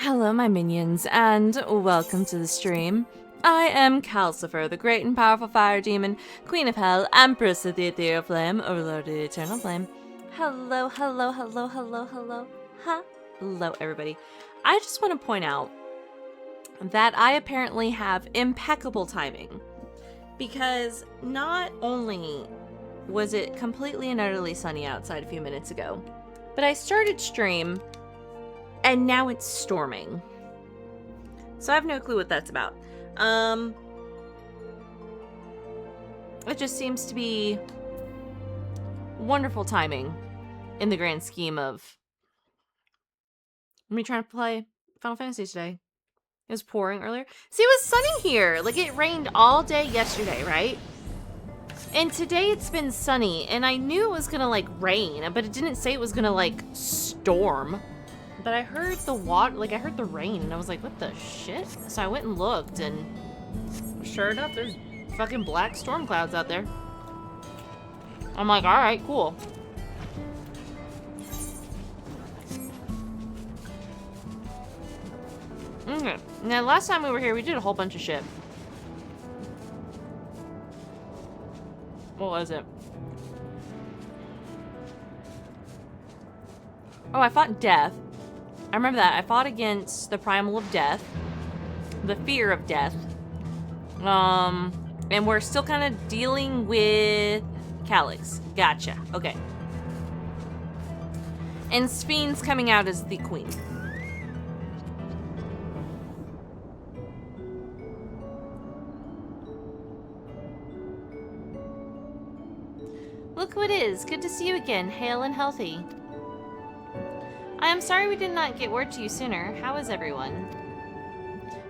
Hello, my minions, and welcome to the stream. I am Kalcifer, the great and powerful fire demon, queen of hell, empress of the ethereal flame, overlord of the eternal flame. Hello, hello, hello, hello, hello, hello, everybody. I just want to point out that I apparently have impeccable timing, because not only was it completely and utterly sunny outside a few minutes ago, but I started stream and now it's storming. So I have no clue what that's about. It just seems to be wonderful timing in the grand scheme of me trying to play Final Fantasy today. It was pouring earlier. See, it was sunny here. Like, it rained all day yesterday, right? And today it's been sunny, and I knew it was gonna, like, rain, but it didn't say it was gonna, like, storm. But I heard the water, like I heard the rain, and I was like, what the shit? So I went and looked, and sure enough, there's fucking black storm clouds out there. I'm like, alright, cool. Okay, now last time we were here, we did a whole bunch of shit. What was it? Oh, I fought death. I remember that. I fought against the primal of death. The fear of death. And we're still kind of dealing with Calyx. Gotcha. Okay. And Sphyn's coming out as the queen. Look who it is. Good to see you again, hale and healthy. I am sorry we did not get word to you sooner. How is everyone?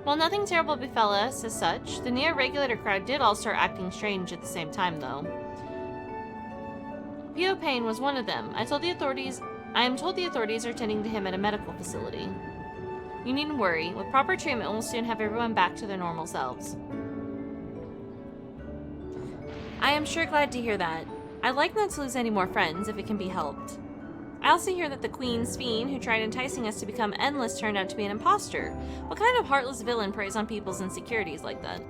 Well, nothing terrible befell us as such. The Neo-Regulator crowd did all start acting strange at the same time, though. P.O. Payne was one of them. I am told the authorities are tending to him at a medical facility. You needn't worry. With proper treatment, we'll soon have everyone back to their normal selves. I am sure glad to hear that. I'd like not to lose any more friends, if it can be helped. I also hear that the Queen, Sphyn, who tried enticing us to become endless, turned out to be an imposter. What kind of heartless villain preys on people's insecurities like that?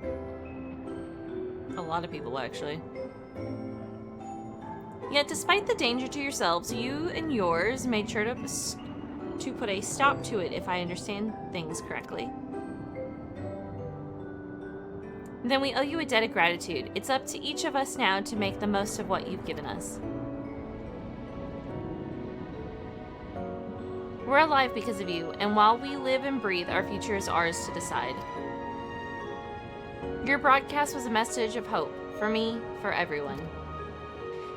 A lot of people, actually. Yet, despite the danger to yourselves, you and yours made sure to put a stop to it, if I understand things correctly. Then we owe you a debt of gratitude. It's up to each of us now to make the most of what you've given us. We're alive because of you, and while we live and breathe, our future is ours to decide. Your broadcast was a message of hope, for me, for everyone.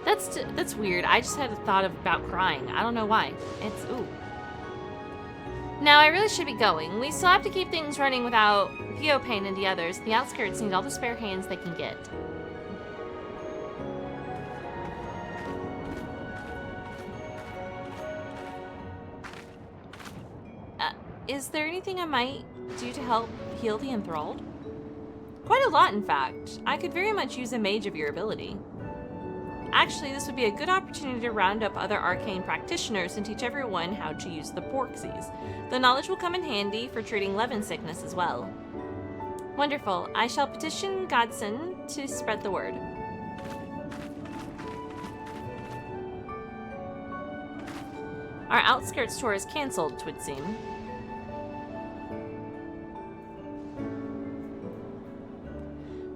That's weird. I just had a thought about crying. I don't know why. It's, ooh. Now, I really should be going. We still have to keep things running without P.O. Payne and the others. The outskirts need all the spare hands they can get. Is there anything I might do to help heal the enthralled? Quite a lot, in fact. I could very much use a mage of your ability. Actually, this would be a good opportunity to round up other arcane practitioners and teach everyone how to use the porxies. The knowledge will come in handy for treating Levin sickness as well. Wonderful. I shall petition Godson to spread the word. Our outskirts tour is cancelled, 'twould seem.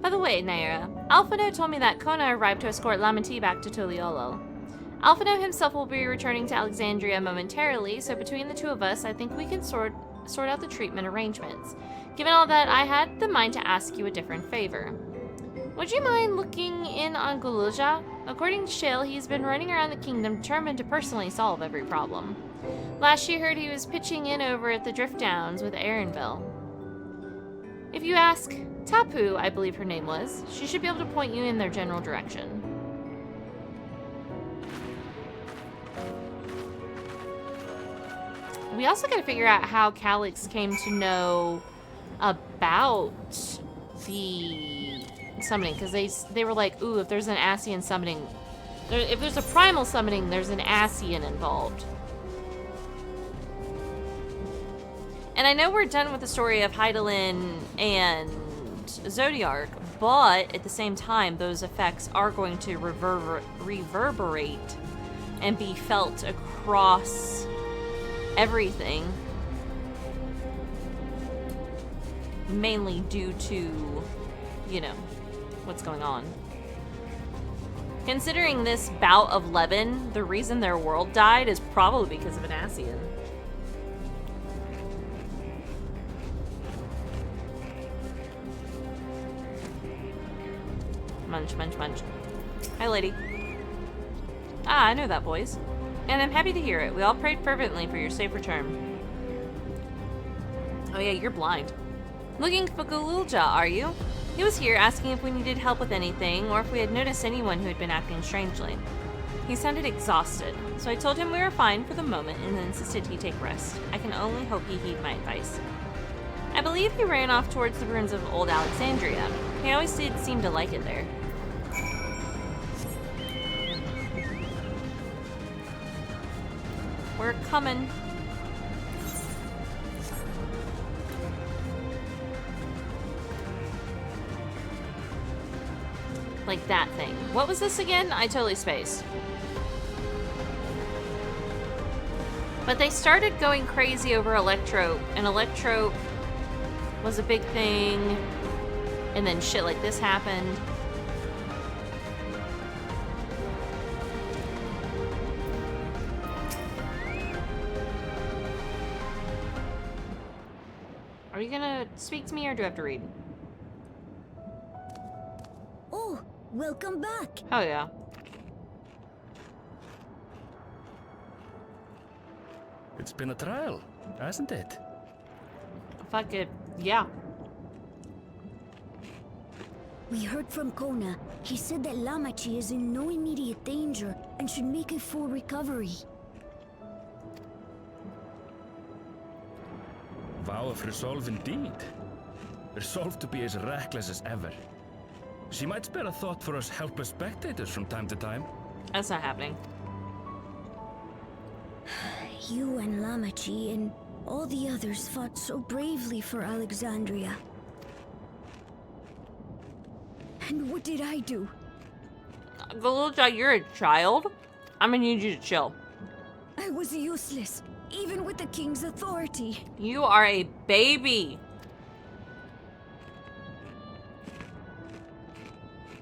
By the way, Naira, Alphino told me that Kona arrived to escort Lamenti back to Tuliolo. Alphino himself will be returning to Alexandria momentarily, so between the two of us, I think we can sort out the treatment arrangements. Given all that, I had the mind to ask you a different favor. Would you mind looking in on Guluja? According to Shale, he's been running around the kingdom determined to personally solve every problem. Last you heard, he was pitching in over at the Drift Downs with Aaronville. If you ask Tapu, I believe her name was, she should be able to point you in their general direction. We also got to figure out how Calyx came to know about the summoning, because they were like, ooh, if there's an Ascian summoning, if there's a primal summoning, there's an Ascian involved. And I know we're done with the story of Hydaelyn and Zodiark, but at the same time, those effects are going to reverberate and be felt across everything. Mainly due to, you know, what's going on. Considering this bout of Levin, the reason their world died is probably because of an Ascian. Munch, munch, munch. Hi, lady. Ah, I know that voice. And I'm happy to hear it. We all prayed fervently for your safe return. Oh yeah, you're blind. Looking for Galulja, are you? He was here asking if we needed help with anything, or if we had noticed anyone who had been acting strangely. He sounded exhausted, so I told him we were fine for the moment and insisted he take rest. I can only hope he heed my advice. I believe he ran off towards the ruins of Old Alexandria. He always did seem to like it there. We're coming. Like that thing. What was this again? I totally spaced. But they started going crazy over Electrope, and Electrope was a big thing, and then shit like this happened. Are you gonna speak to me, or do I have to read? Oh, welcome back. Oh yeah. It's been a trial, hasn't it? Fuck it. Yeah. We heard from Kona. He said that Lamachi is in no immediate danger and should make a full recovery. Vow of resolve indeed. Resolve to be as reckless as ever. She might spare a thought for us helpless spectators from time to time. That's not happening. You and Lamachi and all the others fought so bravely for Alexandria. And what did I do? Galulja, you're a child. I'm gonna need you to chill. I was useless, even with the king's authority. You are a baby.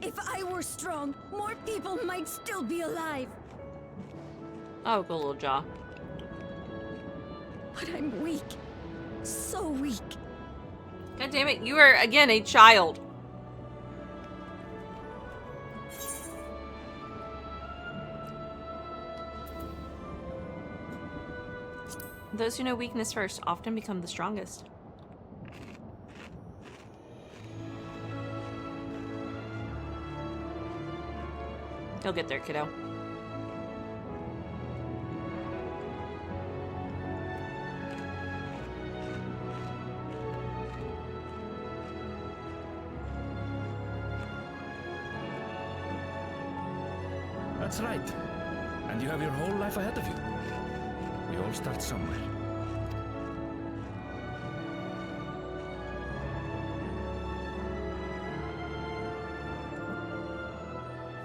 If I were strong, more people might still be alive. Oh, Galulja. But I'm weak. So weak. God damn it, you are again a child. Those who know weakness first often become the strongest. You'll get there, kiddo. That's right. And you have your whole life ahead of you. We all start somewhere.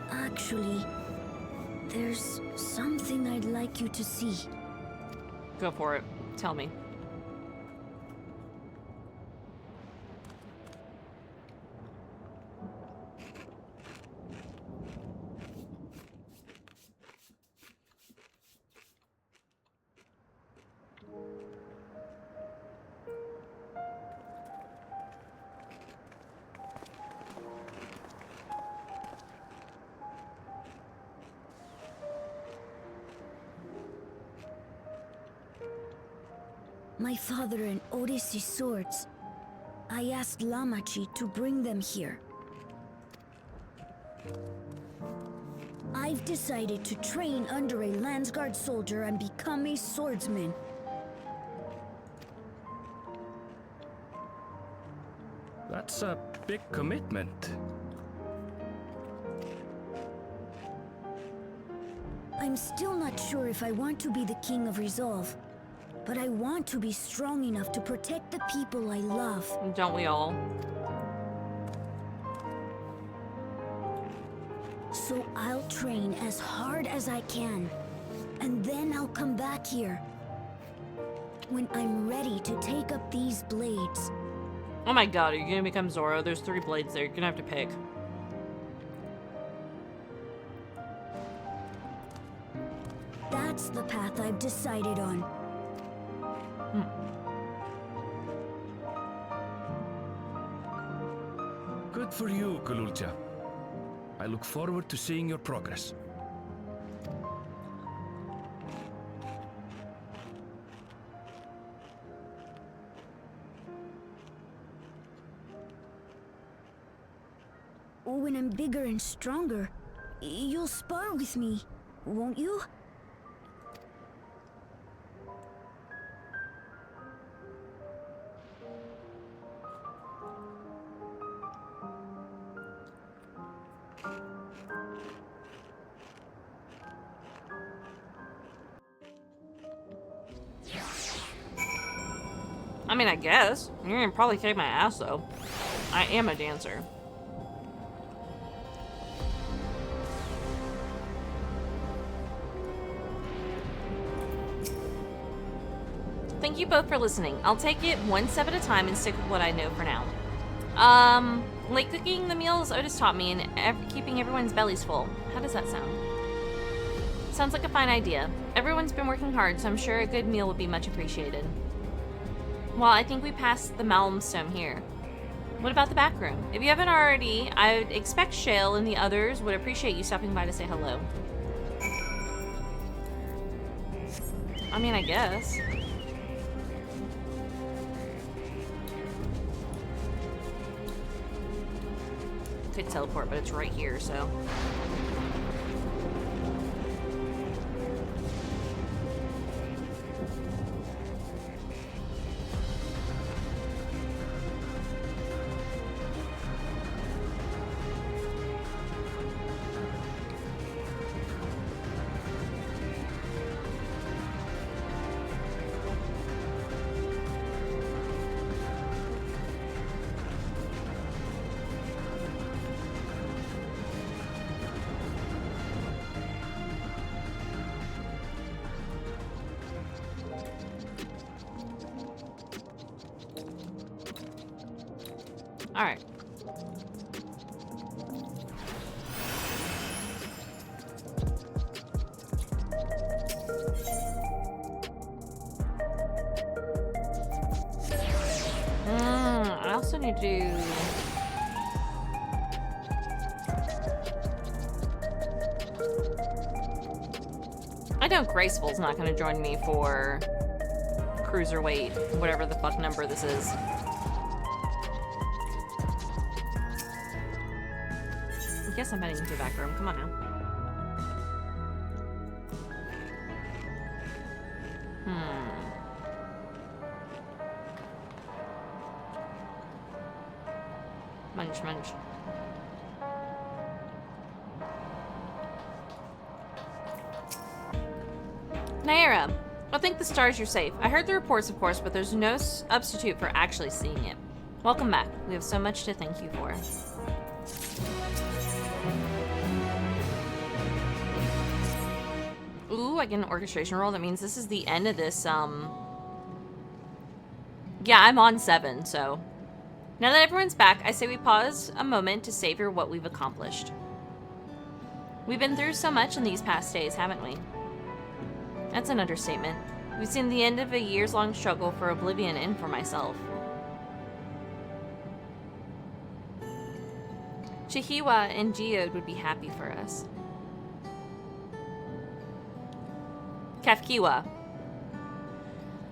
Actually, there's something I'd like you to see. Go for it. Tell me. My father and Odyssey's swords. I asked Lamachi to bring them here. I've decided to train under a Landsguard soldier and become a swordsman. That's a big commitment. I'm still not sure if I want to be the King of Resolve. but I want to be strong enough to protect the people I love. Don't we all? So I'll train as hard as I can, and then I'll come back here. When I'm ready to take up these blades. Oh my god, are you gonna become Zoro? There's 3 blades there. You're gonna have to pick. That's the path I've decided on. Good for you, Kululja. I look forward to seeing your progress. When I'm bigger and stronger, you'll spar with me, won't you? I mean, I guess. You're gonna probably kick my ass, though. I am a dancer. Thank you both for listening. I'll take it one step at a time and stick with what I know for now. Like cooking the meals Otis taught me and keeping everyone's bellies full. How does that sound? Sounds like a fine idea. Everyone's been working hard, so I'm sure a good meal would be much appreciated. Well, I think we passed the Malmstone here. What about the back room? If you haven't already, I would expect Shale and the others would appreciate you stopping by to say hello. I mean, I guess. Could teleport, but it's right here, so. All right. I also need to do... I know Graceful's not going to join me for Cruiserweight, whatever the fuck number this is. I guess I'm heading into the back room. Come on now. Munch, munch. Naira, I think the stars you're safe. I heard the reports, of course, but there's no substitute for actually seeing it. Welcome back. We have so much to thank you for. Ooh, I get an orchestration roll. That means this is the end of this, Yeah, I'm on 7, so... Now that everyone's back, I say we pause a moment to savor what we've accomplished. We've been through so much in these past days, haven't we? That's an understatement. We've seen the end of a years-long struggle for Oblivion and for myself. Chihiwa and Geode would be happy for us. Kafkiwa.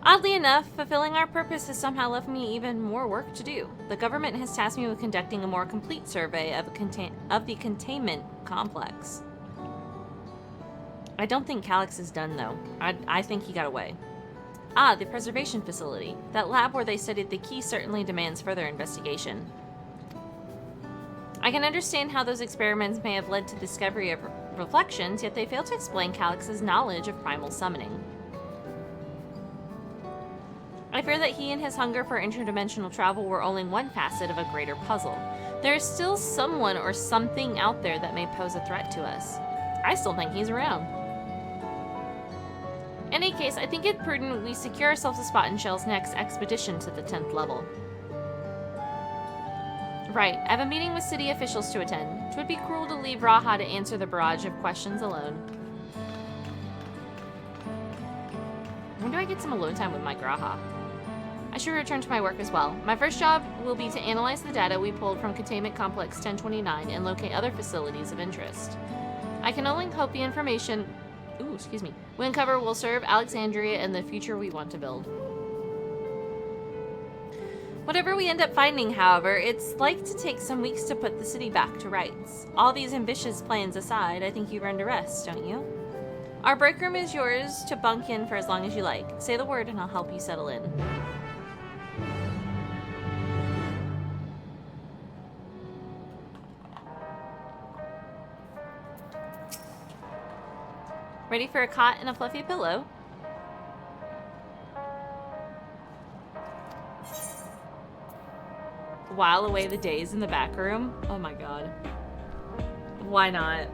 Oddly enough, fulfilling our purpose has somehow left me even more work to do. The government has tasked me with conducting a more complete survey of the containment complex. I don't think Calix is done, though. I think he got away. Ah, the preservation facility. That lab where they studied the key certainly demands further investigation. I can understand how those experiments may have led to the discovery of reflections, yet they fail to explain Calix's knowledge of primal summoning. fear that he and his hunger for interdimensional travel were only one facet of a greater puzzle. There is still someone or something out there that may pose a threat to us. I still think he's around. In any case, I think it prudent we secure ourselves a spot in Shell's next expedition to the 10th level. Right, I have a meeting with city officials to attend. It would be cruel to leave Raha to answer the barrage of questions alone. When do I get some alone time with my Graha? I should return to my work as well. My first job will be to analyze the data we pulled from Containment Complex 1029 and locate other facilities of interest. I can only hope the information we uncover will serve Alexandria and the future we want to build. Whatever we end up finding, however, it's like to take some weeks to put the city back to rights. All these ambitious plans aside, I think you've earned a rest, don't you? Our break room is yours to bunk in for as long as you like. Say the word and I'll help you settle in. Ready for a cot and a fluffy pillow? While away the days in the back room? Oh my god. Why not?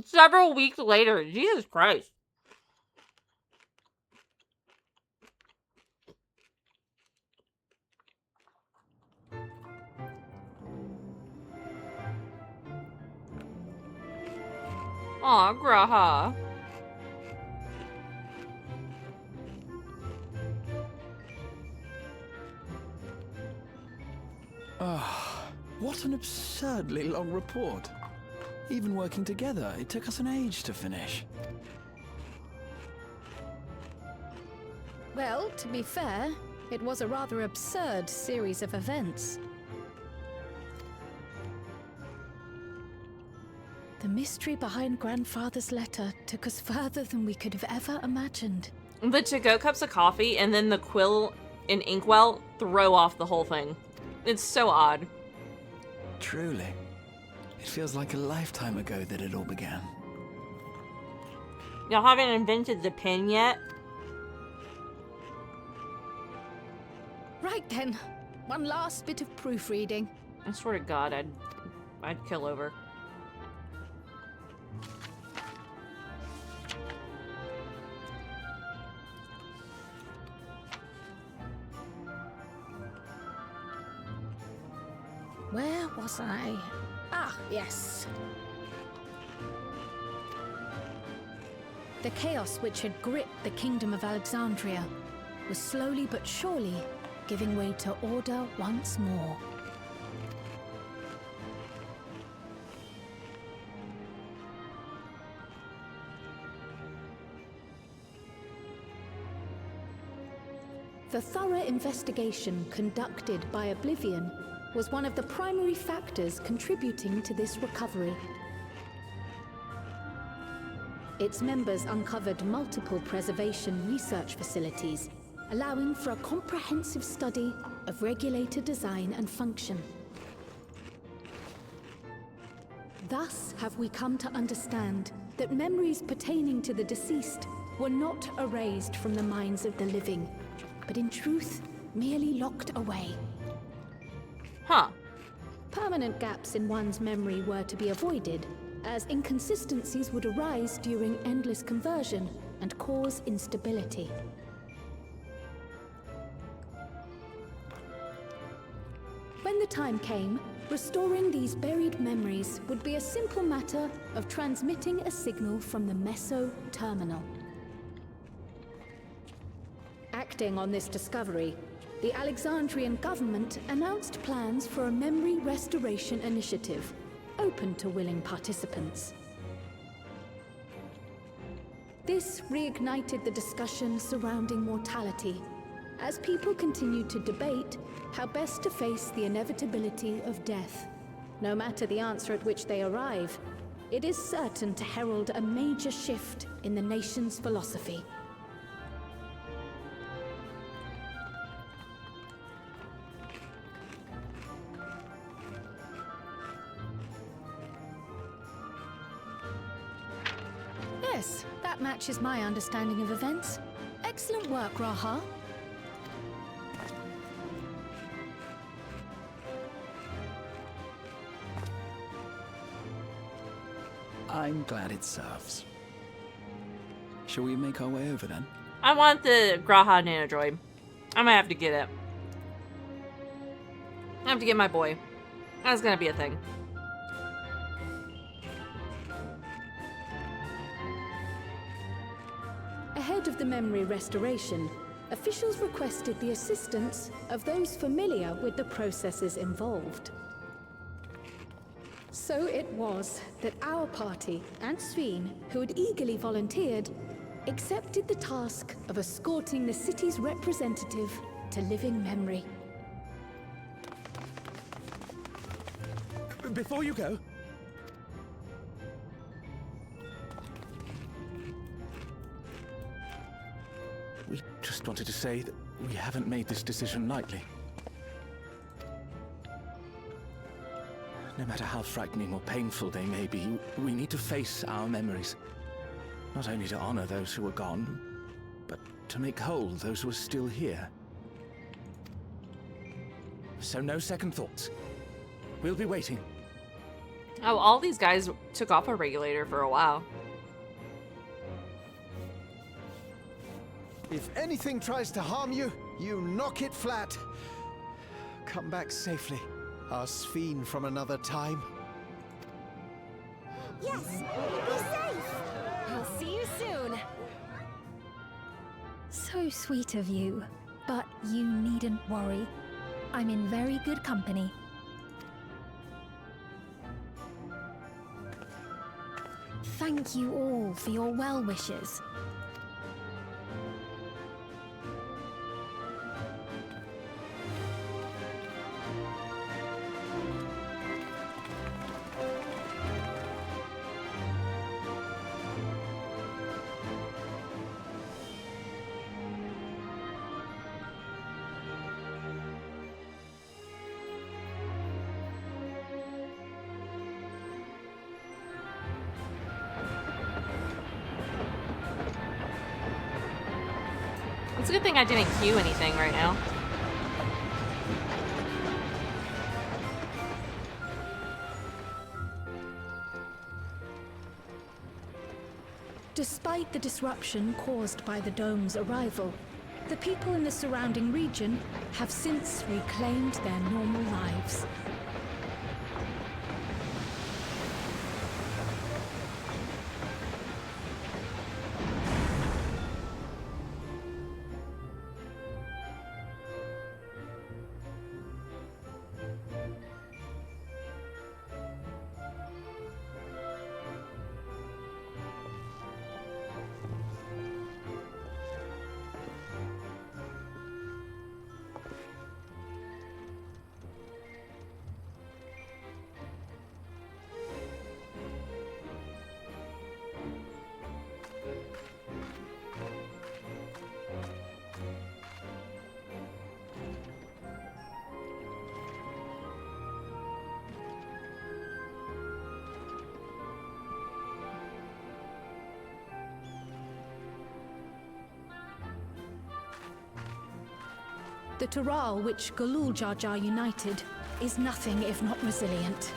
Several weeks later, Jesus Christ. Aw, Graha. What an absurdly long report. Even working together, it took us an age to finish. Well, to be fair, it was a rather absurd series of events. The mystery behind Grandfather's letter took us further than we could have ever imagined. The to-go cups of coffee and then the quill and inkwell throw off the whole thing. It's so odd. Truly. It feels like a lifetime ago that it all began. Y'all haven't invented the pen yet? Right then, one last bit of proofreading. I swear to God, I'd kill over. Where was I? Ah, yes. The chaos which had gripped the kingdom of Alexandria was slowly but surely giving way to order once more. The thorough investigation conducted by Oblivion was one of the primary factors contributing to this recovery. Its members uncovered multiple preservation research facilities, allowing for a comprehensive study of regulator design and function. Thus have we come to understand that memories pertaining to the deceased were not erased from the minds of the living, but in truth, merely locked away. Huh. Permanent gaps in one's memory were to be avoided, as inconsistencies would arise during endless conversion and cause instability. When the time came, restoring these buried memories would be a simple matter of transmitting a signal from the Meso Terminal. Acting on this discovery, the Alexandrian government announced plans for a memory restoration initiative, open to willing participants. This reignited the discussion surrounding mortality, as people continued to debate how best to face the inevitability of death. No matter the answer at which they arrive, it is certain to herald a major shift in the nation's philosophy. Yes, that matches my understanding of events. Excellent work, Raha. I'm glad it serves. Shall we make our way over then? I want the Graha nanodroid. I might have to get it. I have to get my boy. That's gonna be a thing. Ahead of the memory restoration, officials requested the assistance of those familiar with the processes involved. So it was that our party and Sveen, who had eagerly volunteered, accepted the task of escorting the city's representative to living memory. Before you go, we just wanted to say that we haven't made this decision lightly. No matter how frightening or painful they may be, we need to face our memories. Not only to honor those who are gone, but to make whole those who are still here. So no second thoughts. We'll be waiting. Oh, all these guys took off a regulator for a while. If anything tries to harm you, you knock it flat. Come back safely, our Sveen from another time. Yes, be safe! I'll see you soon. So sweet of you, but you needn't worry. I'm in very good company. Thank you all for your well wishes. It's a good thing I didn't queue anything right now. Despite the disruption caused by the dome's arrival, the people in the surrounding region have since reclaimed their normal lives. The Tural which Galul Jar Jar united is nothing if not resilient.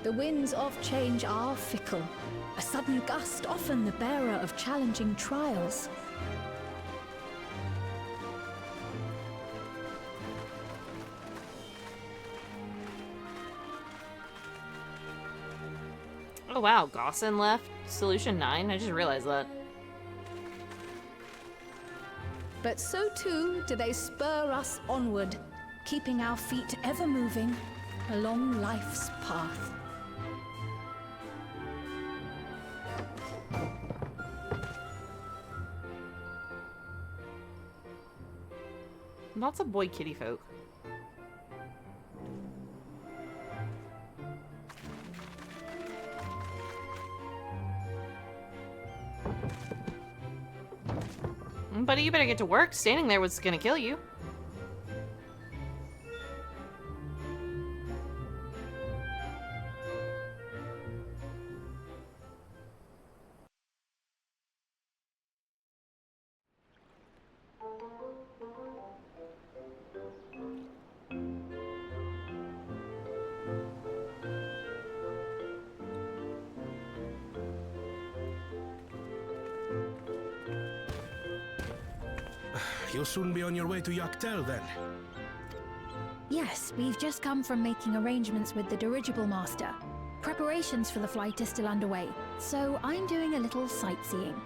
The winds of change are fickle. A sudden gust often the bearer of challenging trials. Oh wow, Gaussen left Solution 9? I just realized that. But so too do they spur us onward, keeping our feet ever moving along life's path. Lots of boy kitty folk. Buddy, you better get to work. Standing there was gonna kill you. You'll soon be on your way to Yaktel, then. Yes, we've just come from making arrangements with the dirigible master. Preparations for the flight are still underway, so I'm doing a little sightseeing.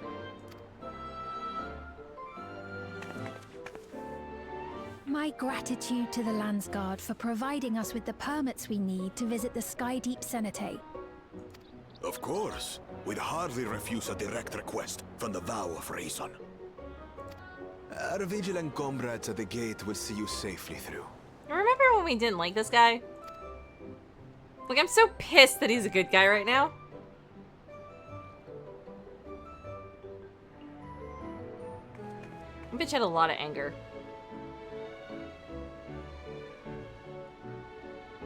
My gratitude to the Landsguard for providing us with the permits we need to visit the Skydeep Cenotaph. Of course. We'd hardly refuse a direct request from the Vow of Reason. Our vigilant comrades at the gate will see you safely through. Remember when we didn't like this guy? Like, I'm so pissed that he's a good guy right now. Bitch had a lot of anger.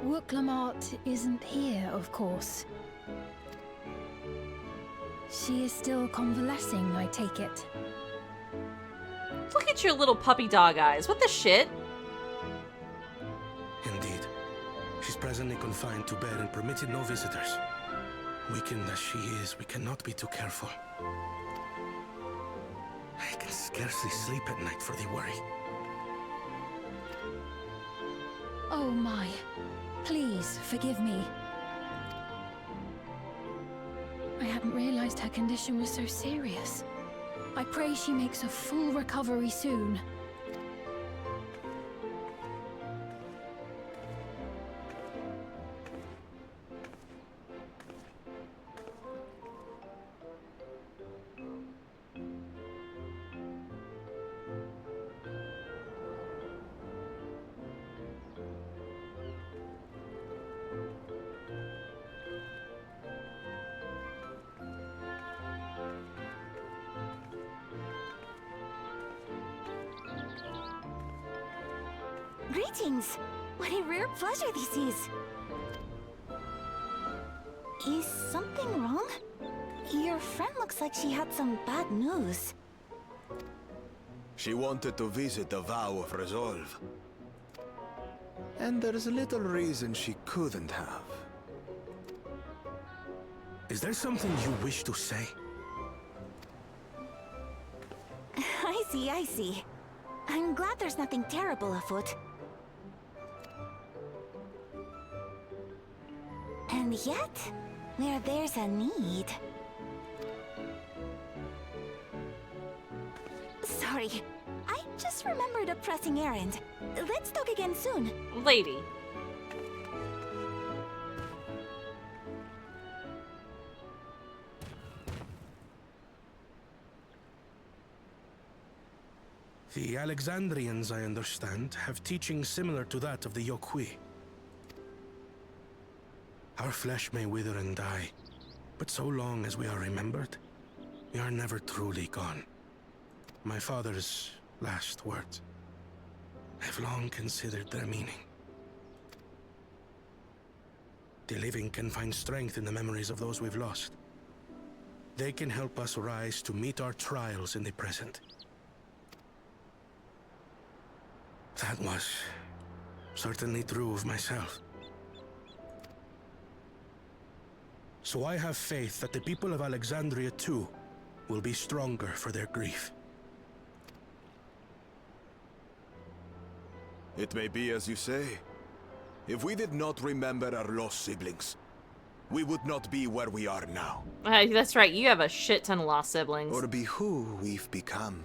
Wooklamart isn't here, of course. She is still convalescing, I take it. Look at your little puppy dog eyes. What the shit? Indeed. She's presently confined to bed and permitted no visitors. Weakened as she is, we cannot be too careful. I can scarcely sleep at night for the worry. Oh my. Please, forgive me. I hadn't realized her condition was so serious. I pray she makes a full recovery soon. Greetings! What a rare pleasure this is! Is something wrong? Your friend looks like she had some bad news. She wanted to visit the Vow of Resolve. And there's little reason she couldn't have. Is there something you wish to say? I see. I'm glad there's nothing terrible afoot. And yet, where there's a need... Sorry, I just remembered a pressing errand. Let's talk again soon. Lady. The Alexandrians, I understand, have teachings similar to that of the Yokui. Our flesh may wither and die, but so long as we are remembered, we are never truly gone. My father's last words. I've long considered their meaning. The living can find strength in the memories of those we've lost. They can help us rise to meet our trials in the present. That was certainly true of myself. So I have faith that the people of Alexandria too will be stronger for their grief. It may be as you say. If we did not remember our lost siblings, we would not be where we are now. That's right, you have a shit ton of lost siblings. Or be who we've become.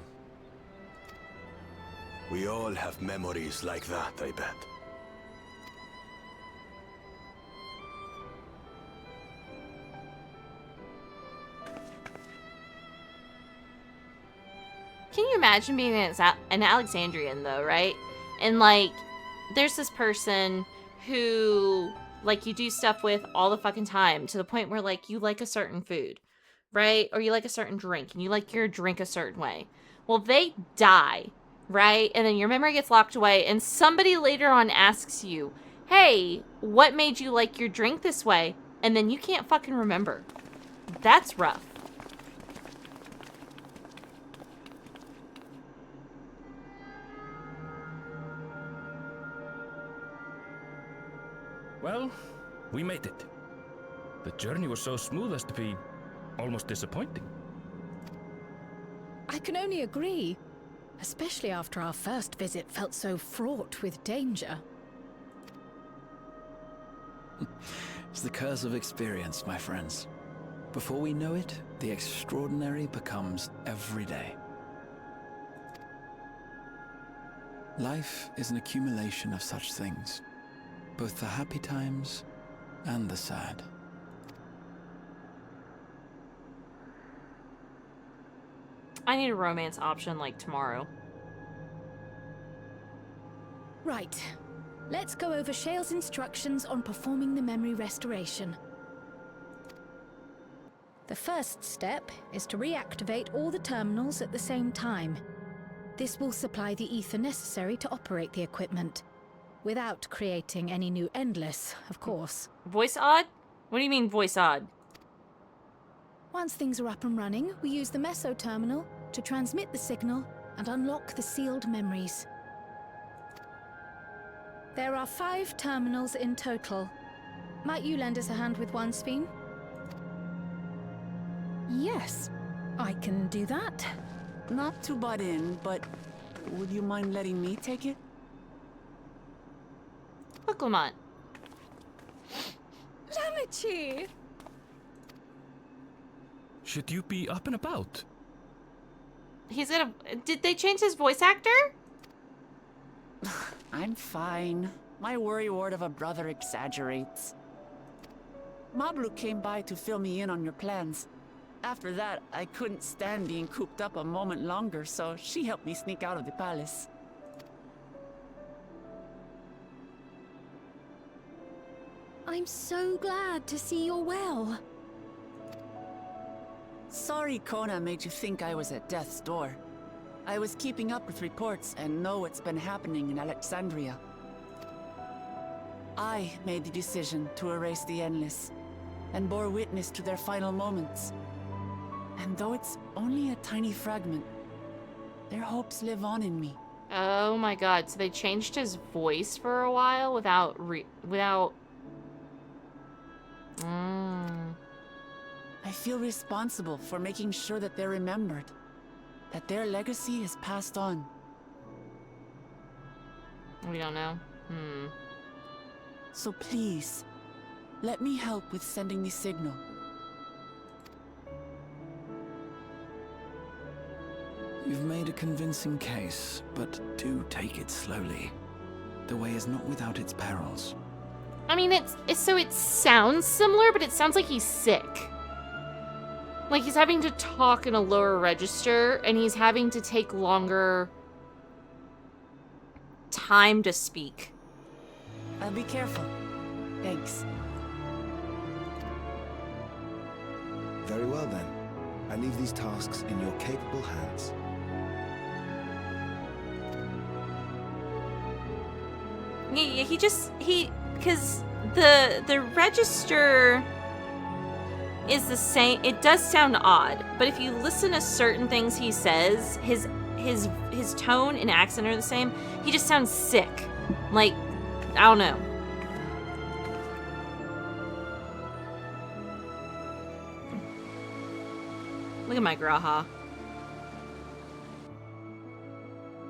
We all have memories like that, I bet. Can you imagine being an Alexandrian, though, right? And, like, there's this person who, like, you do stuff with all the fucking time to the point where, like, you like a certain food, right? Or you like a certain drink, and you like your drink a certain way. Well, they die, right? And then your memory gets locked away, and somebody later on asks you, hey, what made you like your drink this way? And then you can't fucking remember. That's rough. Well, we made it. The journey was so smooth as to be almost disappointing. I can only agree. Especially after our first visit felt so fraught with danger. It's the curse of experience, my friends. Before we know it, the extraordinary becomes everyday. Life is an accumulation of such things, both the happy times and the sad. I need a romance option like tomorrow. Right. Let's go over Shale's instructions on performing the memory restoration. The first step is to reactivate all the terminals at the same time. This will supply the ether necessary to operate the equipment, without creating any new endless, of course. Voice odd? What do you mean voice odd? Once things are up and running, we use the meso terminal to transmit the signal and unlock the sealed memories. There are 5 terminals in total. Might you lend us a hand with one, Sphene? Yes, I can do that. Not to butt in, but would you mind letting me take it? Look, Lamont. Lamichi! Should you be up and about? He's gonna... Did they change his voice actor? I'm fine. My worrywart of a brother exaggerates. Mablu came by to fill me in on your plans. After that, I couldn't stand being cooped up a moment longer, so she helped me sneak out of the palace. I'm so glad to see you're well. Sorry Kona made you think I was at death's door. I was keeping up with reports and know what's been happening in Alexandria. I made the decision to erase the Endless, and bore witness to their final moments. And though it's only a tiny fragment, their hopes live on in me. Oh my god, so they changed his voice for a while without I feel responsible for making sure that they're remembered, that their legacy is passed on. We don't know. So please, let me help with sending the signal. You've made a convincing case, but do take it slowly. The way is not without its perils. I mean, it's so it sounds similar, but it sounds like he's sick. Like he's having to talk in a lower register, and he's having to take longer time to speak. I'll be careful. Thanks. Very well then. I leave these tasks in your capable hands. Yeah, because the register is the same. It does sound odd, but if you listen to certain things he says, his tone and accent are the same. He just sounds sick. Like, I don't know. Look at my Graha.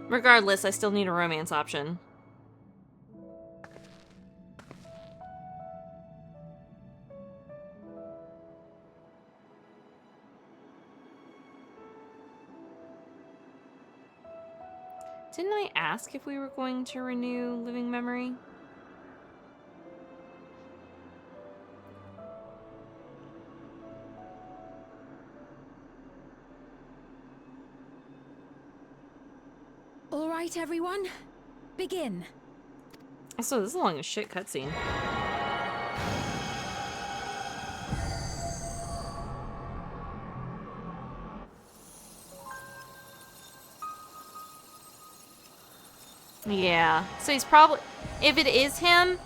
Regardless, I still need a romance option. Didn't I ask if we were going to renew Living Memory? All right, everyone. Begin. Also, this is a long as shit cutscene. Yeah. So he's probably, if it is him,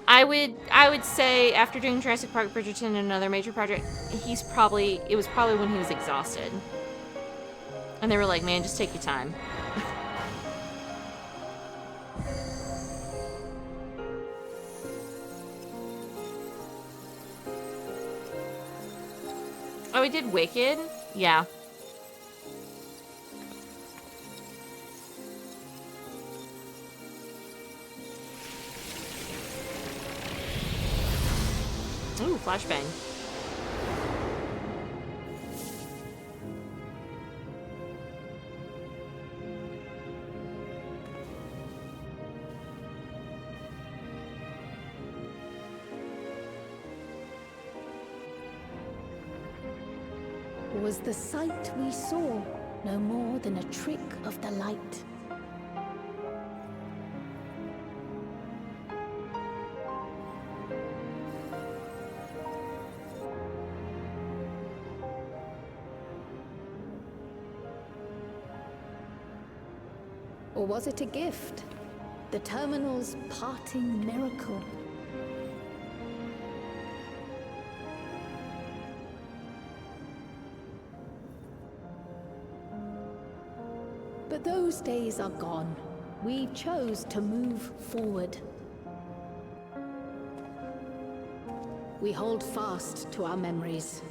I would say after doing Jurassic Park, Bridgerton, and another major project, it was probably when he was exhausted. And they were like, man, just take your time. Oh, he did Wicked? Yeah. Ooh, flashbang. Was the sight we saw no more than a trick of the light? Or was it a gift? The Terminal's parting miracle? But those days are gone. We chose to move forward. We hold fast to our memories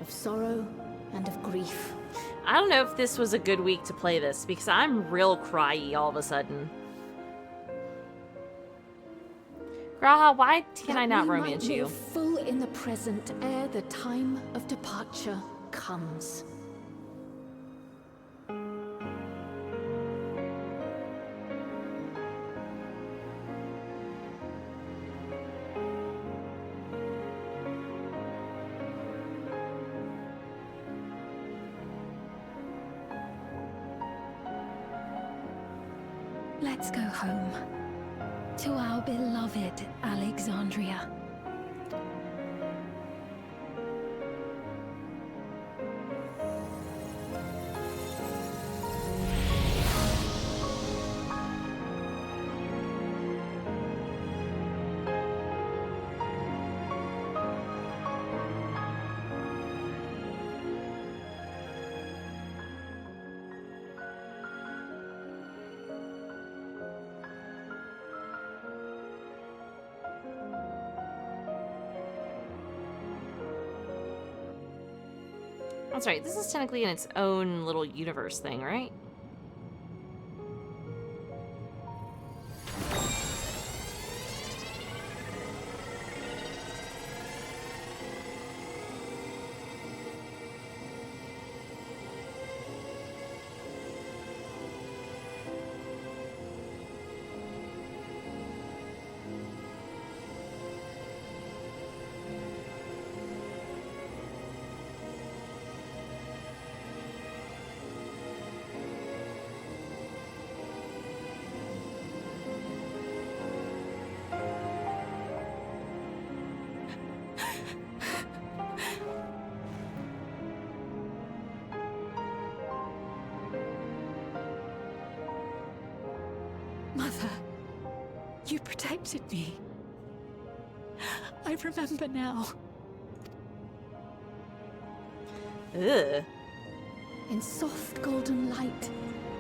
of sorrow and of grief. I don't know if this was a good week to play this, because I'm real cryy all of a sudden. Graha, why can I not romance you? Live full in the present ere the time of departure comes. Let's go home. To our beloved Alexandria. That's right, this is technically in its own little universe thing, right? Mother, you protected me. I remember now. Ugh. In soft golden light,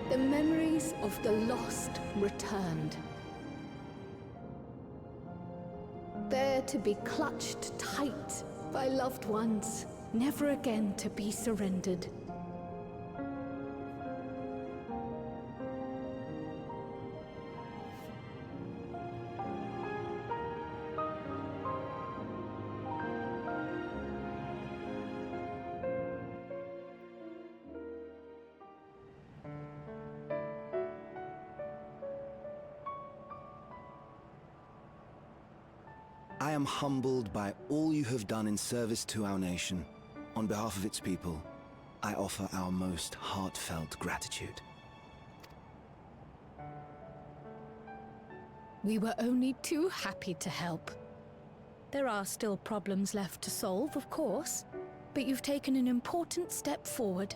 the memories of the lost returned. There to be clutched tight by loved ones, never again to be surrendered. I am humbled by all you have done in service to our nation. On behalf of its people, I offer our most heartfelt gratitude. We were only too happy to help. There are still problems left to solve, of course, but you've taken an important step forward.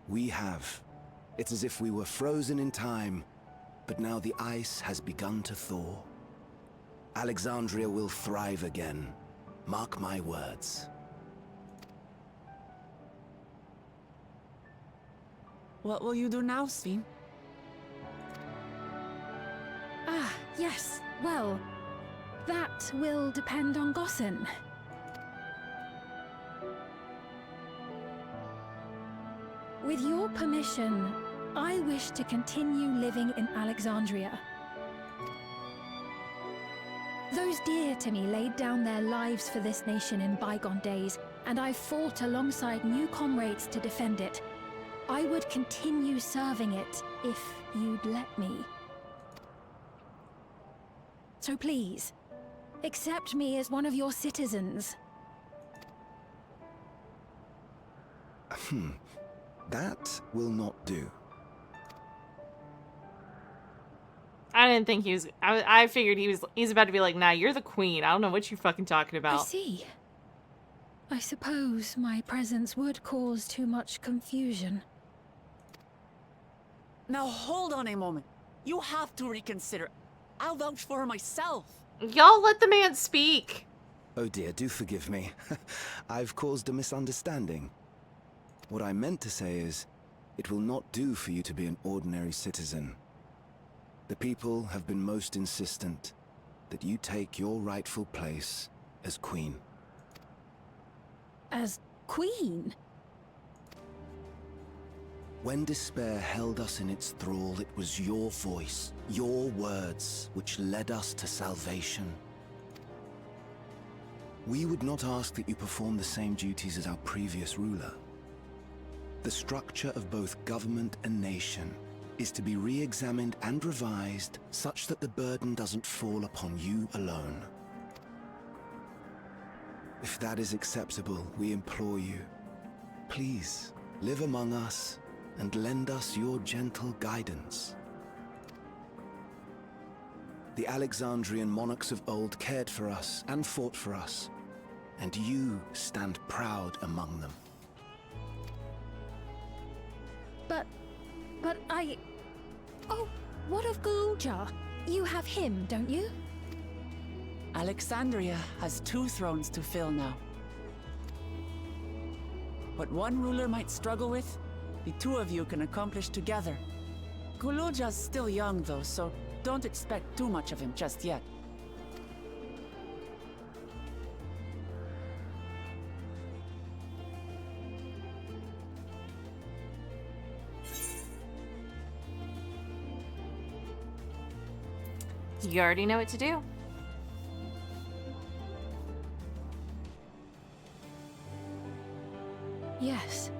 We have. It's as if we were frozen in time, but now the ice has begun to thaw. Alexandria will thrive again. Mark my words. What will you do now, Sven? Ah, yes. Well, that will depend on Gossen. With your permission, I wish to continue living in Alexandria. Those dear to me laid down their lives for this nation in bygone days, and I've fought alongside new comrades to defend it. I would continue serving it if you'd let me. So please, accept me as one of your citizens. That will not do. I didn't think he was... I figured he's about to be like, nah, you're the queen. I don't know what you're fucking talking about. I see. I suppose my presence would cause too much confusion. Now hold on a moment. You have to reconsider. I'll vouch for her myself. Y'all let the man speak. Oh dear, do forgive me. I've caused a misunderstanding. What I meant to say is, it will not do for you to be an ordinary citizen. The people have been most insistent that you take your rightful place as queen. As queen? When despair held us in its thrall, it was your voice, your words, which led us to salvation. We would not ask that you perform the same duties as our previous ruler. The structure of both government and nation is to be re-examined and revised such that the burden doesn't fall upon you alone. If that is acceptable, we implore you, please live among us and lend us your gentle guidance. The Alexandrian monarchs of old cared for us and fought for us, and you stand proud among them. But I... Oh, what of Galuja? You have him, don't you? Alexandria has 2 thrones to fill now. What one ruler might struggle with, the 2 of you can accomplish together. Galuja's still young though, so don't expect too much of him just yet. You already know what to do. Yes.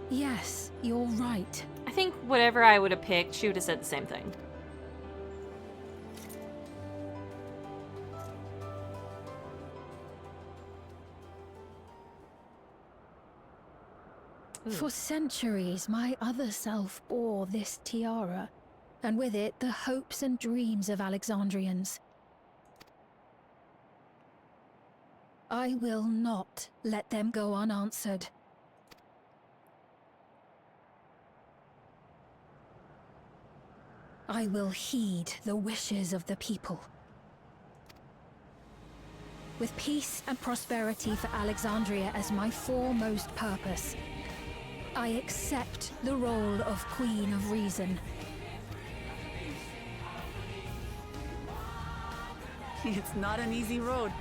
Yes, you're right. I think whatever I would have picked, she would have said the same thing. For centuries, my other self bore this tiara, and with it the hopes and dreams of Alexandrians. I will not let them go unanswered. I will heed the wishes of the people. With peace and prosperity for Alexandria as my foremost purpose, I accept the role of Queen of Reason. It's not an easy road,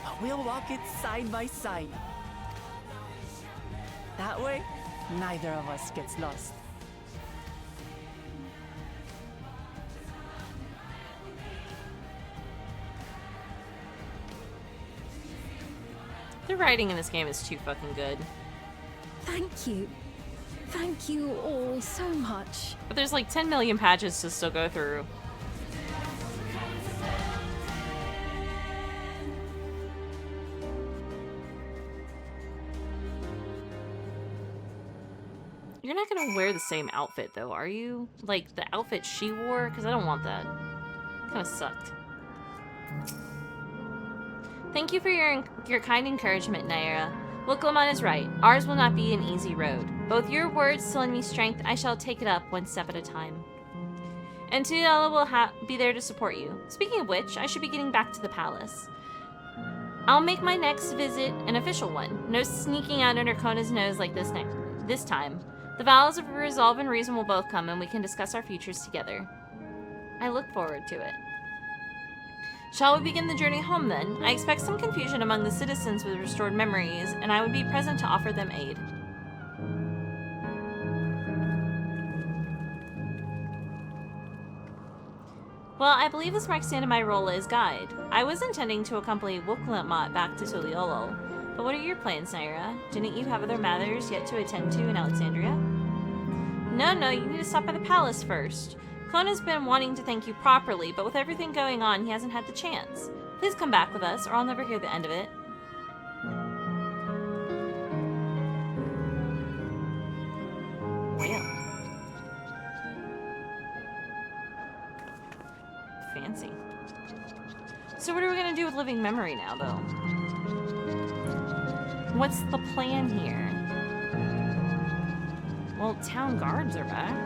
but we'll walk it side by side. That way, neither of us gets lost. The writing in this game is too fucking good. Thank you. Thank you all so much. But there's like 10 million patches to still go through. You're not gonna wear the same outfit though, are you? Like the outfit she wore? Because I don't want that. Kind of sucked. Thank you for your kind encouragement, Naira. Wilkelmon is right. Ours will not be an easy road. Both your words telling me strength, I shall take it up one step at a time. And Tuliala will be there to support you. Speaking of which, I should be getting back to the palace. I'll make my next visit an official one. No sneaking out under Kona's nose like this time. The vows of resolve and reason will both come, and we can discuss our futures together. I look forward to it. Shall we begin the journey home, then? I expect some confusion among the citizens with restored memories, and I would be present to offer them aid. Well, I believe this marks the end of my role as guide. I was intending to accompany Wilkelmon back to Tuliolo, but what are your plans, Naira? Didn't you have other matters yet to attend to in Alexandria? No, you need to stop by the palace first. Kona's been wanting to thank you properly, but with everything going on, he hasn't had the chance. Please come back with us, or I'll never hear the end of it. Yeah. Fancy. So what are we gonna do with living memory now, though? What's the plan here? Well, town guards are back.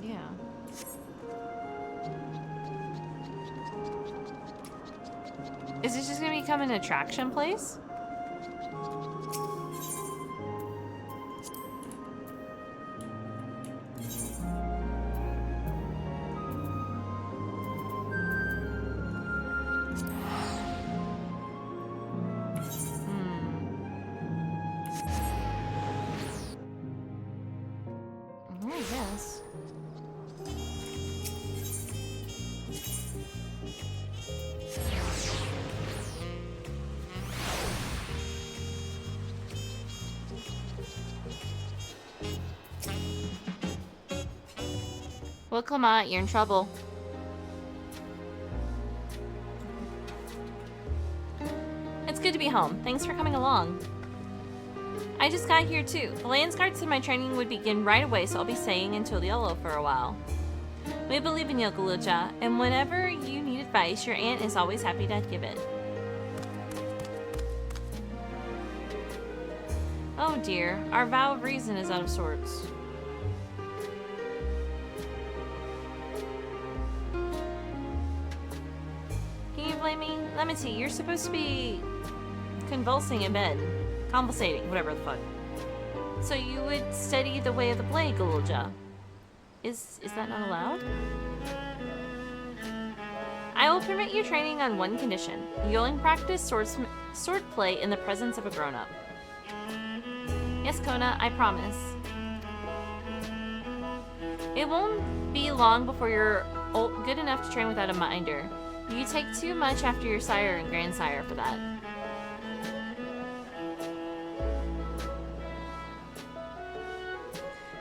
Yeah. Is this just gonna become an attraction place? Well, Clement, you're in trouble. It's good to be home. Thanks for coming along. I just got here too. The Landsguard said my training would begin right away, so I'll be staying in Tuliolo for a while. We believe in you, Galuja, and whenever you need advice, your aunt is always happy to give it. Oh dear, our vow of reason is out of sorts. Can you blame me? Let me see, you're supposed to be convulsing in bed. Convulsating, whatever the fuck. So you would study the way of the blade, Galulja. Is that not allowed? I will permit you training on one condition. You'll only practice swordplay in the presence of a grown-up. Yes, Kona, I promise. It won't be long before you're good enough to train without a minder. You take too much after your sire and grandsire for that.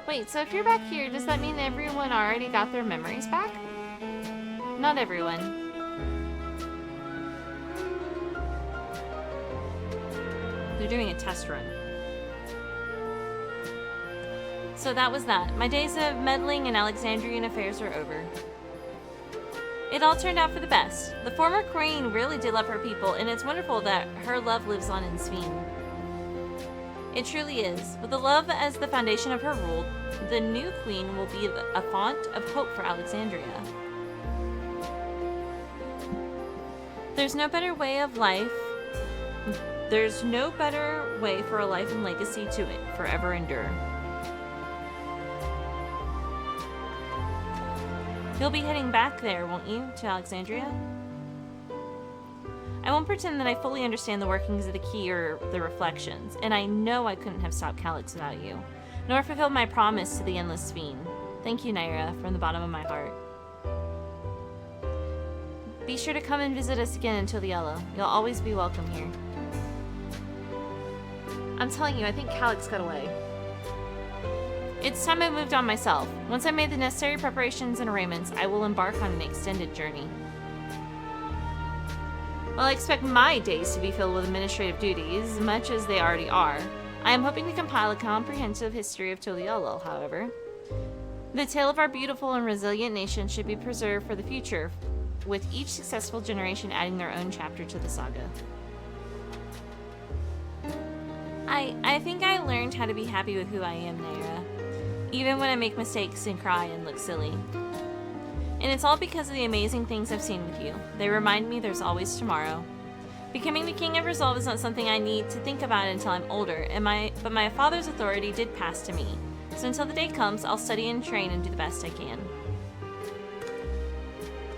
Wait, so if you're back here, does that mean everyone already got their memories back? Not everyone. They're doing a test run. So that was that. My days of meddling in Alexandrian affairs are over. It all turned out for the best. The former queen really did love her people, and it's wonderful that her love lives on in Sveen. It truly is. With the love as the foundation of her rule, the new queen will be a font of hope for Alexandria. There's no better way of life. There's no better way for a life and legacy to it forever endure. You'll be heading back there, won't you, to Alexandria? I won't pretend that I fully understand the workings of the key or the reflections, and I know I couldn't have stopped Calyx without you, nor fulfilled my promise to the Endless Fiend. Thank you, Naira, from the bottom of my heart. Be sure to come and visit us again in Tuliolo. You'll always be welcome here. I'm telling you, I think Calyx got away. It's time I moved on myself. Once I made the necessary preparations and arrangements, I will embark on an extended journey. While I expect my days to be filled with administrative duties, much as they already are, I am hoping to compile a comprehensive history of Tuliolo, however. The tale of our beautiful and resilient nation should be preserved for the future, with each successful generation adding their own chapter to the saga. I think I learned how to be happy with who I am, Naira. Even when I make mistakes and cry and look silly. And it's all because of the amazing things I've seen with you. They remind me there's always tomorrow. Becoming the King of Resolve is not something I need to think about until I'm older, but my father's authority did pass to me. So until the day comes, I'll study and train and do the best I can.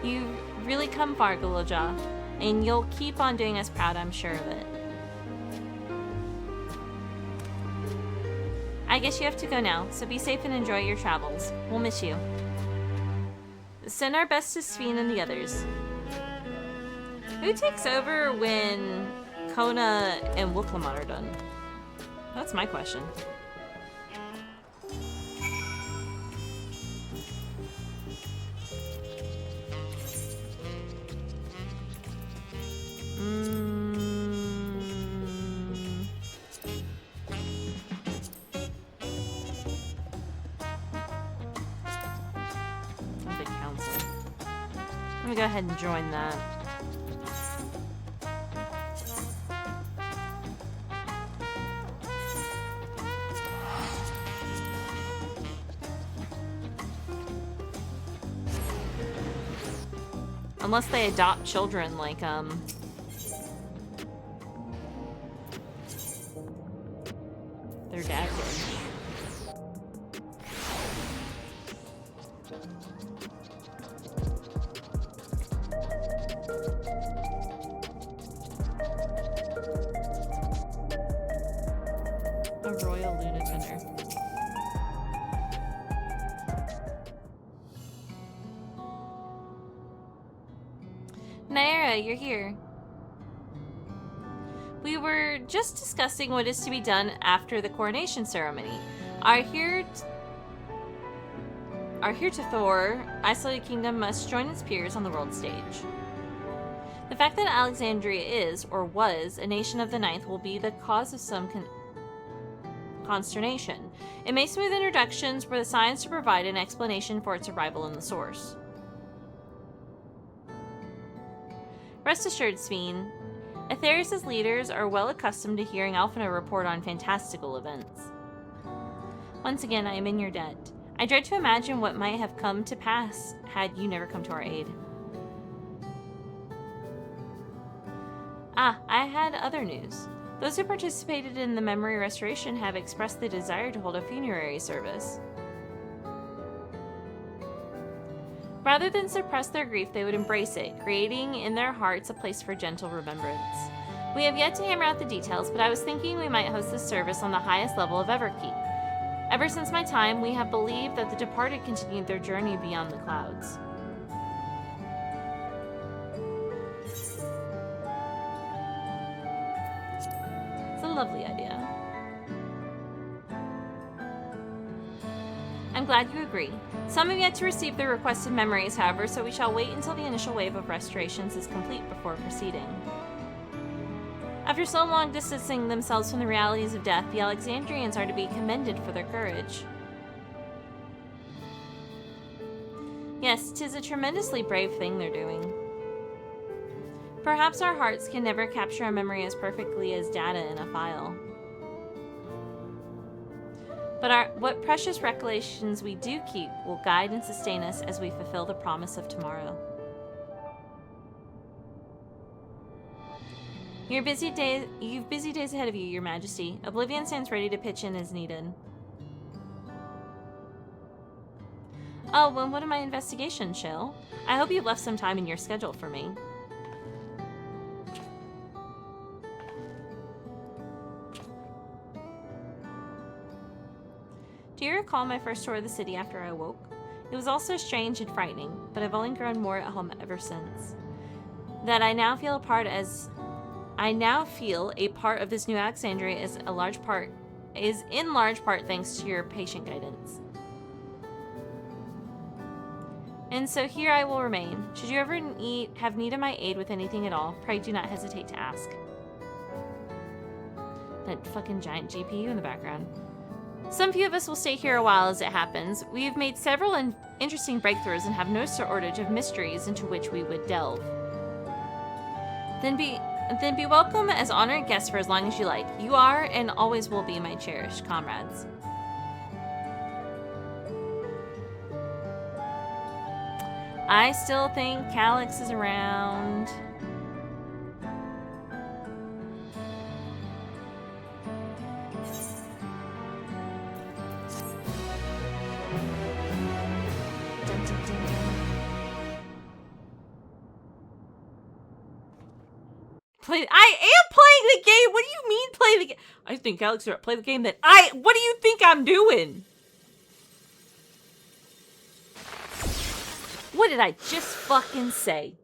You've really come far, Guloja, and you'll keep on doing us proud, I'm sure of it. I guess you have to go now, so be safe and enjoy your travels. We'll miss you. Send our best to Sveen and the others. Who takes over when Kona and Wuklamon are done? That's my question. Let me go ahead and join that. Unless they adopt children like, their dad did. A royal lunatinder. Naira, you're here. We were just discussing what is to be done after the coronation ceremony. Our heretofore isolated kingdom must join its peers on the world stage. The fact that Alexandria is, or was, a nation of the Ninth will be the cause of some consternation. It may smooth introductions were the signs to provide an explanation for its arrival in the source. Rest assured, Sveen, Aetherius' leaders are well accustomed to hearing Alphinaud report on fantastical events. Once again, I am in your debt. I dread to imagine what might have come to pass had you never come to our aid. Ah, I had other news. Those who participated in the memory restoration have expressed the desire to hold a funerary service. Rather than suppress their grief, they would embrace it, creating in their hearts a place for gentle remembrance. We have yet to hammer out the details, but I was thinking we might host this service on the highest level of Everkeep. Ever since my time, we have believed that the departed continued their journey beyond the clouds. It's a lovely idea. I'm glad you agree. Some have yet to receive the requested memories, however, so we shall wait until the initial wave of restorations is complete before proceeding. After so long distancing themselves from the realities of death, the Alexandrians are to be commended for their courage. Yes, 'tis a tremendously brave thing they're doing. Perhaps our hearts can never capture a memory as perfectly as data in a file. But what precious recollections we do keep will guide and sustain us as we fulfill the promise of tomorrow. You've busy days ahead of you, Your Majesty. Oblivion stands ready to pitch in as needed. Oh, well, what are my investigations, Shill? I hope you've left some time in your schedule for me. Do you recall my first tour of the city after I awoke? It was also strange and frightening, but I've only grown more at home ever since. That I now feel a part of this new Alexandria is in large part thanks to your patient guidance. And so here I will remain. Should you ever have need of my aid with anything at all, pray do not hesitate to ask. That fucking giant GPU in the background. Some few of us will stay here a while as it happens. We have made several interesting breakthroughs and have no shortage of mysteries into which we would delve. Then be welcome as honored guests for as long as you like. You are and always will be my cherished comrades. I still think Calix is around. I am playing the game. What do you mean play the game? I think Alex play the game that what do you think I'm doing? What did I just fucking say?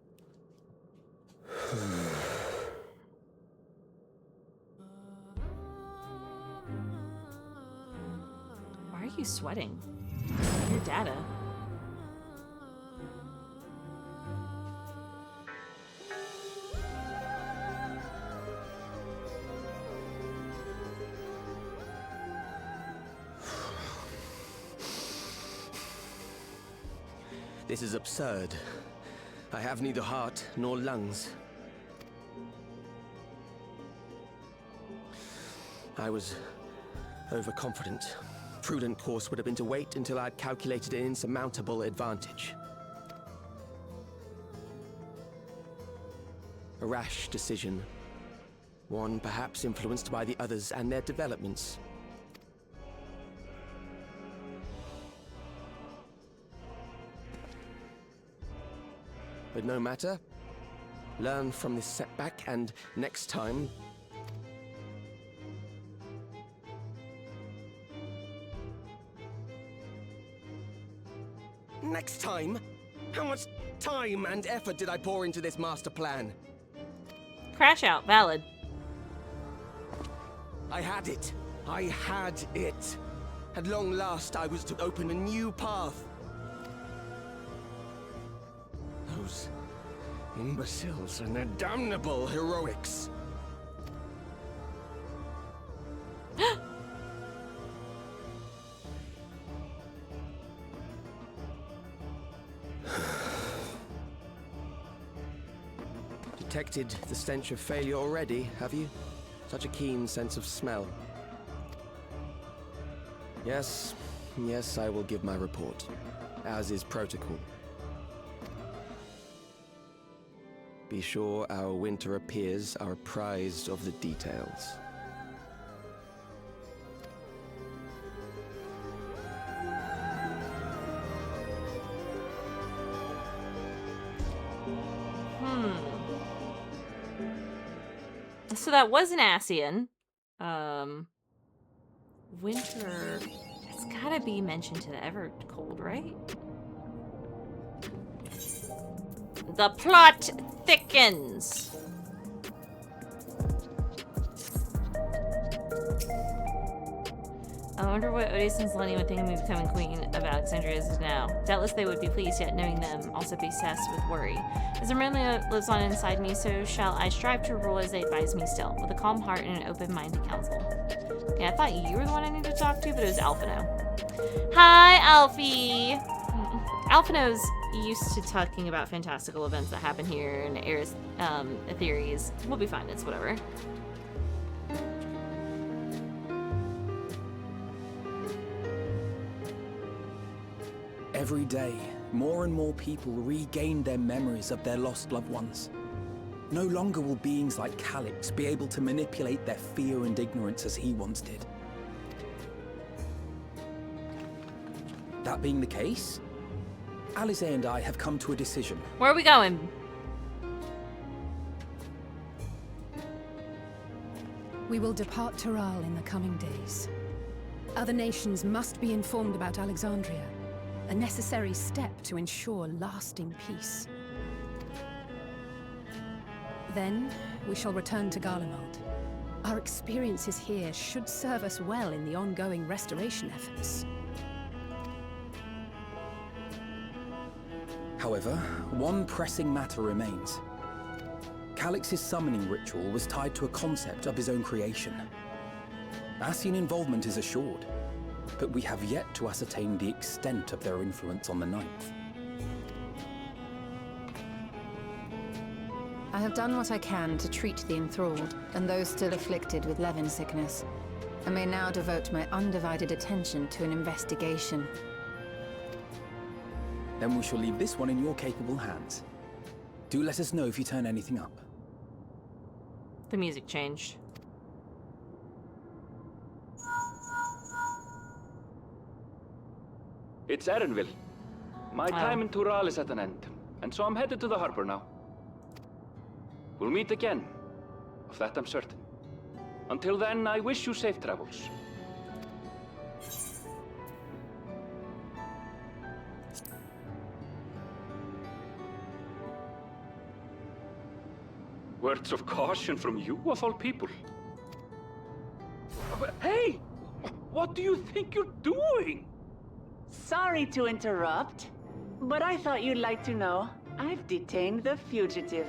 Why are you sweating? Your data. This is absurd. I have neither heart nor lungs. I was overconfident. Prudent course would have been to wait until I'd calculated an insurmountable advantage. A rash decision. One perhaps influenced by the others and their developments. But no matter. Learn from this setback, and next time... Next time? How much time and effort did I pour into this master plan? Crash out. Valid. I had it. I had it. At long last, I was to open a new path. Those imbeciles and their damnable heroics. Detected the stench of failure already, have you? Such a keen sense of smell. Yes, I will give my report, as is protocol. Be sure our winter peers are apprised of the details. So that was an Ascian. Winter. It's gotta be mentioned to the Evercold, right? The plot thickens. I wonder what Otis and Selene would think of me becoming queen of Alexandria is now. Doubtless they would be pleased, yet knowing them also be obsessed with worry. As the memory lives on inside me, so shall I strive to rule as they advise me still, with a calm heart and an open-minded counsel. Yeah, I thought you were the one I needed to talk to, but it was Alphino. Hi, Alfie! Alphino's used to talking about fantastical events that happen here and airs theories. We'll be fine, it's whatever. Every day, more and more people regain their memories of their lost loved ones. No longer will beings like Calix be able to manipulate their fear and ignorance as he once did. That being the case, Alize and I have come to a decision. Where are we going? We will depart Taral in the coming days. Other nations must be informed about Alexandria, a necessary step to ensure lasting peace. Then, we shall return to Garlemald. Our experiences here should serve us well in the ongoing restoration efforts. However, one pressing matter remains. Calix's summoning ritual was tied to a concept of his own creation. Ascian involvement is assured, but we have yet to ascertain the extent of their influence on the Ninth. I have done what I can to treat the enthralled, and those still afflicted with Levin sickness. I may now devote my undivided attention to an investigation. Then we shall leave this one in your capable hands. Do let us know if you turn anything up. The music changed. It's Erenville. My time in Tural is at an end, and so I'm headed to the harbor now. We'll meet again, of that I'm certain. Until then, I wish you safe travels. Words of caution from you, of all people. Hey! What do you think you're doing? Sorry to interrupt, but I thought you'd like to know. I've detained the fugitive.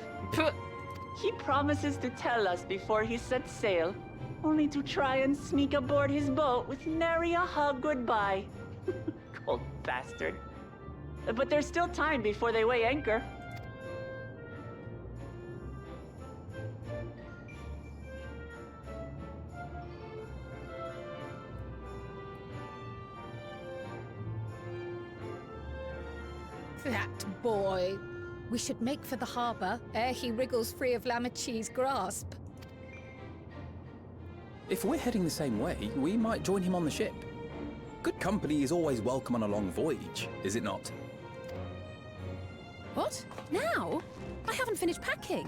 He promises to tell us before he sets sail, only to try and sneak aboard his boat with nary a hug goodbye. Cold bastard. But there's still time before they weigh anchor. That boy. We should make for the harbor ere he wriggles free of Lamachi's grasp. If we're heading the same way, we might join him on the ship. Good company is always welcome on a long voyage, is it not? What? Now? I haven't finished packing.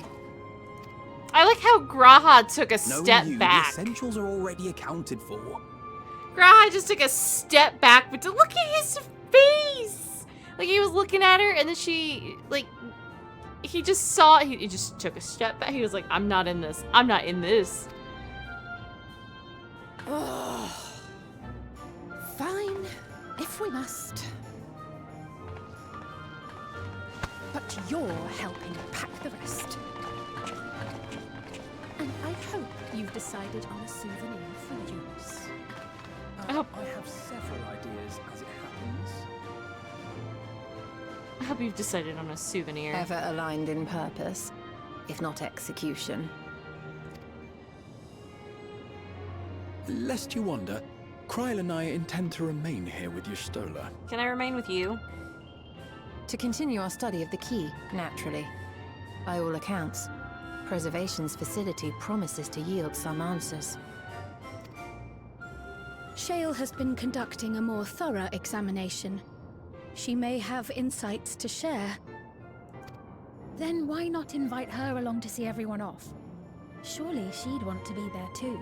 I like how Graha took a Knowing step you, back. The essentials are already accounted for. Graha just took a step back, but to look at his face! Like, he was looking at her, and then she, like, he just saw, he just took a step back. He was like, I'm not in this. I'm not in this. Fine, if we must. But you're helping pack the rest. And I hope you've decided on a souvenir for use. I have several ideas as it happens. I hope you've decided on a souvenir. Ever aligned in purpose, if not execution. Lest you wonder, Kryl and I intend to remain here with Y'shtola. Can I remain with you? To continue our study of the key, naturally. By all accounts, Preservation's facility promises to yield some answers. Shale has been conducting a more thorough examination. She may have insights to share. Then why not invite her along to see everyone off? Surely she'd want to be there too.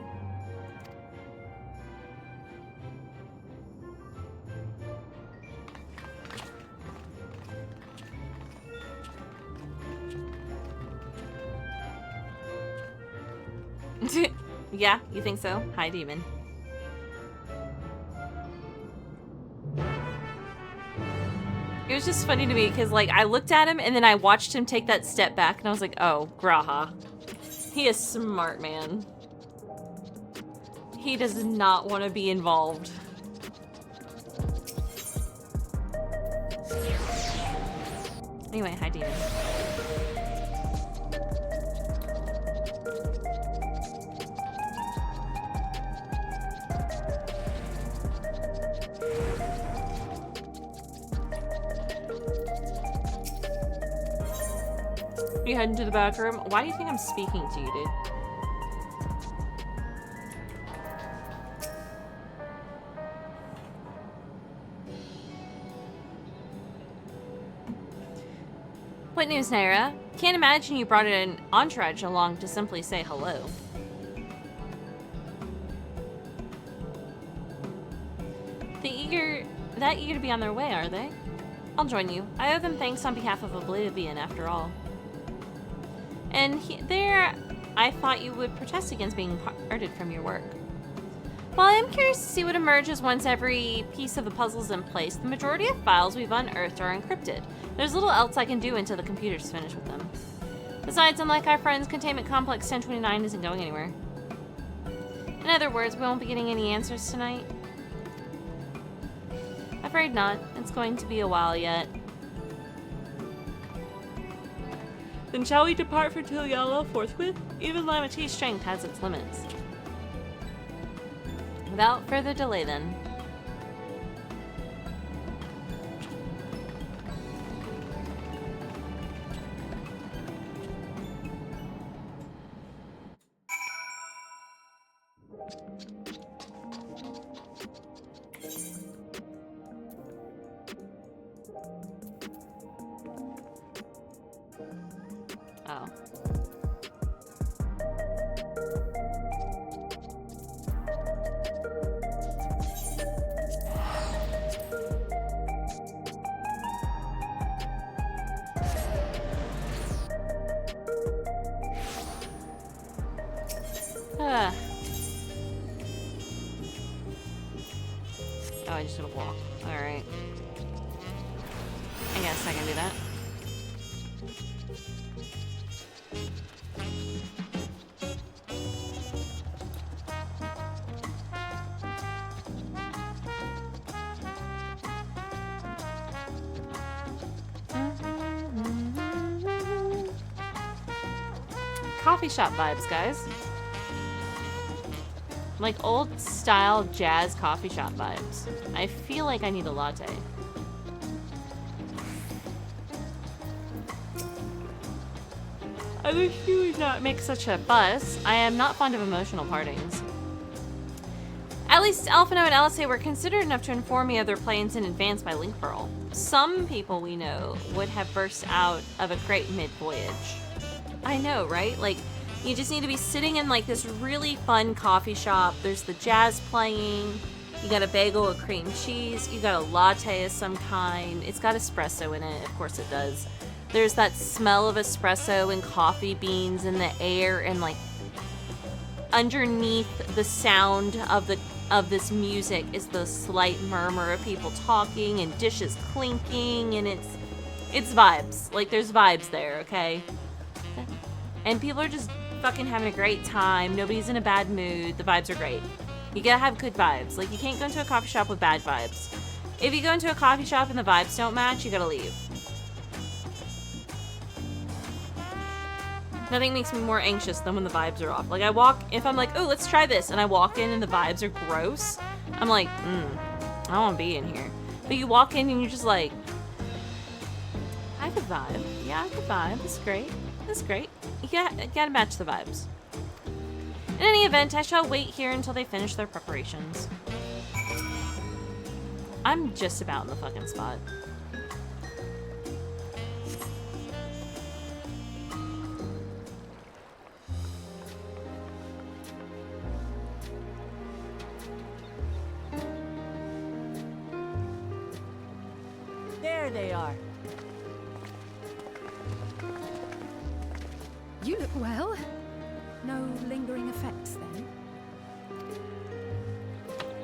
Yeah, you think so? Hi, Demon. It was just funny to me because, like, I looked at him and then I watched him take that step back and I was like, oh, Graha. He is smart, man. He does not want to be involved. Anyway, hi, Demon. You heading to the back room? Why do you think I'm speaking to you, dude? What news, Naira? Can't imagine you brought an entourage along to simply say hello. That eager to be on their way, are they? I'll join you. I owe them thanks on behalf of Oblivion, after all. And there, I thought you would protest against being parted from your work. While I am curious to see what emerges once every piece of the puzzle is in place, the majority of files we've unearthed are encrypted. There's little else I can do until the computer's finished with them. Besides, unlike our friends, Containment Complex 1029 isn't going anywhere. In other words, we won't be getting any answers tonight. Afraid not. It's going to be a while yet. Then shall we depart for Tuliyollal forthwith? Even Lamati's strength has its limits. Without further delay then. Oh. Ah. Oh, I just gotta walk. Alright. I guess I can do that. Coffee shop vibes, guys. Like old style jazz coffee shop vibes. I feel like I need a latte. I wish you would not make such a fuss. I am not fond of emotional partings. At least Alphino and LSA were considerate enough to inform me of their plans in advance by link pearl. Some people we know would have burst out of a crate mid-voyage. I know, right? Like, you just need to be sitting in like this really fun coffee shop. There's the jazz playing. You got a bagel with cream cheese. You got a latte of some kind. It's got espresso in it. Of course it does. There's that smell of espresso and coffee beans in the air, and like underneath the sound of this music is the slight murmur of people talking and dishes clinking, and it's vibes. Like, there's vibes there, okay? And people are just fucking having a great time. Nobody's in a bad mood. The vibes are great. You gotta have good vibes. Like, you can't go into a coffee shop with bad vibes. If you go into a coffee shop and the vibes don't match, you gotta leave. Nothing makes me more anxious than when the vibes are off. Like, if I'm like, oh, let's try this, and I walk in and the vibes are gross, I'm like, I don't want to be in here. But you walk in and you're just like, I have a vibe. Yeah, I have a vibe. This is great. This is great. You gotta match the vibes. In any event, I shall wait here until they finish their preparations. I'm just about in the fucking spot. There they are. You look well. No lingering effects, then?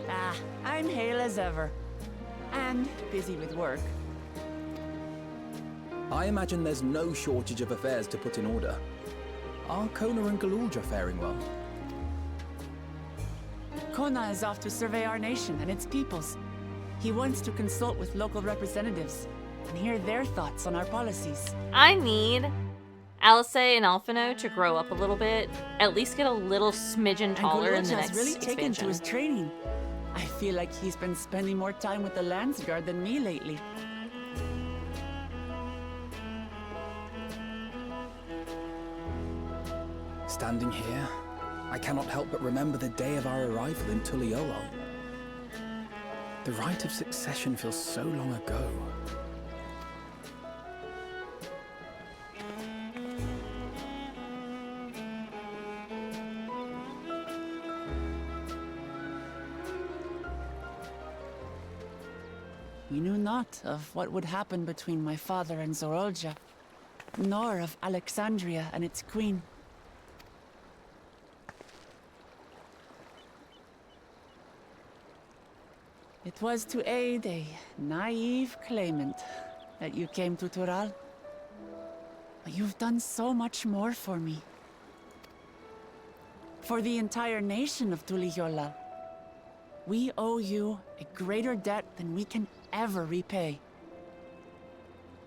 Ah, I'm hale as ever. And busy with work. I imagine there's no shortage of affairs to put in order. Are Kona and Galulja faring well? Kona is off to survey our nation and its peoples. He wants to consult with local representatives and hear their thoughts on our policies. I need Alice and Alphino to grow up a little bit, at least get a little smidgen taller in the next really expansion. taken to his training. I feel like he's been spending more time with the Landsguard than me lately. Standing here, I cannot help but remember the day of our arrival in Tuliyollal. The rite of succession feels so long ago. We knew not of what would happen between my father and Zorolja, nor of Alexandria and its queen. It was to aid a naive claimant that you came to Tural. But you've done so much more for me. For the entire nation of Tuliyollal. We owe you a greater debt than we can ever repay.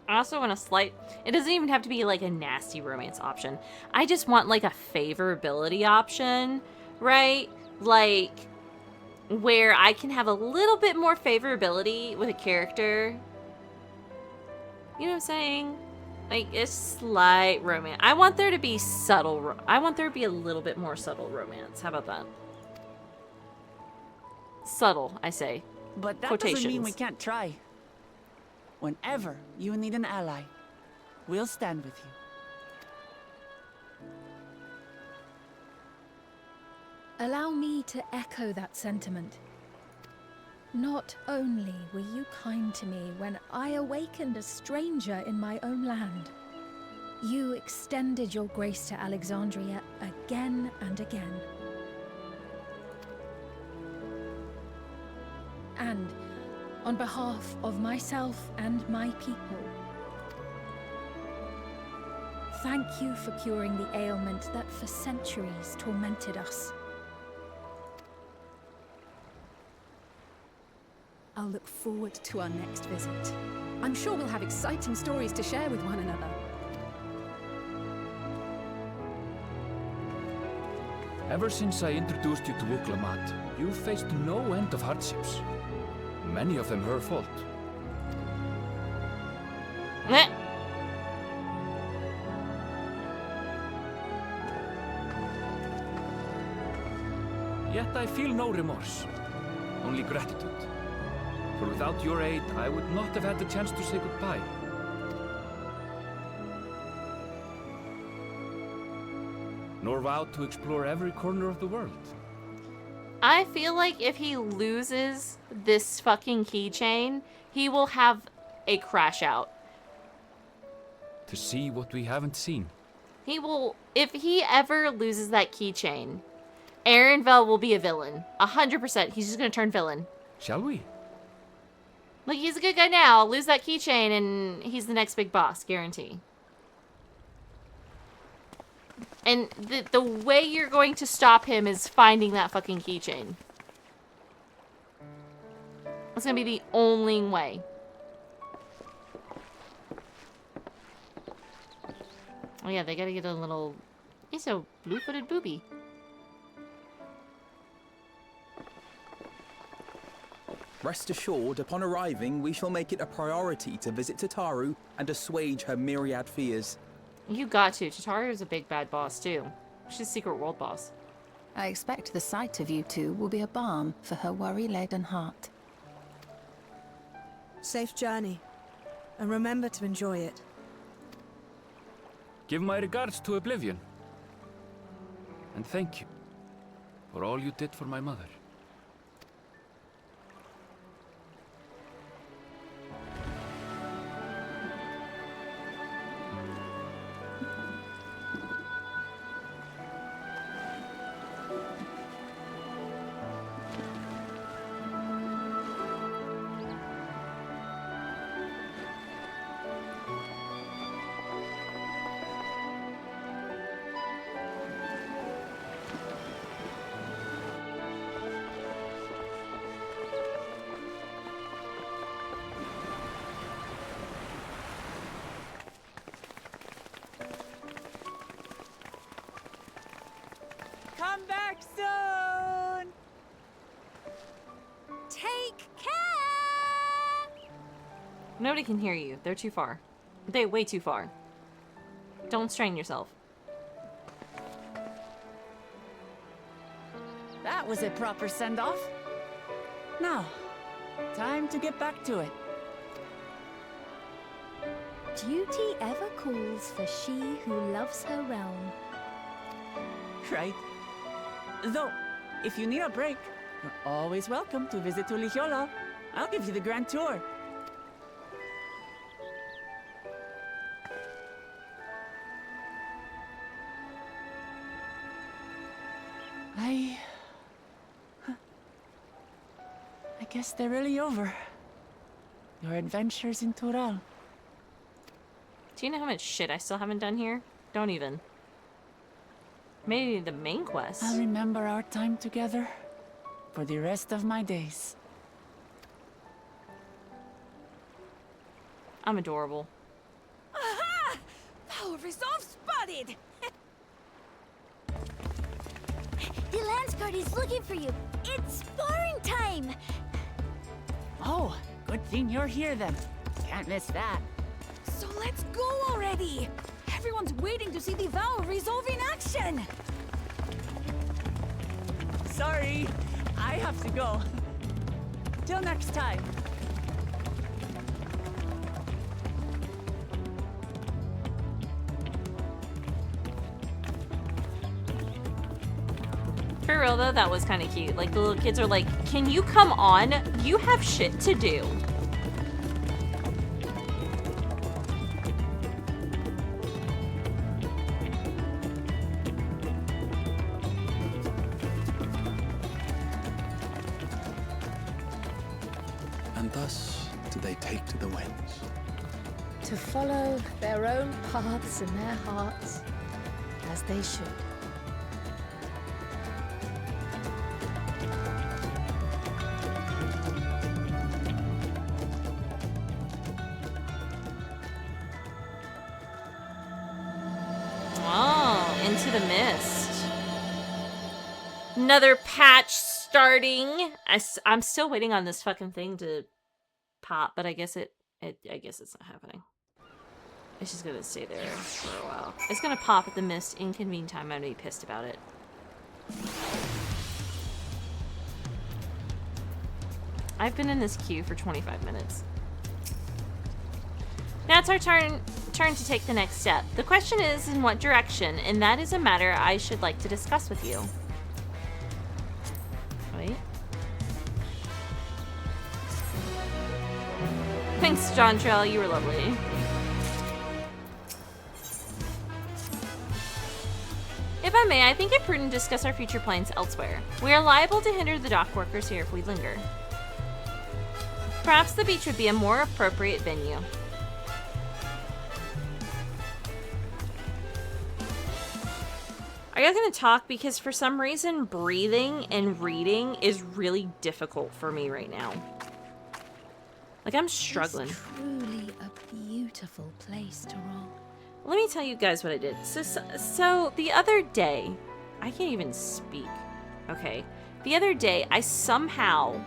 I also want a slight... It doesn't even have to be like a nasty romance option. I just want like a favorability option, right? Like, where I can have a little bit more favorability with a character. You know what I'm saying? Like, a slight romance. I want there to be subtle... I want there to be a little bit more subtle romance. How about that? Subtle, I say. But that Quotations. doesn't mean we can't try. Whenever you need an ally, we'll stand with you. Allow me to echo that sentiment. Not only were you kind to me when I awakened a stranger in my own land, you extended your grace to Alexandria again and again. And on behalf of myself and my people, thank you for curing the ailment that for centuries tormented us. I'll look forward to our next visit. I'm sure we'll have exciting stories to share with one another. Ever since I introduced you to Uklamat, you've faced no end of hardships. Many of them her fault. Meh. Yet I feel no remorse, only gratitude. For without your aid, I would not have had the chance to say goodbye. Nor vowed to explore every corner of the world. I feel like if he loses this fucking keychain, he will have a crash out. To see what we haven't seen. He will, if he ever loses that keychain, Aaronvel will be a villain. 100%. He's just gonna turn villain. Shall we? Like, he's a good guy now. Lose that keychain and he's the next big boss, guarantee. And the way you're going to stop him is finding that fucking keychain. That's gonna be the only way. Oh yeah, they gotta get a little... He's a blue-footed booby. Rest assured, upon arriving, we shall make it a priority to visit Tataru and assuage her myriad fears. You got to. Tataru's a big bad boss, too. She's Secret World boss. I expect the sight of you two will be a balm for her worry-laden heart. Safe journey. And remember to enjoy it. Give my regards to Oblivion. And thank you for all you did for my mother. Come back soon! Take care! Nobody can hear you. They're too far. They're way too far. Don't strain yourself. That was a proper send-off. Now, time to get back to it. Duty ever calls for she who loves her realm. Right? Though, if you need a break, you're always welcome to visit Ulihiolo. I'll give you the grand tour. I guess they're really over. Your adventures in Tural. Do you know how much shit I still haven't done here? Don't even. Maybe the main quest. I'll remember our time together for the rest of my days. I'm adorable. Aha! Power resolve spotted! The Lance Guard is looking for you. It's sparring time! Oh, good thing you're here then. Can't miss that. So let's go already! Everyone's waiting to see the Vow resolve in action! Sorry, I have to go. Till next time. For real though, that was kind of cute. Like the little kids are like, can you come on? You have shit to do. And thus do they take to the winds. To follow their own paths in their hearts, as they should. Oh, Into the Mist. Another patch starting. I'm still waiting on this fucking thing to pop, but I guess I guess it's not happening. It's just gonna stay there for a while. It's gonna pop at the Mist inconvenient time. I'm gonna be pissed about it. I've been in this queue for 25 minutes. Now it's our turn to take the next step. The question is, in what direction? And that is a matter I should like to discuss with you. Wait. Thanks, John Trail. You were lovely. If I may, I think it prudent to discuss our future plans elsewhere. We are liable to hinder the dock workers here if we linger. Perhaps the beach would be a more appropriate venue. Are you guys gonna talk? Because for some reason, breathing and reading is really difficult for me right now. Like, I'm struggling. It's truly a beautiful place to roam. Let me tell you guys what I did. So the other day, I can't even speak. Okay. The other day, I somehow...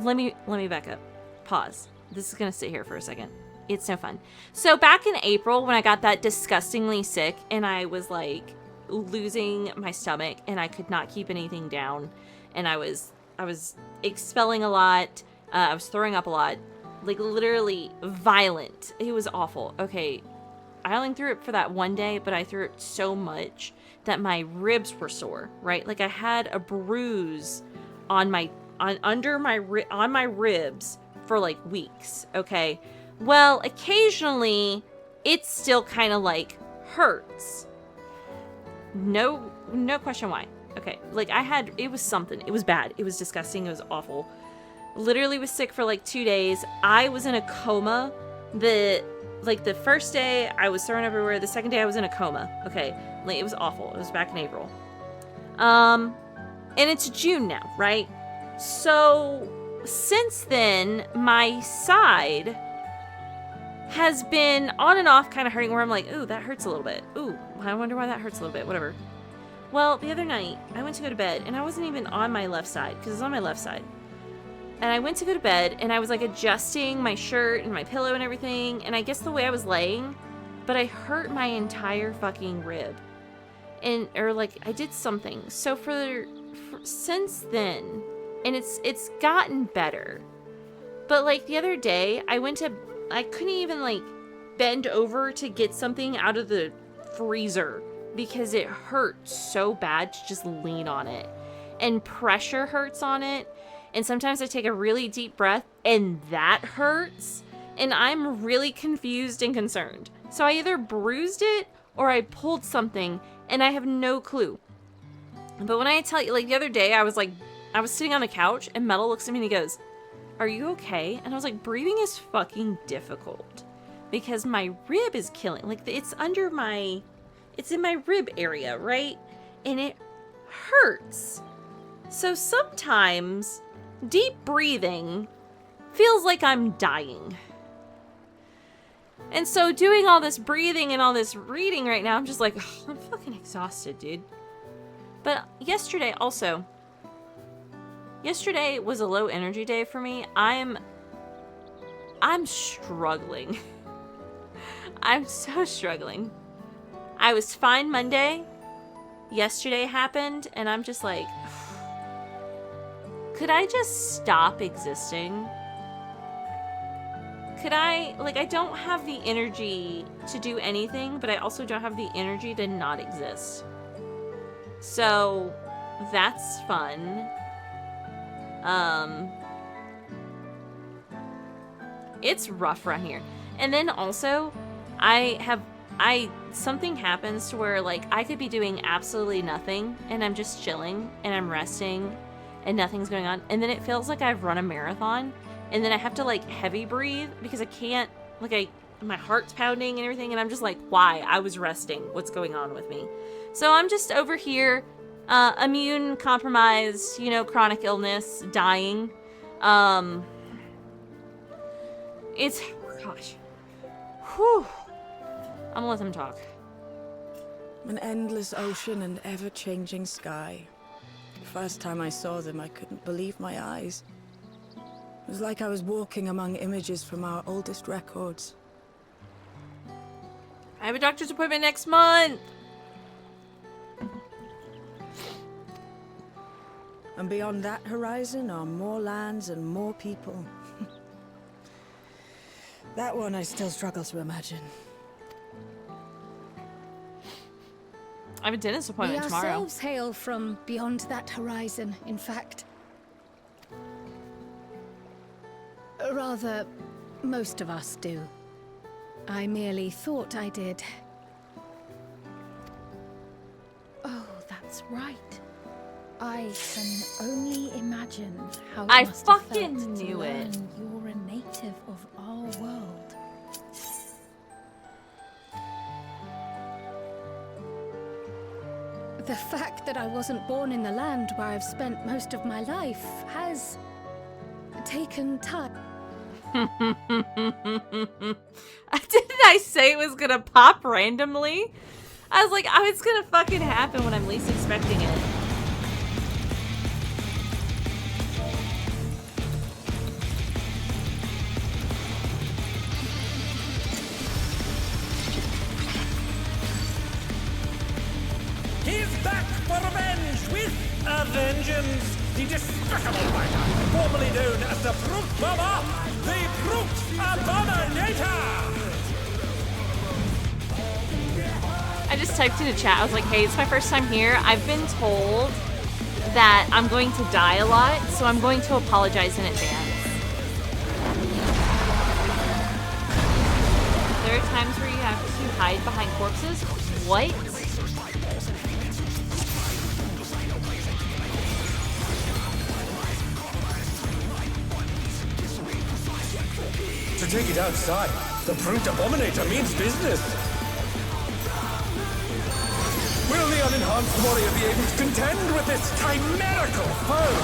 Let me back up. Pause. This is gonna sit here for a second. It's no fun. So back in April, when I got that disgustingly sick, and I was like losing my stomach, and I could not keep anything down, and I was expelling a lot. I was throwing up a lot, like literally violent. It was awful. Okay, I only threw up for that one day, but I threw it so much that my ribs were sore. Right, like I had a bruise on my ribs for like weeks. Okay, well, occasionally it still kind of like hurts. No question why. Okay, like it was something. It was bad. It was disgusting. It was awful. Literally was sick for like 2 days. I was in a coma. The first day I was thrown everywhere. The second day I was in a coma. Okay, like it was awful. It was back in April. And it's June now, right? So since then, my side has been on and off kind of hurting, where I'm like, ooh, that hurts a little bit. Ooh, I wonder why that hurts a little bit. Whatever. Well, the other night I went to go to bed, and I wasn't even on my left side because it's on my left side. And I went to go to bed, and I was like adjusting my shirt and my pillow and everything, and I guess the way I was laying, but I hurt my entire fucking rib. Or like I did something. So for since then, and it's gotten better. But like the other day, I couldn't even like bend over to get something out of the freezer because it hurt so bad to just lean on it. And pressure hurts on it. And sometimes I take a really deep breath and that hurts. And I'm really confused and concerned. So I either bruised it or I pulled something and I have no clue. But when I tell you, like the other day, I was sitting on the couch and Metal looks at me and he goes, "Are you okay?" And I was like, breathing is fucking difficult because my rib is killing. Like it's in my rib area, right? And it hurts. So sometimes deep breathing feels like I'm dying. And so doing all this breathing and all this reading right now, I'm just like, oh, I'm fucking exhausted, dude. But yesterday also, yesterday was a low energy day for me. I'm struggling. I'm so struggling. I was fine Monday. Yesterday happened, and I'm just like, could I just stop existing? Could I, like, I don't have the energy to do anything, but I also don't have the energy to not exist. So, that's fun. It's rough right here. And then also, something happens to where, like, I could be doing absolutely nothing, and I'm just chilling, and I'm resting, and nothing's going on, and then it feels like I've run a marathon, and then I have to, like, heavy breathe, because I can't, like, my heart's pounding and everything, and I'm just like, why? I was resting. What's going on with me? So I'm just over here, immune compromised, you know, chronic illness, dying. It's, gosh. Whew. I'm gonna let them talk. An endless ocean and ever-changing sky. The first time I saw them, I couldn't believe my eyes. It was like I was walking among images from our oldest records. I have a doctor's appointment next month! And beyond that horizon are more lands and more people. That one I still struggle to imagine. I have a dentist appointment tomorrow. We ourselves hail from beyond that horizon, in fact. Rather, most of us do. I merely thought I did. Oh, that's right. I can only imagine how I it must have fucking felt to knew it. learn you're a native of our world. The fact that I wasn't born in the land where I've spent most of my life has taken time. Didn't I say it was gonna pop randomly? I was like, oh, it's gonna fucking happen when I'm least expecting it. He's back for revenge with a vengeance! The despicable fighter, formerly known as the Brute Bomber, the Brute Abominator! I just typed in a chat, I was like, hey, it's my first time here. I've been told that I'm going to die a lot, so I'm going to apologize in advance. There are times where you have to hide behind corpses? What? To take it outside, the Brute Abominator means business. Will the unenhanced warrior be able to contend with this chimerical foe?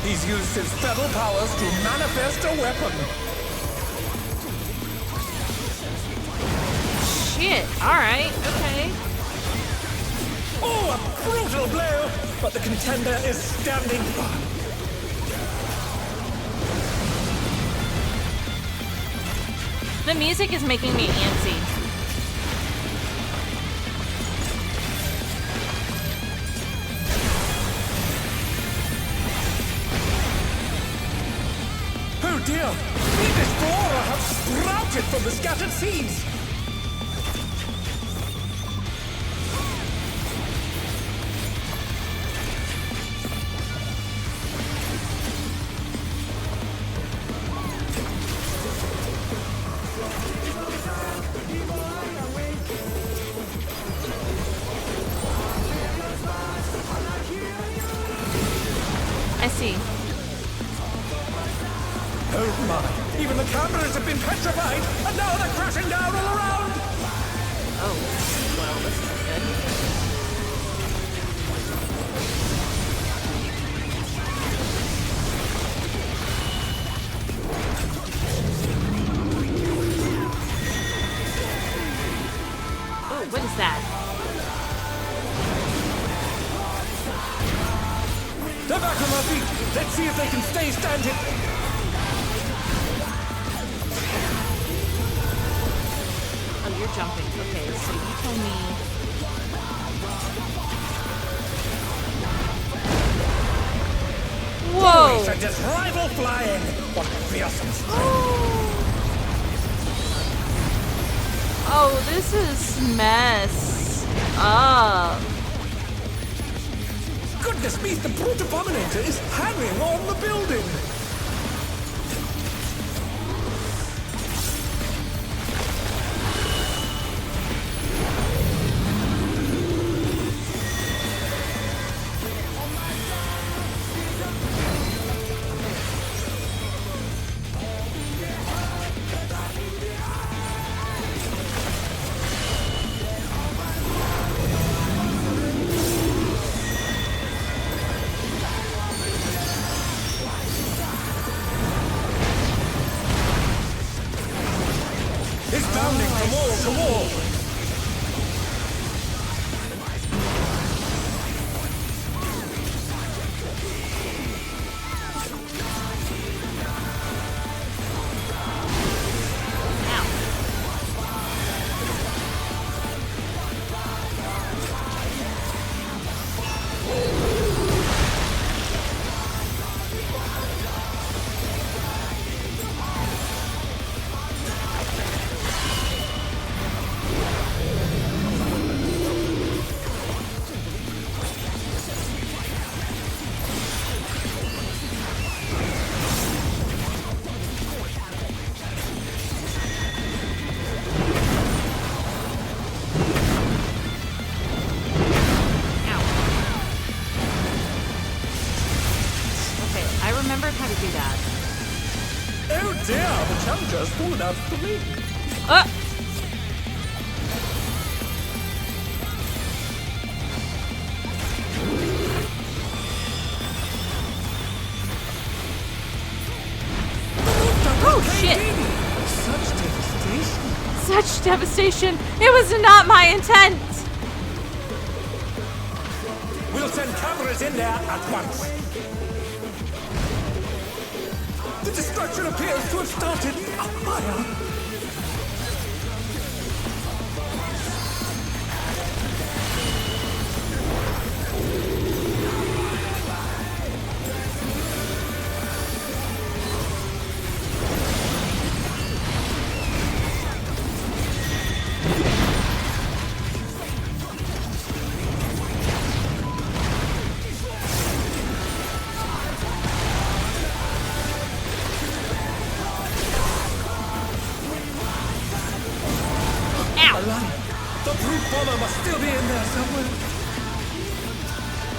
He's used his feral powers to manifest a weapon. Shit, alright, okay. Oh, a brutal blow! But the contender is standing firm. The music is making me antsy. Oh dear! Fiendish flora have sprouted from the scattered seeds! I see. Oh my! Even the cameras have been petrified, and now they're crashing down all around! Oh, well, this is good. Oh, what is that? They're back on their feet. Let's see if they can stay standing. Oh, you're jumping. Okay, so you told me. Whoa! We should just rival flying. What fearsome strength. Oh, this is mess up. Goodness me, the brute abominator is hanging on the building. How to do that. Oh dear, the challenger's fallen out of the ring. Oh shit! Such devastation. Such devastation! It was not my intent! We'll send cameras in there at once. The destruction appears to have started a fire. The brute bomber must still be in there somewhere.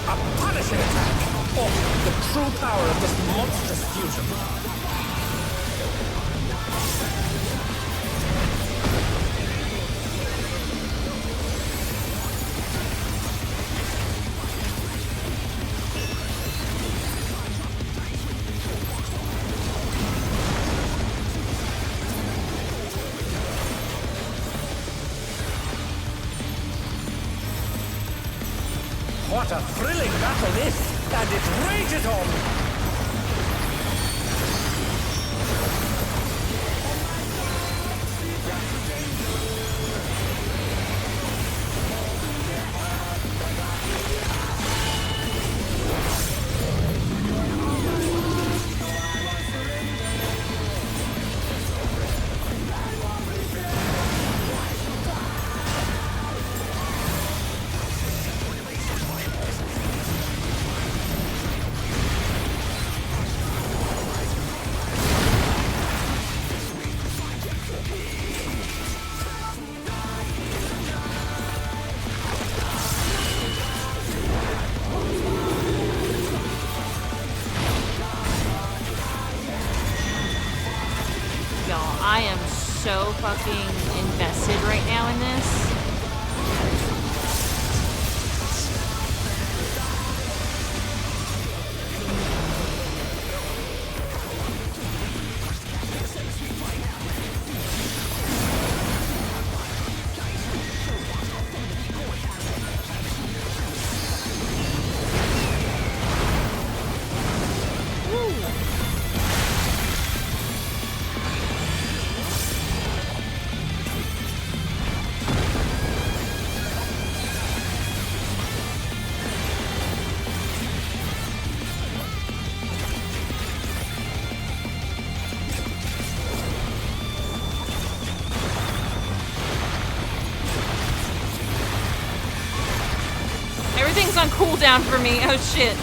A punishing attack! Or the true power of this monstrous fusion. What a thrilling battle this, and it rages on! I am so fucking invested right now in this. on cooldown for me. Oh shit.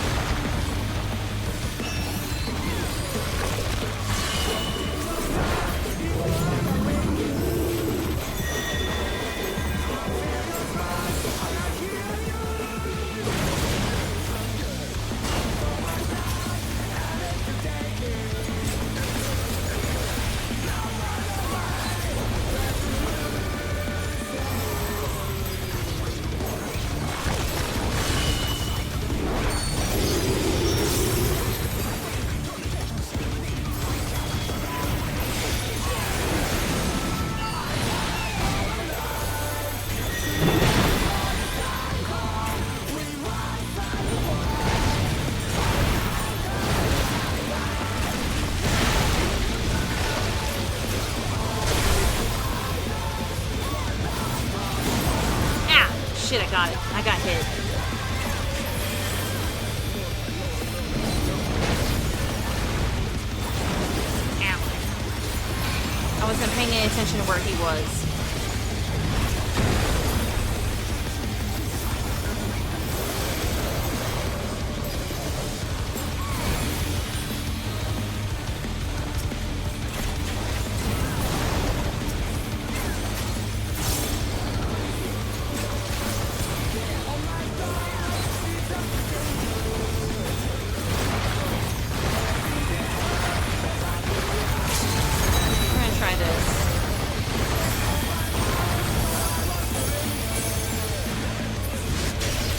Shit, I got it. I got hit. Ow. I wasn't paying any attention to where he was.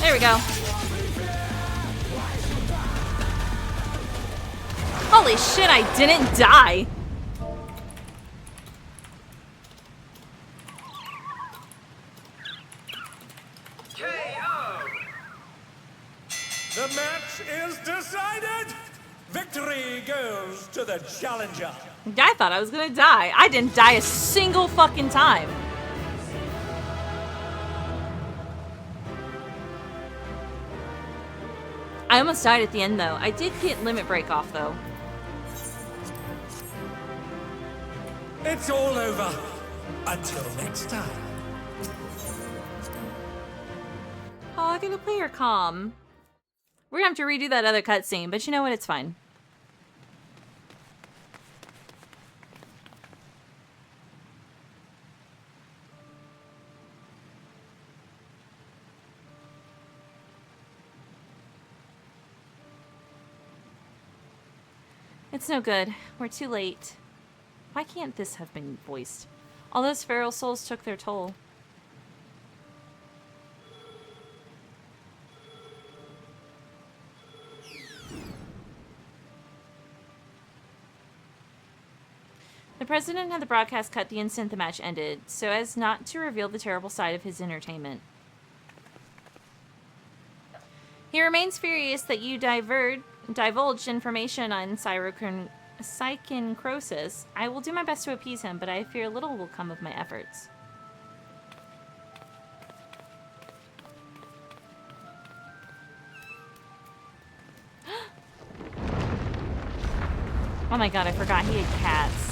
There we go. Holy shit, I didn't die. The match is decided! Victory goes to the challenger. I thought I was gonna die. I didn't die a single fucking time. I almost died at the end, though. I did get limit break off, though. It's all over. Until next time. Oh, I gotta play her calm. We're gonna have to redo that other cutscene, but you know what? It's fine. It's no good. We're too late. Why can't this have been voiced? All those feral souls took their toll. The president had the broadcast cut the instant the match ended, so as not to reveal the terrible side of his entertainment. He remains furious that you divulged information on psychincrosis. I will do my best to appease him, but I fear little will come of my efforts. Oh my god, I forgot he had cats.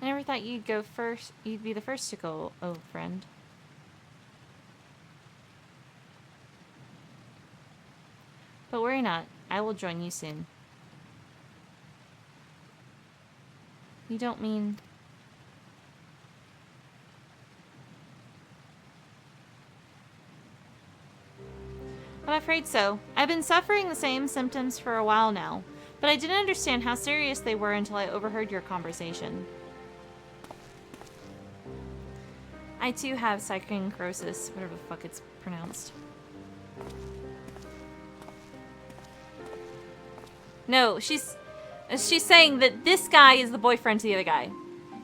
I never thought you'd go first. You'd be the first to go, oh friend. But worry not. I will join you soon. You don't mean... I'm afraid so. I've been suffering the same symptoms for a while now, but I didn't understand how serious they were until I overheard your conversation. I too have psychincrosis, whatever the fuck it's pronounced. No, she's saying that this guy is the boyfriend to the other guy.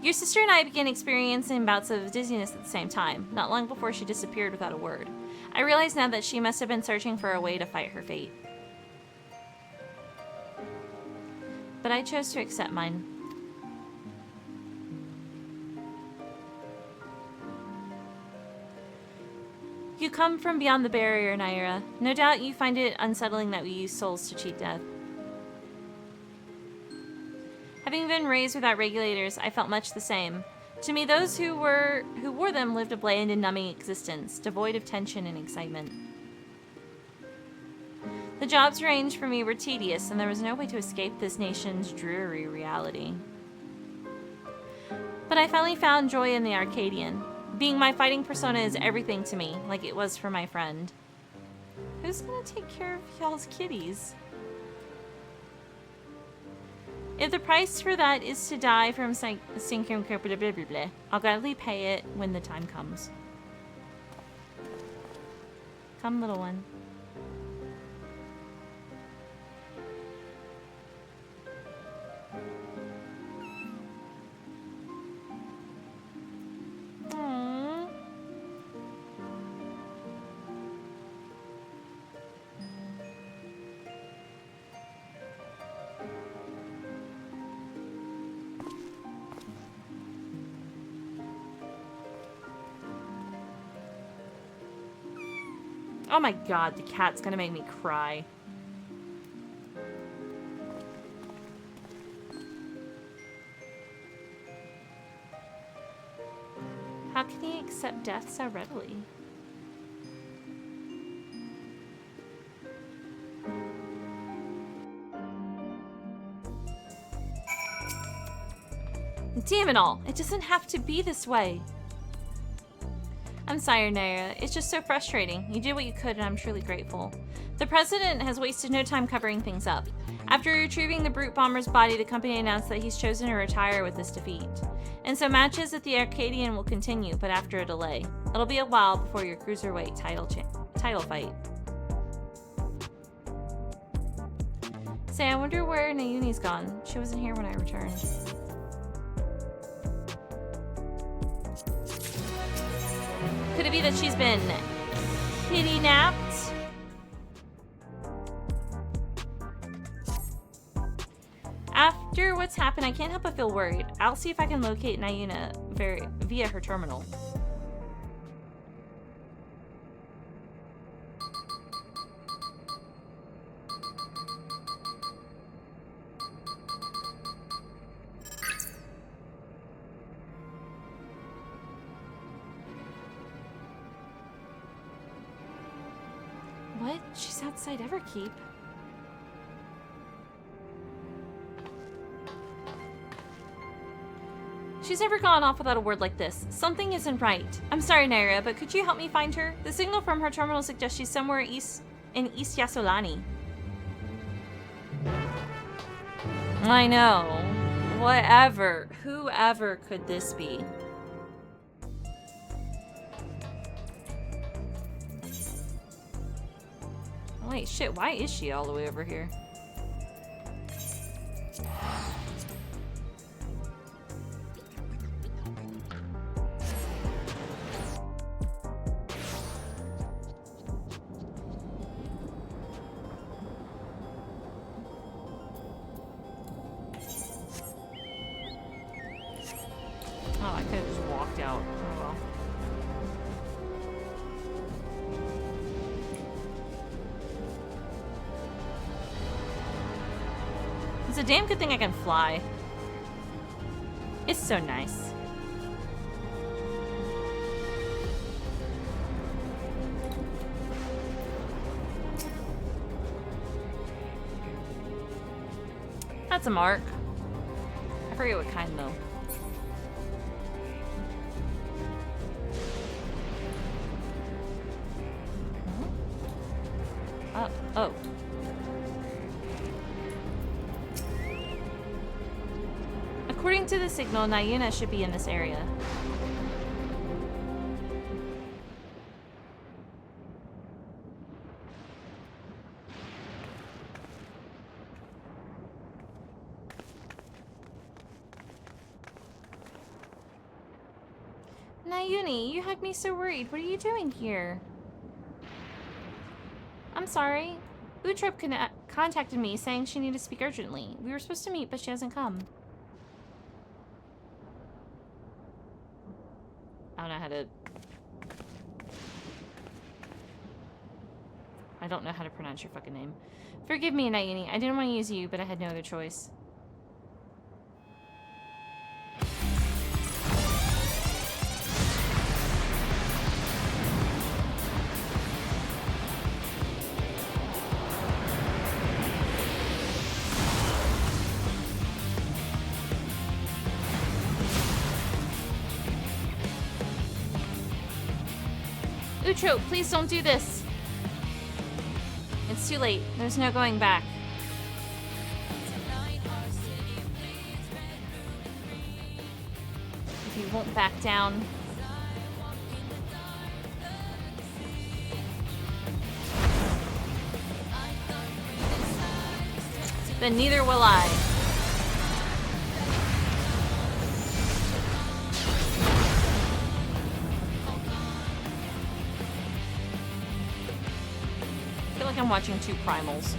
Your sister and I began experiencing bouts of dizziness at the same time, not long before she disappeared without a word. I realize now that she must have been searching for a way to fight her fate. But I chose to accept mine. come from beyond the barrier, Naira. No doubt you find it unsettling that we use souls to cheat death. Having been raised without regulators, I felt much the same. To me, those who wore them lived a bland and numbing existence, devoid of tension and excitement. The jobs arranged for me were tedious, and there was no way to escape this nation's dreary reality. But I finally found joy in the Arcadian. Being my fighting persona is everything to me, like it was for my friend. Who's gonna take care of y'all's kitties? If the price for that is to die from sinking, I'll gladly pay it when the time comes. Come, little one. Aww. Oh my god, the cat's gonna make me cry. How can he accept death so readily? Damn it all, it doesn't have to be this way. I'm sorry, Naira. It's just so frustrating. You did what you could, and I'm truly grateful. The President has wasted no time covering things up. After retrieving the brute bomber's body, the company announced that he's chosen to retire with this defeat. And so matches at the Arcadian will continue, but after a delay. It'll be a while before your cruiserweight title fight. Say, I wonder where Nayuni's gone. She wasn't here when I returned. Could it be that she's been kidnapped? After what's happened, I can't help but feel worried. I'll see if I can locate Nayuna via her terminal. What? She's outside Everkeep. She's never gone off without a word like this. Something isn't right. I'm sorry, Naira, but could you help me find her? The signal from her terminal suggests she's somewhere in East Yassolani. I know. Whatever. Whoever could this be? Wait, shit, why is she all the way over here? Oh, I could have just walked out. Oh well. It's a damn good thing I can fly. It's so nice. That's a mark. I forget what kind though. Oh. According to the signal, Nayuna should be in this area. Nayuni, you had me so worried. What are you doing here? I'm sorry. Utrip contacted me saying she needed to speak urgently. We were supposed to meet, but she hasn't come. I don't know how to... I don't know how to pronounce your fucking name. Forgive me, Nayini. I didn't want to use you, but I had no other choice. Utro, please don't do this. It's too late. There's no going back. If you won't back down. Then neither will I. I feel like I'm watching two primals.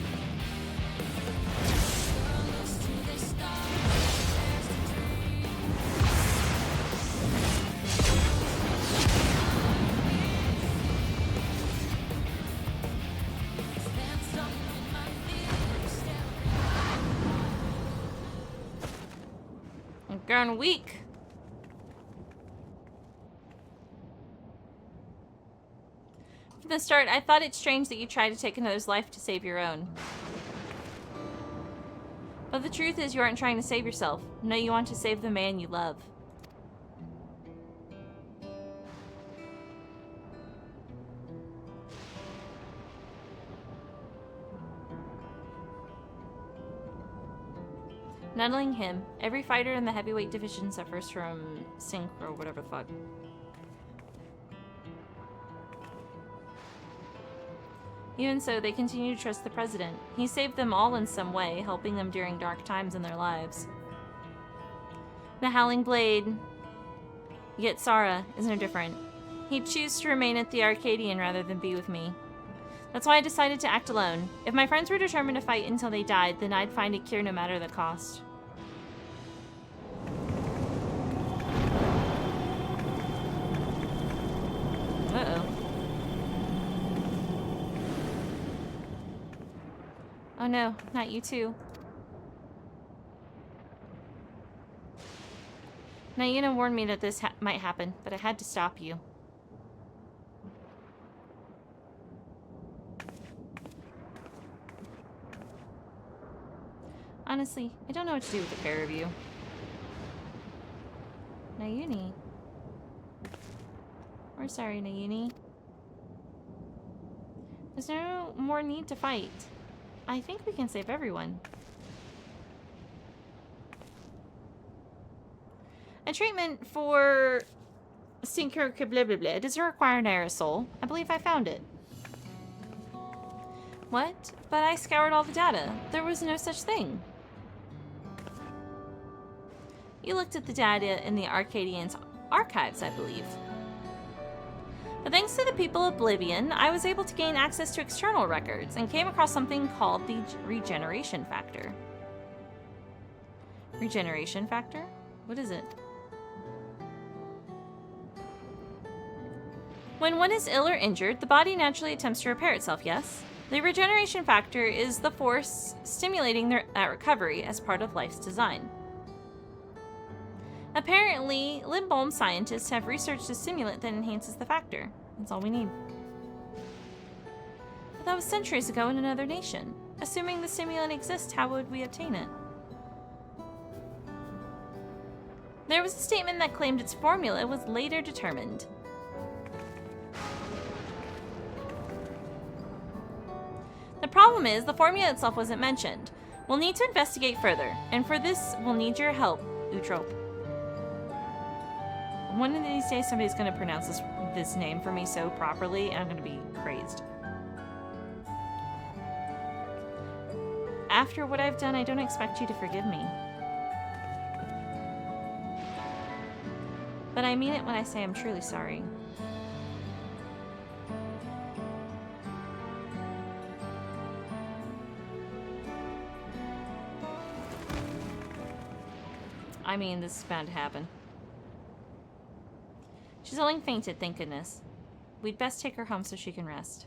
I'm growing weak. From the start, I thought it strange that you tried to take another's life to save your own. But the truth is, you aren't trying to save yourself. No, you want to save the man you love. Nuddling him. Every fighter in the heavyweight division suffers from sync or whatever the fuck. Even so, they continue to trust the president. He saved them all in some way, helping them during dark times in their lives. The Howling Blade, yet Sara, is no different. He'd choose to remain at the Arcadian rather than be with me. That's why I decided to act alone. If my friends were determined to fight until they died, then I'd find a cure no matter the cost. Uh-oh. Oh no, not you too. Nayina warned me that this might happen, but I had to stop you. Honestly, I don't know what to do with the pair of you. Nayuni. We're sorry, Nayuni. There's no more need to fight. I think we can save everyone. A treatment for Sinker blah blah blah doesn't require an aerosol. I believe I found it. What? But I scoured all the data. There was no such thing. You looked at the data in the Arcadian's archives, I believe. But thanks to the people of Oblivion, I was able to gain access to external records and came across something called the regeneration factor. Regeneration factor? What is it? When one is ill or injured, the body naturally attempts to repair itself, yes? The regeneration factor is the force stimulating that recovery as part of life's design. Apparently, Limbolm scientists have researched a stimulant that enhances the factor. That's all we need. But that was centuries ago in another nation. Assuming the stimulant exists, how would we obtain it? There was a statement that claimed its formula was later determined. The problem is, the formula itself wasn't mentioned. We'll need to investigate further, and for this, we'll need your help, Utrope. One of these days, somebody's going to pronounce this name for me so properly, and I'm going to be crazed. After what I've done, I don't expect you to forgive me. But I mean it when I say I'm truly sorry. I mean, this is bound to happen. She's only fainted, thank goodness. We'd best take her home so she can rest.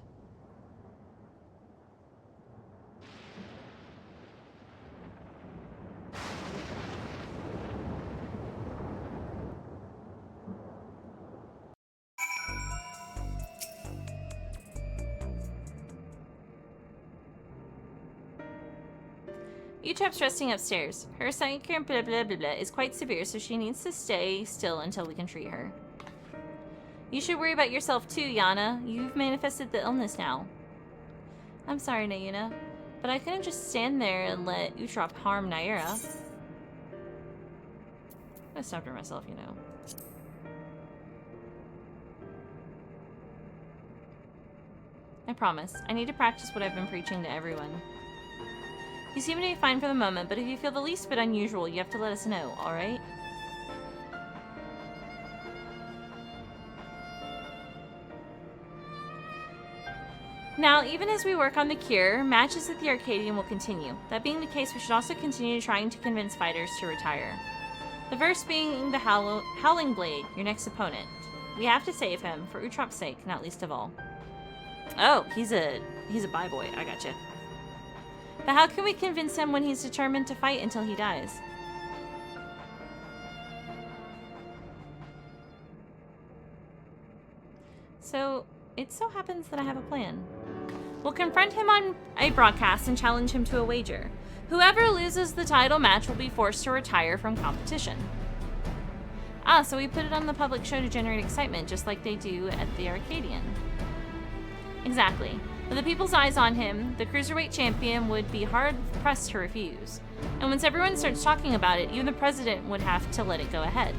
Utrap's resting upstairs. Her psychic blah blah blah blah is quite severe, so she needs to stay still until we can treat her. You should worry about yourself too, Yana. You've manifested the illness now. I'm sorry, Naina, but I couldn't just stand there and let Utrap harm Naira. I stopped her myself, you know. I promise. I need to practice what I've been preaching to everyone. You seem to be fine for the moment, but if you feel the least bit unusual, you have to let us know, alright? Now, even as we work on the cure, matches at the Arcadian will continue. That being the case, we should also continue trying to convince fighters to retire. The first being the Howling Blade, your next opponent. We have to save him, for Utrap's sake, not least of all. Oh, he's a bye boy. I gotcha. But how can we convince him when he's determined to fight until he dies? So, it so happens that I have a plan. We'll confront him on a broadcast and challenge him to a wager. Whoever loses the title match will be forced to retire from competition. Ah, so we put it on the public show to generate excitement, just like they do at the Arcadian. Exactly. With the people's eyes on him, the Cruiserweight champion would be hard-pressed to refuse. And once everyone starts talking about it, even the president would have to let it go ahead.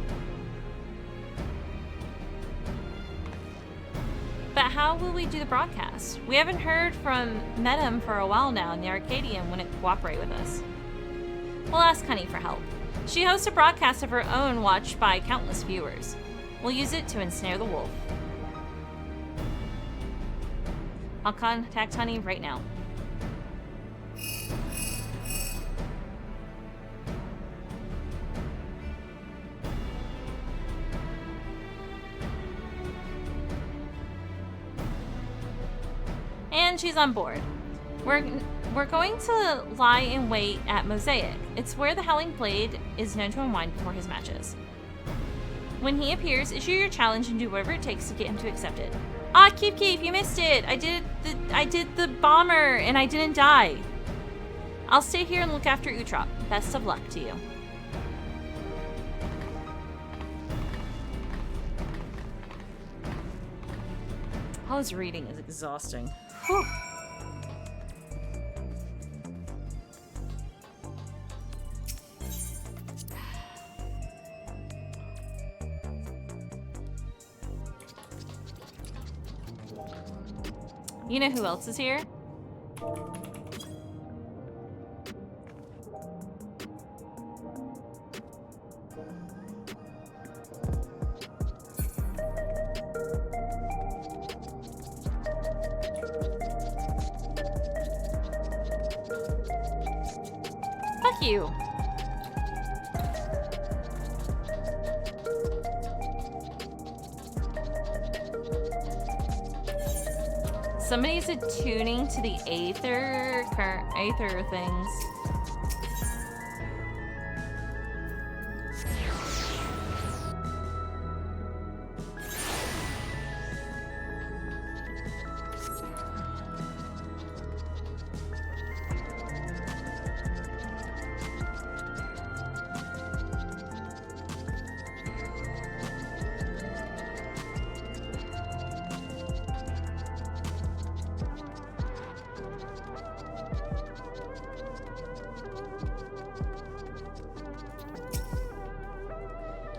But how will we do the broadcast? We haven't heard from Medem for a while now, and the Arcadian wouldn't cooperate with us. We'll ask Honey for help. She hosts a broadcast of her own watched by countless viewers. We'll use it to ensnare the wolf. I'll contact Honey right now. And she's on board. We're going to lie in wait at Mosaic. It's where the Howling Blade is known to unwind before his matches. When he appears, issue your challenge and do whatever it takes to get him to accept it. Ah, Keep, you missed it. I did the bomber and I didn't die. I'll stay here and look after Utrap. Best of luck to you. All this reading is exhausting. Whew. You know who else is here? Fuck you. Somebody's attuning to the Aether things.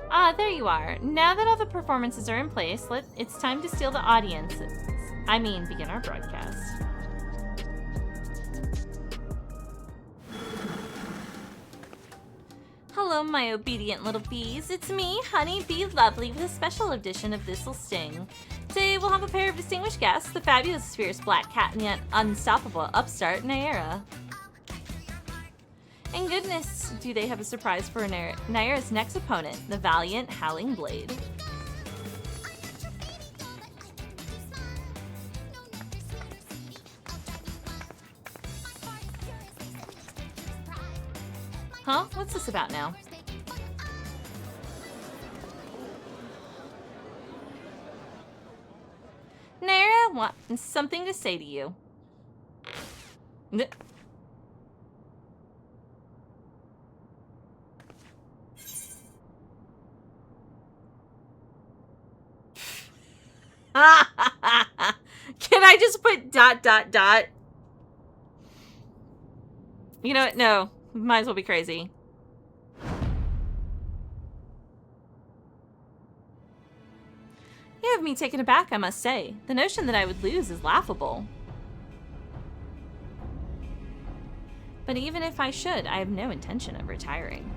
Ah, there you are. Now that all the performances are in place, it's time to steal the audiences. I mean, begin our broadcast. Hello, my obedient little bees. It's me, Honey Bee Lovely, with a special edition of This'll Sting. Today we'll have a pair of distinguished guests, the fabulous Fierce Black Cat and the unstoppable upstart Naira. And goodness, do they have a surprise for Naira's next opponent, the valiant Howling Blade. Huh? What's this about now? Naira wants something to say to you. Can I just put ... You know what? No. Might as well be crazy. You have me taken aback, I must say. The notion that I would lose is laughable. But even if I should, I have no intention of retiring.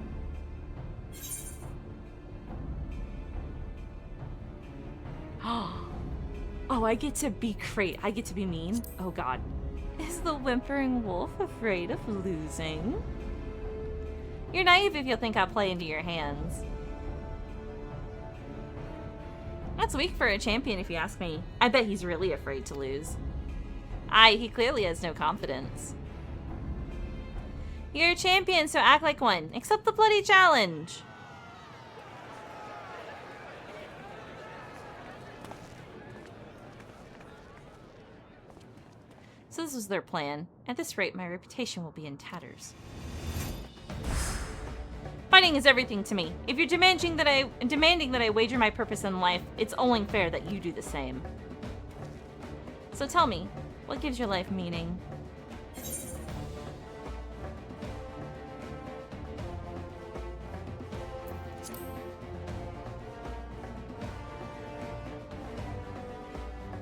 Oh, I get to be great. I get to be mean. Oh god. Is the whimpering wolf afraid of losing? You're naive if you'll think I'll play into your hands. That's weak for a champion if you ask me. I bet he's really afraid to lose. Aye, he clearly has no confidence. You're a champion, so act like one. Accept the bloody challenge. So this was their plan. At this rate, my reputation will be in tatters. Fighting is everything to me. If you're demanding that I wager my purpose in life, it's only fair that you do the same. So tell me, what gives your life meaning?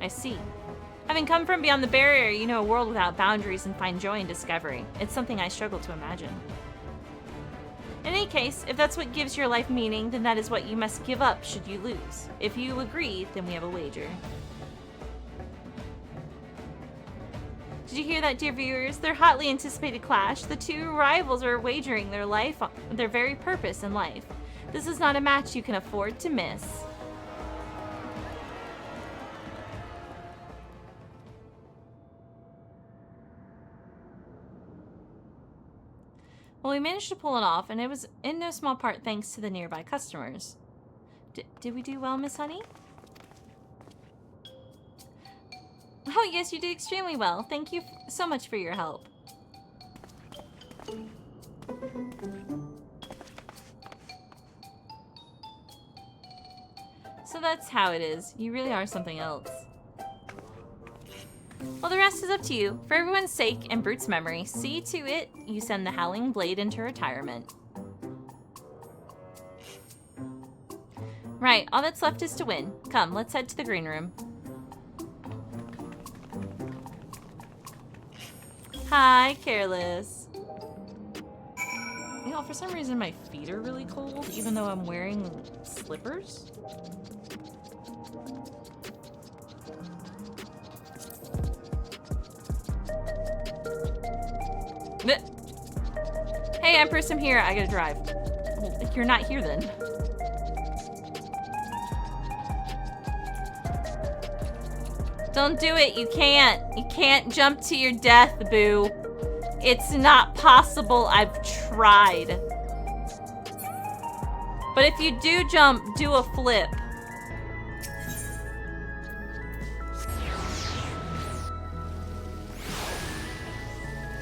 I see. Having come from beyond the barrier, you know a world without boundaries and find joy in discovery. It's something I struggle to imagine. In any case, if that's what gives your life meaning, then that is what you must give up should you lose. If you agree, then we have a wager. Did you hear that, dear viewers? Their hotly anticipated clash. The two rivals are wagering their life, their very purpose in life. This is not a match you can afford to miss. Well, we managed to pull it off, and it was in no small part thanks to the nearby customers. Did we do well, Miss Honey? Oh, yes, you did extremely well. Thank you so much for your help. So that's how it is. You really are something else. Well, the rest is up to you. For everyone's sake and Brute's memory, see to it you send the Howling Blade into retirement. Right, all that's left is to win. Come, let's head to the green room. Hi, Careless. You know, for some reason my feet are really cold, even though I'm wearing slippers. Hey, Empress, I'm here. I gotta drive. Well, you're not here then. Don't do it. You can't. You can't jump to your death, boo. It's not possible. I've tried. But if you do jump, do a flip.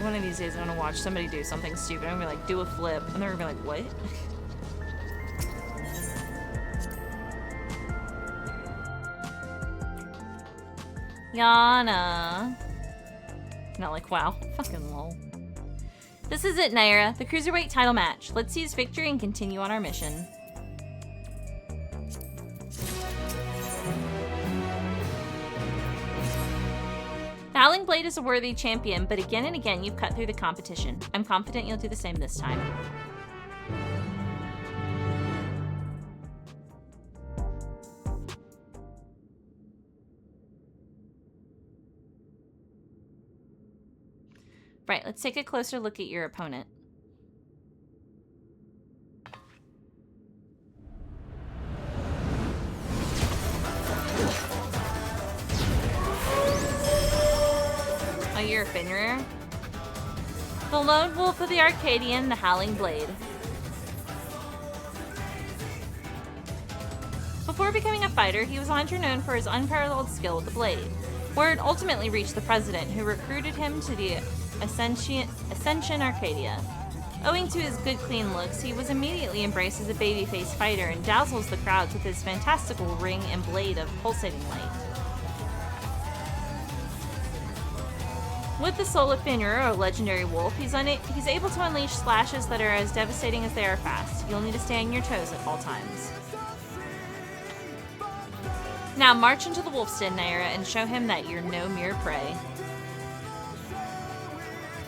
One of these days I'm gonna watch somebody do something stupid. I'm gonna be like, do a flip. And they're gonna be like, what? Yana. Not like, wow. Fucking lol. This is it, Naira. The Cruiserweight title match. Let's seize victory and continue on our mission. The Howling Blade is a worthy champion, but again and again you've cut through the competition. I'm confident you'll do the same this time. Right, let's take a closer look at your opponent. Oh, you're a Fenrir? The lone wolf of the Arcadian, the Howling Blade. Before becoming a fighter, he was known for his unparalleled skill with the blade. Word ultimately reached the president, who recruited him to the Ascension Arcadia. Owing to his good, clean looks, he was immediately embraced as a babyface fighter and dazzles the crowds with his fantastical ring and blade of pulsating light. With the soul of Fenrir, a legendary wolf, he's able to unleash slashes that are as devastating as they are fast. You'll need to stay on your toes at all times. Now march into the wolf's den, Naira, and show him that you're no mere prey.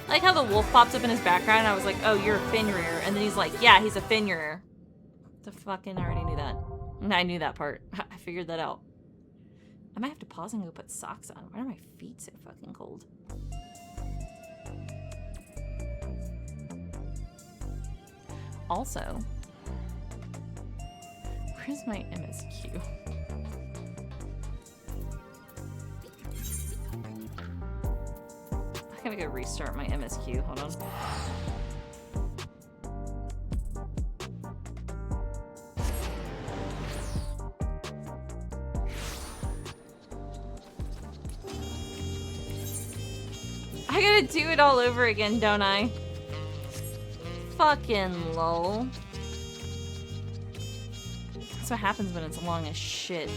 I like how the wolf popped up in his background, and I was like, oh, you're a Fenrir. And then he's like, yeah, he's a Fenrir. The fucking, I already knew that. I knew that part. I figured that out. I might have to pause and go put socks on. Why are my feet so fucking cold? Also, where's my MSQ? I gotta go restart my MSQ. Hold on. I gotta do it all over again, don't I? Fucking lol. That's what happens when it's long as shit.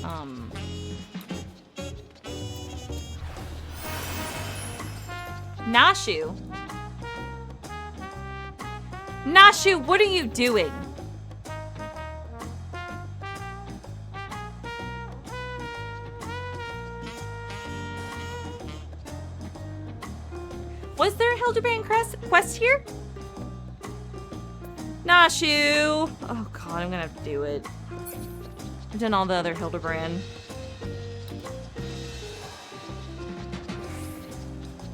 Nashu. Nashu, what are you doing? Was there a Hildebrand quest here? Nashu! Oh god, I'm gonna have to do it. I've done all the other Hildebrand.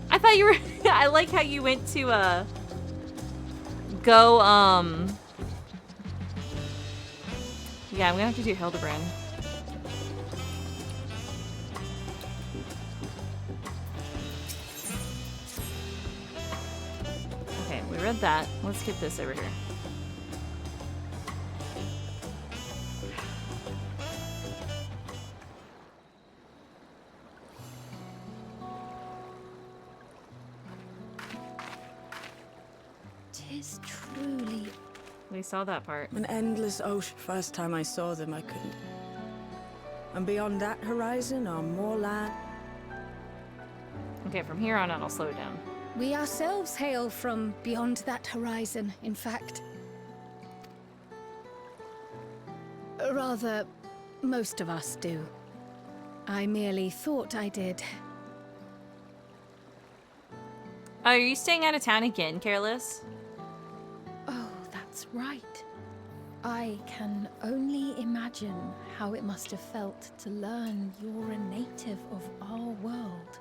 I thought you were... I like how you went to, go, yeah, I'm gonna have to do Hildebrand. Okay, we read that. Let's get this over here. Tis truly... We saw that part. An endless ocean. First time I saw them, I couldn't. And beyond that horizon are more land. Okay, from here on out, I'll slow it down. We ourselves hail from beyond that horizon, in fact. Rather, most of us do. I merely thought I did. Oh, are you staying out of town again, Careless? Oh, that's right. I can only imagine how it must have felt to learn you're a native of our world.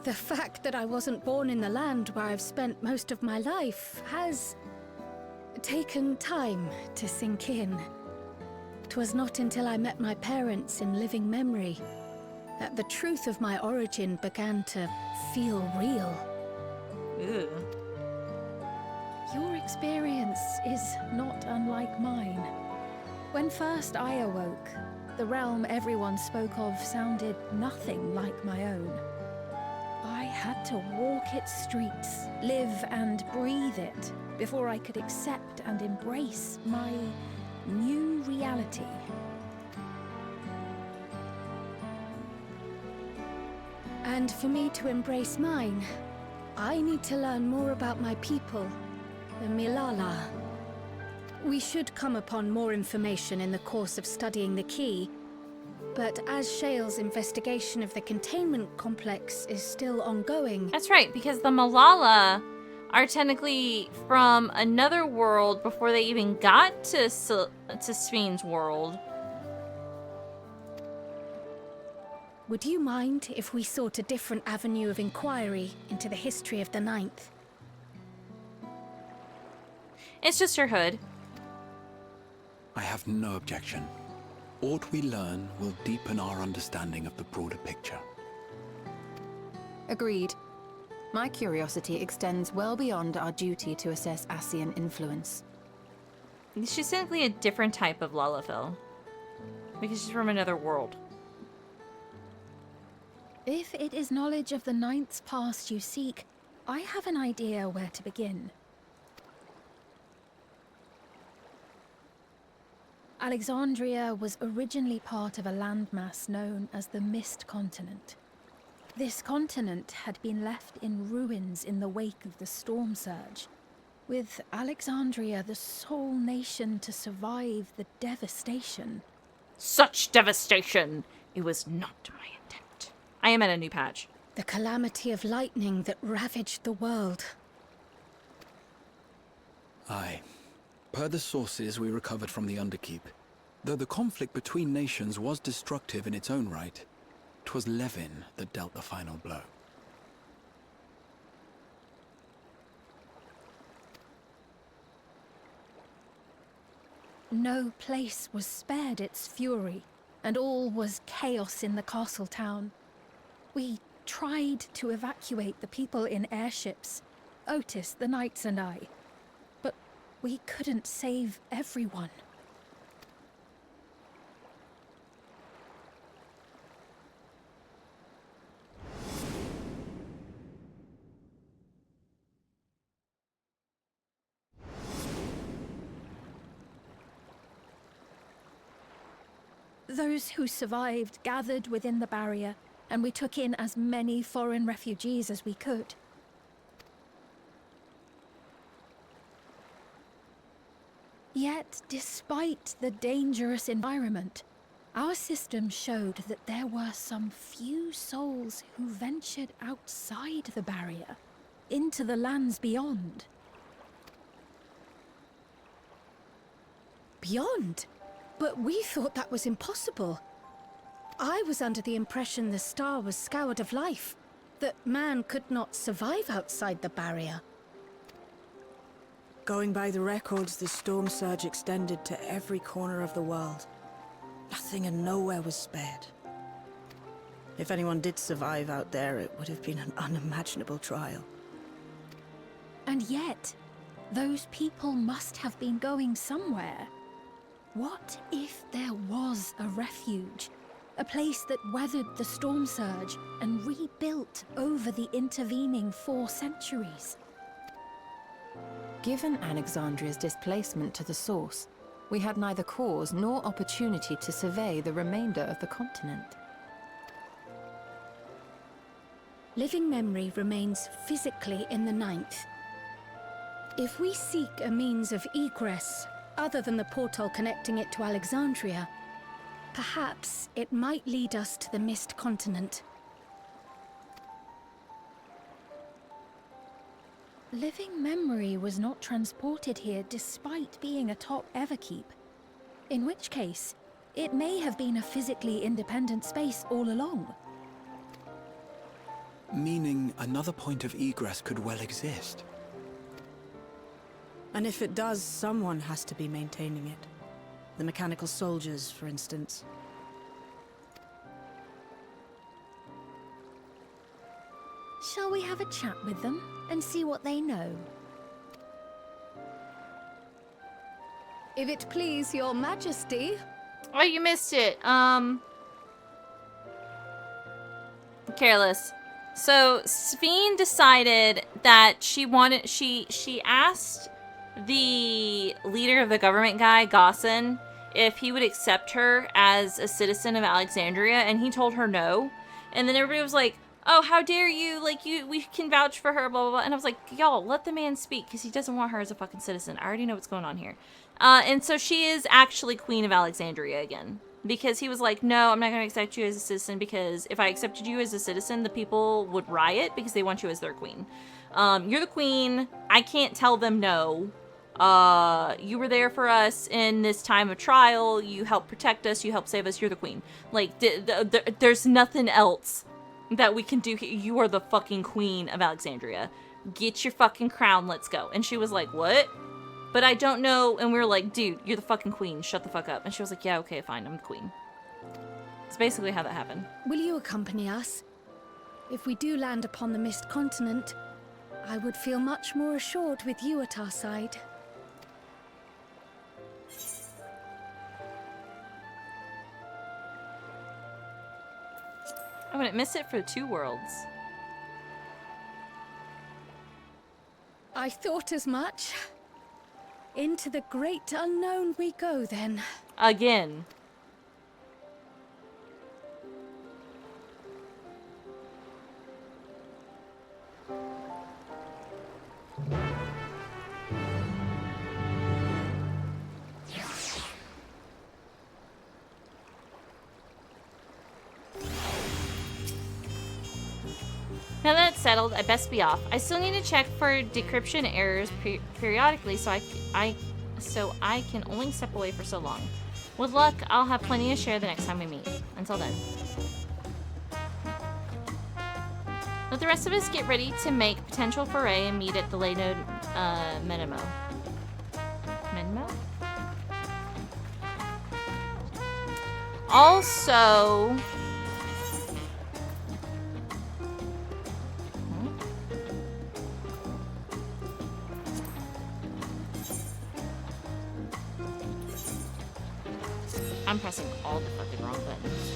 The fact that I wasn't born in the land where I've spent most of my life has taken time to sink in. 'Twas not until I met my parents in living memory that the truth of my origin began to feel real. Ew. Your experience is not unlike mine. When first I awoke, the realm everyone spoke of sounded nothing like my own. I had to walk its streets, live and breathe it, before I could accept and embrace my new reality. And for me to embrace mine, I need to learn more about my people, the Milala. We should come upon more information in the course of studying the key, but as Shale's investigation of the containment complex is still ongoing... That's right, because the Malala are technically from another world before they even got to Sven's world. Would you mind if we sought a different avenue of inquiry into the history of the Ninth? It's just her hood. I have no objection. Aught we learn will deepen our understanding of the broader picture. Agreed. My curiosity extends well beyond our duty to assess Ascian influence. She's technically a different type of Lalafell, because she's from another world. If it is knowledge of the Ninth's past you seek, I have an idea where to begin. Alexandria was originally part of a landmass known as the Mist Continent. This continent had been left in ruins in the wake of the storm surge, with Alexandria the sole nation to survive the devastation. Such devastation! It was not my intent. I am at a new patch. The calamity of lightning that ravaged the world. Aye. Per the sources we recovered from the Underkeep, though the conflict between nations was destructive in its own right, 'twas Levin that dealt the final blow. No place was spared its fury, and all was chaos in the castle town. We tried to evacuate the people in airships, Otis, the knights and I, but we couldn't save everyone. Those who survived gathered within the barrier, and we took in as many foreign refugees as we could. Yet, despite the dangerous environment, our system showed that there were some few souls who ventured outside the barrier, into the lands beyond. Beyond? But we thought that was impossible. I was under the impression the star was scoured of life, that man could not survive outside the barrier. Going by the records, the storm surge extended to every corner of the world. Nothing and nowhere was spared. If anyone did survive out there, it would have been an unimaginable trial. And yet, those people must have been going somewhere. What if there was a refuge? A place that weathered the storm surge and rebuilt over the intervening 4 centuries? Given Alexandria's displacement to the source, we had neither cause nor opportunity to survey the remainder of the continent. Living memory remains physically in the 9th. If we seek a means of egress, other than the portal connecting it to Alexandria, perhaps it might lead us to the Mist Continent. Living memory was not transported here despite being a top Everkeep. In which case, it may have been a physically independent space all along. Meaning another point of egress could well exist. And if it does, someone has to be maintaining it. The mechanical soldiers, for instance. Shall we have a chat with them and see what they know? If it please your majesty. Oh, you missed it. Careless. So, Sveen decided that she asked the leader of the government guy, Gossin, if he would accept her as a citizen of Alexandria, and he told her no. And then everybody was like, oh, how dare you, like, we can vouch for her, blah, blah, blah. And I was like, y'all, let the man speak, because he doesn't want her as a fucking citizen. I already know what's going on here. And so she is actually Queen of Alexandria again. Because he was like, no, I'm not going to accept you as a citizen, because if I accepted you as a citizen, the people would riot because they want you as their queen. You're the queen. I can't tell them no. You were there for us in this time of trial. You helped protect us. You helped save us. You're the queen. Like, there's nothing else that we can do here. You are the fucking queen of Alexandria. Get your fucking crown. Let's go. And she was like, what? But I don't know. And we were like, dude, you're the fucking queen. Shut the fuck up. And she was like, yeah, okay, fine. I'm the queen. It's basically how that happened. Will you accompany us? If we do land upon the Mist Continent, I would feel much more assured with you at our side. I wouldn't miss it for 2 worlds. I thought as much. Into the great unknown we go then. Again. Now that it's settled, I best be off. I still need to check for decryption errors periodically, so I can only step away for so long. With luck, I'll have plenty to share the next time we meet. Until then. Let the rest of us get ready to make potential foray and meet at the Lado Menemo. Menemo? Also... I'm pressing all the fucking wrong buttons.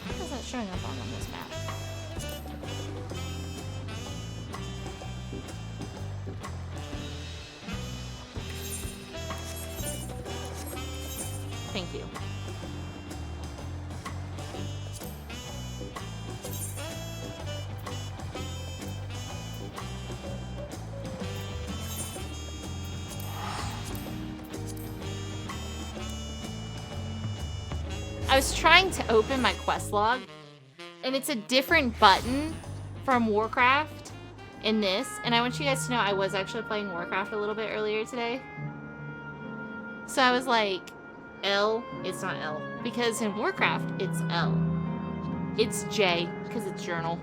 Why is that showing up on this map? Thank you. I was trying to open my quest log, and it's a different button from Warcraft in this, and I want you guys to know I was actually playing Warcraft a little bit earlier today. So I was like, L, it's not L, because in Warcraft, it's L. It's J, because it's journal.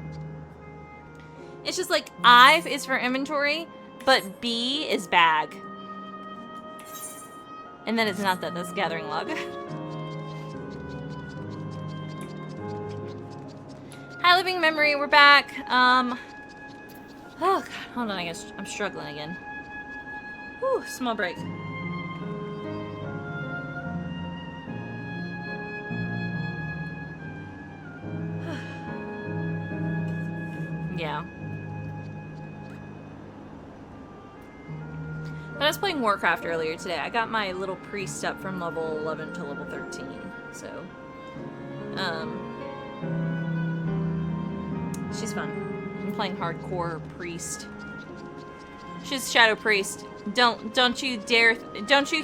It's just like, I is for inventory, but B is bag. And then it's not that, that's gathering log. Hi, Living Memory, we're back. Oh god, hold on, I guess I'm struggling again. Whew, small break. Yeah. But I was playing Warcraft earlier today. I got my little priest up from level 11 to level 13, so... she's fun. I'm playing hardcore priest. She's Shadow Priest. Don't you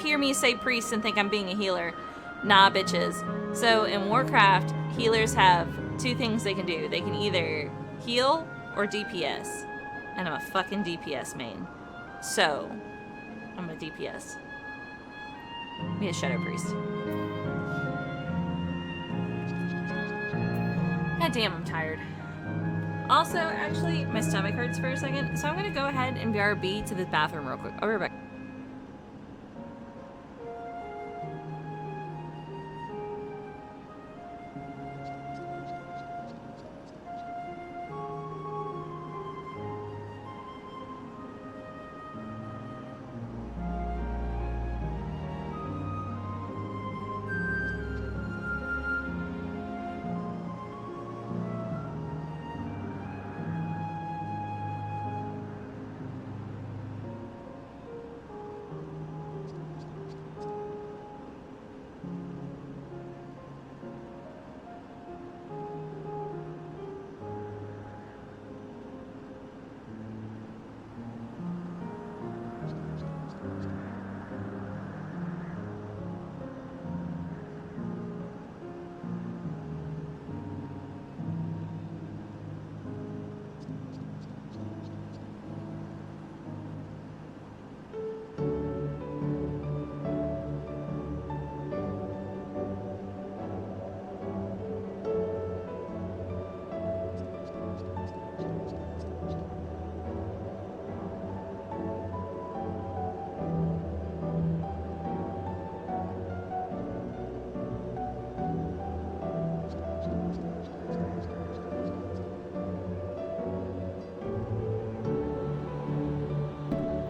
hear me say priest and think I'm being a healer. Nah, bitches. So in Warcraft, healers have two things they can do. They can either heal or DPS. And I'm a fucking DPS main. So, I'm a DPS. Be a Shadow Priest. God damn, I'm tired. Also, actually, my stomach hurts for a second, so I'm gonna go ahead and BRB to the bathroom real quick. I'll be right back.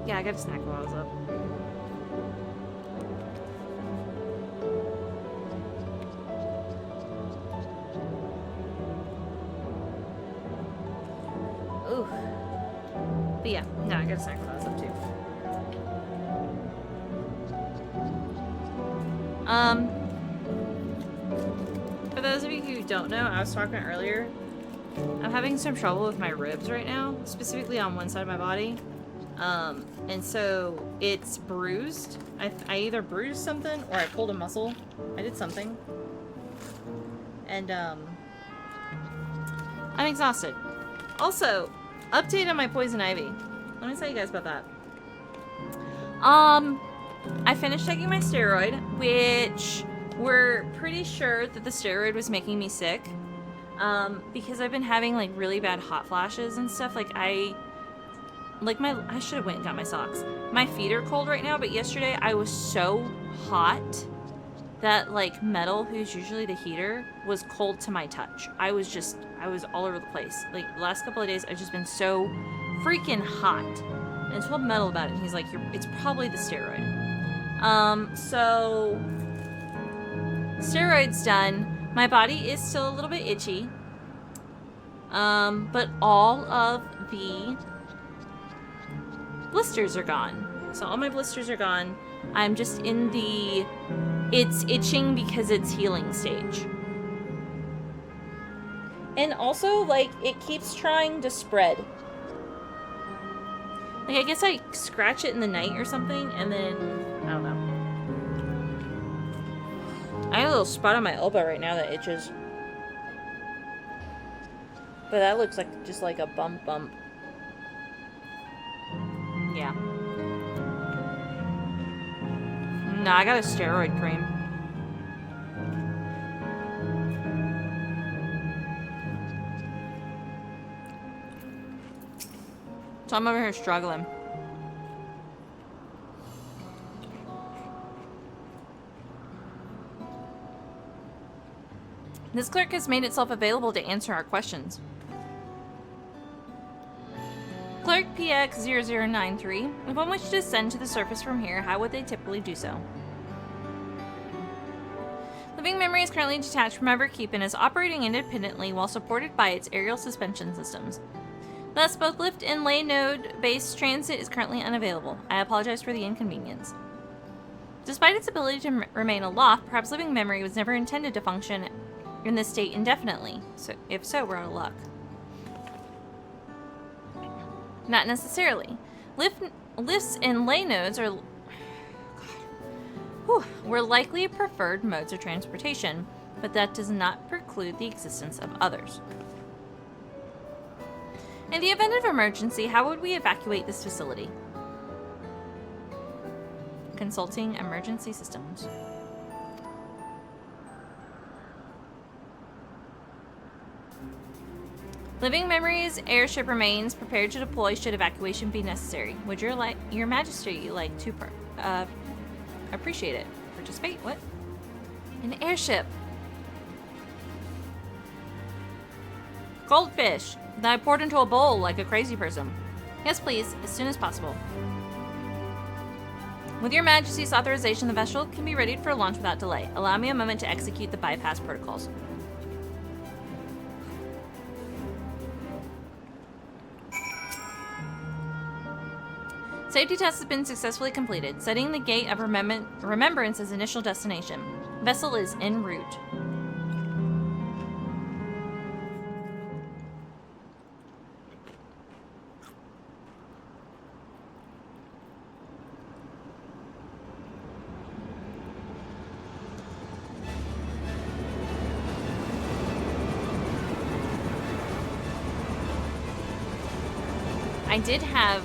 Yeah, I got a snack while I was up. Ooh. But yeah, no, I gotta snack what I was up to. For those of you who don't know, I was talking earlier. I'm having some trouble with my ribs right now, specifically on one side of my body. And so it's bruised. I either bruised something or I pulled a muscle. I did something. And, I'm exhausted. Also, update on my poison ivy. Let me tell you guys about that. I finished taking my steroid, which we're pretty sure that the steroid was making me sick. Because I've been having like really bad hot flashes and stuff. Like I should have went and got my socks. My feet are cold right now, but yesterday I was so hot that like Metal, who's usually the heater, was cold to my touch. I was all over the place. Like the last couple of days I've just been so freaking hot. And I told Metal about it and he's like, it's probably the steroid. So steroid's done. My body is still a little bit itchy. But all of the blisters are gone. So all my blisters are gone. I'm just in the it's itching because it's healing stage. And also, like, it keeps trying to spread. Like, I guess I scratch it in the night or something, and then, I don't know. I have a little spot on my elbow right now that itches. But that looks like just like a bump. Yeah. No, I got a steroid cream. So I'm over here struggling. This clerk has made itself available to answer our questions. Clerk PX0093, if one wished to descend to the surface from here, how would they typically do so? Living Memory is currently detached from Everkeep and is operating independently while supported by its aerial suspension systems. Thus, both lift and lay node-based transit is currently unavailable. I apologize for the inconvenience. Despite its ability to remain aloft, perhaps Living Memory was never intended to function in this state indefinitely. So, if so, we're out of luck. Not necessarily. Lifts and lay nodes were likely preferred modes of transportation, but that does not preclude the existence of others. In the event of emergency, how would we evacuate this facility? Consulting emergency systems. Living Memory's airship remains prepared to deploy should evacuation be necessary. Would your Majesty like to appreciate it? Participate? What? An airship. Goldfish that I poured into a bowl like a crazy person. Yes, please, as soon as possible. With your Majesty's authorization, the vessel can be readied for launch without delay. Allow me a moment to execute the bypass protocols. Safety test has been successfully completed, setting the Gate of Remembrance as initial destination. Vessel is en route. I did have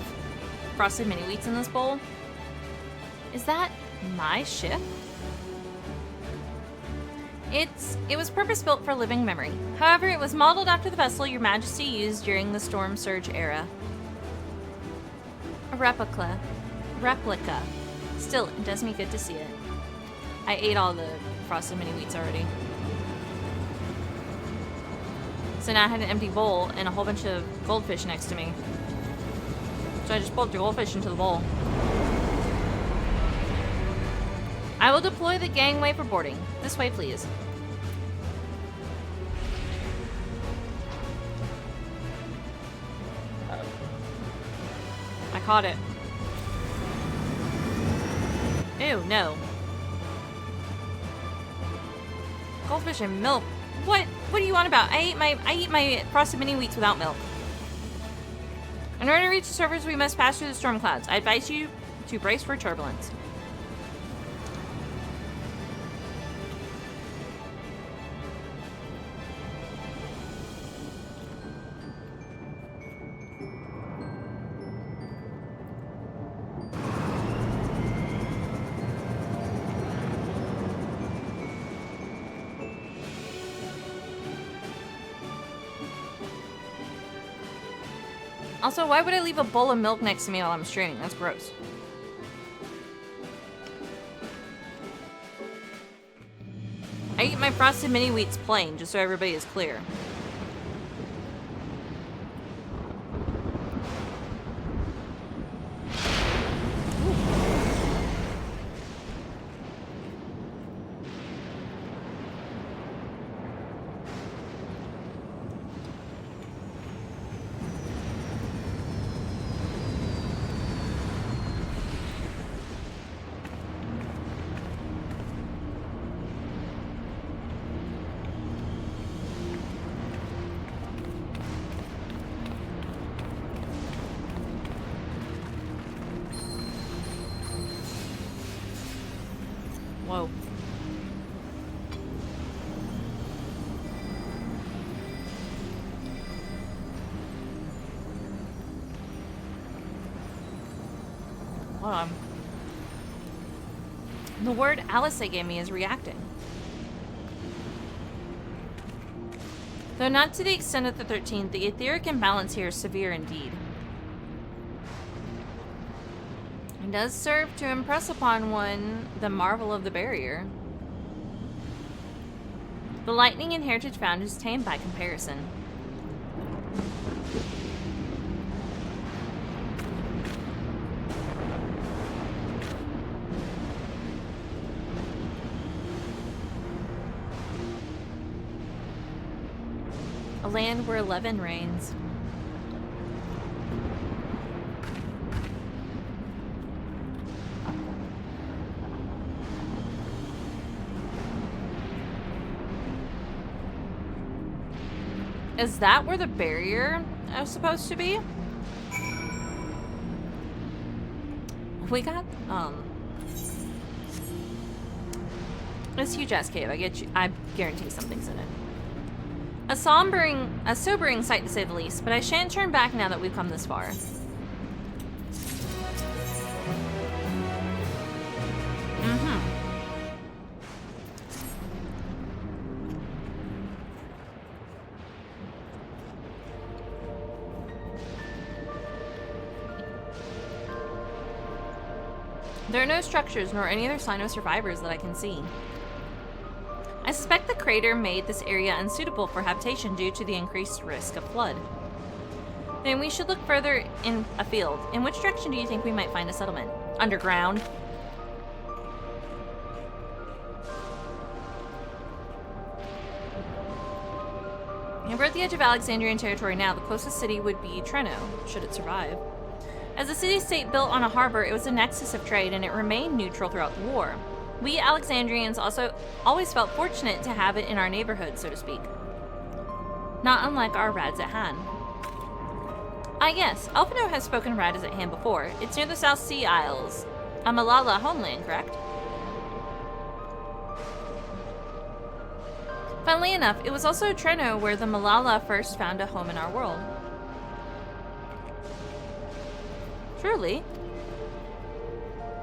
frosted mini wheats in this bowl. Is that my ship? It was purpose-built for Living Memory. However, it was modeled after the vessel Your Majesty used during the Storm Surge era. A replica. Still, it does me good to see it. I ate all the frosted mini wheats already. So now I had an empty bowl and a whole bunch of goldfish next to me. So I just pulled the goldfish into the bowl. I will deploy the gangway for boarding. This way, please. caught it. Ew, no. Goldfish and milk. What are you on about? I eat my frosted mini wheats without milk. In order to reach the surface, we must pass through the storm clouds. I advise you to brace for turbulence. Also, why would I leave a bowl of milk next to me while I'm streaming? That's gross. I eat my frosted mini wheats plain, just so everybody is clear. Whoa. Hold on. The word Alice they gave me is reacting. Though not to the extent of the 13th, the etheric imbalance here is severe indeed. It does serve to impress upon one the marvel of the barrier. The lightning and heritage found is tame by comparison. A land where 11 reigns. Is that where the barrier is supposed to be? We got, this huge ass cave. I guarantee something's in it. A sobering sight to say the least, but I shan't turn back now that we've come this far. There are no structures nor any other sign of survivors that I can see. I suspect the crater made this area unsuitable for habitation due to the increased risk of flood. Then we should look further in afield. In which direction do you think we might find a settlement? Underground? If we're at the edge of Alexandrian territory now, the closest city would be Treno, should it survive. As a city-state built on a harbor, it was a nexus of trade, and it remained neutral throughout the war. We Alexandrians also always felt fortunate to have it in our neighborhood, so to speak. Not unlike our Rads at Hand. Ah yes, Elfino has spoken of Rads at Hand before. It's near the South Sea Isles, a Malala homeland, correct? Funnily enough, it was also Treno where the Malala first found a home in our world. Truly.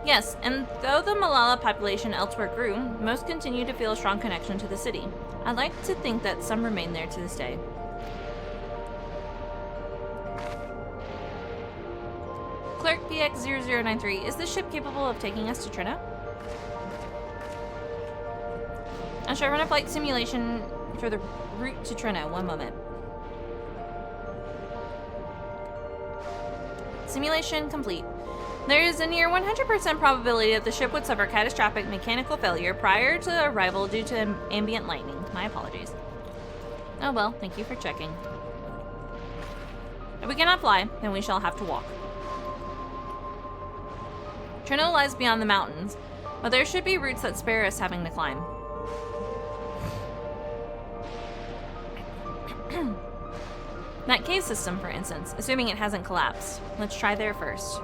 Yes, and though the Malala population elsewhere grew, most continue to feel a strong connection to the city. I'd like to think that some remain there to this day. Clerk PX0093, is this ship capable of taking us to Treno? I shall run a flight simulation for the route to Treno. One moment. Simulation complete. There is a near 100% probability that the ship would suffer catastrophic mechanical failure prior to arrival due to ambient lightning. My apologies. Oh well, thank you for checking. If we cannot fly, then we shall have to walk. Trino lies beyond the mountains, but there should be routes that spare us having to climb. That cave system, for instance, assuming it hasn't collapsed. Let's try there first.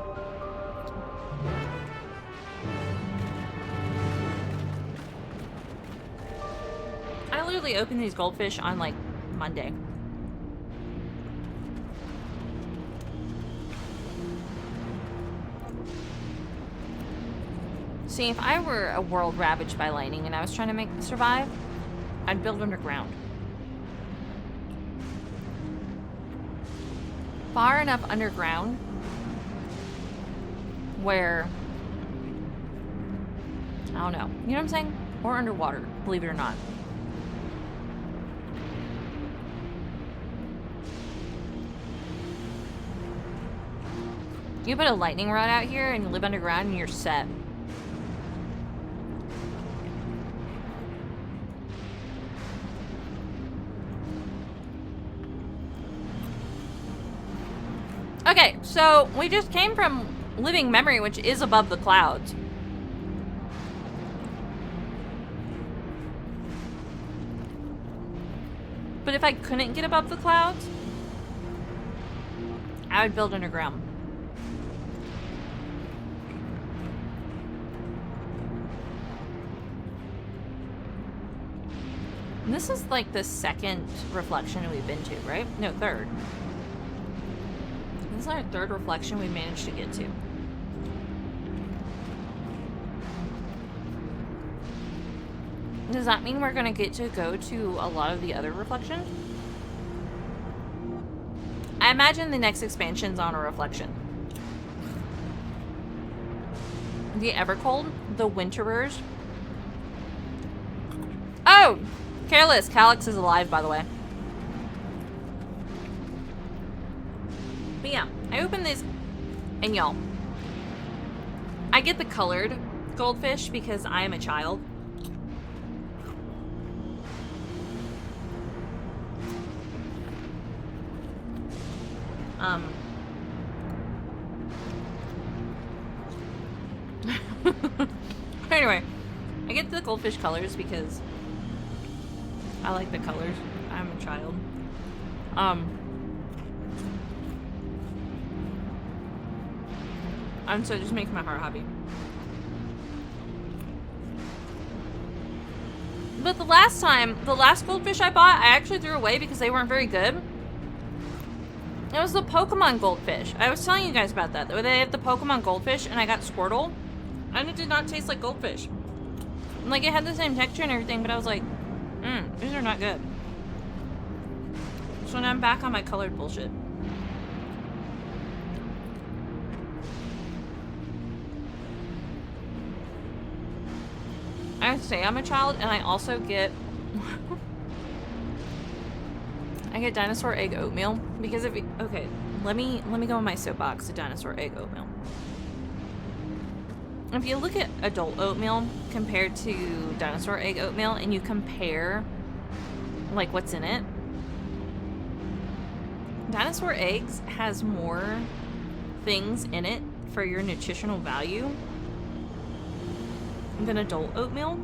I literally opened these goldfish on, like, Monday. See, if I were a world ravaged by lightning and I was trying to survive, I'd build underground. Far enough underground where, I don't know, you know what I'm saying? Or underwater, believe it or not. You put a lightning rod out here and you live underground and you're set. Okay, so we just came from living memory, which is above the clouds. But if I couldn't get above the clouds, I would build underground. And this is like the second reflection we've been to, right? No, third. This is our third reflection we managed to get to. Does that mean we're gonna get to go to a lot of the other reflections? I imagine the next expansion's on a reflection. The Evercold, the Winterers. Oh! Careless, Calyx is alive, by the way. But yeah, I opened this, and y'all, I get the colored goldfish because I am a child. Anyway, I get the goldfish colors because I like the colors. I'm a child. And so it just makes my heart happy. But the last goldfish I bought, I actually threw away because they weren't very good. It was the Pokemon goldfish. I was telling you guys about that. They had the Pokemon goldfish and I got Squirtle. And it did not taste like goldfish. Like, it had the same texture and everything, but I was like, these are not good. So now I'm back on my colored bullshit. I say I'm a child, and I also get I get dinosaur egg oatmeal because if okay, let me go on my soapbox to dinosaur egg oatmeal. If you look at adult oatmeal compared to dinosaur egg oatmeal, and you compare like what's in it, dinosaur eggs has more things in it for your nutritional value than adult oatmeal.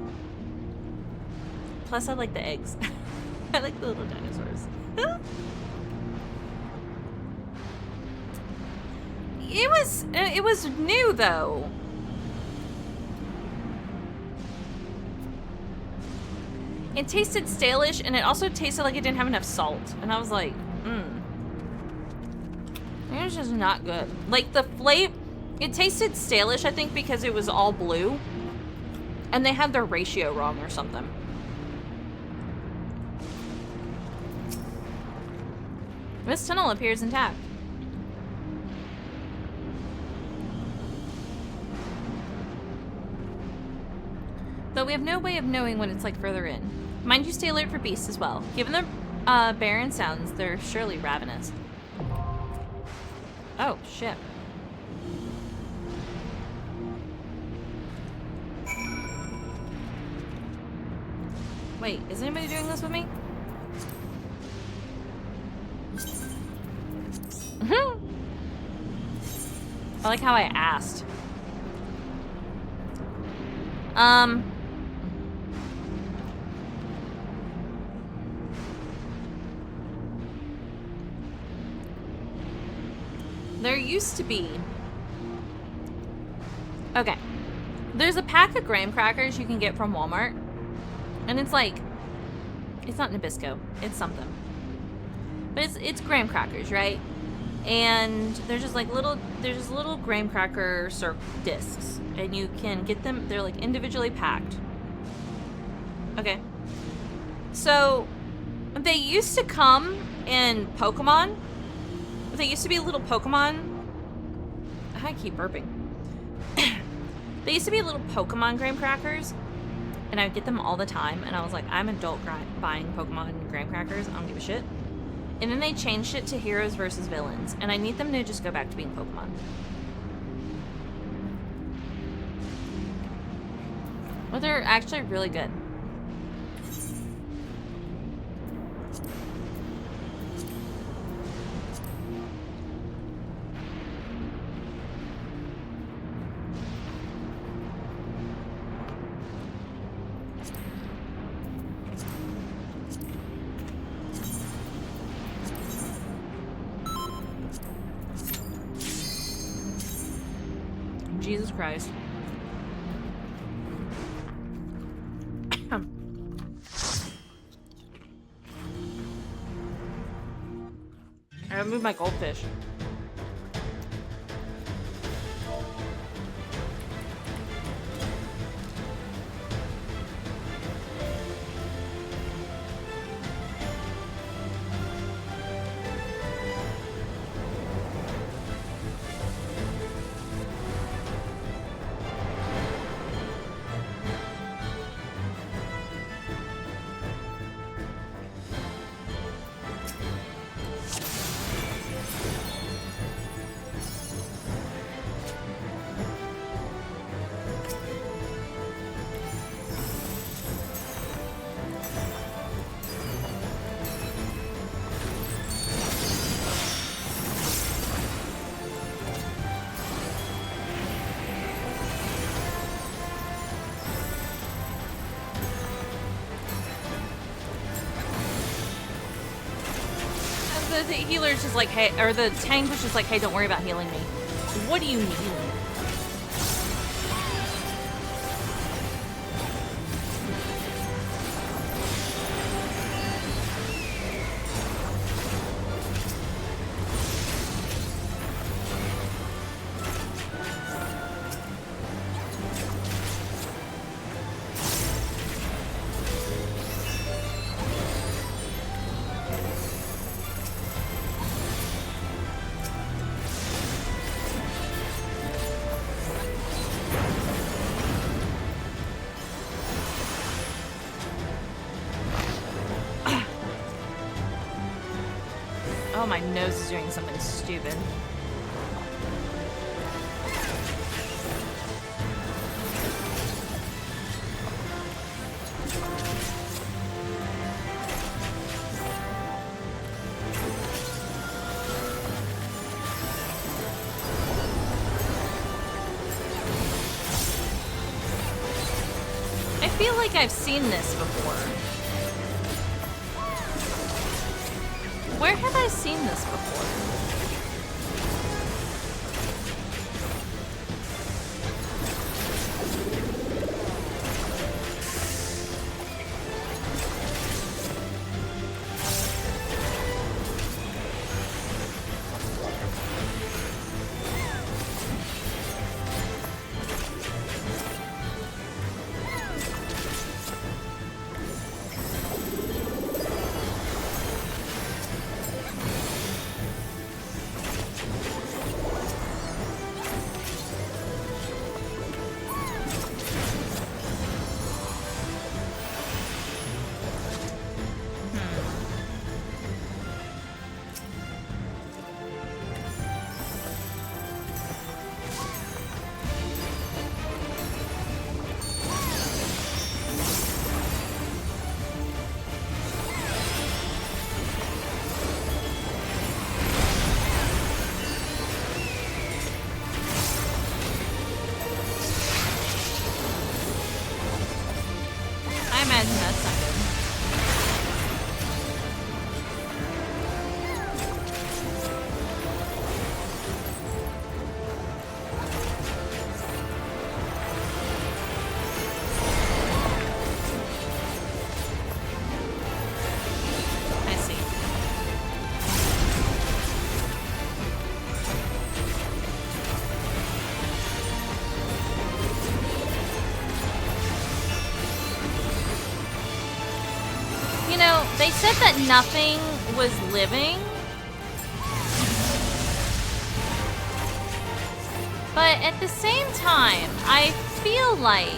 Plus, I like the eggs. I like the little dinosaurs. It was new though. It tasted stale-ish, and it also tasted like it didn't have enough salt. And I was like, it was just not good. Like the flavor, it tasted stale-ish, I think, because it was all blue. And they had their ratio wrong or something. This tunnel appears intact. Though we have no way of knowing what it's like further in. Mind you, stay alert for beasts as well. Given the barren sounds, they're surely ravenous. Oh, shit. Wait, is anybody doing this with me? I like how I asked. There used to be... Okay. There's a pack of graham crackers you can get from Walmart. And it's like... It's not Nabisco. It's something. But it's graham crackers, right? And they're just like little... There's just little graham cracker discs. And you can get them... They're like individually packed. Okay. So... They used to come in Pokemon. They used to be little Pokemon... I keep burping. They used to be little Pokemon graham crackers. And I would get them all the time. And I was like, I'm adult buying Pokemon graham crackers. I don't give a shit. And then they changed it to heroes versus villains. And I need them to just go back to being Pokemon. But they're actually really good. Jesus Christ. I gotta move my goldfish. The healer's just like, hey, or the tank was just like, hey, don't worry about healing me. What do you need? Oh, my nose is doing something stupid. I feel like I've seen this before. Where have I seen this before? imagine that's not good. I see. You know, they said that nothing was living. But at the same time, I feel like...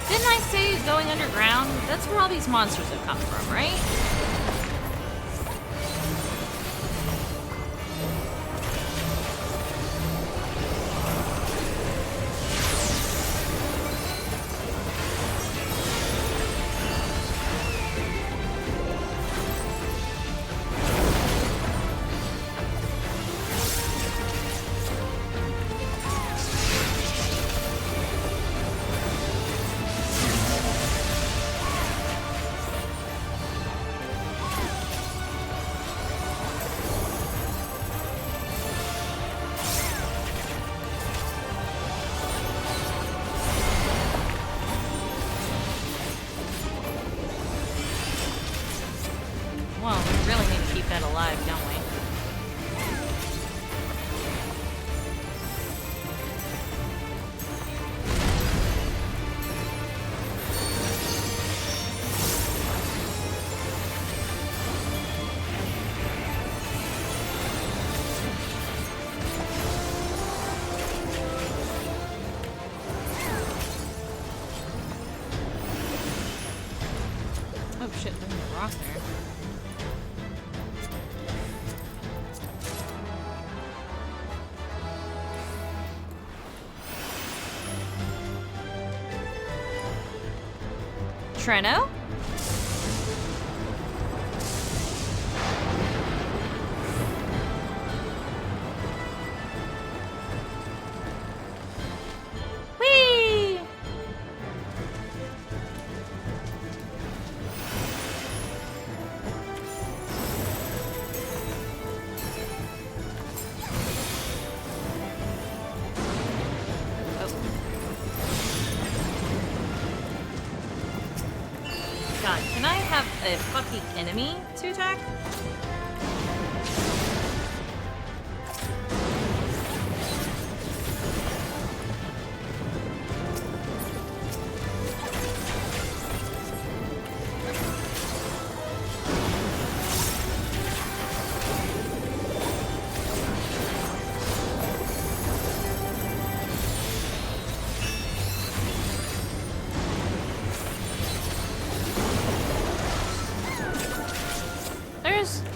Didn't I say going underground? That's where all these monsters have come from, right? Well, we really need to keep that alive, don't we? Oh shit, there's a rock there. Treno? Whee! God, can I have a fucking enemy to attack?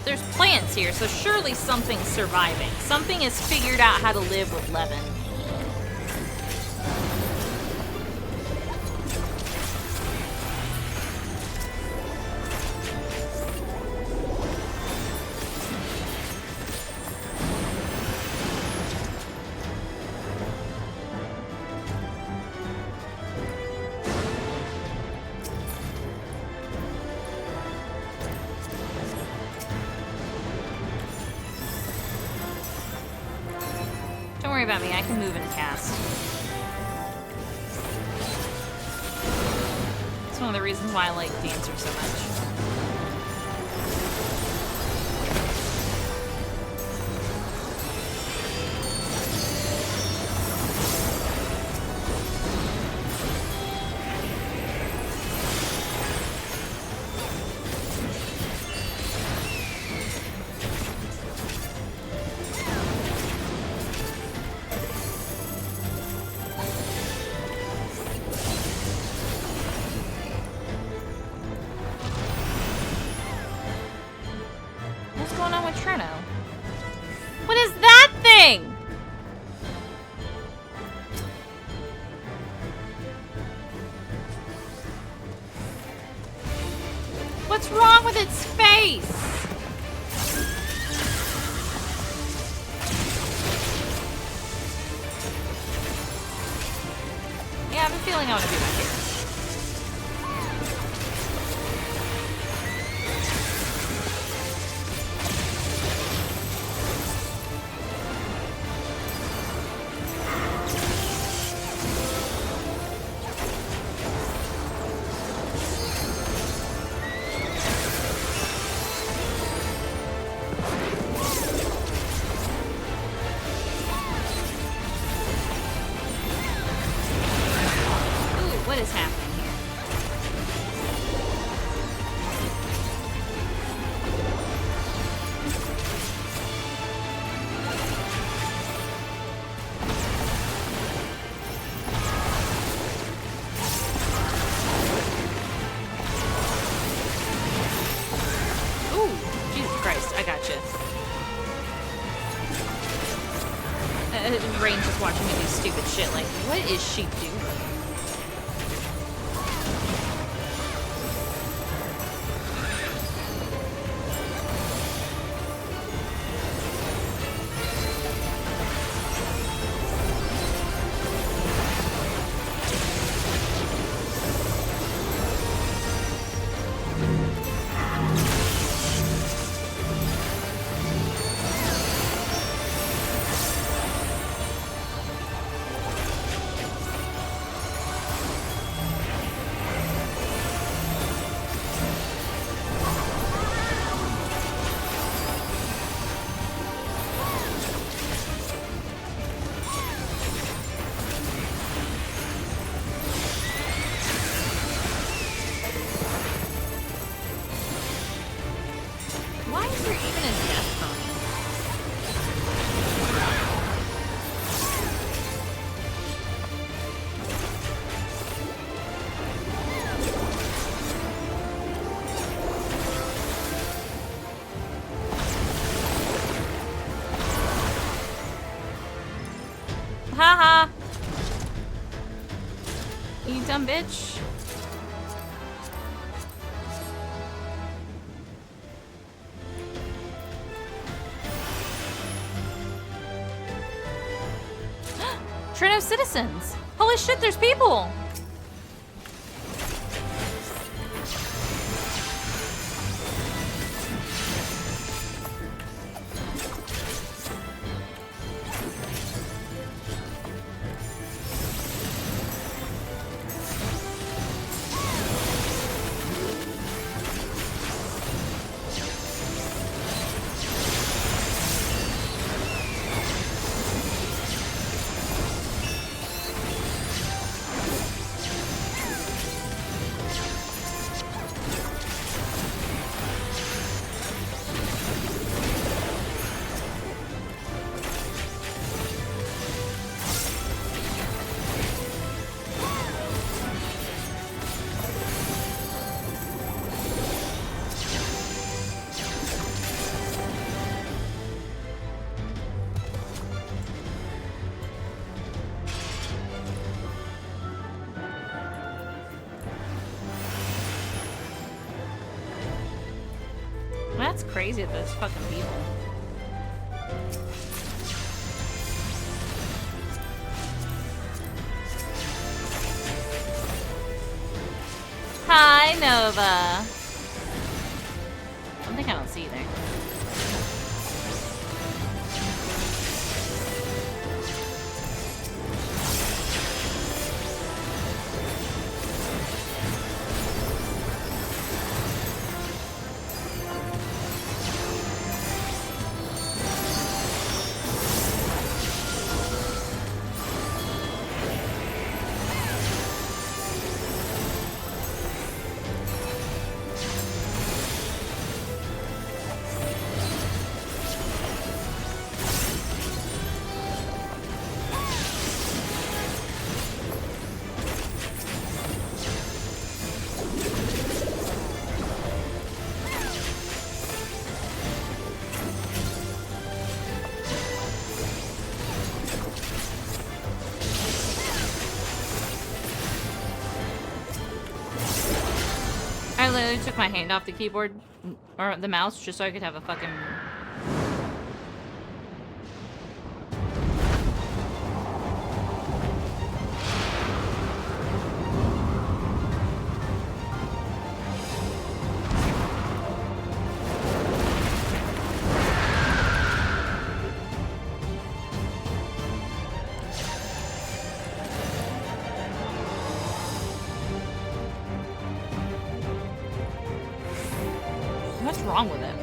There's plants here, so surely something's surviving. Something has figured out how to live with Levin. Don't worry about me, I can move and cast. It's one of the reasons why I like Dancer so much. What's going on with Treno? What is that thing? What's wrong with its face? Yeah, I have a feeling feeling I want to be back here. What is happening here? Ooh, Jesus Christ, I gotcha. Rain's just watching me do stupid shit. Like, what is she doing? Why is there even a death pony? Haha! You dumb bitch. Trino citizens! Holy shit, there's people! That's crazy, those fucking people. Hi, Nova. One thing I don't see there. I literally took my hand off the keyboard, or the mouse, just so I could have a fucking... What's wrong with it?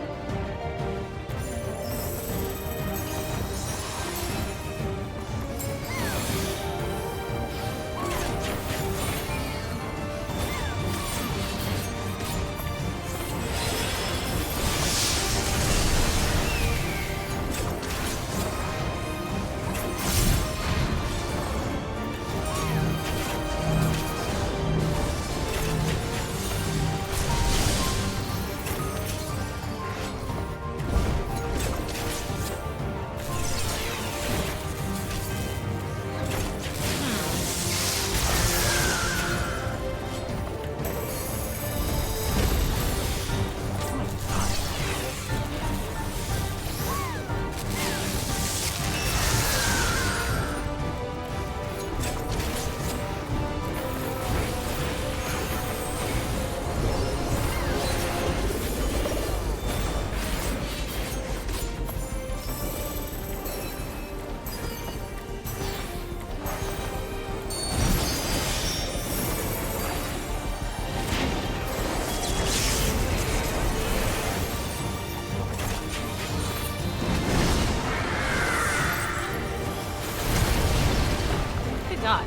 God.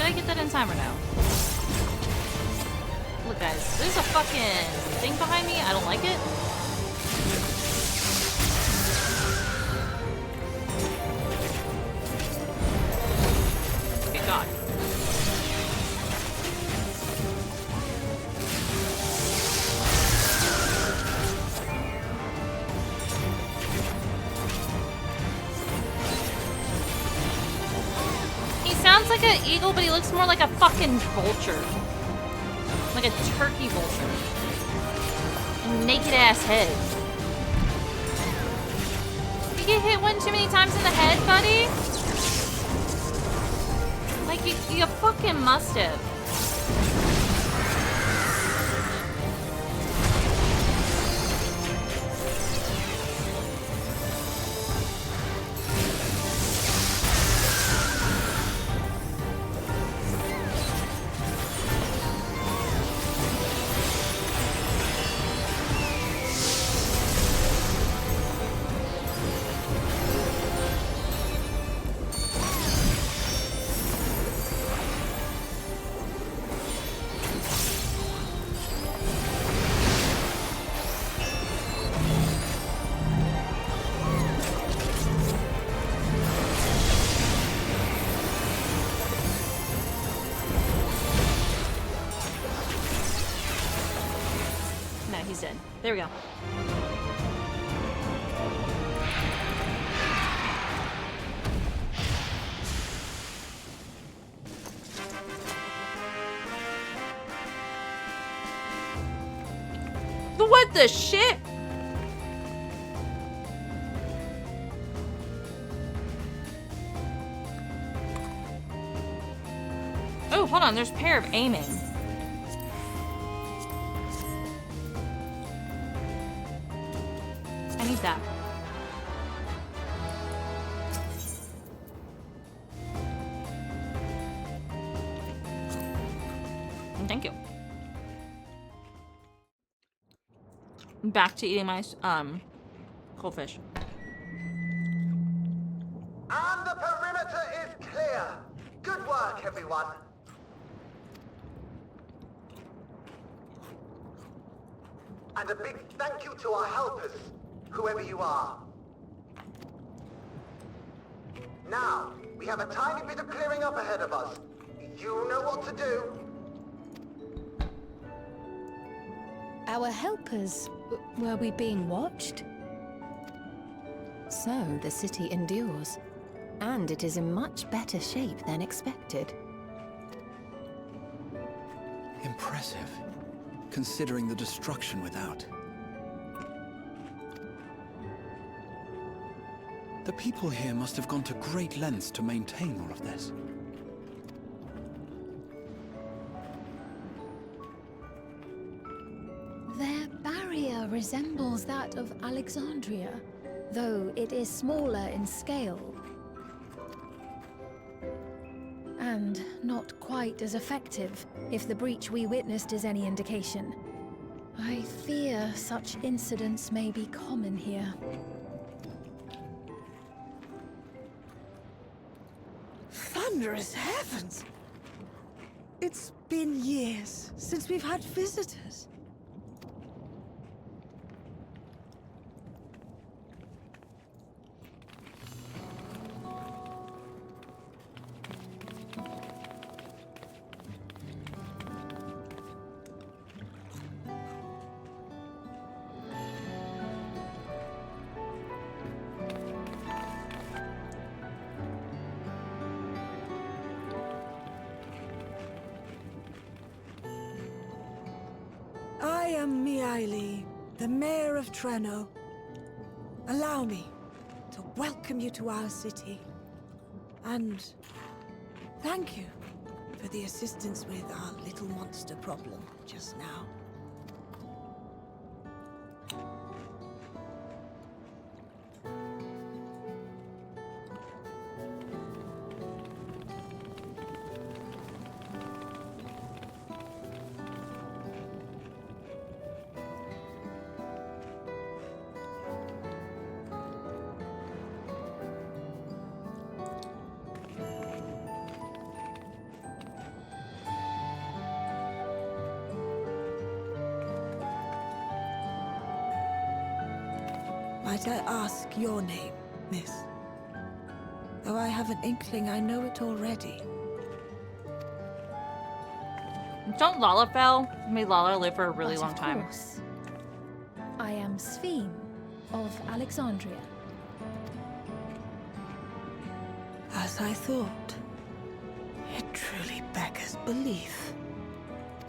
I get that in time or no? Look guys, there's a fucking thing behind me. I don't like it. Good God. Sounds like an eagle, but he looks more like a fucking vulture. Like a turkey vulture. A naked ass head. You get hit one too many times in the head, buddy? Like, you fucking must have. He's dead. There we go. What the shit? Oh, hold on. There's a pair of aiming. I need that. Thank you. Back to eating my goldfish. And the perimeter is clear. Good work, everyone. And a big thank you to our helpers, whoever you are. Now, we have a tiny bit of clearing up ahead of us. You know what to do. Our helpers, were we being watched? So, the city endures. And it is in much better shape than expected. Impressive, considering the destruction without. The people here must have gone to great lengths to maintain all of this. Their barrier resembles that of Alexandria, though it is smaller in scale. And not quite as effective, if the breach we witnessed is any indication. I fear such incidents may be common here. Thunderous heavens! It's been years since we've had visitors. I am Miaili, the Mayor of Treno. Allow me to welcome you to our city. And thank you for the assistance with our little monster problem just now. Might I ask your name, miss? Though I have an inkling I know it already. Don't Lalafell made Lala live for a really But long of time. course. I am Sphene of Alexandria. As I thought. It truly beggars belief.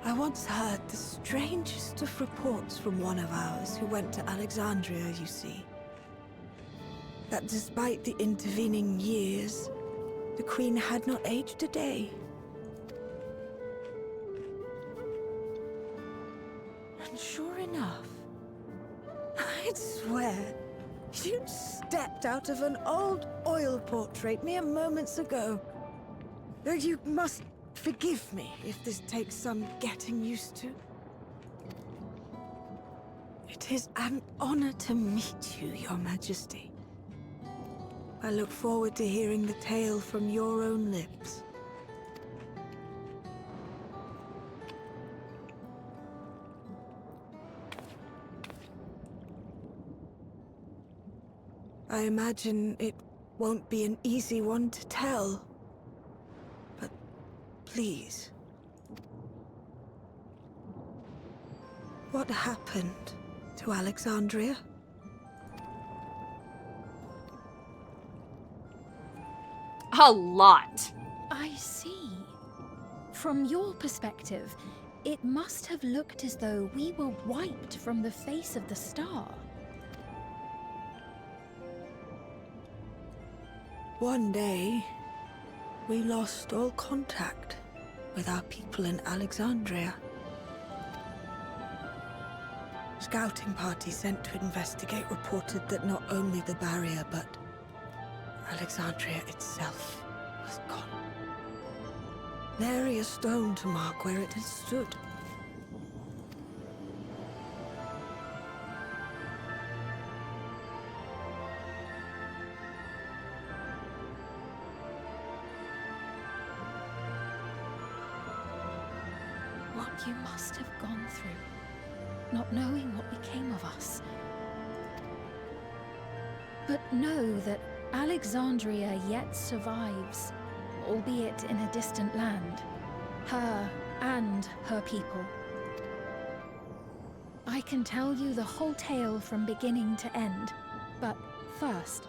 I once heard the strangest of reports from one of ours who went to Alexandria, you see. That despite the intervening years, the Queen had not aged a day. And sure enough, I'd swear, you'd stepped out of an old oil portrait mere moments ago. Though you must forgive me if this takes some getting used to. It is an honor to meet you, Your Majesty. I look forward to hearing the tale from your own lips. I imagine it won't be an easy one to tell. But please. What happened to Alexandria? A lot. I see. From your perspective, it must have looked as though we were wiped from the face of the star. One day, we lost all contact with our people in Alexandria. Scouting parties sent to investigate reported that not only the barrier, but Alexandria itself was gone. Nary a stone to mark where it had stood. What you must have gone through, not knowing what became of us. But know that Alexandria yet survives, albeit in a distant land. Her and her people. I can tell you the whole tale from beginning to end, but first,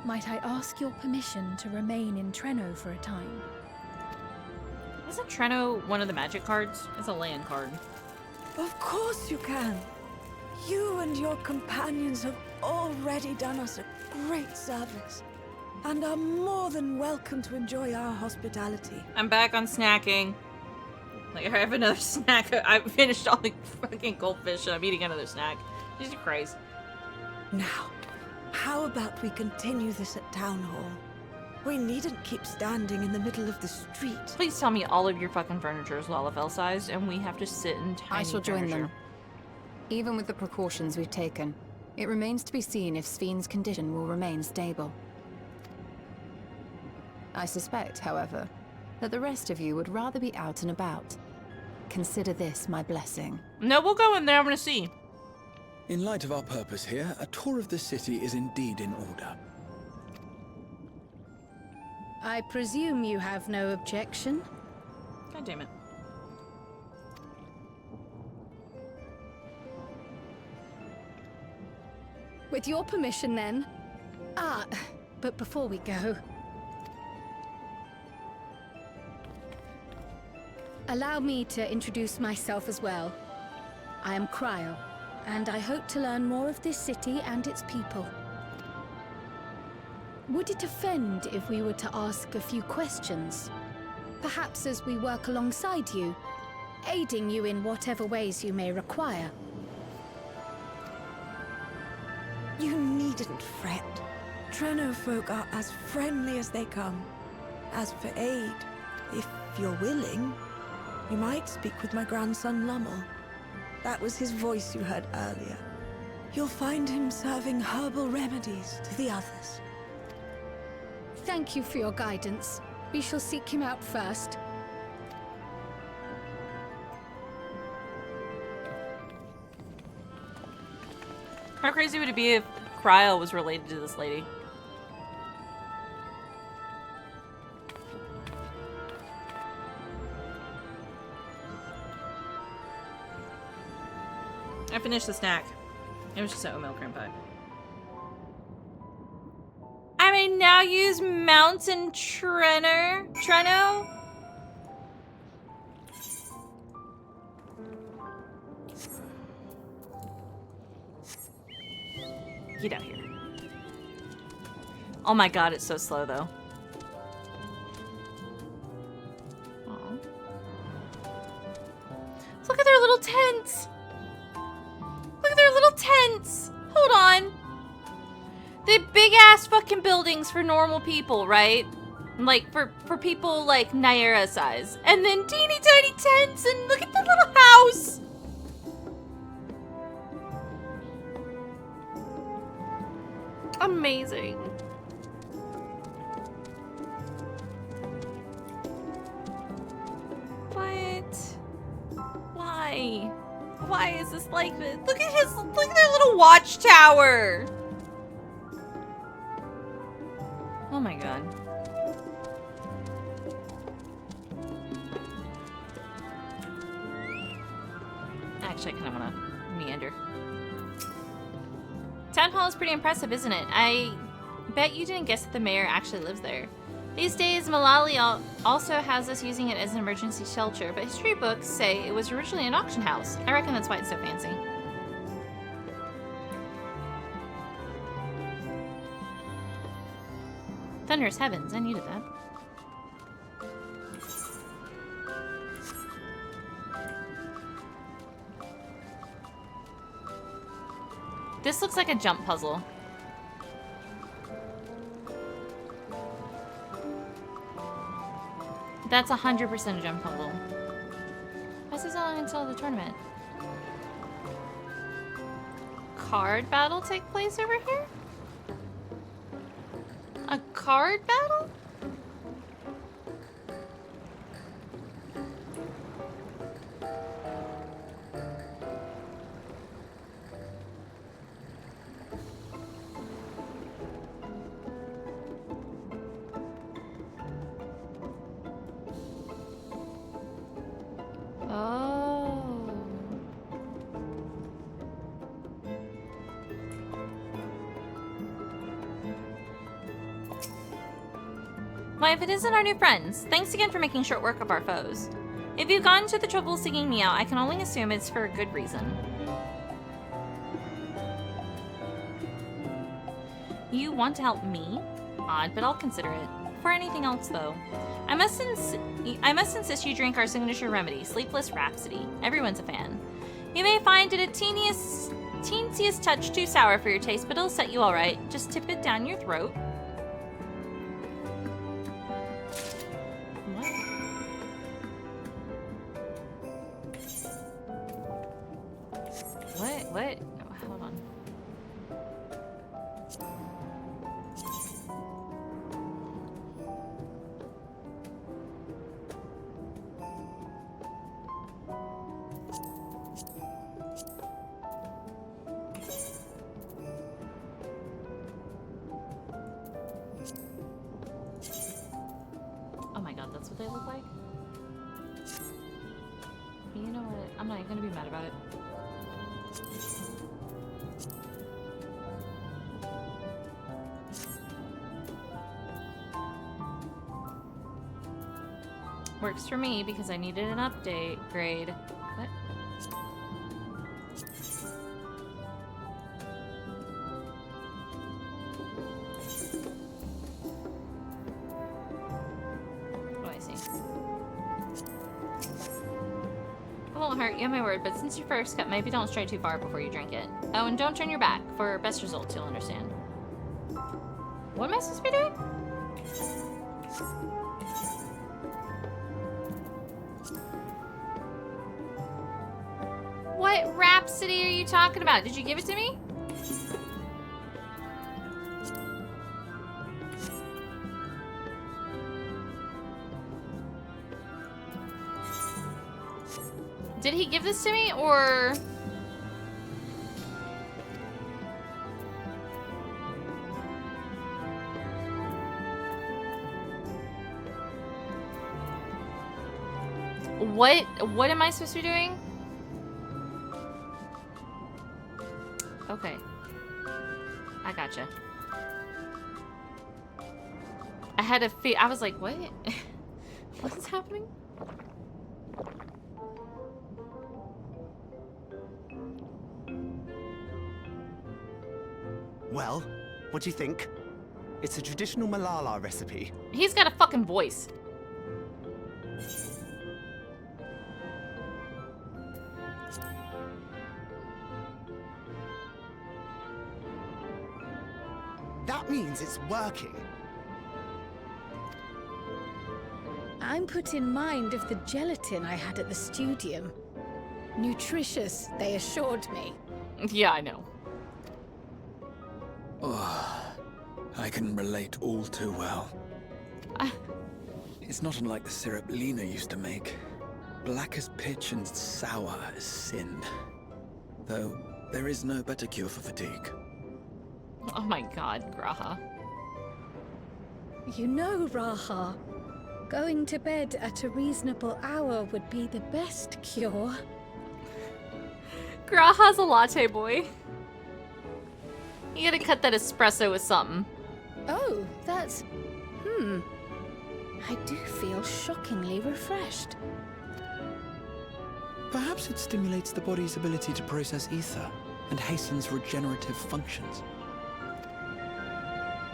might I ask your permission to remain in Treno for a time? Isn't Treno one of the magic cards? It's a land card. Of course you can. You and your companions have already done us a great service, and are more than welcome to enjoy our hospitality. I'm back on snacking. Like, I have another snack. I finished all the fucking goldfish and I'm eating another snack. Jesus Christ. Now, how about we continue this at Town Hall? We needn't keep standing in the middle of the street. Please tell me all of your fucking furniture is Lalafell sized and we have to sit in tiny I shall join furniture. them. Even with the precautions we've taken, it remains to be seen if Sven's condition will remain stable. I suspect, however, that the rest of you would rather be out and about. Consider this my blessing. No, we'll go in there. I'm gonna see. In light of our purpose here, a tour of the city is indeed in order. I presume you have no objection? God damn it. With your permission, then. But before we go, allow me to introduce myself as well. I am Cryo, and I hope to learn more of this city and its people. Would it offend if we were to ask a few questions? Perhaps as we work alongside you, aiding you in whatever ways you may require. You needn't fret. Treno folk are as friendly as they come. As for aid, if you're willing, you might speak with my grandson Lummel. That was his voice you heard earlier. You'll find him serving herbal remedies to the others. Thank you for your guidance. We shall seek him out first. How crazy would it be if Cryo was related to this lady? I finished the snack. It was just an oatmeal cream pie. I may now use Mountain Treno? Get out here. Oh my god, it's so slow though. Aww. Look at their little tents! Look at their little tents! Hold on. They big ass fucking buildings for normal people, right? Like for people like Naira size. And then teeny tiny tents and look at the little house! Amazing. What? Why? Why is this like this? Look at their little watchtower. Oh my god. Actually, I kind of want to meander. Town Hall is pretty impressive, isn't it? I bet you didn't guess that the mayor actually lives there. These days, Malali also has us using it as an emergency shelter, but history books say it was originally an auction house. I reckon that's why it's so fancy. Thunderous heavens, I needed that. This looks like a jump puzzle. That's 100% a jump puzzle. Why is this not until the tournament? Card battle take place over here? A card battle? Oh. Why, if it isn't our new friends, thanks again for making short work of our foes. If you've gone to the trouble of seeking me out, I can only assume it's for a good reason. You want to help me? Odd, but I'll consider it. For anything else, though, I must insist you drink our signature remedy, Sleepless Rhapsody. Everyone's a fan. You may find it a teensiest touch too sour for your taste, but it'll set you all right. Just tip it down your throat. What? Oh, hold on. Oh my god, that's what they look like? You know what? I'm not even gonna be mad about it. Works for me because I needed an update grade. What? Oh, I see. It won't hurt, you have my word, but since you first cut, maybe don't stray too far before you drink it. Oh, and don't turn your back. For best results, you'll understand. What am I supposed to be doing? What Rhapsody are you talking about? Did you give it to me? Did he give this to me, or... What am I supposed to be doing? Okay. I gotcha. I had a I was like, what? What's happening? Well, what do you think? It's a traditional Malala recipe. He's got a fucking voice. That means it's working. I'm put in mind of the gelatin I had at the studium. Nutritious, they assured me. Yeah, I know. Oh, I can relate all too well. It's not unlike the syrup Lena used to make. Black as pitch and sour as sin. Though, there is no better cure for fatigue. Oh my god, Graha. You know, Raha, going to bed at a reasonable hour would be the best cure. Graha's a latte boy. You gotta cut that espresso with something. Oh, that's... I do feel shockingly refreshed. Perhaps it stimulates the body's ability to process ether and hastens regenerative functions.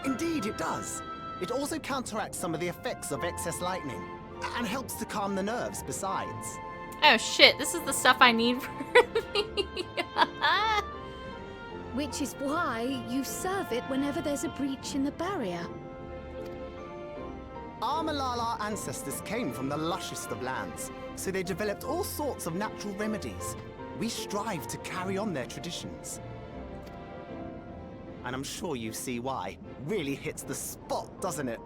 Indeed, it does. It also counteracts some of the effects of excess lightning, and helps to calm the nerves besides. Oh shit, this is the stuff I need for me. Which is why you serve it whenever there's a breach in the barrier. Our Malala ancestors came from the lushest of lands, so they developed all sorts of natural remedies. We strive to carry on their traditions. And I'm sure you see why. Really hits the spot, doesn't it?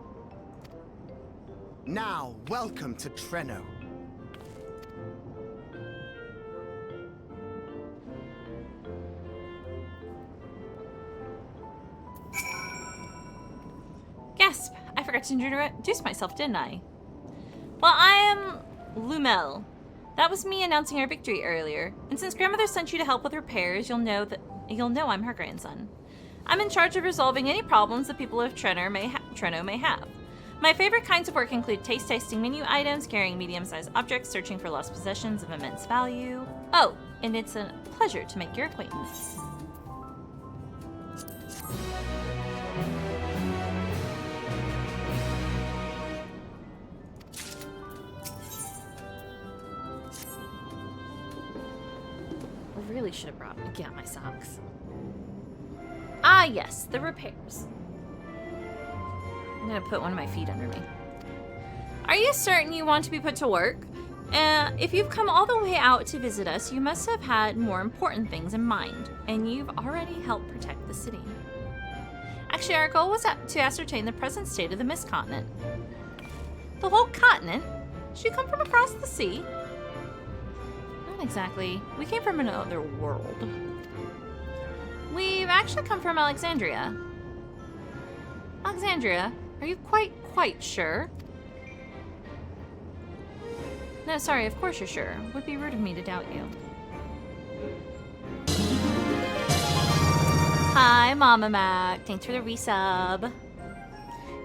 Now, welcome to Treno. Gasp! I forgot to introduce myself, didn't I? Well, I am Lumel. That was me announcing our victory earlier. And since Grandmother sent you to help with repairs, you'll know I'm her grandson. I'm in charge of resolving any problems the people of Treno may have. My favorite kinds of work include taste-testing menu items, carrying medium-sized objects, searching for lost possessions of immense value. Oh, and it's a pleasure to make your acquaintance. I really should have brought my socks. Ah, yes, the repairs. I'm gonna put one of my feet under me. Are you certain you want to be put to work? If you've come all the way out to visit us, you must have had more important things in mind, and you've already helped protect the city. Actually, our goal was to ascertain the present state of the Mist Continent. The whole continent? Did you come from across the sea? Not exactly. We came from another world. We've actually come from Alexandria. Alexandria? Are you quite sure? No, sorry, of course you're sure. It would be rude of me to doubt you. Hi, Mama Mac. Thanks for the resub.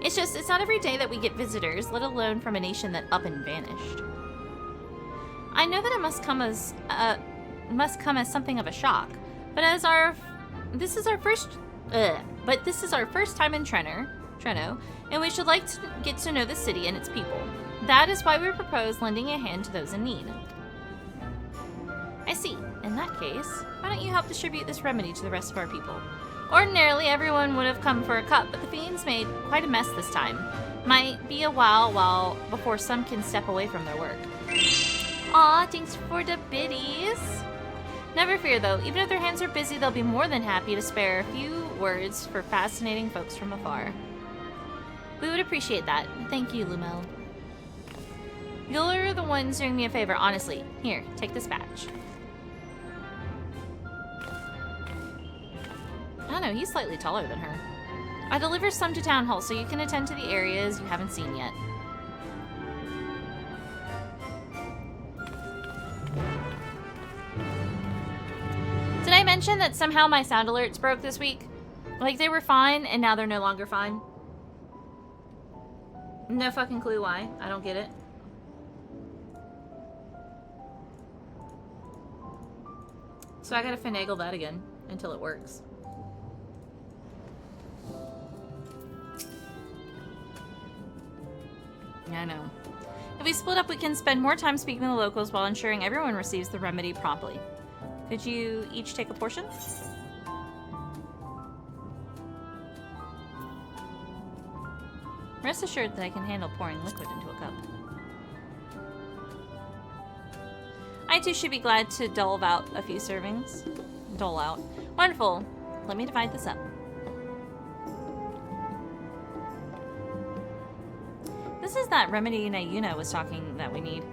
It's not every day that we get visitors, let alone from a nation that up and vanished. I know that it must come as something of a shock, but this is our first time in Treno, and we should like to get to know the city and its people. That is why we propose lending a hand to those in need. I see. In that case, why don't you help distribute this remedy to the rest of our people? Ordinarily, everyone would have come for a cup, but the fiends made quite a mess this time. Might be a while before some can step away from their work. Aw, thanks for the biddies. Never fear, though. Even if their hands are busy, they'll be more than happy to spare a few words for fascinating folks from afar. We would appreciate that. Thank you, Lumel. You're the ones doing me a favor, honestly. Here, take this badge. I don't know, he's slightly taller than her. I deliver some to Town Hall, so you can attend to the areas you haven't seen yet. Did I mention that somehow my sound alerts broke this week? Like, they were fine, and now they're no longer fine. No fucking clue why. I don't get it. So I gotta finagle that again until it works. Yeah, I know. If we split up, we can spend more time speaking to the locals while ensuring everyone receives the remedy promptly. Could you each take a portion? Rest assured that I can handle pouring liquid into a cup. I too should be glad to dole out a few servings. Dole out. Wonderful. Let me divide this up. This is that remedy Nayuna was talking that we need.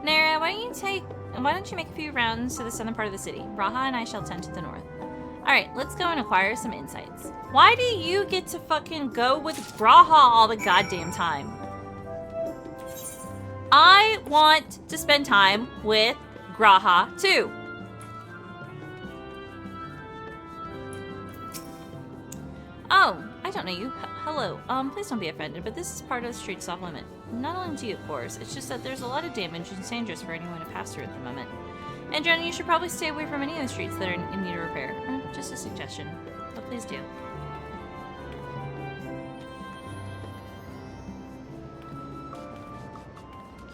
Nara, why don't you make a few rounds to the southern part of the city? Raha and I shall tend to the north. Alright, let's go and acquire some insights. Why do you get to fucking go with Raha all the goddamn time? I want to spend time with Graha too. Oh, I don't know you. Hello. Please don't be offended, but this is part of the street's off limit. Not only to you, of course. It's just that there's a lot of damage and dangerous for anyone to pass through at the moment. And Jenny, you should probably stay away from any of the streets that are in need of repair. Just a suggestion, but please do.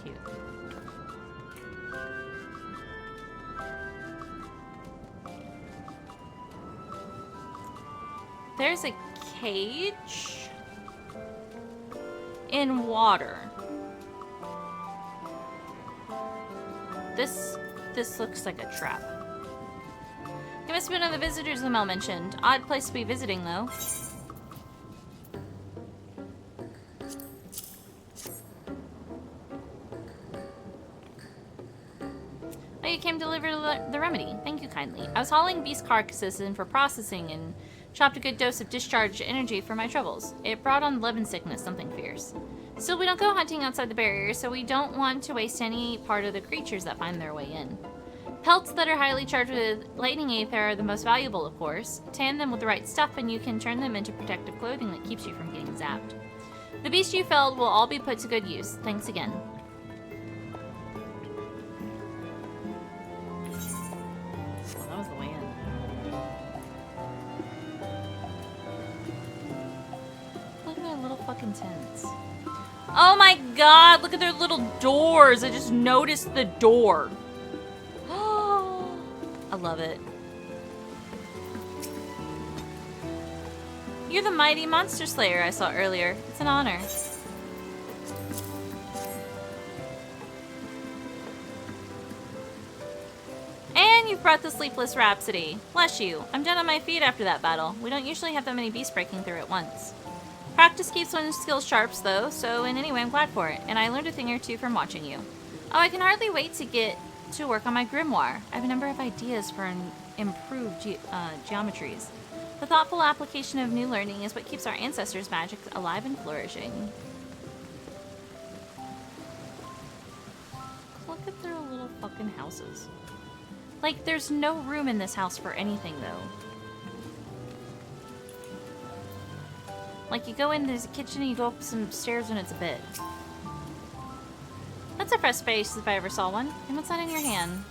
Cute. There's a cage in water. This looks like a trap. You must have been one of the visitors Lamel mentioned. Odd place to be visiting, though. Oh, you came to deliver the remedy. Thank you kindly. I was hauling beast carcasses in for processing and chopped a good dose of discharged energy for my troubles. It brought on levin sickness, something fierce. Still, we don't go hunting outside the barrier, so we don't want to waste any part of the creatures that find their way in. Pelts that are highly charged with lightning aether are the most valuable, of course. Tan them with the right stuff and you can turn them into protective clothing that keeps you from getting zapped. The beast you felled will all be put to good use. Thanks again. Well, that was the way in. Look at their little fucking tents. Oh my god, look at their little doors. I just noticed the door. I love it. You're the mighty monster slayer I saw earlier. It's an honor. And you've brought the Sleepless Rhapsody. Bless you. I'm dead on my feet after that battle. We don't usually have that many beasts breaking through at once. Practice keeps one's skills sharp, though, so in any way I'm glad for it. And I learned a thing or two from watching you. Oh, I can hardly wait to get to work on my grimoire. I have a number of ideas for improved geometries. The thoughtful application of new learning is what keeps our ancestors' magic alive and flourishing. Look at their little fucking houses. Like, there's no room in this house for anything, though. Like, you go in, there's a kitchen, and you go up some stairs, and it's a bed. That's a fresh face if I ever saw one. And what's that in your hand?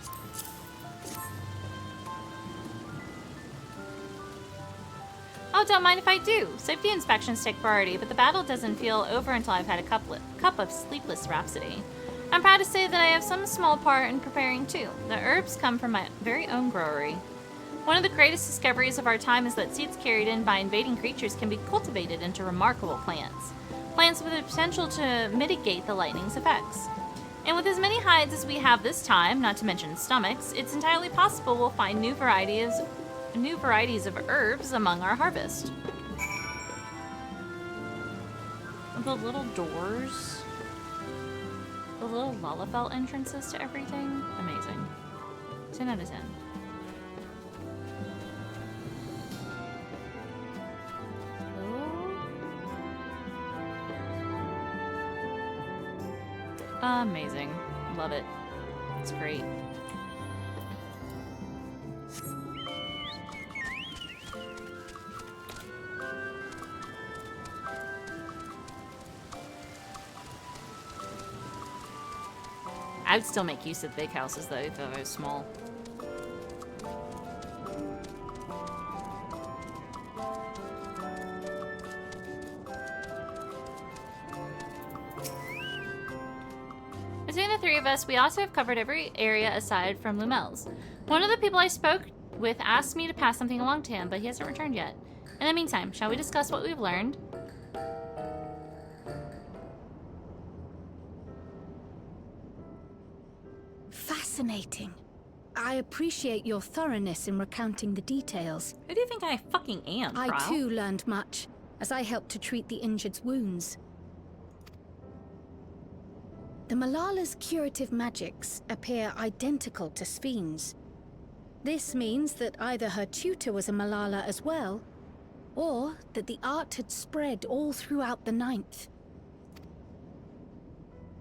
Oh, don't mind if I do. Safety inspections take priority, but the battle doesn't feel over until I've had a cup of Sleepless Rhapsody. I'm proud to say that I have some small part in preparing too. The herbs come from my very own growery. One of the greatest discoveries of our time is that seeds carried in by invading creatures can be cultivated into remarkable plants. Plants with the potential to mitigate the lightning's effects. And with as many hides as we have this time, not to mention stomachs, it's entirely possible we'll find new varieties of herbs among our harvest. The little doors. The little Lalafell entrances to everything. Amazing. 10 out of 10. Amazing. Love it. It's great. I'd still make use of big houses though, if I was small. Between the three of us, we also have covered every area aside from Lumel's. One of the people I spoke with asked me to pass something along to him, but he hasn't returned yet. In the meantime, shall we discuss what we've learned? Fascinating. I appreciate your thoroughness in recounting the details. Who do you think I fucking am, I Prowl? too learned much, as I helped to treat the injured's wounds. The Malala's curative magics appear identical to Spheen's. This means that either her tutor was a Malala as well, or that the art had spread all throughout the Ninth.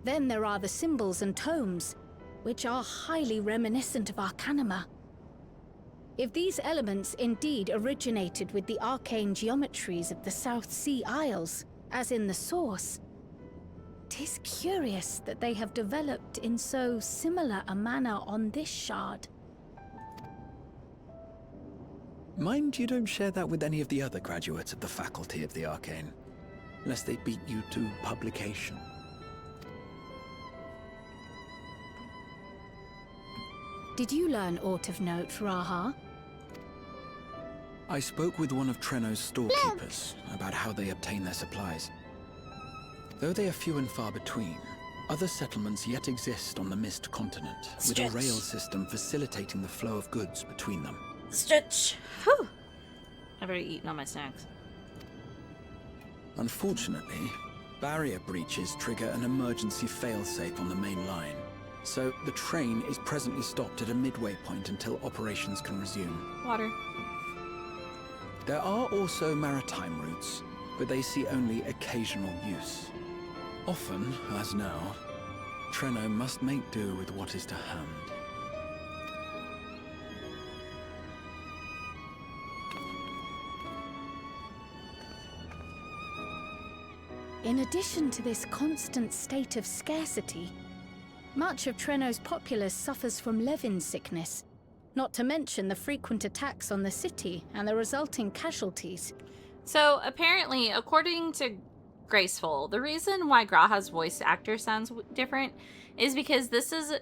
Then there are the symbols and tomes, which are highly reminiscent of Arcanima. If these elements indeed originated with the arcane geometries of the South Sea Isles, as in the source, 'tis curious that they have developed in so similar a manner on this shard. Mind you don't share that with any of the other graduates of the Faculty of the Arcane, lest they beat you to publication. Did you learn aught of note, Raha? I spoke with one of Treno's storekeepers about how they obtain their supplies. Though they are few and far between, other settlements yet exist on the Mist Continent, with a rail system facilitating the flow of goods between them. Stretch. Whew. I've already eaten all my snacks. Unfortunately, barrier breaches trigger an emergency failsafe on the main line, so the train is presently stopped at a midway point until operations can resume. Water. There are also maritime routes, but they see only occasional use. Often, as now, Treno must make do with what is to hand. In addition to this constant state of scarcity, much of Treno's populace suffers from Levin sickness, not to mention the frequent attacks on the city and the resulting casualties. So apparently, according to Graceful, the reason why Graha's voice actor sounds different is because this is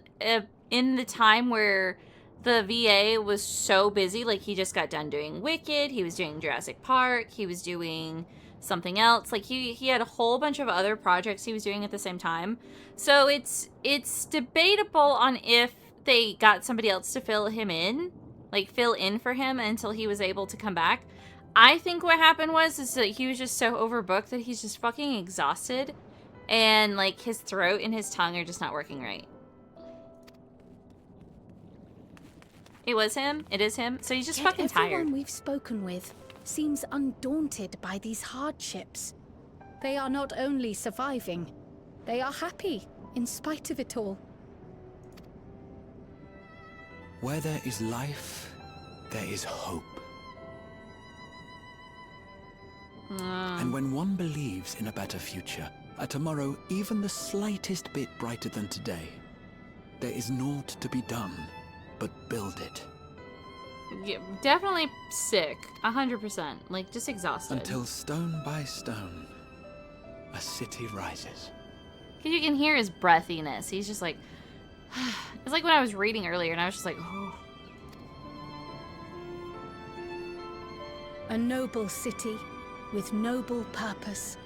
in the time where the VA was so busy. Like, he just got done doing Wicked, he was doing Jurassic Park, he was doing something else. Like, he had a whole bunch of other projects he was doing at the same time. So it's debatable on if they got somebody else to fill in for him until he was able to come back. I think what happened is that he was just so overbooked that he's just fucking exhausted, and like his throat and his tongue are just not working right. It was him. It is him. So he's just fucking tired. Everyone we've spoken with seems undaunted by these hardships. They are not only surviving, they are happy in spite of it all. Where there is life, there is hope. And when one believes in a better future, a tomorrow even the slightest bit brighter than today, there is naught to be done but build it. Yeah, definitely sick. 100%. Like, just exhausted. Until stone by stone, a city rises. Because you can hear his breathiness. He's just like... It's like when I was reading earlier and I was just like, oh. A noble city with noble purpose.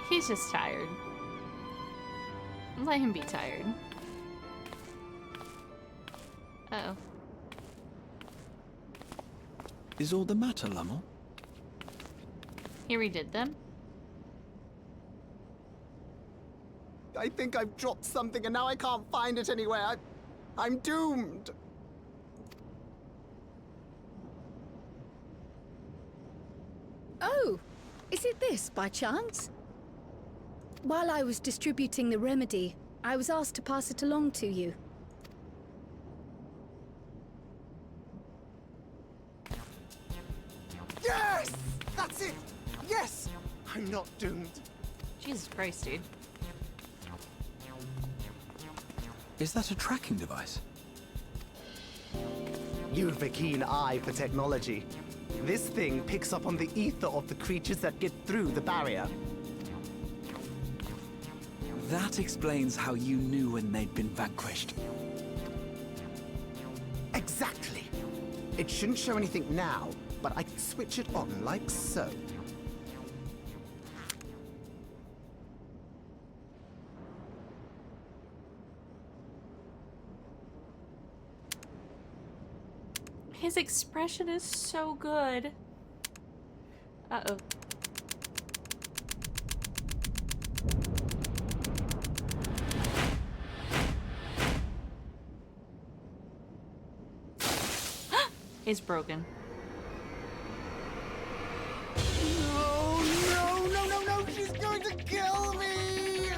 He's just tired. Let him be tired. Uh-oh. Is all the matter, Lummel? He redid them. I think I've dropped something and now I can't find it anywhere. I'm doomed. Oh, is it this by chance? While I was distributing the remedy, I was asked to pass it along to you. Yes! That's it! Yes! I'm not doomed. Jesus Christ, dude. Is that a tracking device? You've a keen eye for technology. This thing picks up on the ether of the creatures that get through the barrier. That explains how you knew when they'd been vanquished. Exactly. It shouldn't show anything now, but I can switch it on like so. His expression is so good. Uh-oh. It's broken. No, she's going to kill me!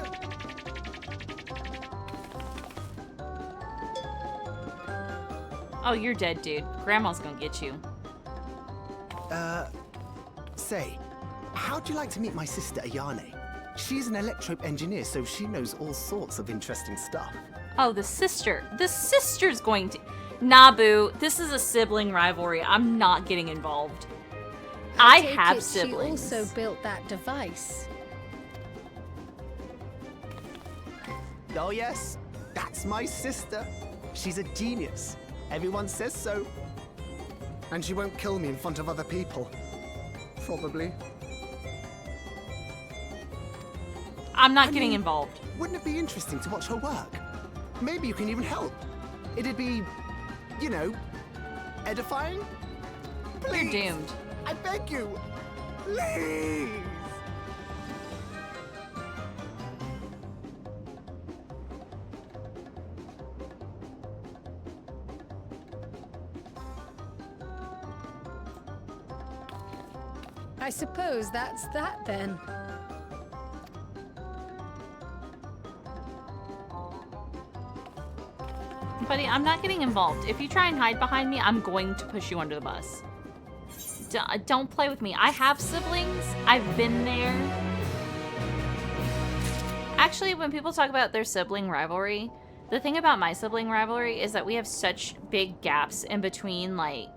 Oh, you're dead, dude. Grandma's gonna get you. Say, how'd you like to meet my sister Ayane? She's an electrope engineer, so she knows all sorts of interesting stuff. Oh, the sister. The sister's going to... Nabu, this is a sibling rivalry. I'm not getting involved. I have siblings. She also built that device. Oh yes, that's my sister. She's a genius. Everyone says so. And she won't kill me in front of other people. Probably. I'm not getting involved. Wouldn't it be interesting to watch her work? Maybe you can even help. It'd be, you know, edifying? Please. You're doomed. I beg you. Please. I suppose that's that then. Buddy, I'm not getting involved. If you try and hide behind me, I'm going to push you under the bus. don't play with me. I have siblings. I've been there. Actually, when people talk about their sibling rivalry, the thing about my sibling rivalry is that we have such big gaps in between, like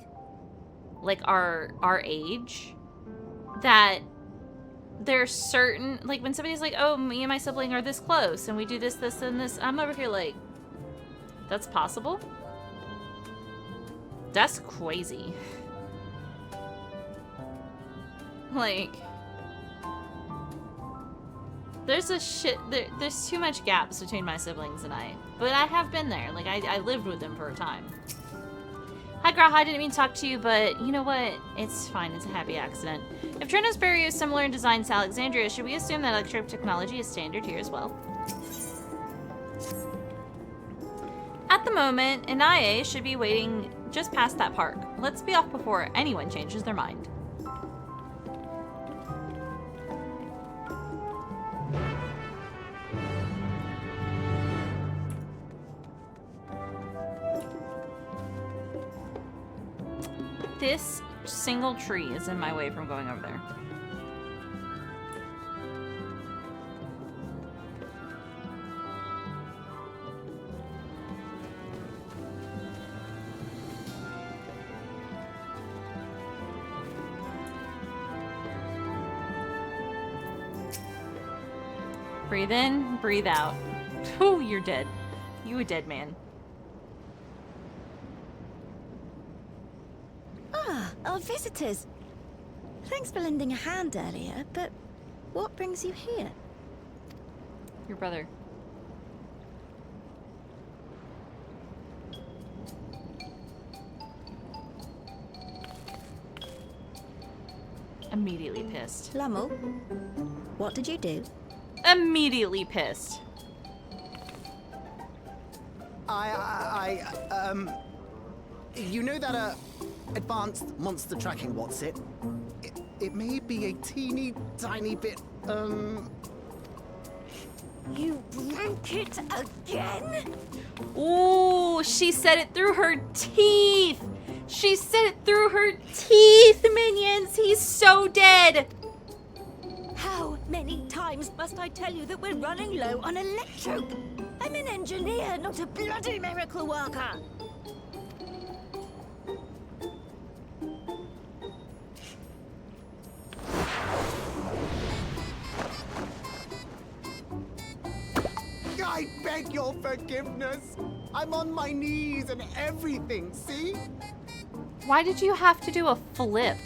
our age, that there's certain, like, when somebody's like, oh, me and my sibling are this close, and we do this, this, and this, I'm over here like, that's possible? That's crazy. Like, there's too much gaps between my siblings and I. But I have been there. Like, I lived with them for a time. Hi, Graha, I didn't mean to talk to you, but you know what? It's fine. It's a happy accident. If Treno's barrier is similar in design to Alexandria, should we assume that electrope technology is standard here as well? At the moment, Inae should be waiting just past that park. Let's be off before anyone changes their mind. This single tree is in my way from going over there. Breathe in, breathe out. Whew, you're dead. You a dead man. Ah, our visitors. Thanks for lending a hand earlier, but what brings you here? Your brother. Immediately pissed. Lummel, what did you do? Immediately pissed. You know that, advanced monster tracking, what's it? It may be a teeny tiny bit, You broke it again? Ooh, she said it through her teeth. She said it through her teeth, minions. He's so dead. How many times must I tell you that we're running low on electrope? I'm an engineer, not a bloody miracle worker. I beg your forgiveness. I'm on my knees and everything, see? Why did you have to do a flip?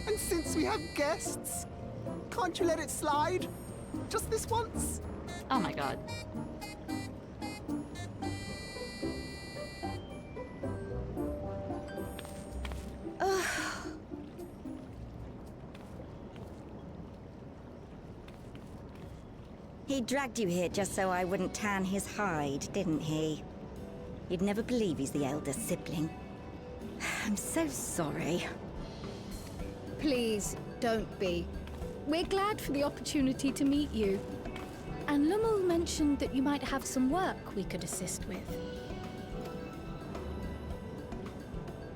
And since we have guests, can't you let it slide? Just this once? Oh my god. He dragged you here just so I wouldn't tan his hide, didn't he? You'd never believe he's the elder sibling. I'm so sorry. Please, don't be. We're glad for the opportunity to meet you. And Lummel mentioned that you might have some work we could assist with.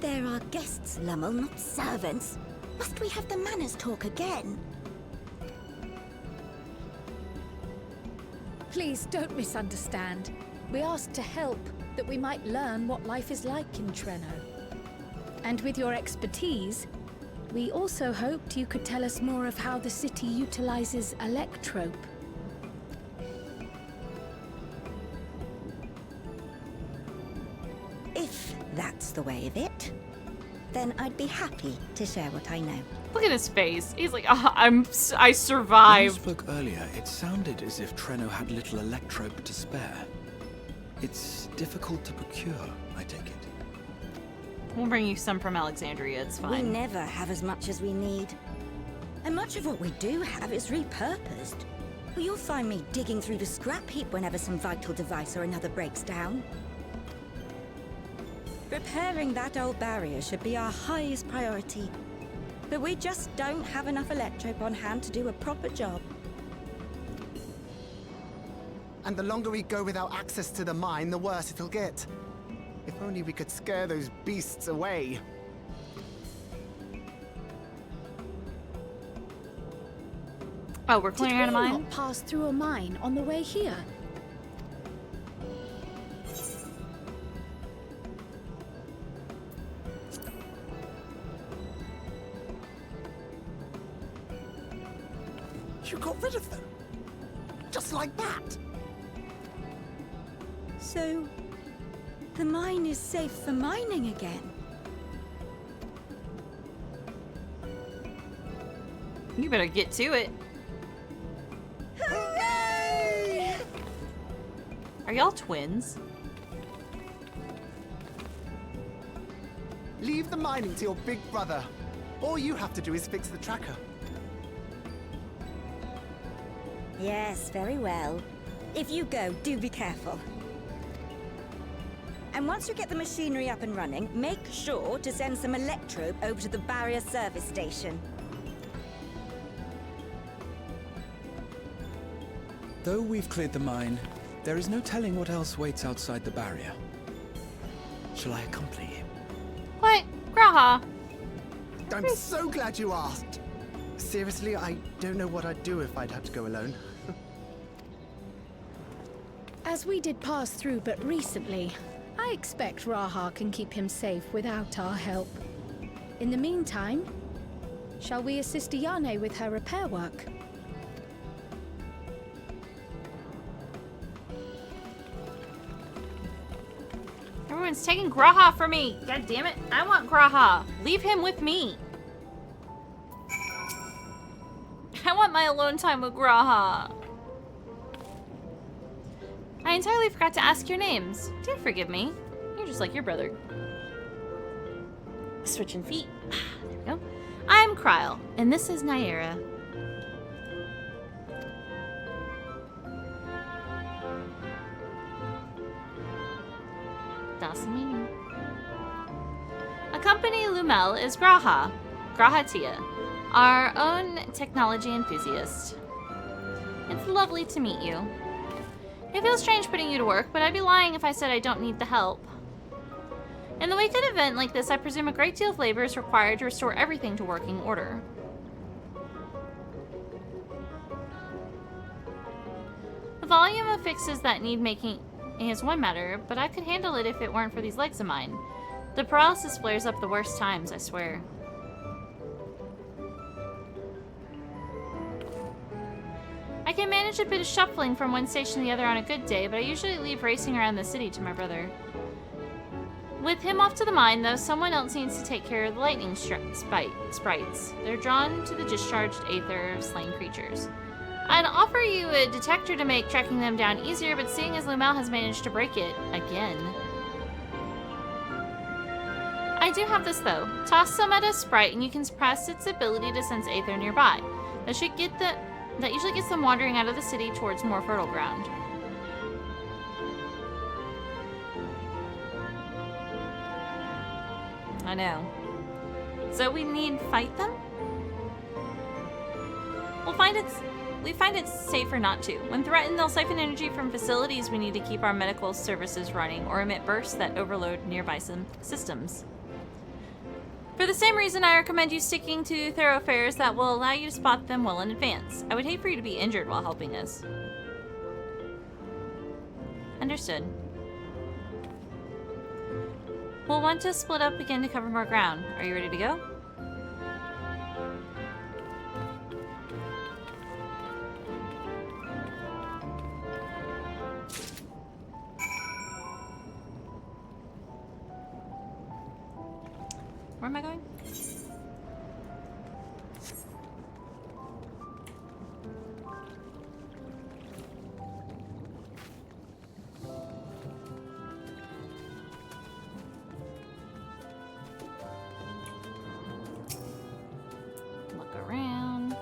There are guests, Lummel, not servants. Must we have the manners talk again? Please don't misunderstand. We asked to help, that we might learn what life is like in Treno. And with your expertise, we also hoped you could tell us more of how the city utilizes electrope. If that's the way of it, then I'd be happy to share what I know. Look at his face. He's like, oh, I survived. When you spoke earlier, it sounded as if Treno had little electrope to spare. It's difficult to procure, I take it. We'll bring you some from Alexandria, it's fine. We never have as much as we need. And much of what we do have is repurposed. You'll find me digging through the scrap heap whenever some vital device or another breaks down. Repairing that old barrier should be our highest priority. But we just don't have enough electrope on hand to do a proper job. And the longer we go without access to the mine, the worse it'll get. If only we could scare those beasts away. Oh, we're clearing out a mine? Did we not pass through a mine on the way here? You got rid of them? Just like that? So, the mine is safe for mining again? You better get to it. Hooray! Are y'all twins? Leave the mining to your big brother. All you have to do is fix the tracker. Yes, very well. If you go, do be careful. And once you get the machinery up and running, make sure to send some electrobe over to the barrier service station. Though we've cleared the mine, there is no telling what else waits outside the barrier. Shall I accompany you? What? Graha? I'm so glad you asked. Seriously, I don't know what I'd do if I'd had to go alone. As we did pass through but recently, I expect Raha can keep him safe without our help. In the meantime, shall we assist Ayane with her repair work? Everyone's taking Graha from me. God damn it. I want Graha. Leave him with me. I want my alone time with Graha. I entirely forgot to ask your names. Do forgive me. You're just like your brother. Switching feet. There we go. I'm Kryle, and this is Naira. Das meaning. Accompany Lumel is Graha, Grahatia, our own technology enthusiast. It's lovely to meet you. It feels strange putting you to work, but I'd be lying if I said I don't need the help. In the wake of an event like this, I presume a great deal of labor is required to restore everything to working order. The volume of fixes that need making is one matter, but I could handle it if it weren't for these legs of mine. The paralysis flares up the worst times, I swear. I can manage a bit of shuffling from one station to the other on a good day, but I usually leave racing around the city to my brother. With him off to the mine, though, someone else needs to take care of the lightning sprites. They're drawn to the discharged aether of slain creatures. I'd offer you a detector to make tracking them down easier, but seeing as Lumel has managed to break it again. I do have this, though. Toss some at a sprite and you can suppress its ability to sense aether nearby. That usually gets them wandering out of the city towards more fertile ground. I know. So we need to fight them? We find it safer not to. When threatened, they'll siphon energy from facilities we need to keep our medical services running or emit bursts that overload nearby systems. For the same reason, I recommend you sticking to thoroughfares that will allow you to spot them well in advance. I would hate for you to be injured while helping us. Understood. We'll want to split up again to cover more ground. Are you ready to go? Where am I going? Look around.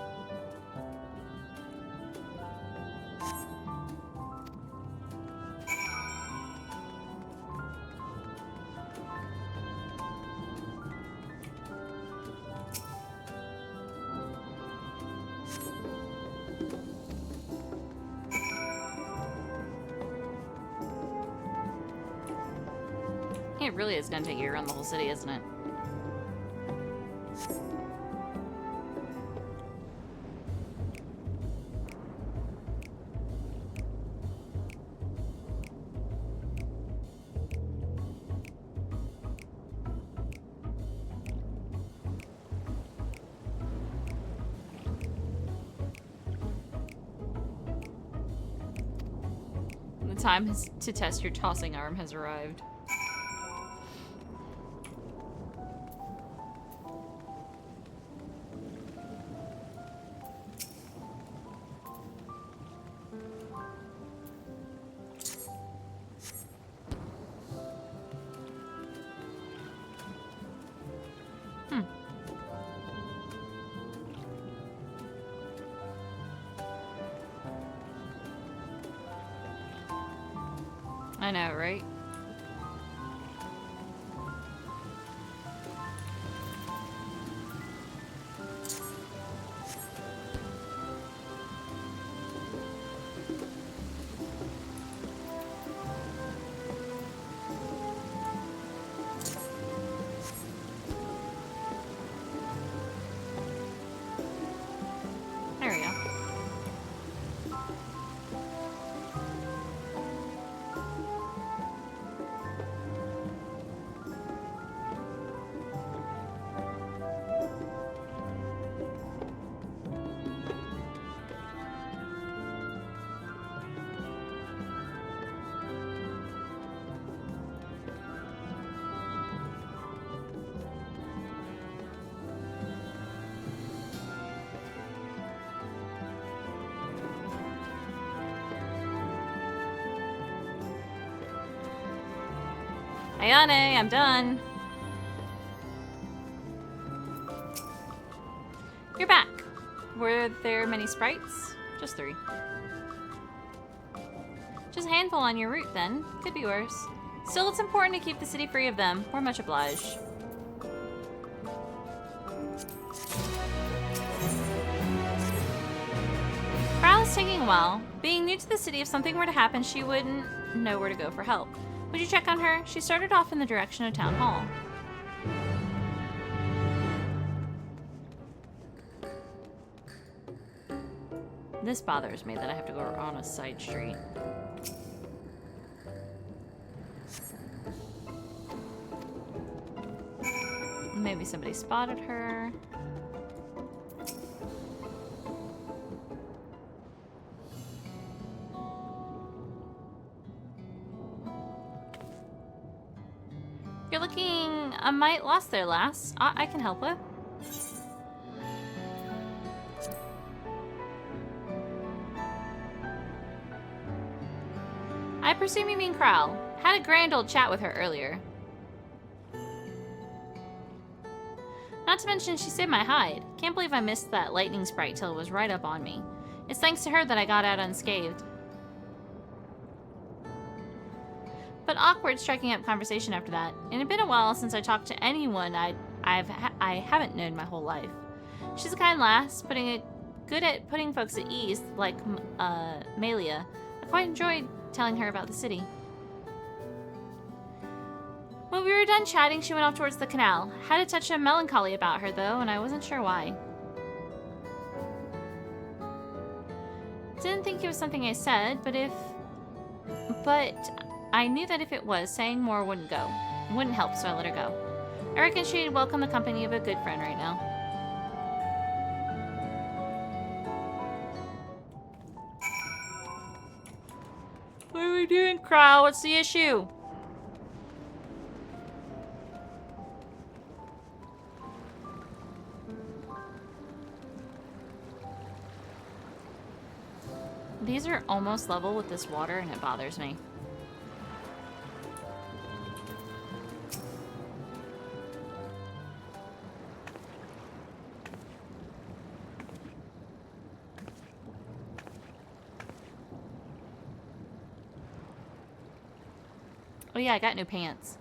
It really is gonna take you around the whole city, isn't it? The time to test your tossing arm has arrived. I know, right? There we go. Ayane, I'm done. You're back. Were there many sprites? Just 3. Just a handful on your route, then. Could be worse. Still, it's important to keep the city free of them. We're much obliged. Prowl is taking a while. Being new to the city, if something were to happen, she wouldn't know where to go for help. Would you check on her? She started off in the direction of Town Hall. This bothers me that I have to go on a side street. Maybe somebody spotted her. You're looking a mite lost there, lass. I can help with. I presume you mean Krell. Had a grand old chat with her earlier. Not to mention she saved my hide. Can't believe I missed that lightning sprite till it was right up on me. It's thanks to her that I got out unscathed. But awkward striking up conversation after that. It had been a while since I talked to anyone I haven't known my whole life. She's a kind lass, good at putting folks at ease, like Malia. I quite enjoyed telling her about the city. When we were done chatting, she went off towards the canal. Had a touch of melancholy about her, though, and I wasn't sure why. Didn't think it was something I said, but I knew that if it was, saying more wouldn't help, so I let her go. I reckon she'd welcome the company of a good friend right now. What are we doing, Krell? What's the issue? These are almost level with this water, and it bothers me. Oh yeah, I got new pants.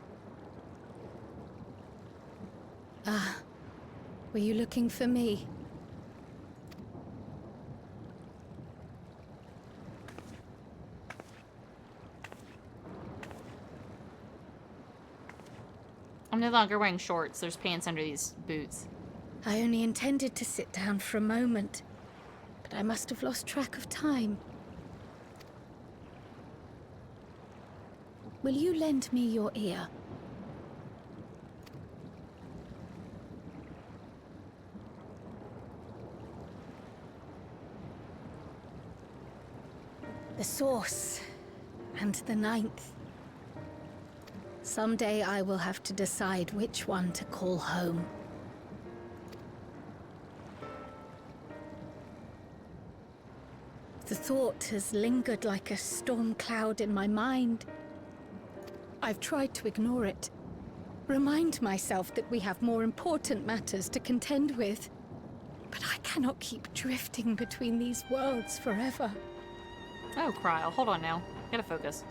Ah, were you looking for me? I'm no longer wearing shorts. There's pants under these boots. I only intended to sit down for a moment, but I must have lost track of time. Will you lend me your ear? The source and the ninth. Someday I will have to decide which one to call home. The thought has lingered like a storm cloud in my mind. I've tried to ignore it, remind myself that we have more important matters to contend with. But I cannot keep drifting between these worlds forever. Oh, Kryle, hold on now. Gotta focus.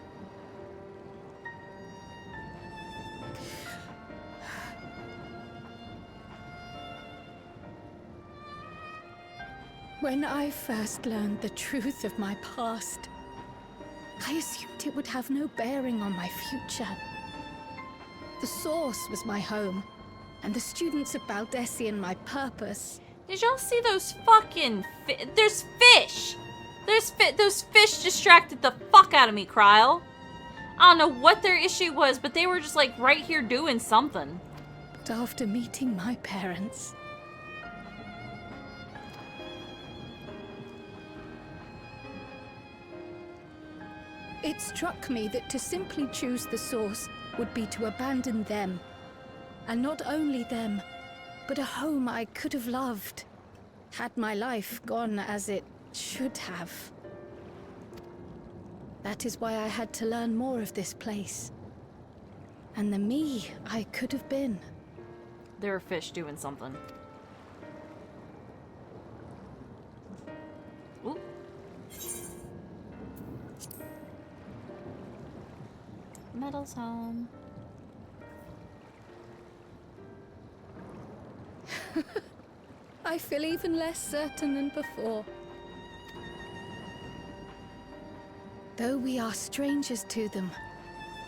When I first learned the truth of my past, I assumed it would have no bearing on my future. The Source was my home, and the students of Baldessian my purpose. Did y'all see those fucking there's fish! Those fish distracted the fuck out of me, Kryle. I don't know what their issue was, but they were just like right here doing something. But after meeting my parents, it struck me that to simply choose the Source would be to abandon them. And not only them, but a home I could have loved, had my life gone as it should have. That is why I had to learn more of this place. And the me I could have been. There are fish doing something. Ooh. Metal's home. I feel even less certain than before. Though we are strangers to them,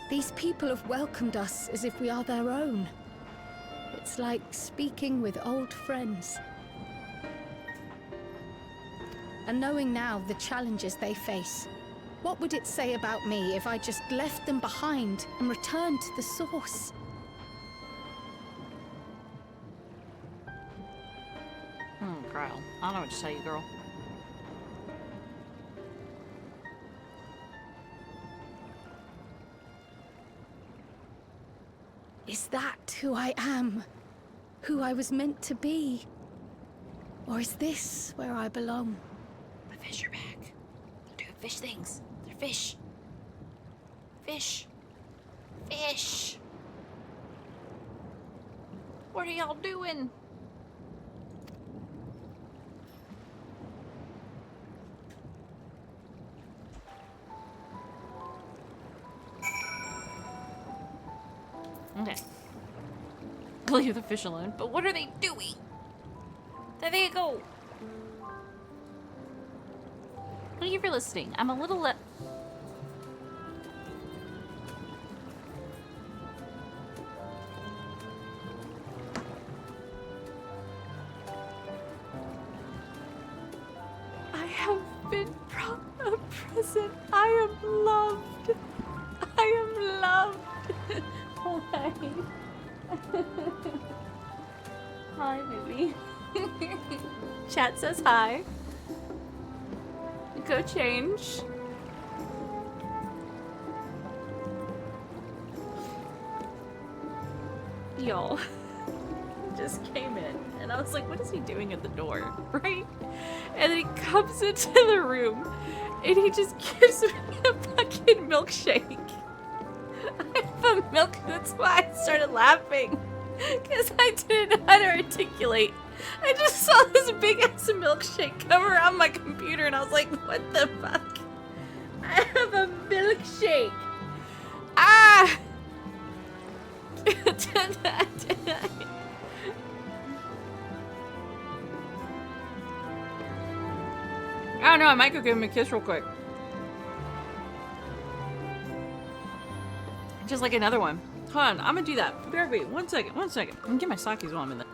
these people have welcomed us as if we are their own. It's like speaking with old friends. And knowing now the challenges they face, what would it say about me if I just left them behind and returned to the Source? Kryle. I don't know what to tell you, girl. Is that who I am? Who I was meant to be? Or is this where I belong? The fish are back. They're doing fish things. They're fish. Fish. Fish. What are y'all doing? Okay. Leave the fish alone. But what are they doing? There they go. Thank you for listening. I'm a little I have been present. I am loved. I am loved. Hi. Hi, baby. Chat says hi. Go change. Y'all just came in and I was like, what is he doing at the door? Right? And then he comes into the room and he just gives me a fucking milkshake. I have a milk, that's why I started laughing. Because I didn't know how to articulate. I just saw this big ass milkshake come around my computer and I was like, what the fuck? I have a milkshake. Ah! I don't know, I might go give him a kiss real quick. Just like another one. Hold on, I'm gonna do that. BRB, 1 second, 1 second. I'm gonna get my sakis while I'm in there.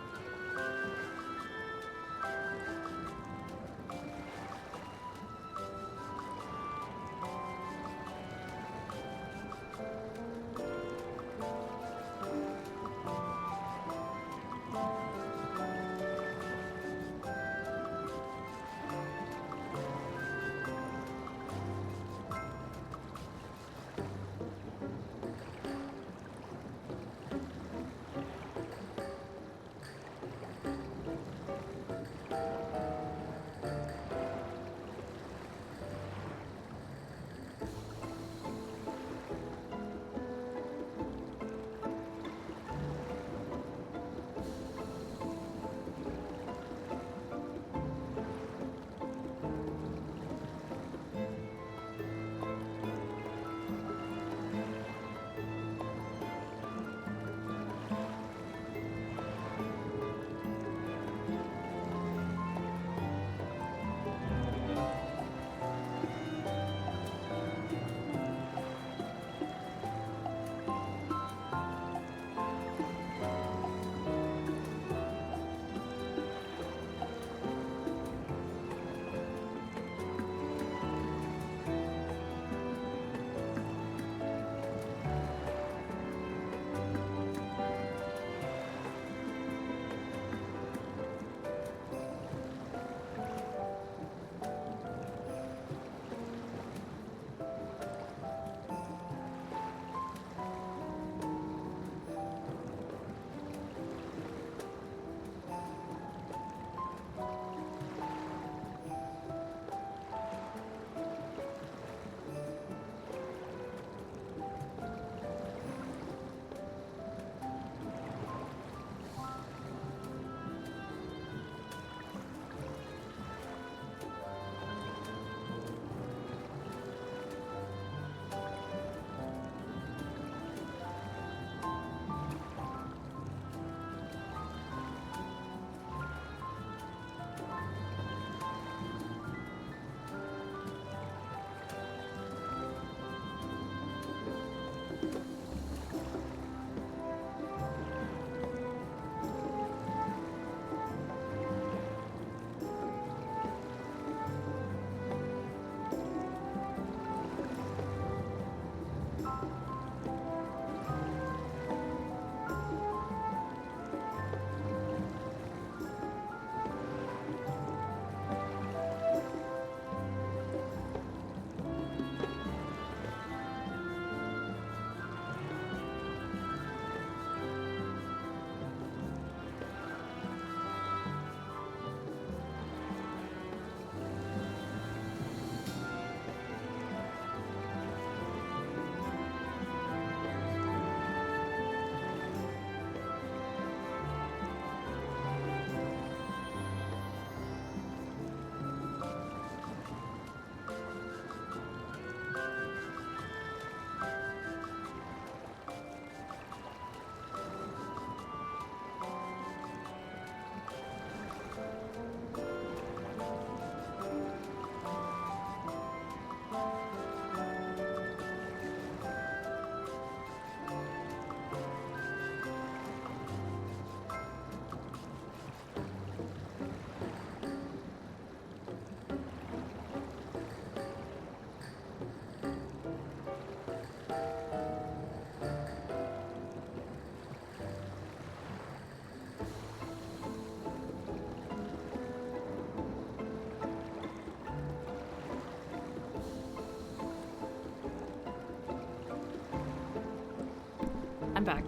I'm back.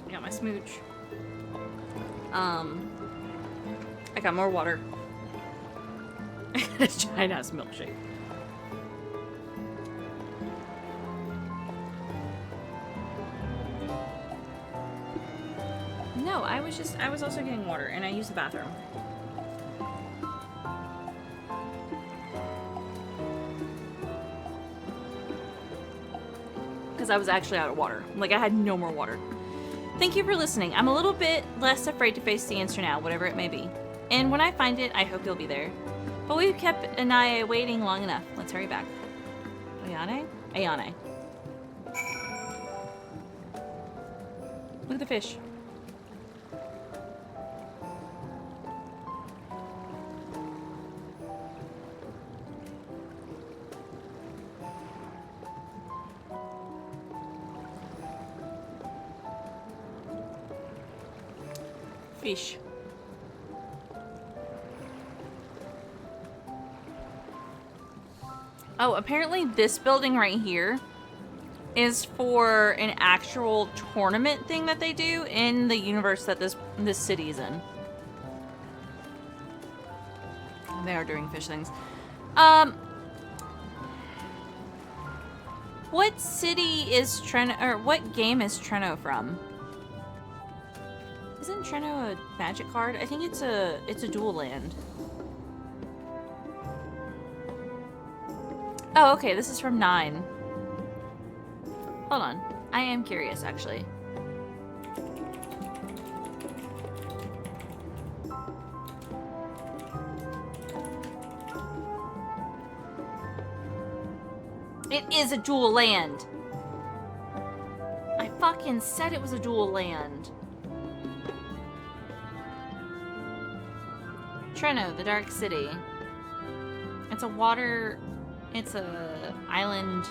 I got my smooch. I got more water. I got a giant ass milkshake. No, I was also getting water and I used the bathroom. Because I was actually out of water. Like, I had no more water. Thank you for listening. I'm a little bit less afraid to face the answer now, whatever it may be. And when I find it, I hope you'll be there. But we've kept Anaya waiting long enough. Let's hurry back. Ayane? Ayane. Look at the fish. Fish. Oh, apparently this building right here is for an actual tournament thing that they do in the universe that this city is in. They are doing fish things. What city is Treno, or what game is Treno from? Isn't Treno a magic card? I think it's a dual land. Oh, okay, this is from 9. Hold on. I am curious, actually. It is a dual land. I fucking said it was a dual land. Treno, the Dark City. It's a water... It's a island.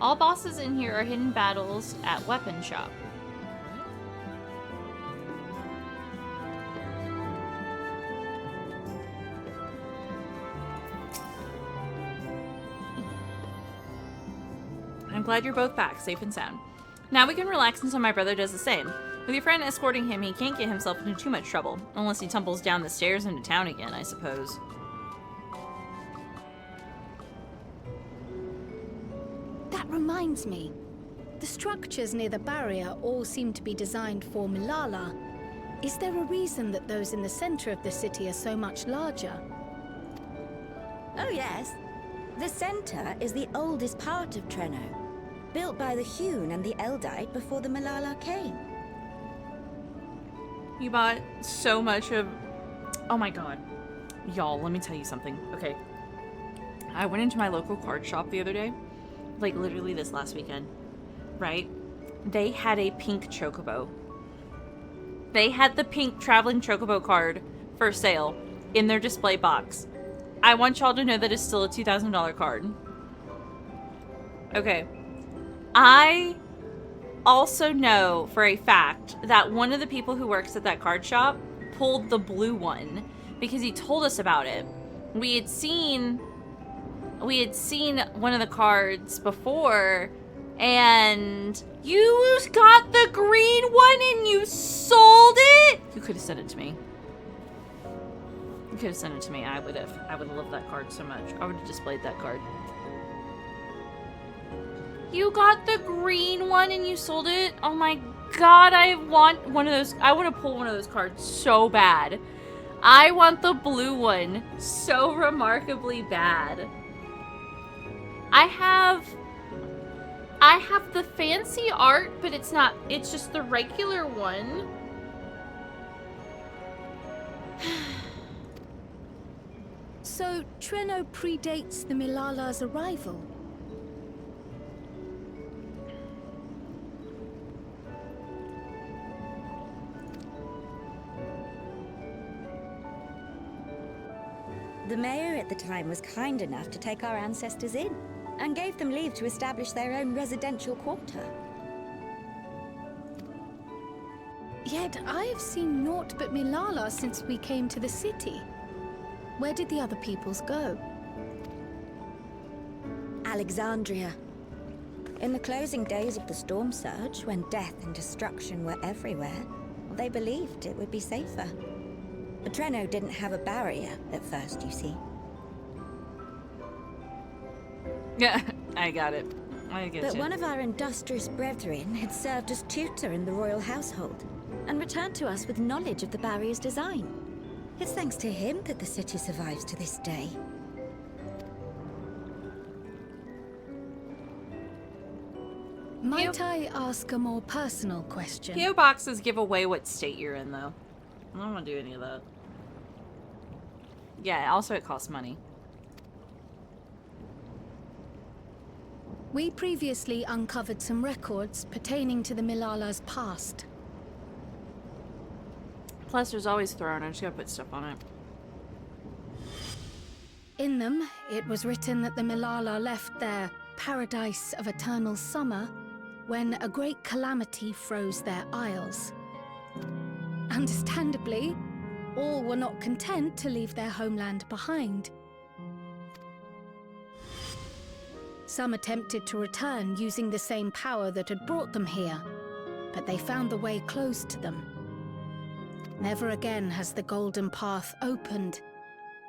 All bosses in here are hidden battles at Weapon Shop. I'm glad you're both back, safe and sound. Now we can relax until my brother does the same. With your friend escorting him, he can't get himself into too much trouble. Unless he tumbles down the stairs into town again, I suppose. That reminds me. The structures near the barrier all seem to be designed for Milala. Is there a reason that those in the center of the city are so much larger? Oh yes. The center is the oldest part of Treno, built by the Hewn and the Eldite before the Milala came. You bought so much of... Oh my god. Y'all, let me tell you something. Okay. I went into my local card shop the other day. Like, literally this last weekend. Right? They had a pink chocobo. They had the pink traveling chocobo card for sale in their display box. I want y'all to know that it's still a $2,000 card. Okay. I also know for a fact that one of the people who works at that card shop pulled the blue one because he told us about it. We had seen one of the cards before, and you got the green one and you sold it? You could have sent it to me. You could have sent it to me. I would have loved that card so much. I would have displayed that card. You got the green one and you sold it? Oh my god, I want one of those. I want to pull one of those cards so bad. I want the blue one so remarkably bad. I have the fancy art, but it's not, it's just the regular one. So, Treno predates the Milala's arrival? The mayor at the time was kind enough to take our ancestors in, and gave them leave to establish their own residential quarter. Yet I have seen naught but Milala since we came to the city. Where did the other peoples go? Alexandria. In the closing days of the storm surge, when death and destruction were everywhere, they believed it would be safer. But Treno didn't have a barrier at first, you see. Yeah, I got it. I get But you. one of our industrious brethren had served as tutor in the royal household, and returned to us with knowledge of the barrier's design. It's thanks to him that the city survives to this day. Might I ask a more personal question? PO boxes give away what state you're in, though. I don't want to do any of that. Yeah, also it costs money. We previously uncovered some records pertaining to the Milala's past. Plus, there's always throne. I just gotta put stuff on it. In them, it was written that the Milala left their paradise of eternal summer when a great calamity froze their isles. Understandably, all were not content to leave their homeland behind. Some attempted to return using the same power that had brought them here, but they found the way closed to them. Never again has the golden path opened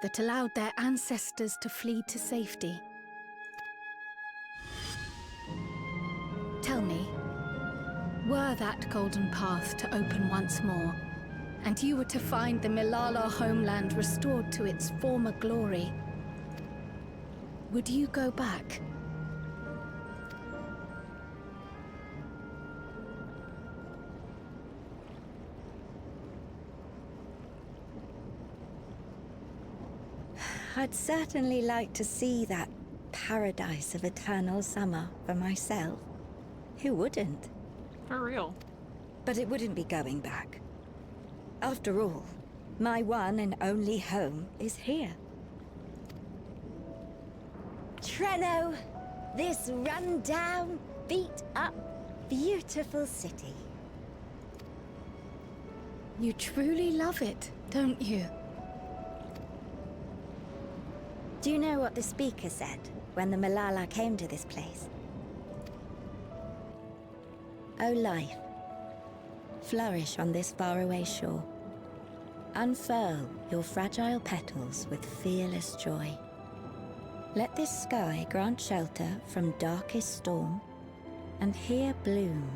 that allowed their ancestors to flee to safety. Tell me, were that golden path to open once more, and you were to find the Milala homeland restored to its former glory, would you go back? I'd certainly like to see that paradise of eternal summer for myself. Who wouldn't? For real. But it wouldn't be going back. After all, my one and only home is here. Treno, this run-down, beat-up, beautiful city. You truly love it, don't you? Do you know what the speaker said when the Milala came to this place? O life, flourish on this faraway shore. Unfurl your fragile petals with fearless joy. Let this sky grant shelter from darkest storm, and here bloom,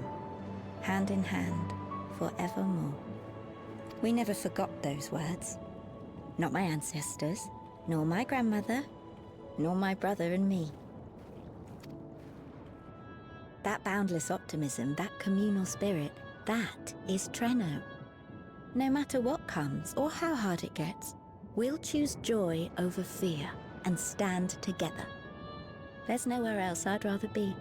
hand in hand, forevermore. We never forgot those words. Not my ancestors, nor my grandmother, nor my brother and me. That boundless optimism, that communal spirit, that is Treno. No matter what comes or how hard it gets, we'll choose joy over fear and stand together. There's nowhere else I'd rather be.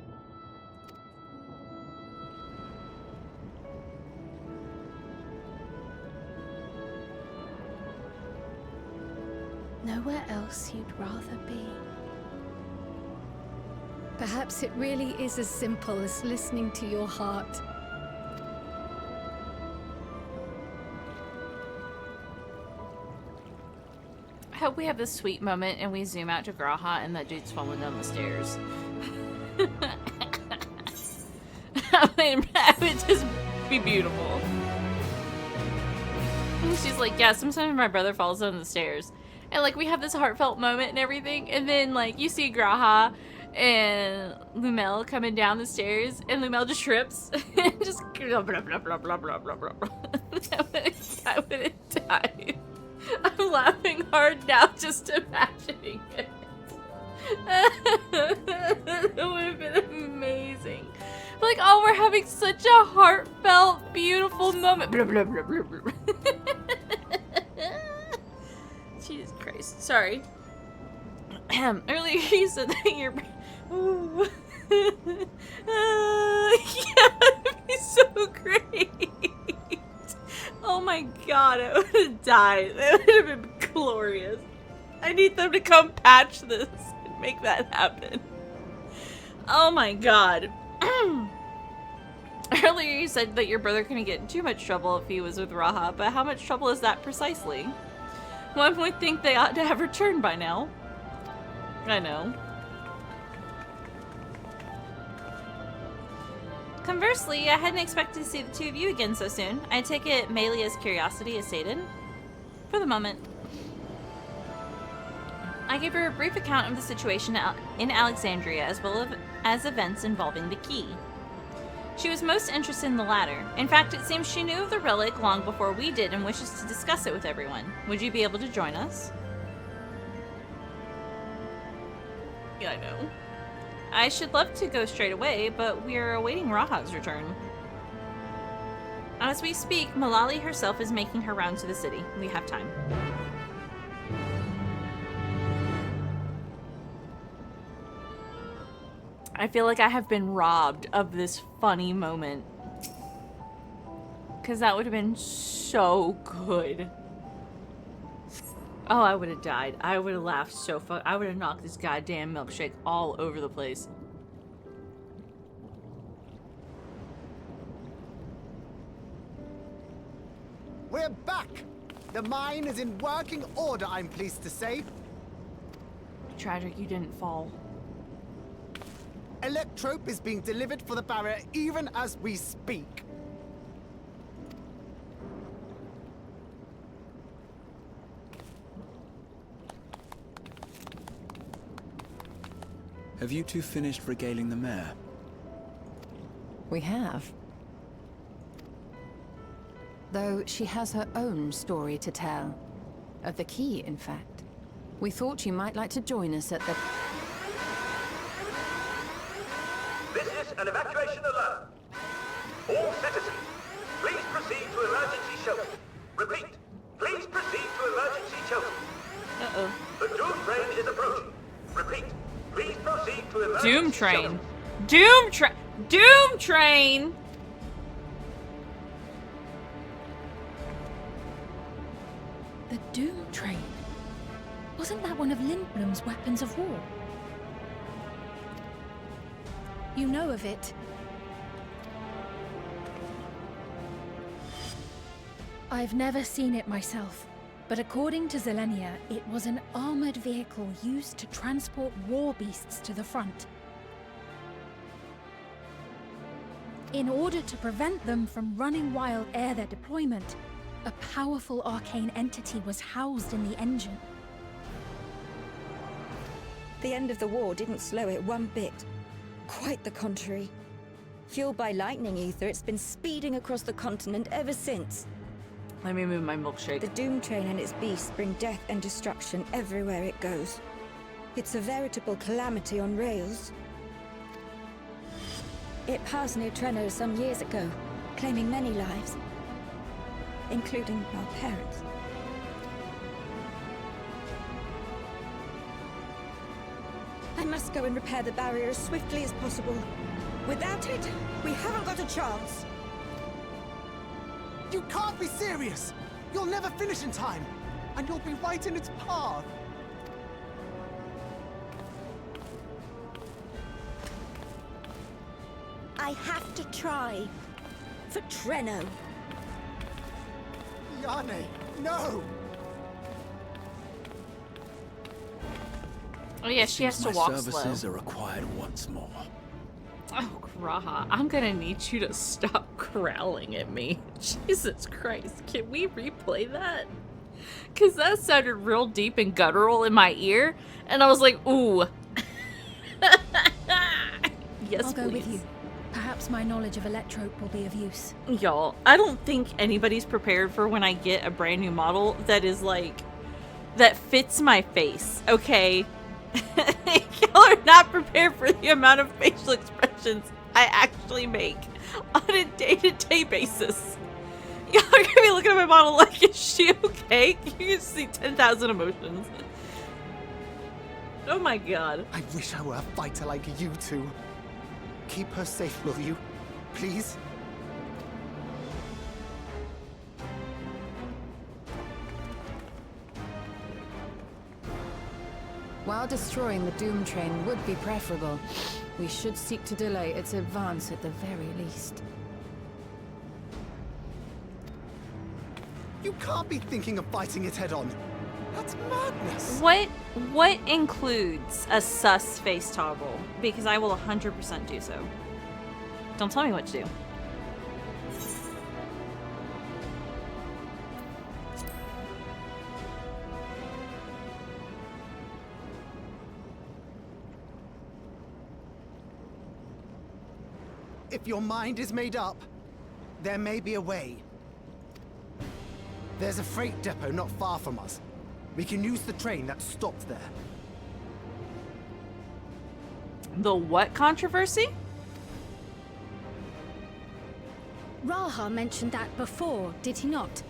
Nowhere else you'd rather be. Perhaps it really is as simple as listening to your heart. I hope we have this sweet moment and we zoom out to Graha and that dude's falling down the stairs. That would just be beautiful. And she's like, yeah, sometimes my brother falls down the stairs. And like we have this heartfelt moment and everything, and then like you see Graha and Lumel coming down the stairs, and Lumel just trips and just blah blah blah blah blah blah blah blah. I would have died. I'm laughing hard now just imagining it. It would have been amazing. Like, oh, we're having such a heartfelt, beautiful moment. Blah blah blah blah blah. Jesus Christ. Sorry. Earlier you said that you're... Ooh. Yeah, that'd be so great. Oh my god, I would have died. That would have been glorious. I need them to come patch this and make that happen. Oh my god. Earlier you said that your brother couldn't get in too much trouble if he was with Raha, but how much trouble is that precisely? One would think they ought to have returned by now. I know. Conversely, I hadn't expected to see the two of you again so soon. I take it Melia's curiosity is sated. For the moment. I gave her a brief account of the situation in Alexandria as well as events involving the key. She was most interested in the latter. In fact, it seems she knew of the relic long before we did and wishes to discuss it with everyone. Would you be able to join us? Yeah, I know. I should love to go straight away, but we're awaiting Raha's return. As we speak, Malali herself is making her round to the city. We have time. I feel like I have been robbed of this funny moment. Because that would have been so good. Oh, I would have died. I would have laughed so I would have knocked this goddamn milkshake all over the place. We're back! The mine is in working order, I'm pleased to say. Tragic you didn't fall. Electrope is being delivered for the barrier even as we speak. Have you two finished regaling the mare? We have. Though she has her own story to tell. Of the key, in fact. We thought you might like to join us at the... This is an evacuation alert. All citizens, please proceed to emergency shelter. Repeat, please proceed to emergency shelter. Uh-oh. The Doom train is approaching. Repeat, please proceed to emergency Doom train. shelter. Doom train! The Doom train? Wasn't that one of Lindblom's weapons of war? You know of it. I've never seen it myself, but according to Zelenia, it was an armored vehicle used to transport war beasts to the front. In order to prevent them from running wild ere their deployment, a powerful arcane entity was housed in the engine. The end of the war didn't slow it one bit. Quite the contrary. Fueled by lightning ether, it's been speeding across the continent ever since. Let me move my milkshake. The Doom train and its beasts bring death and destruction everywhere it goes. It's a veritable calamity on rails. It passed near Treno some years ago, claiming many lives, including our parents. I must go and repair the barrier as swiftly as possible. Without it, we haven't got a chance. You can't be serious! You'll never finish in time, and you'll be right in its path. I have to try. For Treno. Yane, no! Oh yeah, she has to walk slow. My services are required once more. Oh, Graha, I'm gonna need you to stop growling at me. Jesus Christ, can we replay that? Because that sounded real deep and guttural in my ear, and I was like, ooh. Yes, I'll go please. with you. Perhaps my knowledge of Electrope will be of use. Y'all, I don't think anybody's prepared for when I get a brand new model that is like, that fits my face, okay? Y'all are not prepared for the amount of facial expressions I actually make on a day-to-day basis. Y'all are gonna be looking at my model like, is she okay? You can see 10,000 emotions. Oh my god. I wish I were a fighter like you two. Keep her safe, will you? Please? While destroying the Doom train would be preferable, we should seek to delay its advance at the very least. You can't be thinking of fighting it head-on. That's madness. What includes a sus face toggle? Because I will 100% do so. Don't tell me what to do. If your mind is made up, there may be a way. There's a freight depot not far from us. We can use the train that stopped there. The what controversy? Raha mentioned that before, did he not?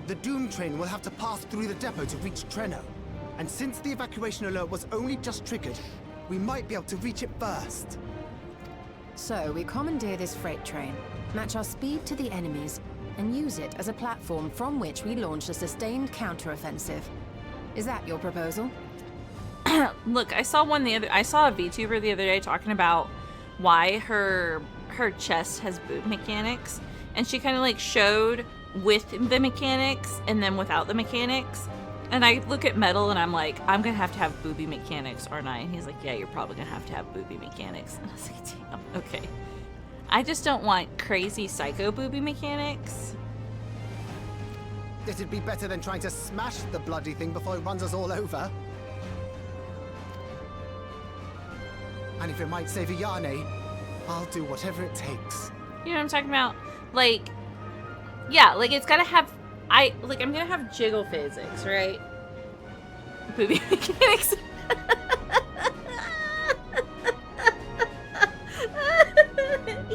The Doom train will have to pass through the depot to reach Treno. And since the evacuation alert was only just triggered, We might be able to reach it first. So, we commandeer this freight train, match our speed to the enemy's, and use it as a platform from which we launch a sustained counteroffensive. Is that your proposal? Look, I saw a VTuber the other day talking about why her chest has boob mechanics, and she kind of like showed with the mechanics and then without the mechanics. And I look at Metal and I'm like, I'm gonna have to have booby mechanics, aren't I? And he's like, yeah, you're probably gonna have to have booby mechanics. And I was like, damn, okay. I just don't want crazy psycho booby mechanics. It'd be better than trying to smash the bloody thing before it runs us all over. And if it might save Ayane, I'll do whatever it takes. You know what I'm talking about? Like, yeah, like it's gotta have, I'm gonna have jiggle physics, right? Booby mechanics.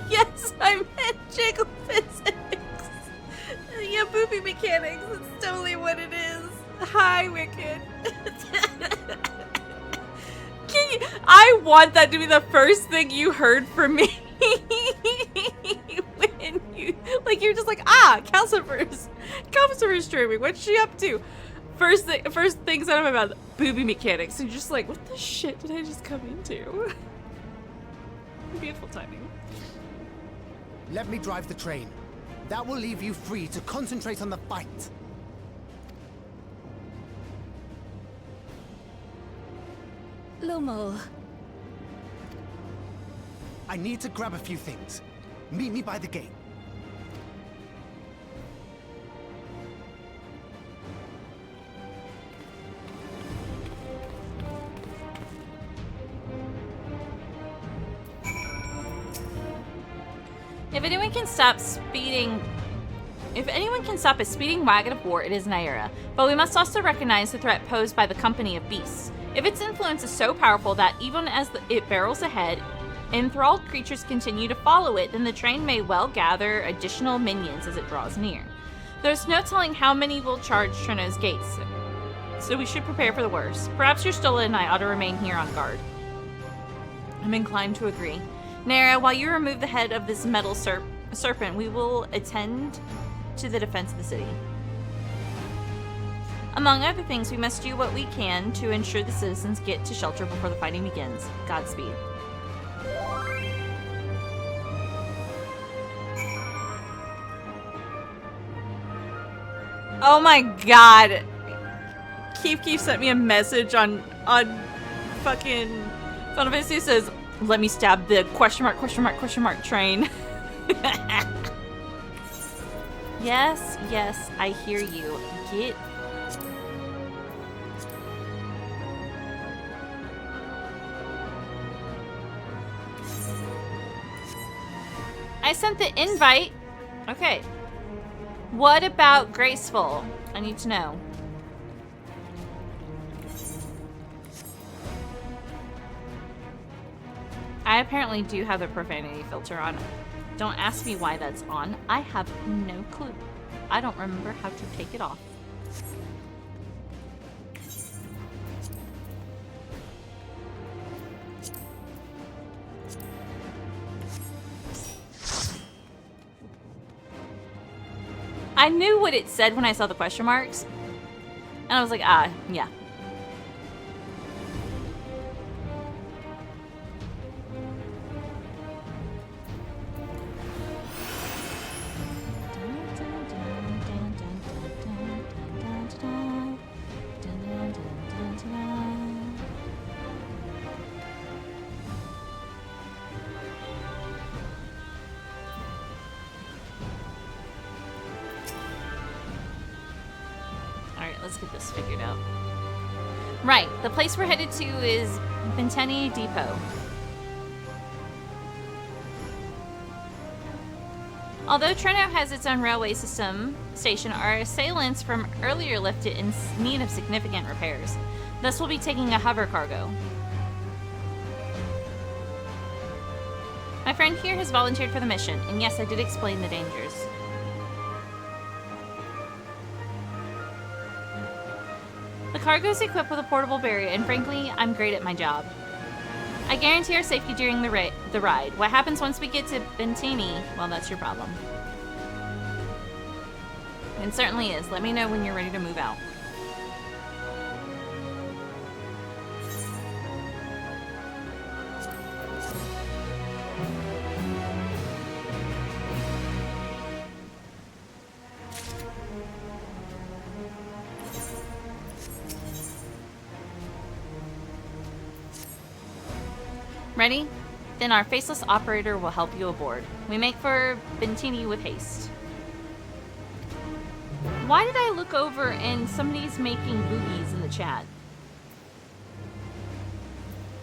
Yes, I meant jiggle physics. Yeah, booby mechanics. That's totally what it is. Hi, Wicked. I want that to be the first thing you heard from me. When you're just like, Kalcifer's streaming. What's she up to? First things out of my mouth, booby mechanics. And you're just like, what the shit did I just come into? Beautiful timing. Let me drive the train. That will leave you free to concentrate on the fight. Lummel. I need to grab a few things. Meet me by the gate. If anyone can stop a speeding wagon of war, it is Naira. But we must also recognize the threat posed by the company of beasts. If its influence is so powerful that even as it barrels ahead, enthralled creatures continue to follow it, then the train may well gather additional minions as it draws near. There's no telling how many will charge Treno's gates, so we should prepare for the worst. Perhaps Stola and I ought to remain here on guard. I'm inclined to agree. Naira, while you remove the head of this metal serpent, we will attend to the defense of the city. Among other things, we must do what we can to ensure the citizens get to shelter before the fighting begins. Godspeed. Oh my god. Keef sent me a message on fucking Final Fantasy. Says, let me stab the question mark train. Yes, I hear you. Get... I sent the invite. Okay. What about Graceful? I need to know. I apparently do have the profanity filter on. Don't ask me why that's on. I have no clue. I don't remember how to take it off. I knew what it said when I saw the question marks. And I was like, yeah. Let's get this figured out. Right, the place we're headed to is Benteni Depot. Although Treno has its own railway station, our assailants from earlier left it in need of significant repairs. Thus we'll be taking a hover cargo. My friend here has volunteered for the mission, and yes, I did explain the dangers. The cargo is equipped with a portable barrier, and frankly, I'm great at my job. I guarantee our safety during the ride. What happens once we get to Bentini? Well, that's your problem. It certainly is. Let me know when you're ready to move out. Ready? Then our faceless operator will help you aboard. We make for Bentini with haste. Why did I look over and somebody's making boobies in the chat?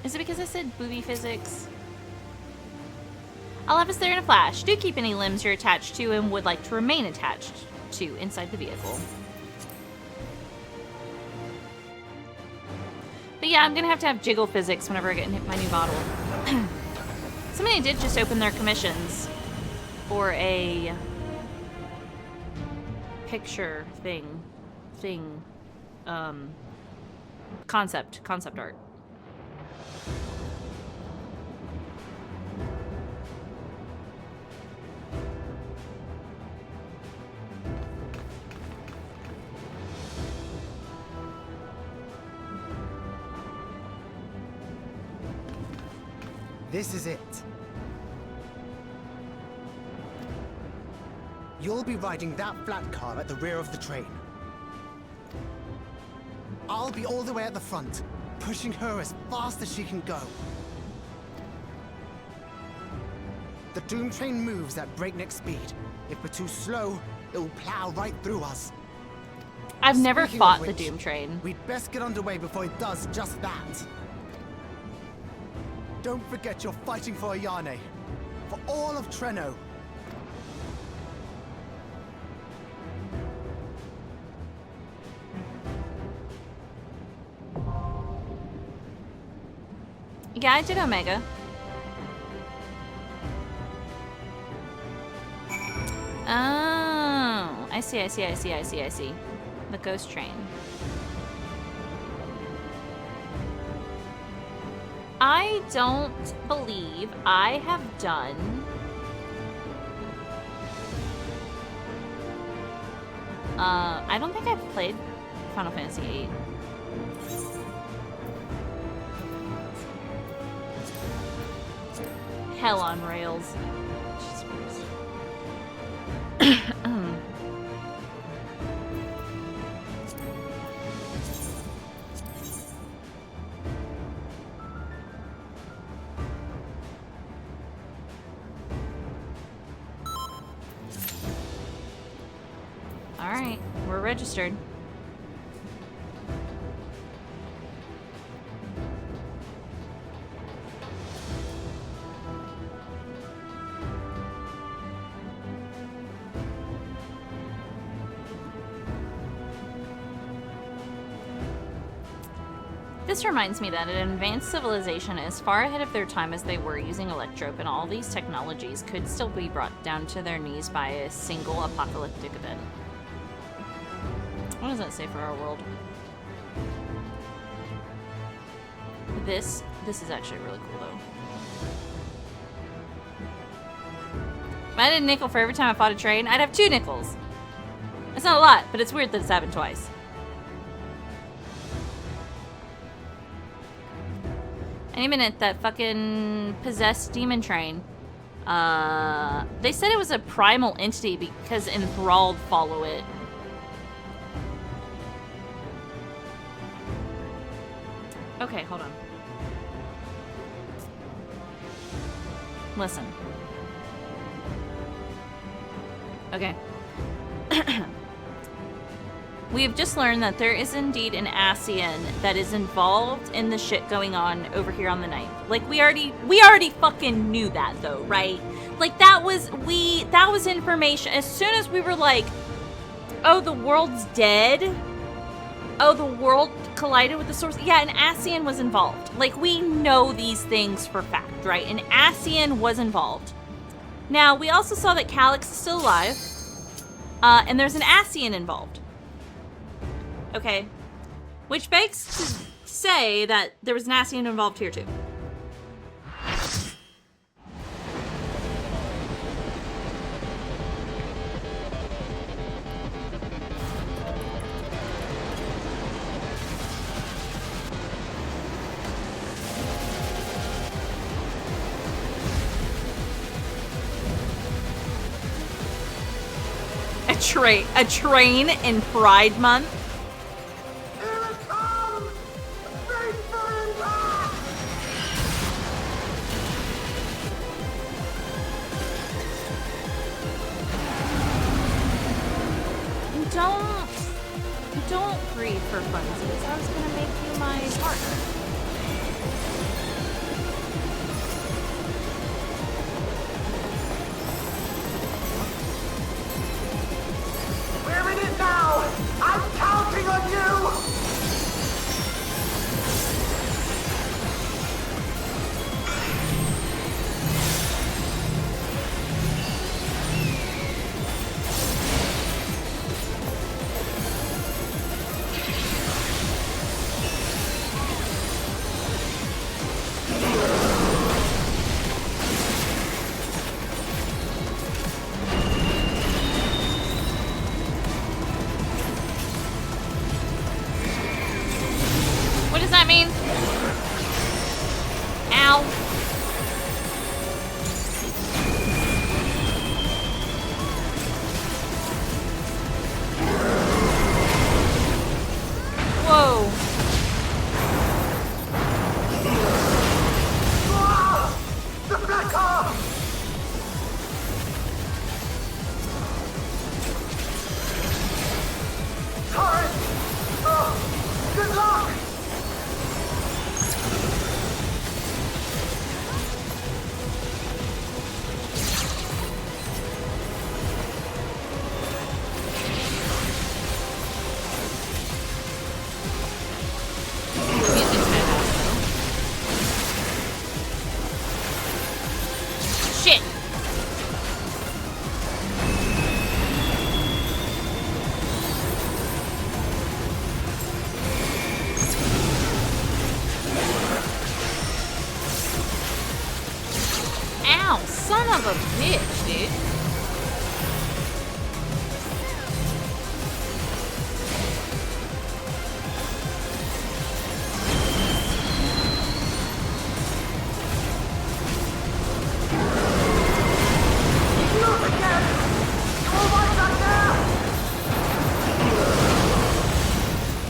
Is it because I said booby physics? I'll have us there in a flash. Do keep any limbs you're attached to and would like to remain attached to inside the vehicle. But yeah, I'm gonna have to have jiggle physics whenever I get my new model. Somebody did just open their commissions for a picture concept art. This is it. You'll be riding that flat car at the rear of the train. I'll be all the way at the front, pushing her as fast as she can go. The Doom train moves at breakneck speed. If we're too slow, it will plow right through us. I've never Speaking fought of the which, Doom train. We'd best get underway before it does just that. Don't forget you're fighting for Ayane. For all of Treno. Yeah, I did Omega. Oh, I see. The ghost train. I don't believe I have done... I don't think I've played Final Fantasy VIII. Hell on rails. Alright, we're registered. This reminds me that an advanced civilization as far ahead of their time as they were using Electrope, and all these technologies could still be brought down to their knees by a single apocalyptic event. What does that say for our world? This is actually really cool though. If I had a nickel for every time I fought a train, I'd have 2 nickels. It's not a lot, but it's weird that it's happened twice. Any minute, that fucking possessed demon train. They said it was a primal entity because enthralled follow it. Okay, hold on. Listen. Okay. We have just learned that there is indeed an Ascian that is involved in the shit going on over here on the ninth. Like, we already fucking knew that though, right? Like, that was information. As soon as we were like, oh, the world's dead. Oh, the world collided with the source. Yeah, an Ascian was involved. Like, we know these things for fact, right? An Ascian was involved. Now, we also saw that Calix is still alive. And there's an Ascian involved. Okay. Which begs to say that there was an Ascian involved here too. A train in Pride Month? Don't breed for funsies. I was gonna make you my partner. We're in it now! I'm counting on you! What does that mean? Ow. Whoa. The black car! Torres! Oh, good luck! Shit. Ow, son of a bitch, dude. Look again! You all right back there?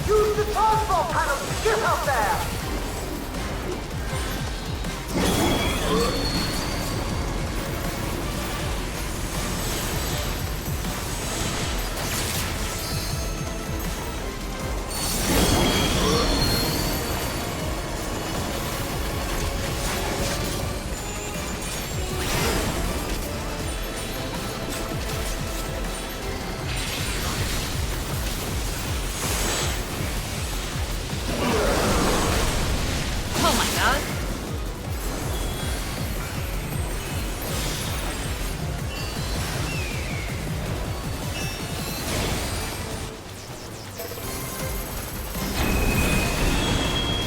Use the transport panel to get up there! Oh my god.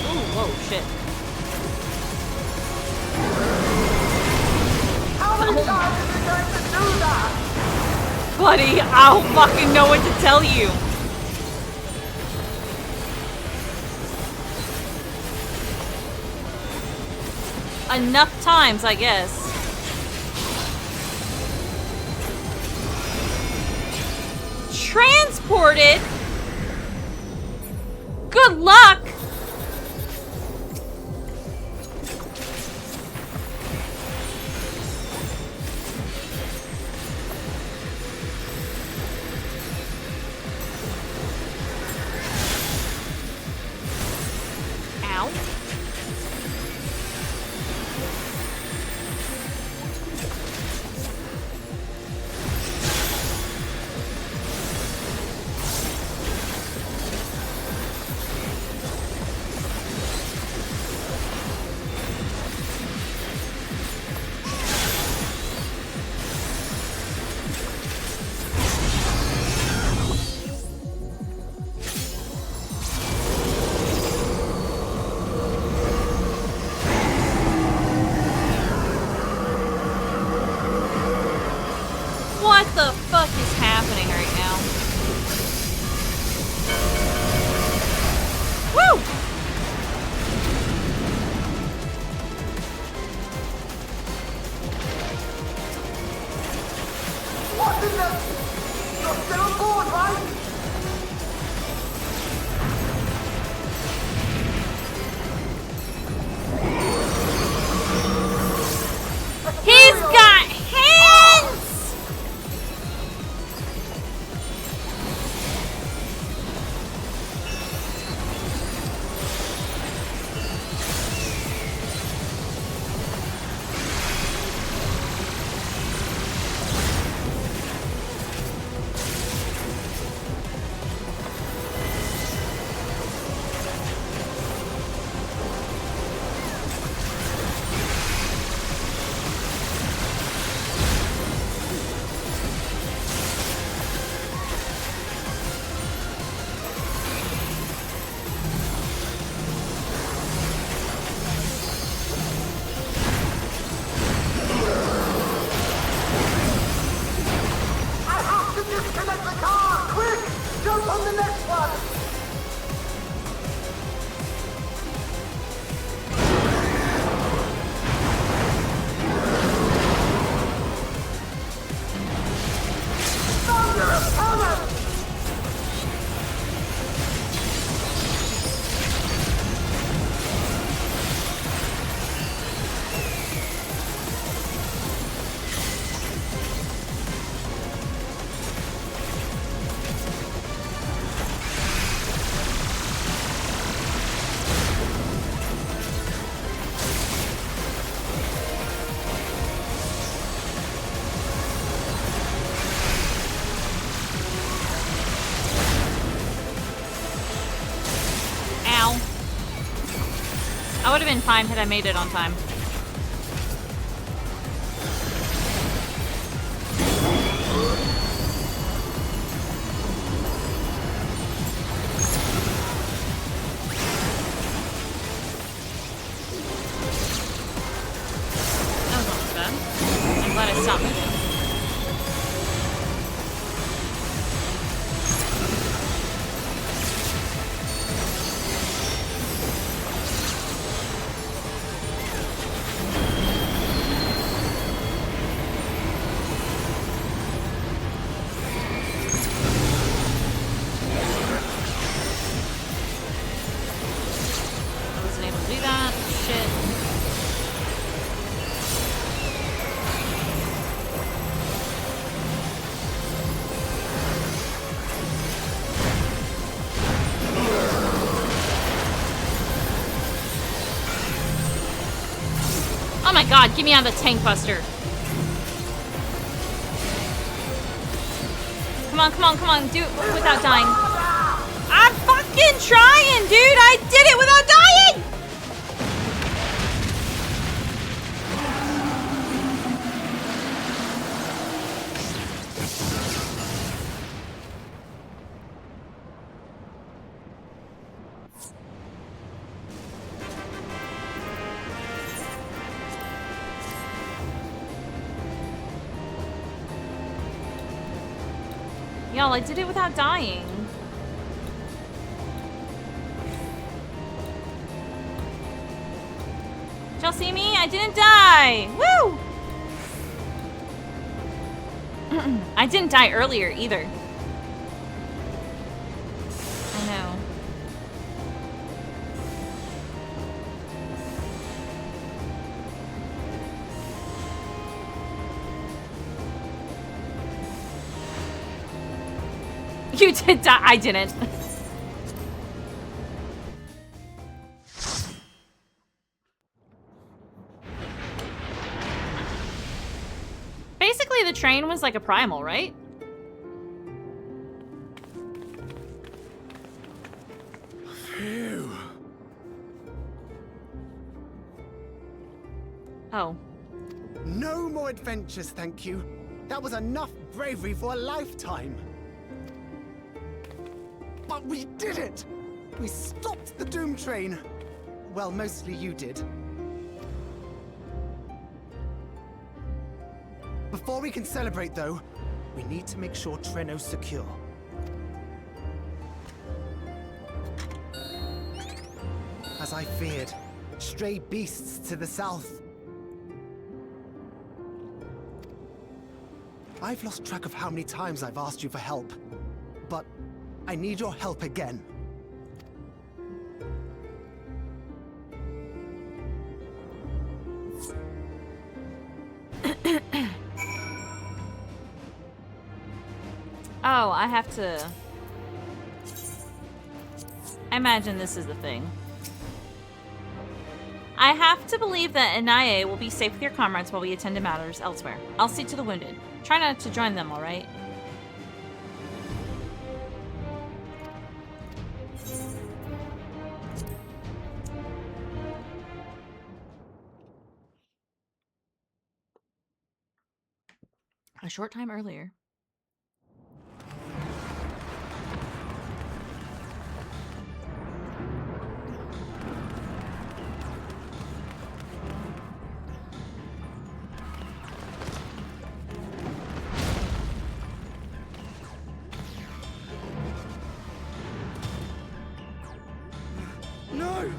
Ooh, whoa, shit. How many times is it going to do that? Buddy, I don't fucking know what to tell you. Enough times, I guess. Transported? Good luck! Ow. would have been fine had I made it on time. That was almost bad. I'm glad I stopped moving. Oh my god, get me out of the tank buster. Come on, come on, come on, do it without dying. I'm fucking trying, dude! I did it without dying! Y'all, I did it without dying. Did y'all see me? I didn't die! Woo! I didn't die earlier either. I know. You did die. I didn't. Basically, the train was like a primal, right? Phew. Oh. No more adventures, thank you. That was enough bravery for a lifetime. But we did it! We stopped the Doom Train. Well, mostly you did. Before we can celebrate, though, we need to make sure Treno's secure. As I feared, stray beasts to the south. I've lost track of how many times I've asked you for help, but I need your help again. Oh, I have to... I imagine this is the thing. I have to believe that Anaye will be safe with your comrades while we attend to matters elsewhere. I'll see to the wounded. Try not to join them, alright? A short time earlier. No!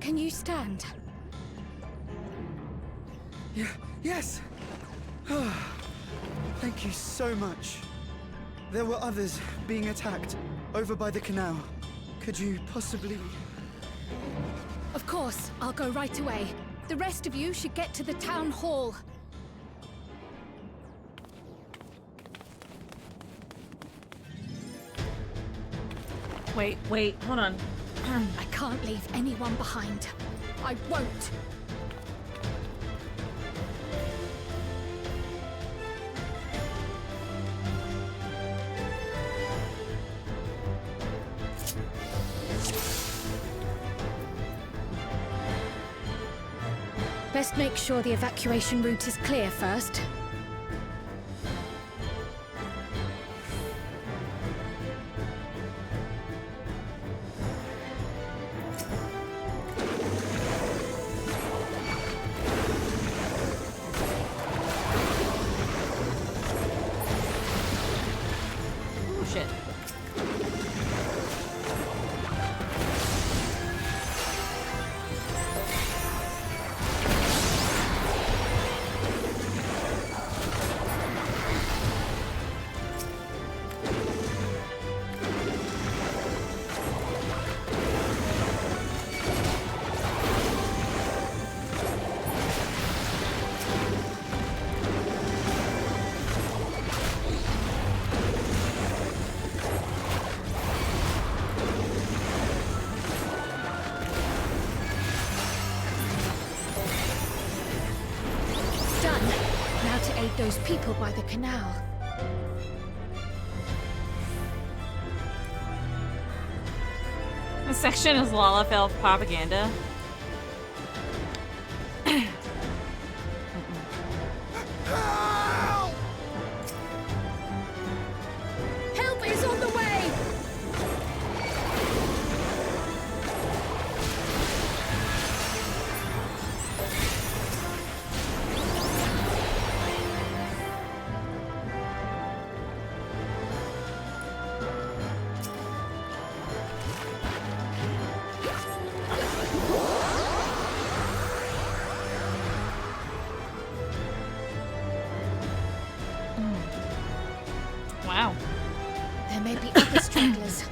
Can you stand? Yeah, yes! Thank you so much. There were others being attacked over by the canal. Could you possibly... Of course, I'll go right away. The rest of you should get to the town hall. Wait, hold on. I can't leave anyone behind. I won't. Best make sure the evacuation route is clear first. Oh shit. Done. Now to aid those people by the canal. This section is Lalafell propaganda. Help is on the way! Wow. There may be other stragglers.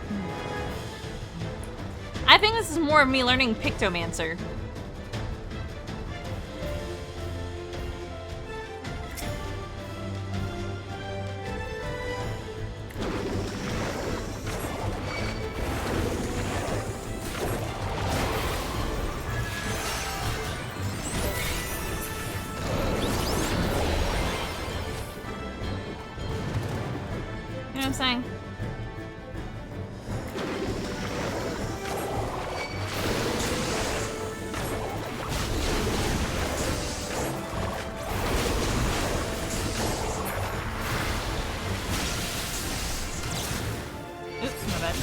I think this is more of me learning Pictomancer. You know what I'm saying? Oops, my bad.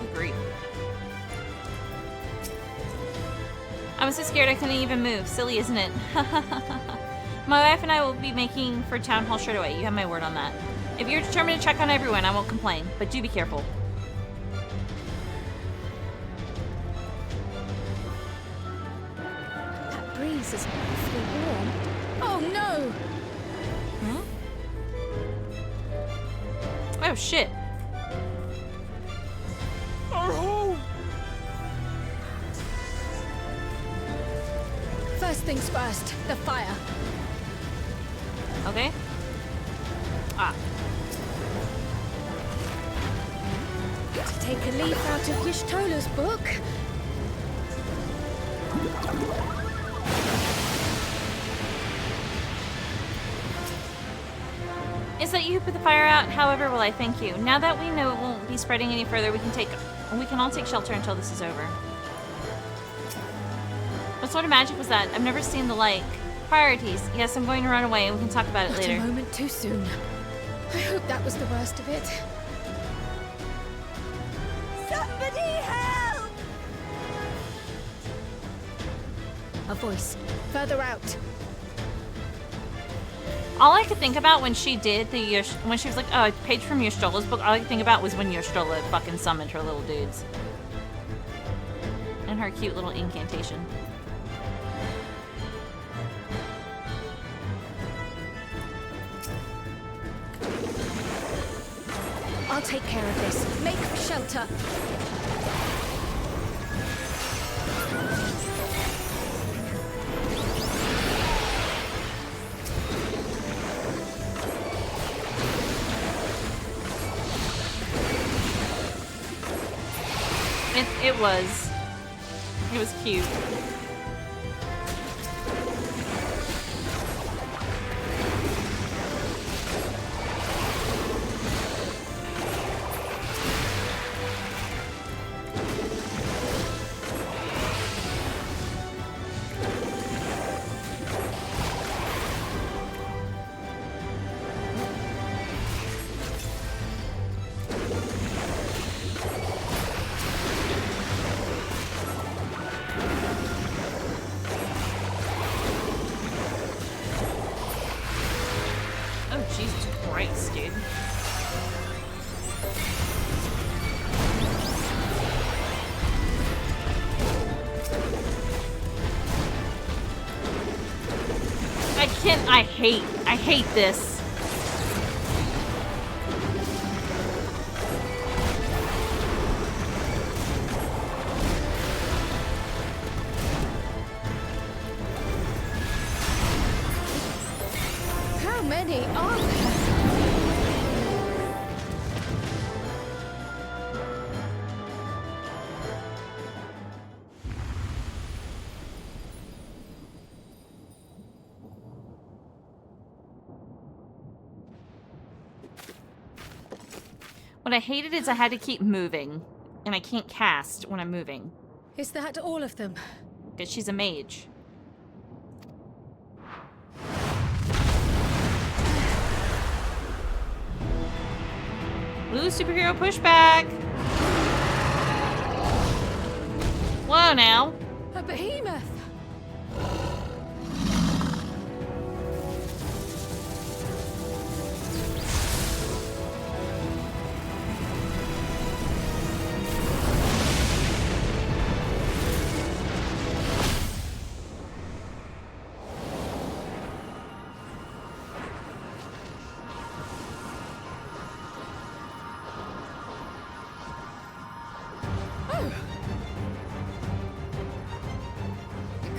Good grief. I was so scared I couldn't even move. Silly, isn't it? My wife and I will be making for Town Hall straight away. You have my word on that. If you're determined to check on everyone, I won't complain. But do be careful. That breeze is awfully warm. Oh no! Oh shit. First things first, the fire. Okay. Ah. To take a leaf out of Y'shtola's book. Is that you who put the fire out? However, will I thank you. Now that we know it won't be spreading any further, we can all take shelter until this is over. What sort of magic was that? I've never seen the like. Priorities. Yes, I'm going to run away and we can talk about it later. Not a moment too soon. I hope that was the worst of it. Somebody help! A voice. Further out. All I could think about when she did the when she was like, oh, a page from Y'shtola's book, all I could think about was when Y'shtola fucking summoned her little dudes. And her cute little incantation. I'll take care of this. Make for shelter. was. It was cute. I hate this. How many are there? What I hated is I had to keep moving, and I can't cast when I'm moving. Is that all of them? Because she's a mage. Blue superhero pushback! Whoa now! A behemoth!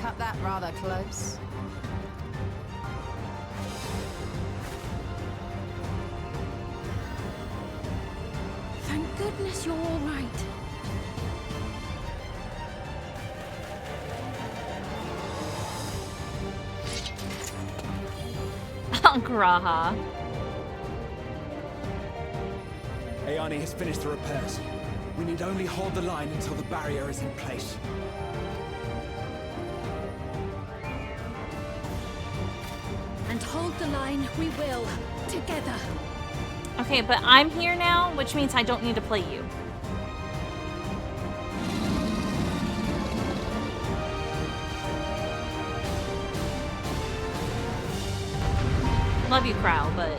Cut that rather close. Thank goodness you're all right. Graha. Ayani has finished the repairs. We need only hold the line until the barrier is in place. And hold the line we will, together. Okay, but I'm here now, which means I don't need to play you. Love you, Crow, but...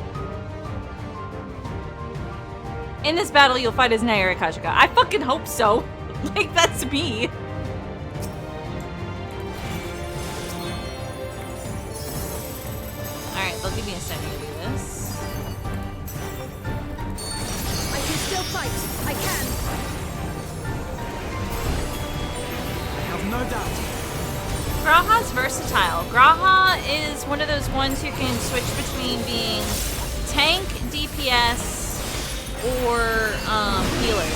in this battle, you'll fight as Naira Kashika. I fucking hope so. Like, that's me. Alright, they'll give me a second to do this. I can still fight. I can. I have no doubt. Graha's versatile. Graha is one of those ones who can switch between being tank, DPS, or healer.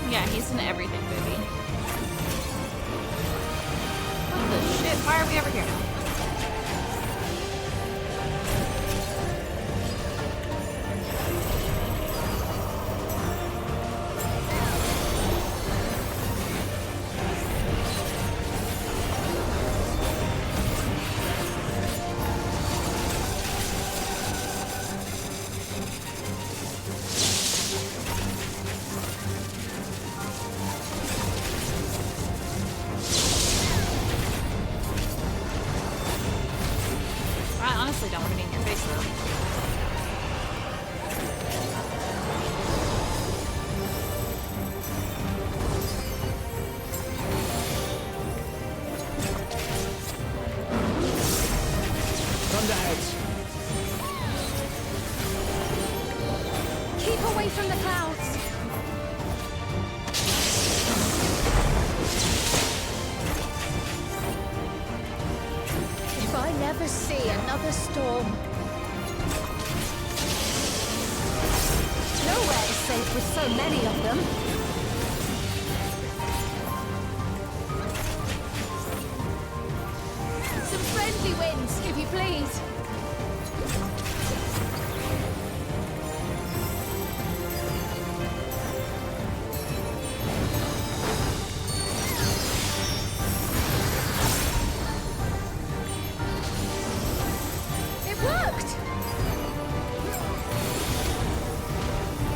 Yeah, he's in everything, baby. What the shit? Why are we over here now? I honestly don't want to be in your face, though. Thunderheads. Keep away! to see another storm. Nowhere is safe with so many of them. Some friendly winds, if you please. It worked!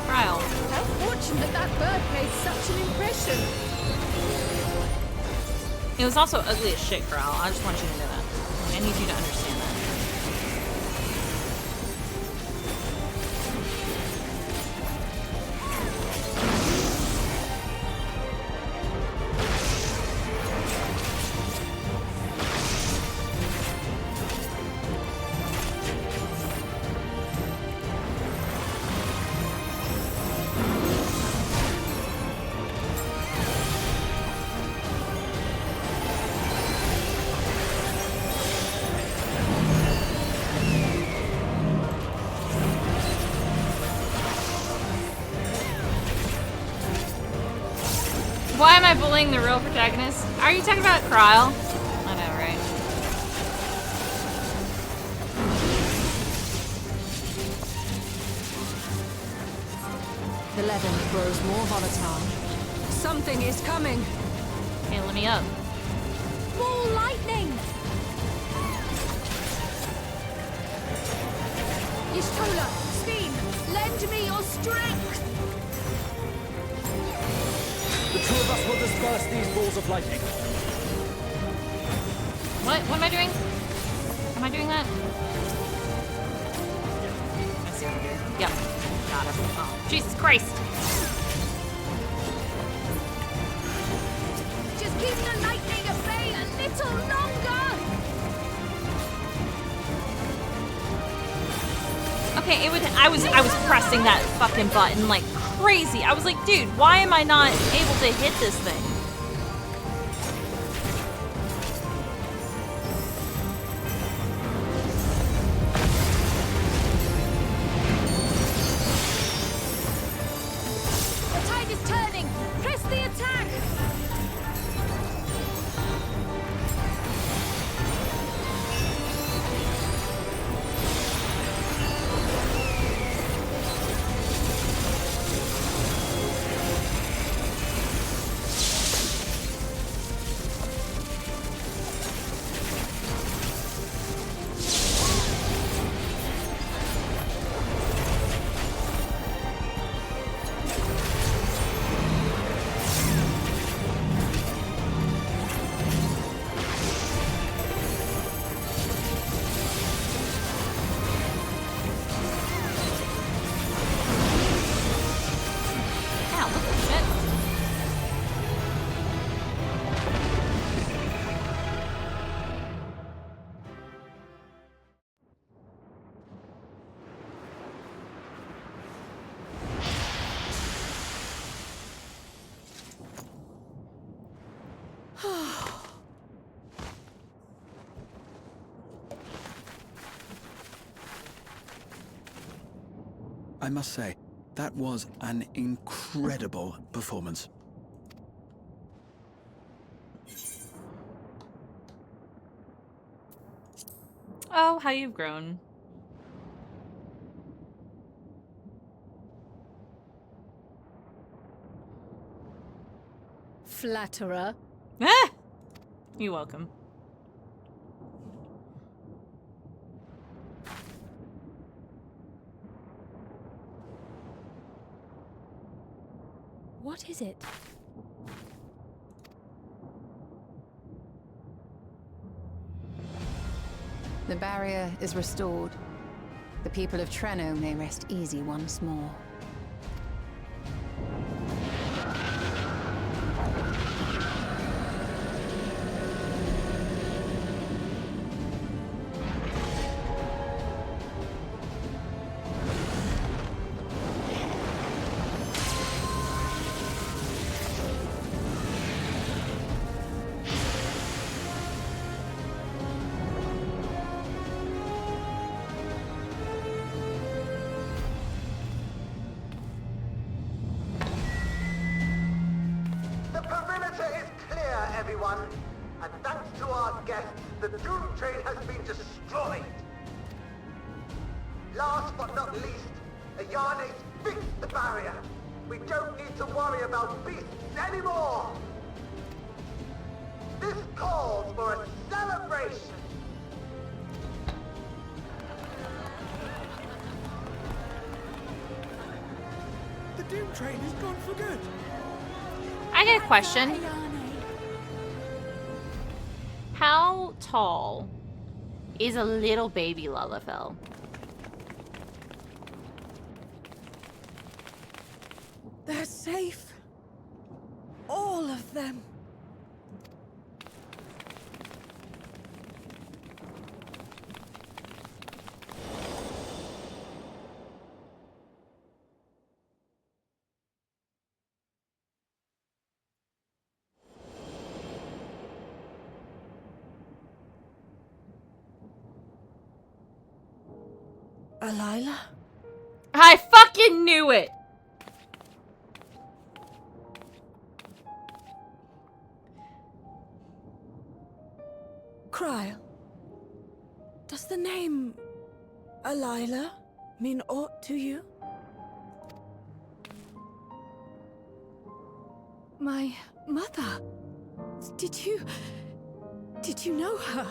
Trial. How fortunate that bird made such an impression. It was also ugly as shit, Corral. I just want you to know that. I need you to understand that. Why am I bullying the real protagonist? Are you talking about Kryl? I know, right? The leaven grows more volatile. Something is coming. Okay, let me up. More lightning! Yshtola, Steen, lend me your strength! The two of us will disperse these balls of lightning. What? What am I doing? Am I doing that? I see what I'm doing. Yep. Got him. Oh, Jesus Christ! Just keep the lightning at bay a little longer! Okay, it would. I was pressing that fucking button like crazy. I was like, dude, why am I not able to hit this thing? The tide is turning! Press the attack! I must say, that was an incredible performance. Oh, how you've grown. Flatterer. Ah! You're welcome. What is it? The barrier is restored. The people of Treno may rest easy once more. everyone. And thanks to our guests, the Doom Train has been destroyed. Last but not least, Ayane's fixed the barrier. We don't need to worry about beasts anymore. This calls for a celebration. The Doom Train is gone for good. I got a question. How tall is a little baby Lalafell? They're safe. All of them. Alila? I fucking knew it! Kryl. Does the name Alila mean aught to you? My mother. Did you know her?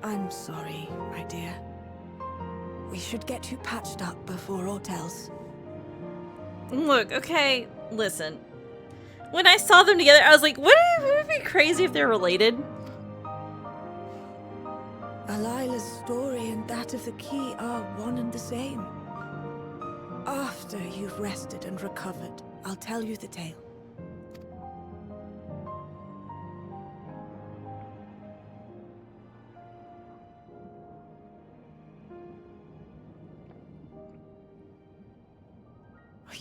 I'm sorry, my dear. We should get you patched up before aught else. Look, okay, listen. When I saw them together, I was like, would it be crazy if they're related? Alila's story and that of the key are one and the same. After you've rested and recovered, I'll tell you the tale.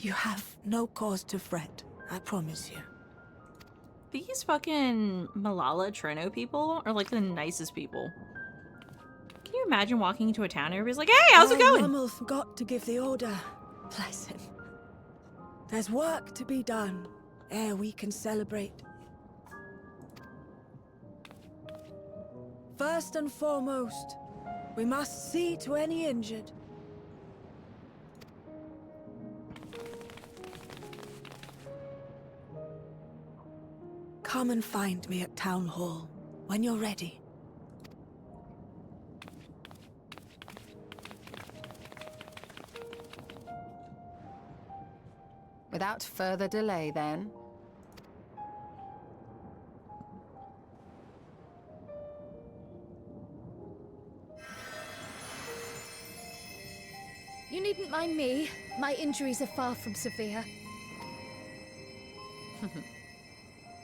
You have no cause to fret, I promise you. These fucking Malala Treno people are like the nicest people. Can you imagine walking into a town and everybody's like, hey, how's it going? Mummel forgot to give the order. Bless him. There's work to be done ere we can celebrate. First and foremost, we must see to any injured. Come and find me at Town Hall when you're ready. Without further delay, then. You needn't mind me. My injuries are far from severe.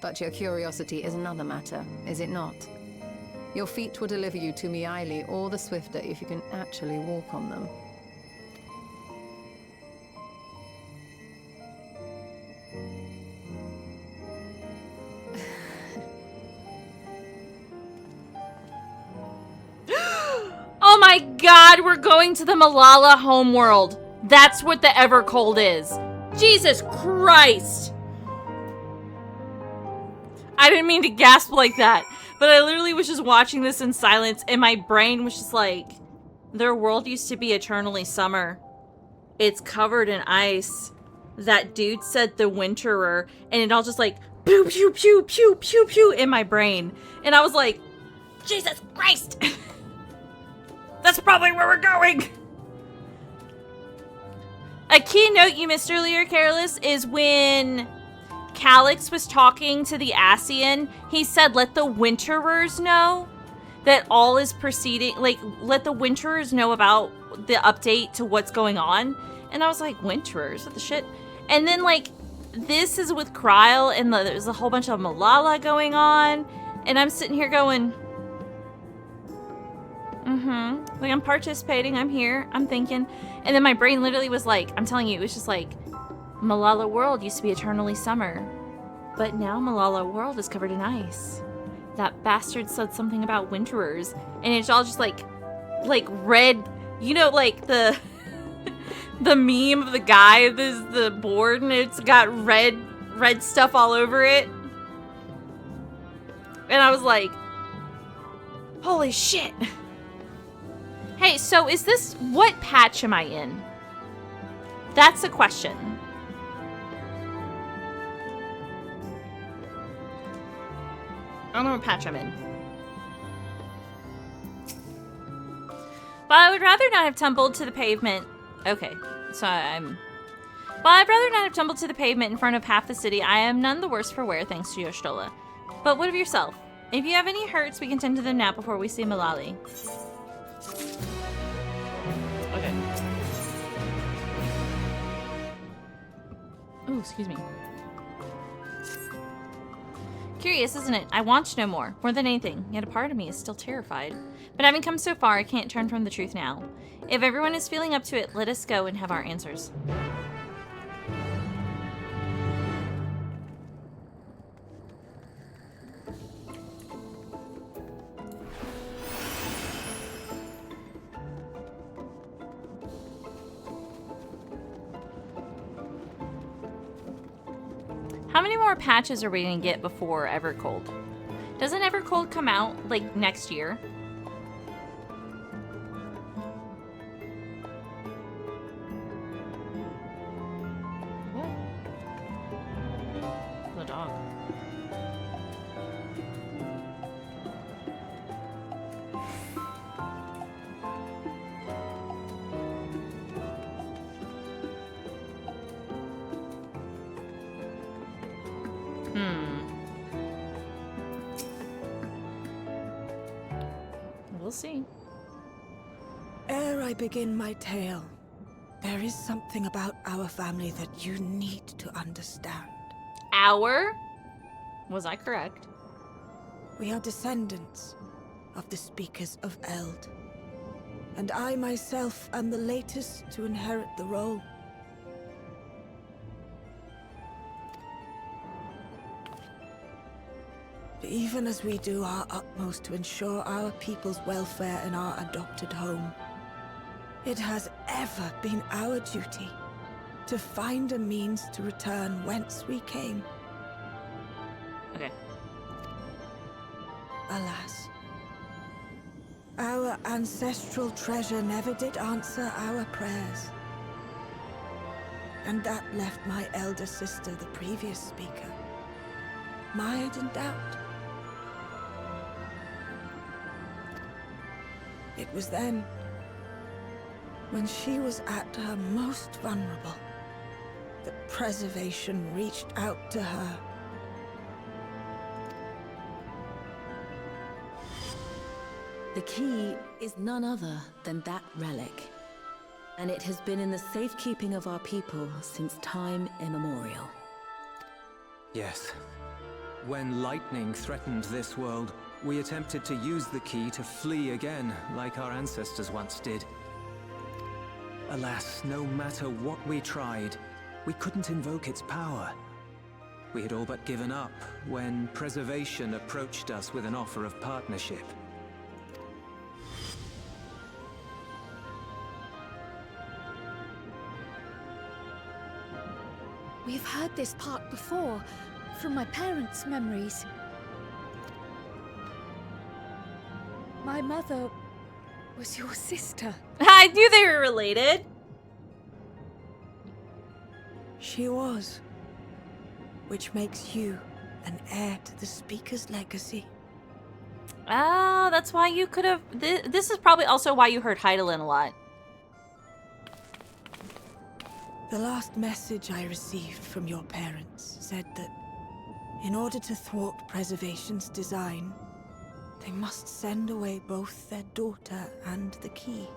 But your curiosity is another matter, is it not? Your feet will deliver you to Miaili all the swifter if you can actually walk on them. Oh my god, we're going to the Malala homeworld. That's what the Evercold is. Jesus Christ. I didn't mean to gasp like that, but I literally was just watching this in silence and my brain was just like, their world used to be eternally summer. It's covered in ice. That dude said the Winterer, and it all just like, pew, pew, pew, pew, pew, pew in my brain. And I was like, Jesus Christ. That's probably where we're going. A key note you missed earlier, Careless, is when Calix was talking to the Ascian, he said, let the Winterers know that all is proceeding, like, let the Winterers know about the update to what's going on. And I was like, Winterers? What the shit? And then, like, this is with Kryl, and there's a whole bunch of Malala going on, and I'm sitting here going, like I'm participating, I'm here, I'm thinking, and then my brain literally was like, I'm telling you, it was just like, Malala World used to be eternally summer, but now Malala World is covered in ice. That bastard said something about winterers, and it's all just like red, you know, like the the meme of the guy, the board, and it's got red stuff all over it. And I was like, holy shit. Hey, so is this, what patch am I in? That's a question. I don't know what patch I'm in. Well, I would rather not have tumbled to the pavement. Okay, so Well, I'd rather not have tumbled to the pavement in front of half the city. I am none the worse for wear, thanks to Yoshtola. But what of yourself? If you have any hurts, we can tend to them now before we see Malali. Okay. Oh, excuse me. Curious, isn't it? I want to know more than anything, yet a part of me is still terrified. But having come so far, I can't turn from the truth now. If everyone is feeling up to it, let us go and have our answers. How many more patches are we gonna get before Evercold? Doesn't Evercold come out, like, next year? What? The dog. We'll see. Ere I begin my tale, there is something about our family that you need to understand. Our? Was I correct? We are descendants of the Speakers of Eld, and I myself am the latest to inherit the role. Even as we do our utmost to ensure our people's welfare in our adopted home, it has ever been our duty to find a means to return whence we came. Okay. Alas, our ancestral treasure never did answer our prayers. And that left my elder sister, the previous speaker, mired in doubt. It was then, when she was at her most vulnerable, that preservation reached out to her. The key is none other than that relic, and it has been in the safekeeping of our people since time immemorial. Yes. When lightning threatened this world, we attempted to use the key to flee again, like our ancestors once did. Alas, no matter what we tried, we couldn't invoke its power. We had all but given up when Preservation approached us with an offer of partnership. We've heard this part before, from my parents' memories. My mother was your sister. I knew they were related. She was. Which makes you an heir to the Speaker's legacy. Oh, that's why you could have... This is probably also why you heard Heidelin a lot. The last message I received from your parents said that in order to thwart Preservation's design, they must send away both their daughter and the key.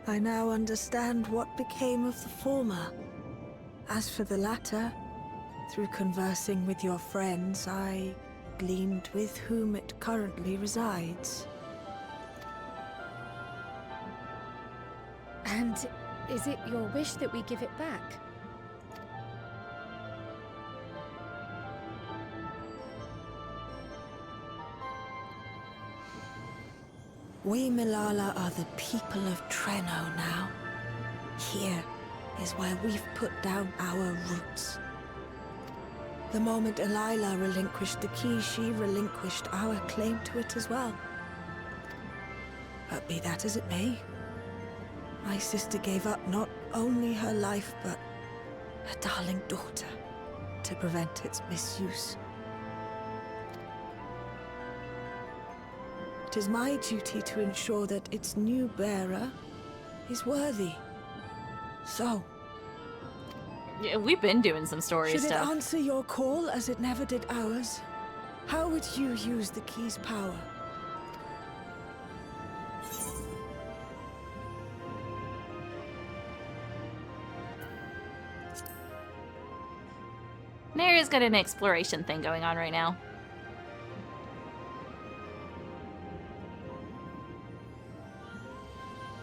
I now understand what became of the former, As for the latter, through conversing with your friends, I gleaned with whom it currently resides. And is it your wish that we give it back? We Milala are the people of Treno now. Here is where we've put down our roots. The moment Elila relinquished the key, she relinquished our claim to it as well. But be that as it may, my sister gave up not only her life, but her darling daughter, to prevent its misuse. It is my duty to ensure that its new bearer is worthy. So, yeah, we've been doing some story should stuff. it answer your call as it never did ours? How would you use the key's power? Naira's got an exploration thing going on right now.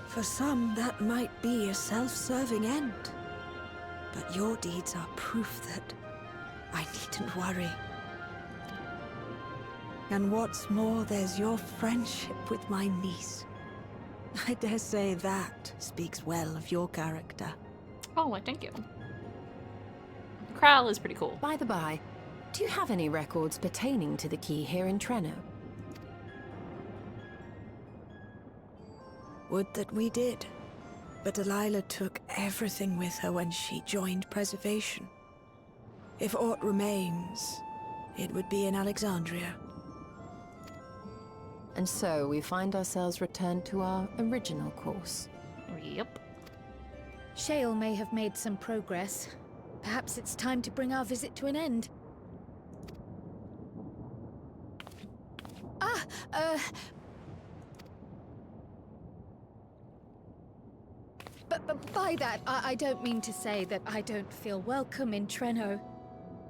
For some, that might be a self-serving end. But your deeds are proof that I needn't worry. And what's more, there's your friendship with my niece. I dare say that speaks well of your character. Oh, well, thank you. Kral is pretty cool. By the by, do you have any records pertaining to the key here in Treno? Would that we did. But Delilah took everything with her when she joined Preservation. If aught remains, it would be in Alexandria. And so we find ourselves returned to our original course. Yep. Shale may have made some progress. Perhaps it's time to bring our visit to an end. But by that, I don't mean to say that I don't feel welcome in Treno.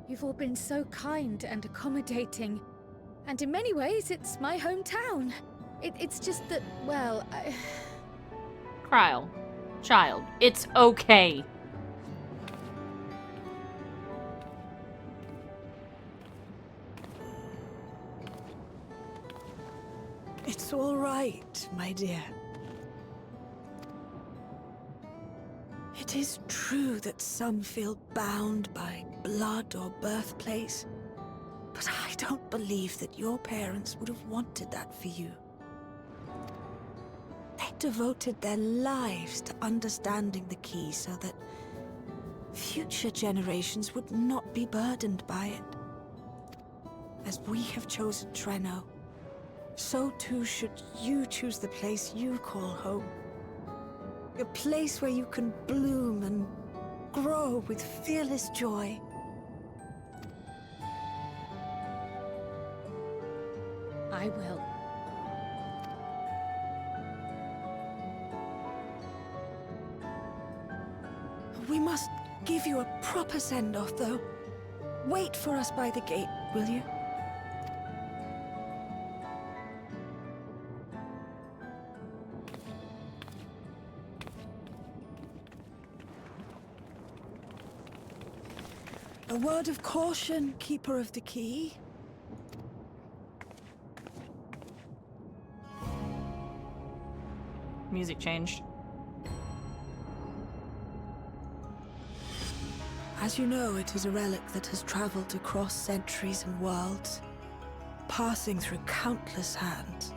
You've all been so kind and accommodating. And in many ways, it's my hometown. It's just that, well, Kyle. Child. It's okay. It's all right, my dear. It is true that some feel bound by blood or birthplace, but I don't believe that your parents would have wanted that for you. They devoted their lives to understanding the key so that future generations would not be burdened by it. As we have chosen Treno, so too should you choose the place you call home. A place where you can bloom and grow with fearless joy. I will. We must give you a proper send-off, though. Wait for us by the gate, will you? A word of caution, Keeper of the Key. Music changed. As you know, it is a relic that has traveled across centuries and worlds, passing through countless hands.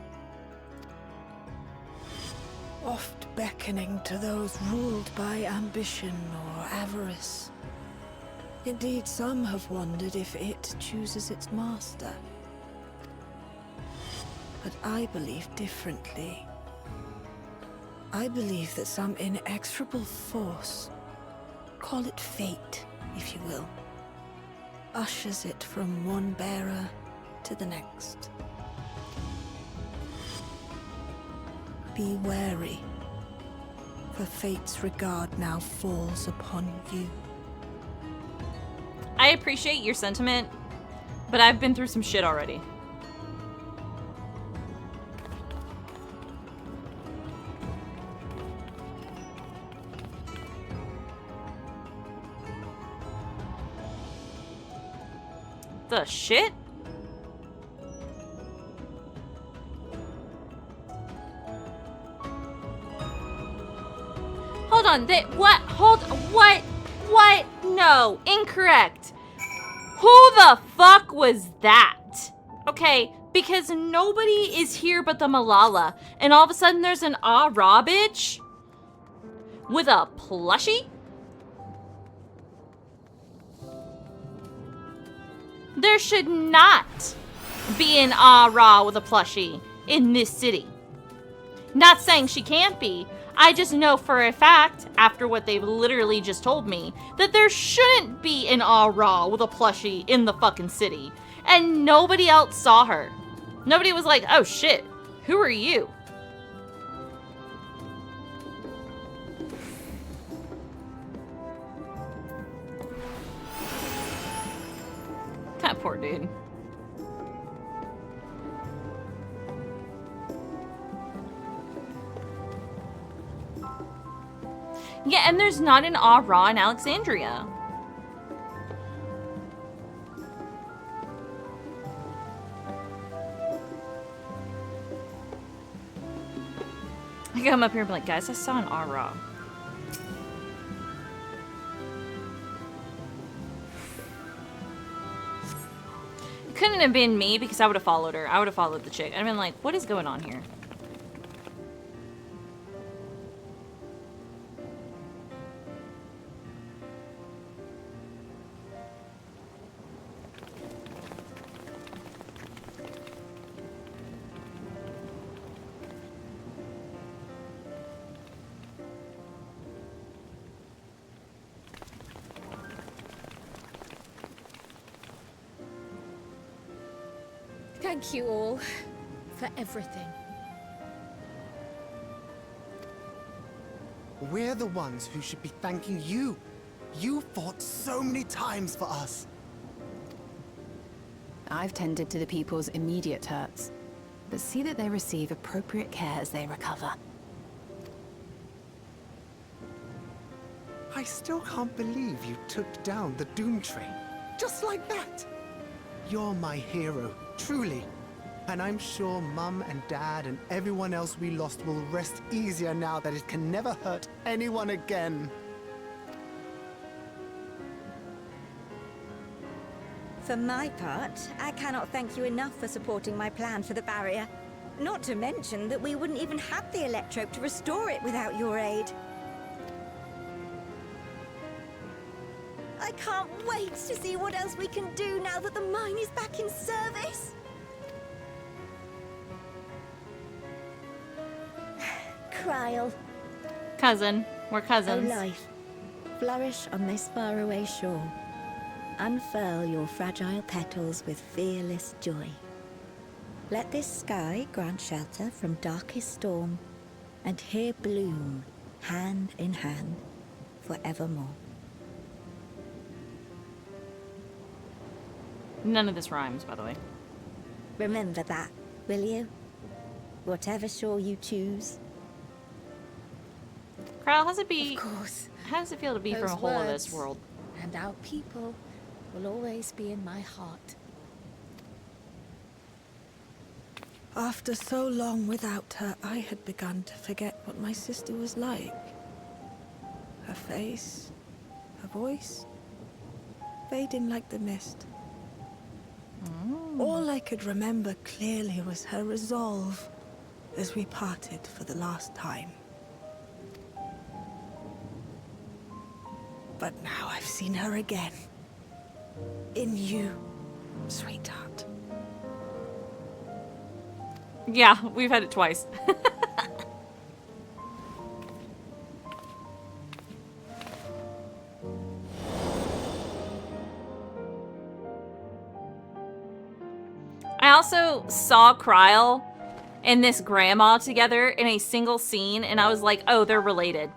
Oft beckoning to those ruled by ambition or avarice. Indeed, some have wondered if it chooses its master. But I believe differently. I believe that some inexorable force, call it fate, if you will, ushers it from one bearer to the next. Be wary, for fate's regard now falls upon you. I appreciate your sentiment, but I've been through some shit already. The shit? Hold on, what? Hold, what? What? No, incorrect. Who the fuck was that? Okay, because nobody is here but the Malala, and all of a sudden there's an ah-rah bitch with a plushie? There should not be an ah-rah with a plushie in this city. Not saying she can't be. I just know for a fact, after what they've literally just told me, that there shouldn't be an ah-rah with a plushie in the fucking city. And nobody else saw her. Nobody was like, oh shit, who are you? That poor dude. Yeah, and there's not an ah-rah in Alexandria. I come up here and be like, guys, I saw an ah-rah. It couldn't have been me because I would have followed her. I would have followed the chick. I'd been like, what is going on here? Thank you all for everything. We're the ones who should be thanking you. You fought so many times for us. I've tended to the people's immediate hurts, but see that they receive appropriate care as they recover. I still can't believe you took down the Doom Train. Just like that. You're my hero, truly. And I'm sure Mum and Dad and everyone else we lost will rest easier now that it can never hurt anyone again. For my part, I cannot thank you enough for supporting my plan for the barrier. Not to mention that we wouldn't even have the Electrope to restore it without your aid. I can't wait to see what else we can do now that the mine is back in service. Kryl. Cousin. We're cousins. O life, flourish on this faraway shore. Unfurl your fragile petals with fearless joy. Let this sky grant shelter from darkest storm, and here bloom, hand in hand, forevermore. None of this rhymes, by the way. Remember that, will you? Whatever shore you choose. Kryl, how's it be? Of course. How does it feel to be from a hole of this world? And our people will always be in my heart. After so long without her, I had begun to forget what my sister was like. Her face, her voice, fading like the mist. All I could remember clearly was her resolve as we parted for the last time. But now I've seen her again. In you, sweetheart. Yeah, we've had it twice. I also saw Kryl and this grandma together in a single scene, and I was like, oh, they're related.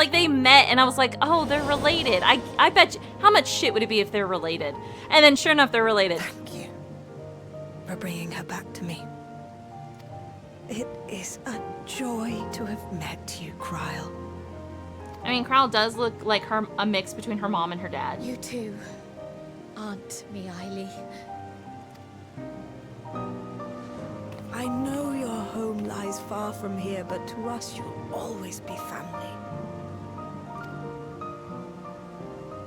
Like, they met, and I was like, oh, they're related. I bet you, how much shit would it be if they're related? And then sure enough, they're related. Thank you for bringing her back to me. It is a joy to have met you, Kryle. I mean, Kryle does look like a mix between her mom and her dad. You too, Aunt Meili. I know your home lies far from here, but to us you'll always be family.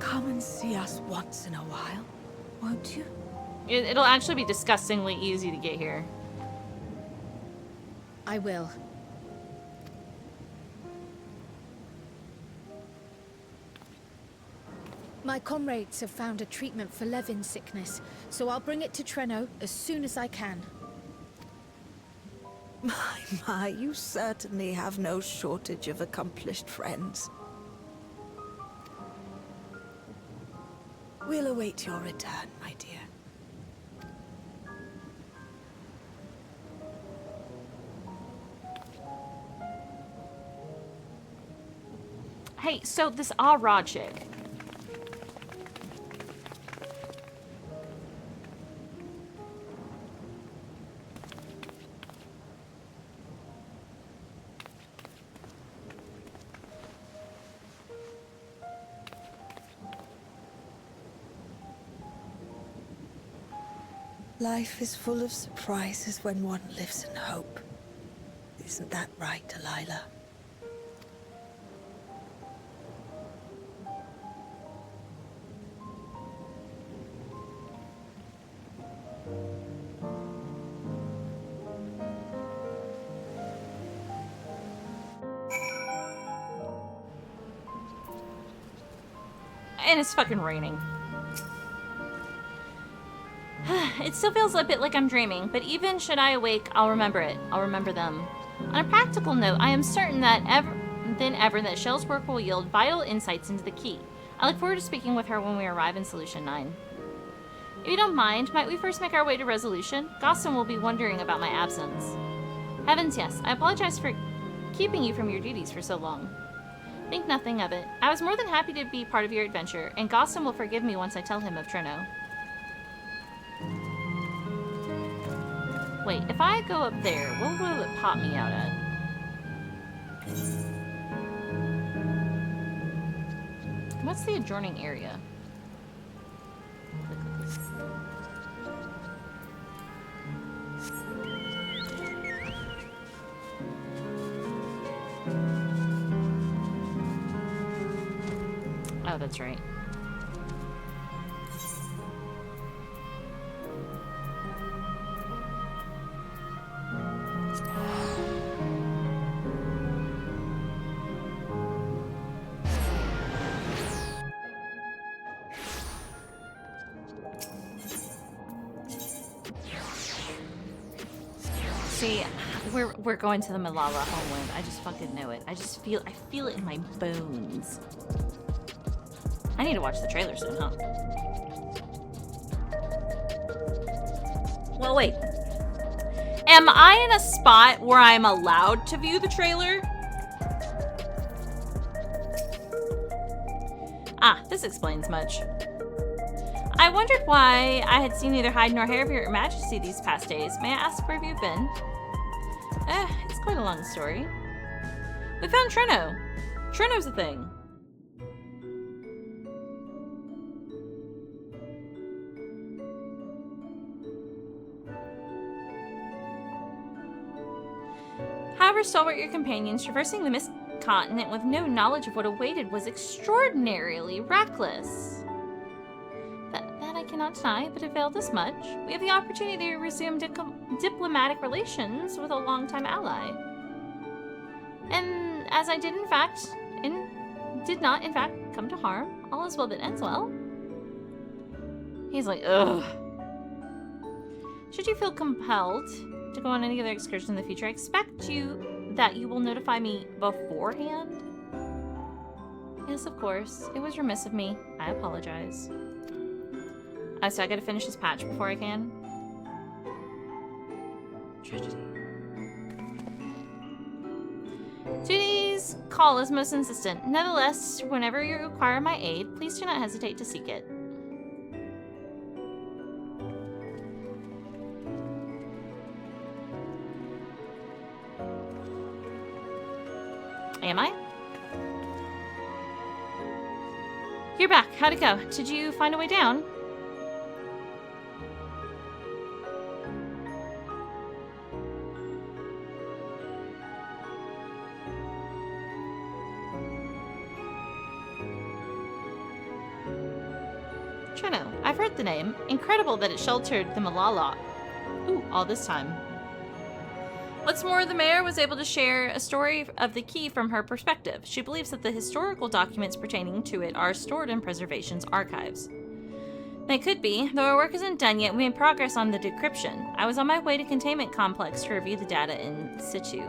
Come and see us once in a while, won't you? It'll actually be disgustingly easy to get here. I will. My comrades have found a treatment for Levin's sickness, so I'll bring it to Treno as soon as I can. My, you certainly have no shortage of accomplished friends. We'll await your return, my dear. Hey, so this Ra chick. Life is full of surprises when one lives in hope. Isn't that right, Delilah? And it's fucking raining. It still feels a bit like I'm dreaming, but even should I awake, I'll remember it. I'll remember them. On a practical note, I am certain that ever that Shell's work will yield vital insights into the key. I look forward to speaking with her when we arrive in Solution 9. If you don't mind, might we first make our way to Resolution? Gossam will be wondering about my absence. Heavens, yes. I apologize for keeping you from your duties for so long. Think nothing of it. I was more than happy to be part of your adventure, and Gossam will forgive me once I tell him of Treno. Wait, if I go up there, what will it pop me out at? What's the adjoining area? Oh, that's right. See, we're going to the Malala homeland. I just fucking know it. I feel it in my bones. I need to watch the trailer soon, huh? Well, wait. Am I in a spot where I'm allowed to view the trailer? Ah, this explains much. I wondered why I had seen neither hide nor hair of your majesty these past days. May I ask where you've been? It's quite a long story. We found Treno. Treno's a thing. However stalwart your companions, traversing the Mist Continent with no knowledge of what awaited was extraordinarily reckless. That I cannot deny, but availed us much. We have the opportunity to resume diplomatic relations with a longtime ally. And as I did not in fact come to harm, all is well that ends well. He's like, ugh. Should you feel compelled to go on any other excursion in the future, I expect that you will notify me beforehand. Yes, of course. It was remiss of me. I apologize. So I gotta finish this patch before I can. Tragedy. Duties! This call is most insistent. Nevertheless, whenever you require my aid, please do not hesitate to seek it. Am I? You're back. How'd it go? Did you find a way down? Treno. I've heard the name. Incredible that it sheltered the Malala. Ooh, all this time. What's more, the mayor was able to share a story of the key from her perspective. She believes that the historical documents pertaining to it are stored in Preservation's archives. They could be, though our work isn't done yet. We made progress on the decryption. I was on my way to Containment Complex to review the data in situ.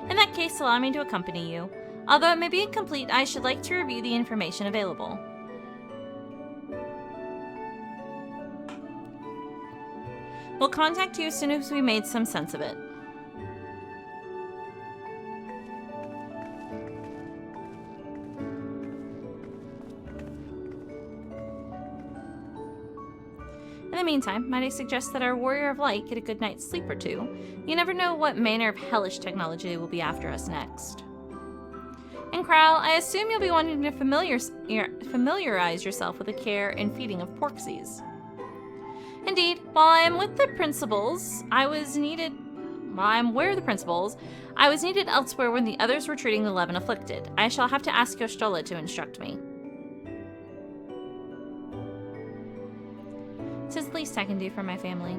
In that case, allow me to accompany you. Although it may be incomplete, I should like to review the information available. We'll contact you as soon as we made some sense of it. In the meantime, might I suggest that our Warrior of Light get a good night's sleep or two? You never know what manner of hellish technology will be after us next. And Krau, I assume you'll be wanting to familiarize yourself with the care and feeding of porksies. Indeed, while I am with the principals, I was needed elsewhere when the others were treating the 11 afflicted. I shall have to ask Yostola to instruct me. 'Tis the least I can do for my family.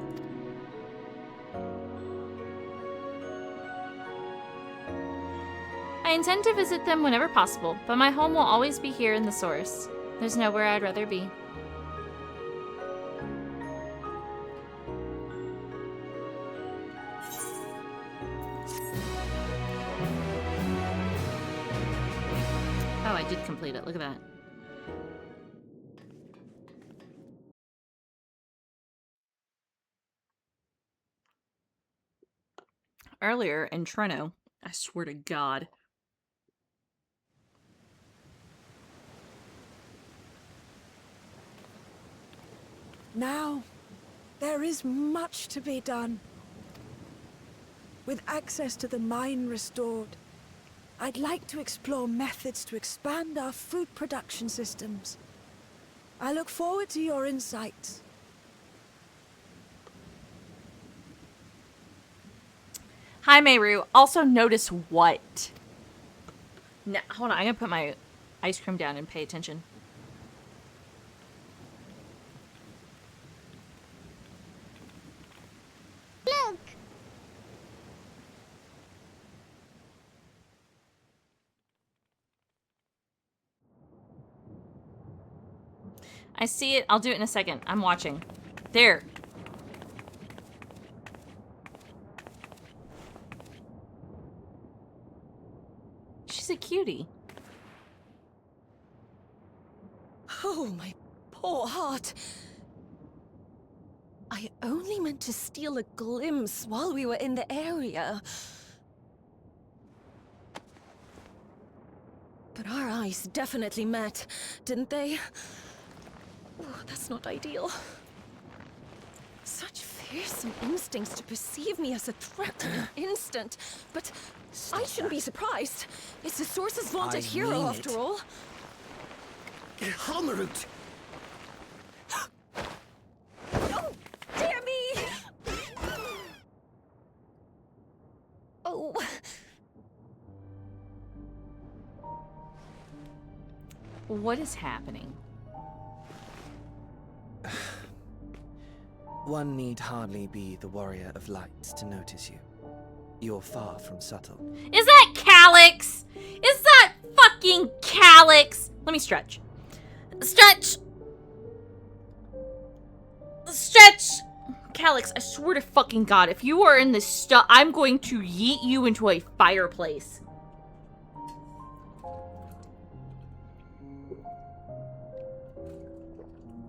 I intend to visit them whenever possible, but my home will always be here in the source. There's nowhere I'd rather be. Oh, I did complete it. Look at that. Earlier in Treno, I swear to God. Now, there is much to be done. With access to the mine restored, I'd like to explore methods to expand our food production systems. I look forward to your insights. Hi, Meru. Also notice what? Now, hold on, I'm gonna put my ice cream down and pay attention. Look! I see it. I'll do it in a second. I'm watching. There. She's a cutie. Oh, my poor heart. I only meant to steal a glimpse while we were in the area. But our eyes definitely met, didn't they? Oh, that's not ideal. Such fearsome instincts to perceive me as a threat in an instant. But I shouldn't be surprised. It's the Source's vaunted hero, after all. Halmerut! Oh, dear me! Oh. What is happening? One need hardly be the Warrior of Lights to notice you. You're far from subtle. Is that Calix? Is that fucking Calix? Let me stretch. Stretch! Stretch! Calix, I swear to fucking God, if you are in this stuff, I'm going to yeet you into a fireplace.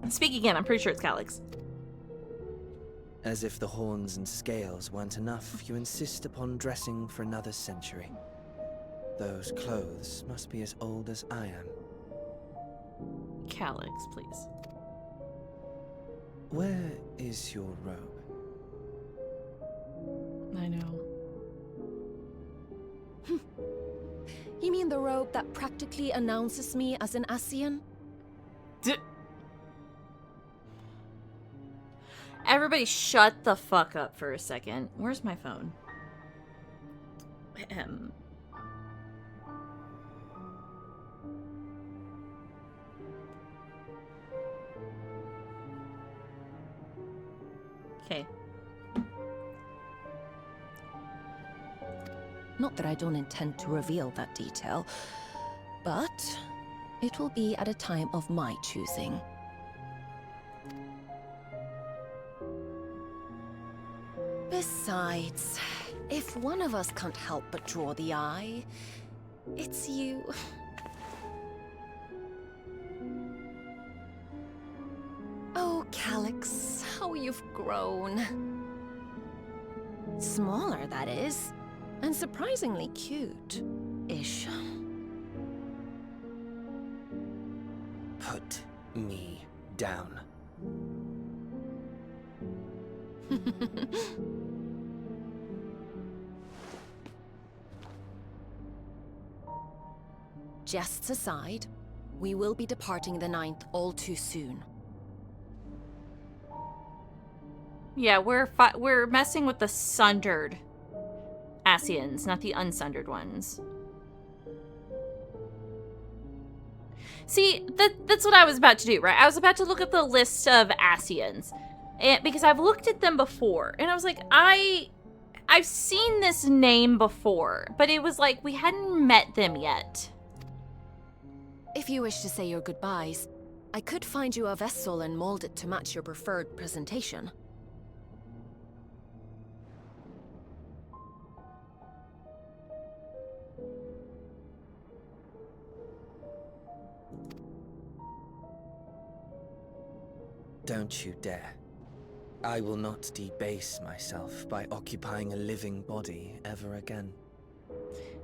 Speak again, I'm pretty sure it's Calix. As if the horns and scales weren't enough, you insist upon dressing for another century. Those clothes must be as old as I am. Calix, please. Where is your robe? I know. You mean the robe that practically announces me as an Ascian? Everybody shut the fuck up for a second. Where's my phone? Okay. Not that I don't intend to reveal that detail, but it will be at a time of my choosing. Besides, if one of us can't help but draw the eye, it's you. Oh, Calix, how you've grown. Smaller, that is. And surprisingly cute-ish. Put me down. Jests aside, we will be departing the 9th all too soon. Yeah, we're messing with the sundered Ascians, not the unsundered ones. See, that's what I was about to do, right? I was about to look at the list of Ascians, because I've looked at them before, and I was like, I've seen this name before, but it was like we hadn't met them yet. If you wish to say your goodbyes, I could find you a vessel and mold it to match your preferred presentation. Don't you dare. I will not debase myself by occupying a living body ever again.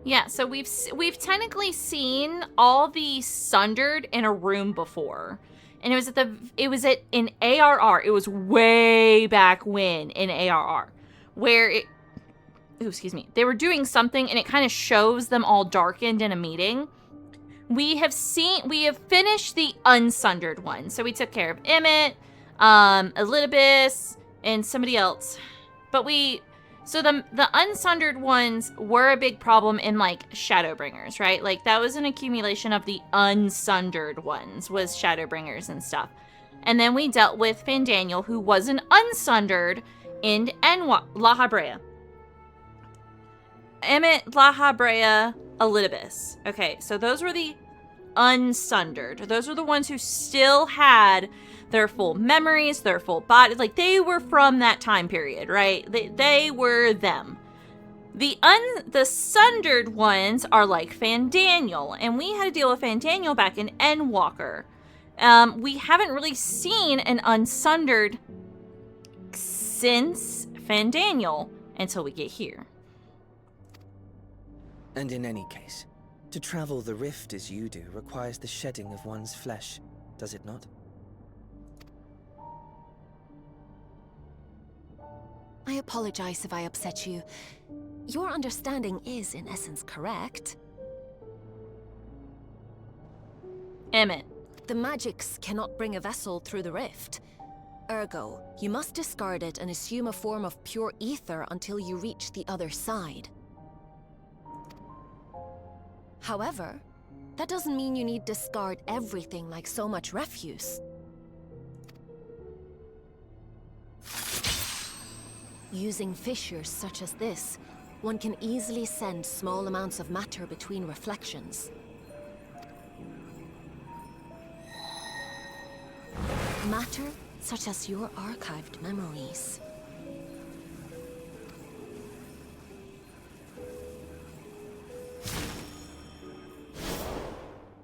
Yeah, so we've technically seen all the sundered in a room before. And it was in ARR. It was way back when in ARR where they were doing something and it kind of shows them all darkened in a meeting. We have finished the unsundered one. So we took care of Emmett, Elidibus, and somebody else. But so the unsundered ones were a big problem in, like, Shadowbringers, right? Like, that was an accumulation of the unsundered ones, was Shadowbringers and stuff. And then we dealt with Fandaniel, who was an unsundered in La Habrea. Emmett, La Habrea, Elidibus. Okay, so those were the unsundered. Those were the ones who still had their full memories, their full body. Like, they were from that time period, right? They were them. The sundered ones are like Fandaniel, and we had to deal with Fandaniel back in Endwalker. We haven't really seen an unsundered since Fandaniel until we get here. And in any case, to travel the rift as you do requires the shedding of one's flesh, does it not? I apologize if I upset you. Your understanding is, in essence, correct. Emmett. The magics cannot bring a vessel through the rift. Ergo, you must discard it and assume a form of pure ether until you reach the other side. However, that doesn't mean you need discard everything like so much refuse. Using fissures such as this, one can easily send small amounts of matter between reflections. Matter such as your archived memories.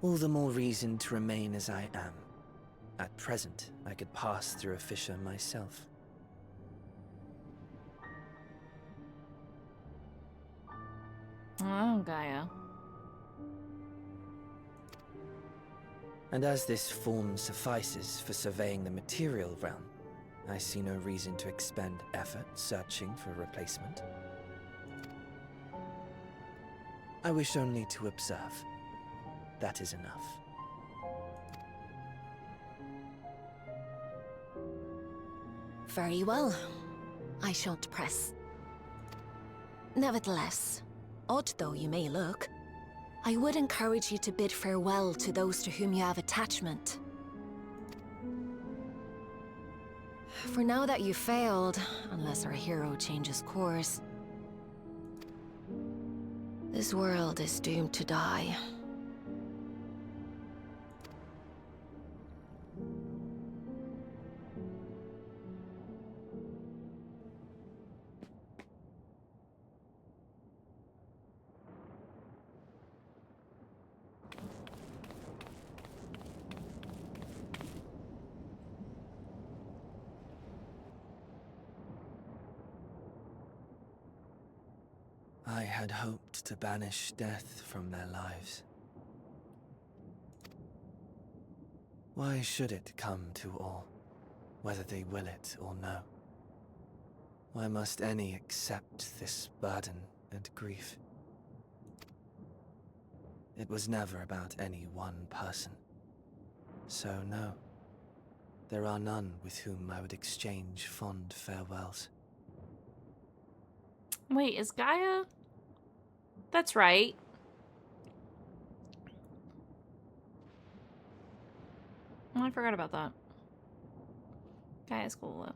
All the more reason to remain as I am. At present, I could pass through a fissure myself. Oh, Gaia. And as this form suffices for surveying the material realm, I see no reason to expend effort searching for a replacement. I wish only to observe. That is enough. Very well. I shan't press. Nevertheless, odd though you may look, I would encourage you to bid farewell to those to whom you have attachment. For now that you've failed, unless our hero changes course, this world is doomed to die. I had hoped to banish death from their lives. Why should it come to all, whether they will it or no? Why must any accept this burden and grief? It was never about any one person. So no, there are none with whom I would exchange fond farewells. Wait, is Gaia? That's right. Oh, I forgot about that. Gaia's cool though.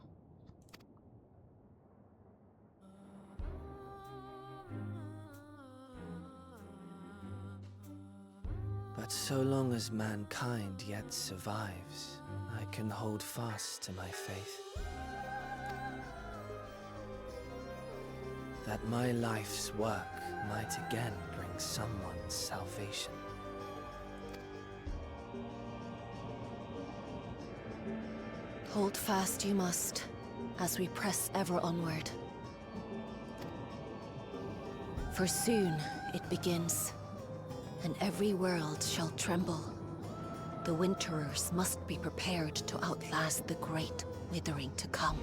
But so long as mankind yet survives, I can hold fast to my faith. That my life's work might again bring someone's salvation. Hold fast you must, as we press ever onward. For soon it begins, and every world shall tremble. The Winterers must be prepared to outlast the great withering to come.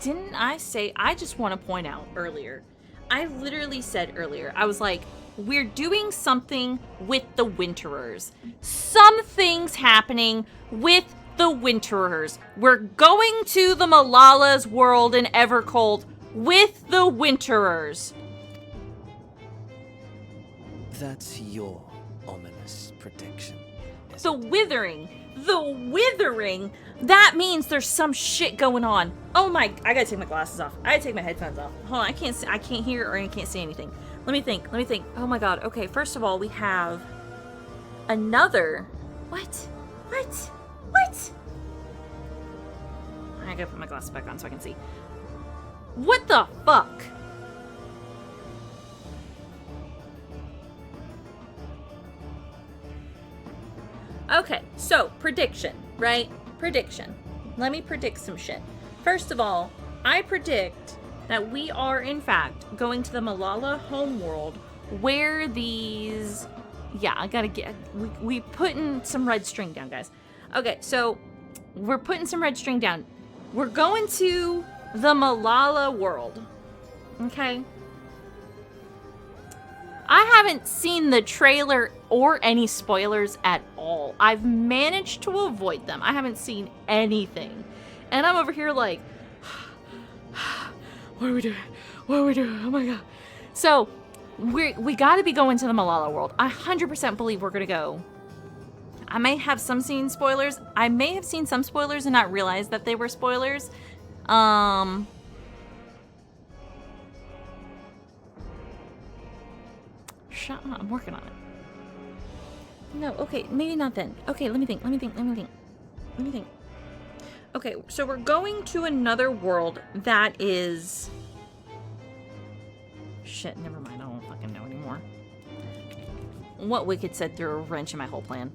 Didn't I say, I just want to point out earlier, I literally said earlier, I was like, we're doing something with the Winterers. Something's happening with the Winterers. We're going to the Malala's world in Evercold with the Winterers. That's your ominous prediction. The Withering. The Withering. That means there's some shit going on. Oh my, I gotta take my glasses off. I gotta take my headphones off. Hold on, I can't hear or I can't see anything. Let me think. Oh my god. Okay, first of all, we have another. What? I gotta put my glasses back on so I can see. What the fuck? Okay, so prediction, right? Prediction. Let me predict some shit. First of all, I predict that we are in fact going to the Malala homeworld where these, yeah, I gotta get, we putting some red string down, guys. Okay, so we're putting some red string down. We're going to the Malala world, okay? I haven't seen the trailer or any spoilers at all. I've managed to avoid them. I haven't seen anything. And I'm over here like, what are we doing? Oh my god. So, we gotta be going to the Malala world. I 100% believe we're gonna go. I may have seen spoilers. I may have seen some spoilers and not realize that they were spoilers. Shut up, I'm working on it. No, okay, maybe not then. Okay, let me think. Okay, so we're going to another world that is... Shit, never mind, I don't fucking know anymore. What Wicked said threw a wrench in my whole plan.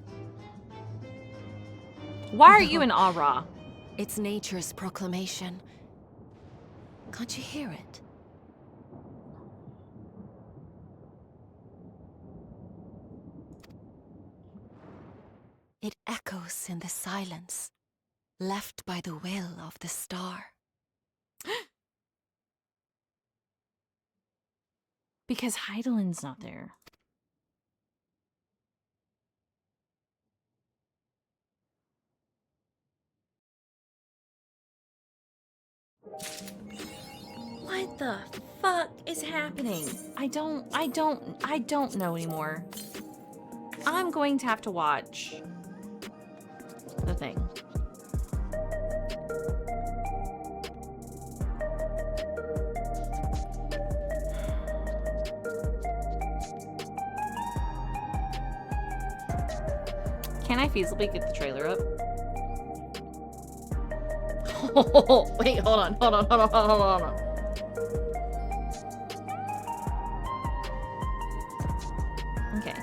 Why are you in awe? It's nature's proclamation. Can't you hear it? echoes in the silence, left by the will of the star. Because Heidelin's not there. What the fuck is happening? I don't know anymore. I'm going to have to watch the thing. Can I feasibly get the trailer up? Oh, wait, hold on. Okay.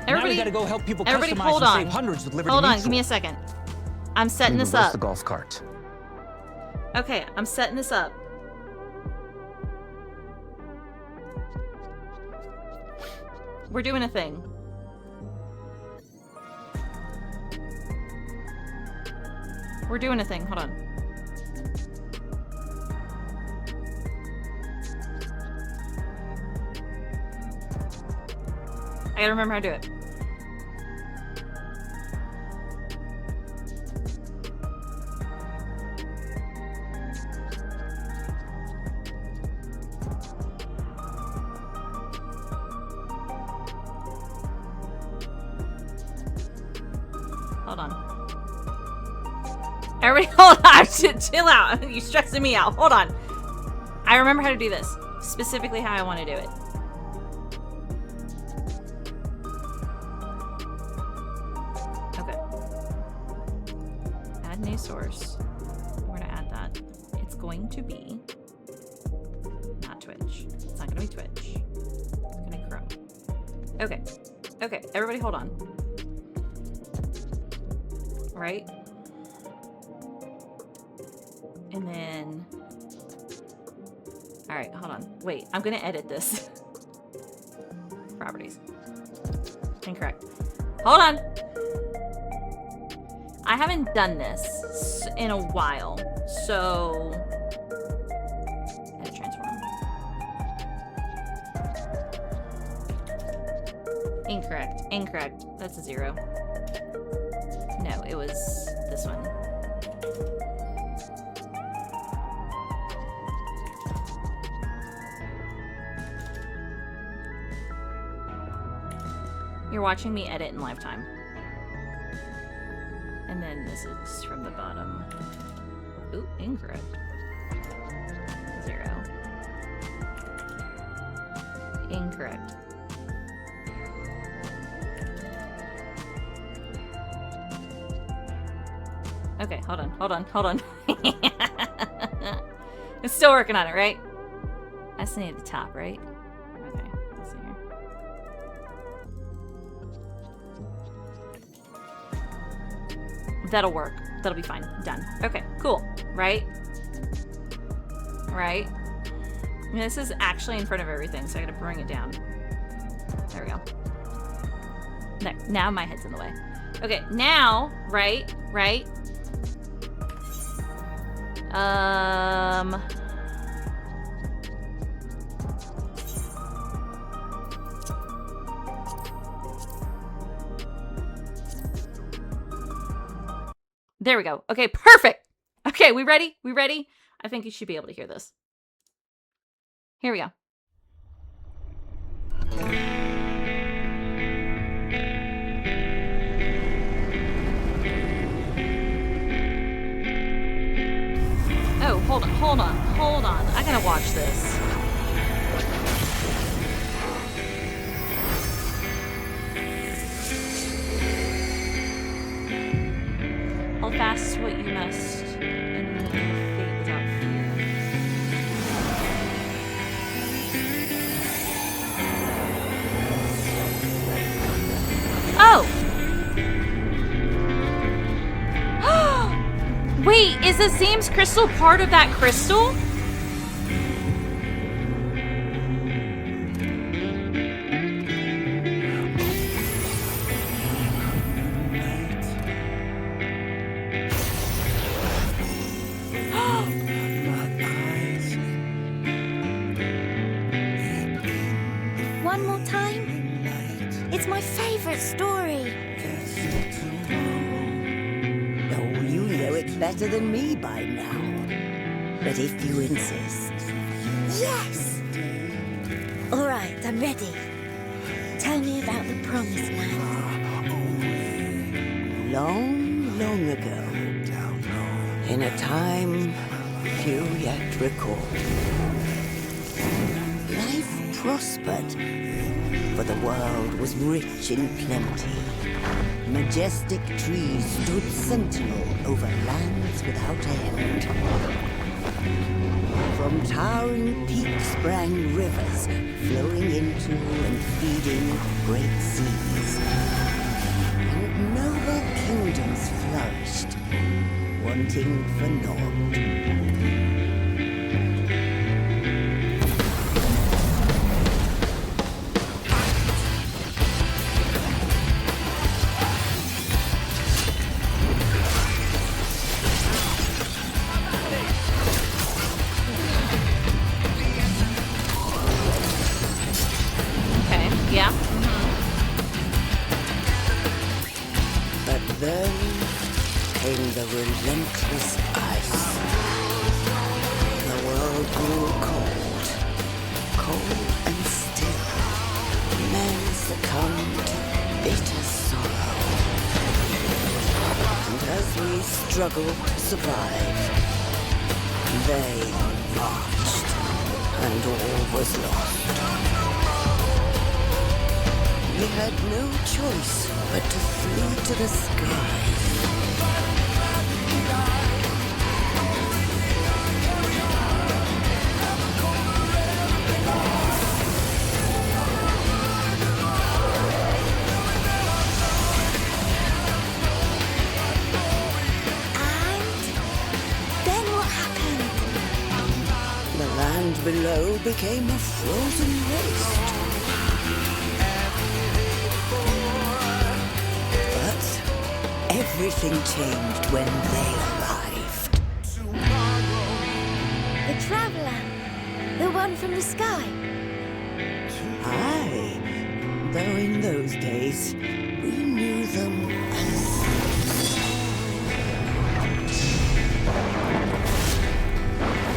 Now we gotta go help people Everybody, customize hold and on. save hundreds with Liberty Hold on, Mutual. give me a second. I'm setting this Reverse up. the golf cart. Okay, I'm setting this up. We're doing a thing. We're doing a thing. Hold on. I gotta remember how to do it. Hold on. Everybody, hold on. Chill out. You're stressing me out. Hold on. I remember how to do this. Specifically how I want to do it. Okay. Add new source. We're going to add that. It's going to be not Twitch. It's not going to be Twitch. It's going to be Chrome. Okay. Okay. Everybody hold on. Right? And then... Alright, hold on. Wait, I'm gonna edit this. Properties. Incorrect. Hold on! I haven't done this in a while, so... Edit transform. Incorrect. Incorrect. That's a 0. No, it was this one. You're watching me edit in live time. And then this is from the bottom. Ooh, incorrect. 0. Incorrect. Okay, hold on. I'm still working on it, right? That's near the top, right? Okay, let's see here. That'll work. That'll be fine. Done. Okay, cool. Right? Right? And this is actually in front of everything, so I gotta bring it down. There we go. There. Now my head's in the way. Okay, now, right? There we go. Okay, perfect. Okay, we ready? We ready? I think you should be able to hear this. Here we go. Oh, hold on. I gotta watch this. Hold fast what you must, and your fate without fear. Is Azim's crystal part of that crystal? One more time? It's my favorite story. Oh, you know it better than me by now. But if you insist. Yes! All right, I'm ready. Tell me about the Promised Land. Long, long ago, in a time few yet recall, life prospered, for the world was rich in plenty. Majestic trees stood sentinel over lands without end. From towering peaks sprang rivers, flowing into and feeding great seas. And noble kingdoms flourished, wanting for naught. Yeah. But then came the relentless ice. The world grew cold, cold and still. Men succumbed to bitter sorrow. And as we struggled to survive, they marched, and all was lost. We had no choice but to flee to the skies. Then what happened? The land below became a frozen waste. Everything changed when they arrived. The Traveler. The one from the sky. Aye, though in those days, we knew them as...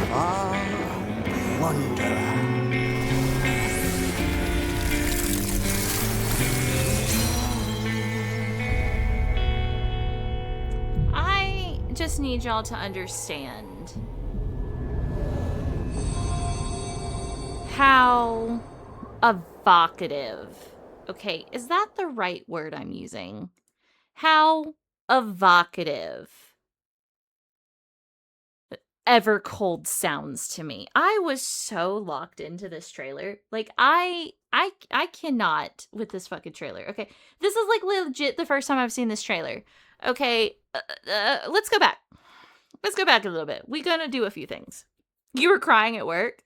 Far Wanderer. Just need y'all to understand how evocative. Okay, is that the right word I'm using? How evocative Evercold sounds to me. I was so locked into this trailer. Like I cannot with this fucking trailer. Okay, this is like legit the first time I've seen this trailer. Okay, let's go back. Let's go back a little bit. We're gonna do a few things. You were crying at work.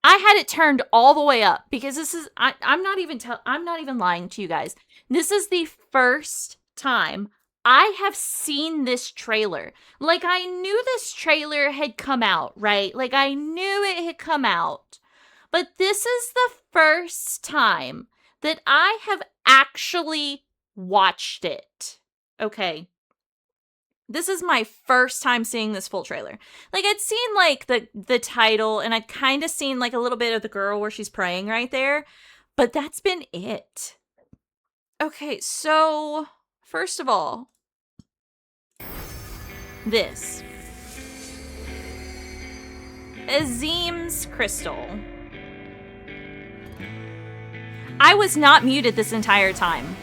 I had it turned all the way up because this is I'm not even lying to you guys. This is the first time I have seen this trailer. Like I knew this trailer had come out, right? Like I knew it had come out. But this is the first time that I have actually watched it. Okay. This is my first time seeing this full trailer. Like I'd seen like the title and I'd kind of seen like a little bit of the girl where she's praying right there, but that's been it. Okay, so first of all, this Azim's crystal. I was not muted this entire time.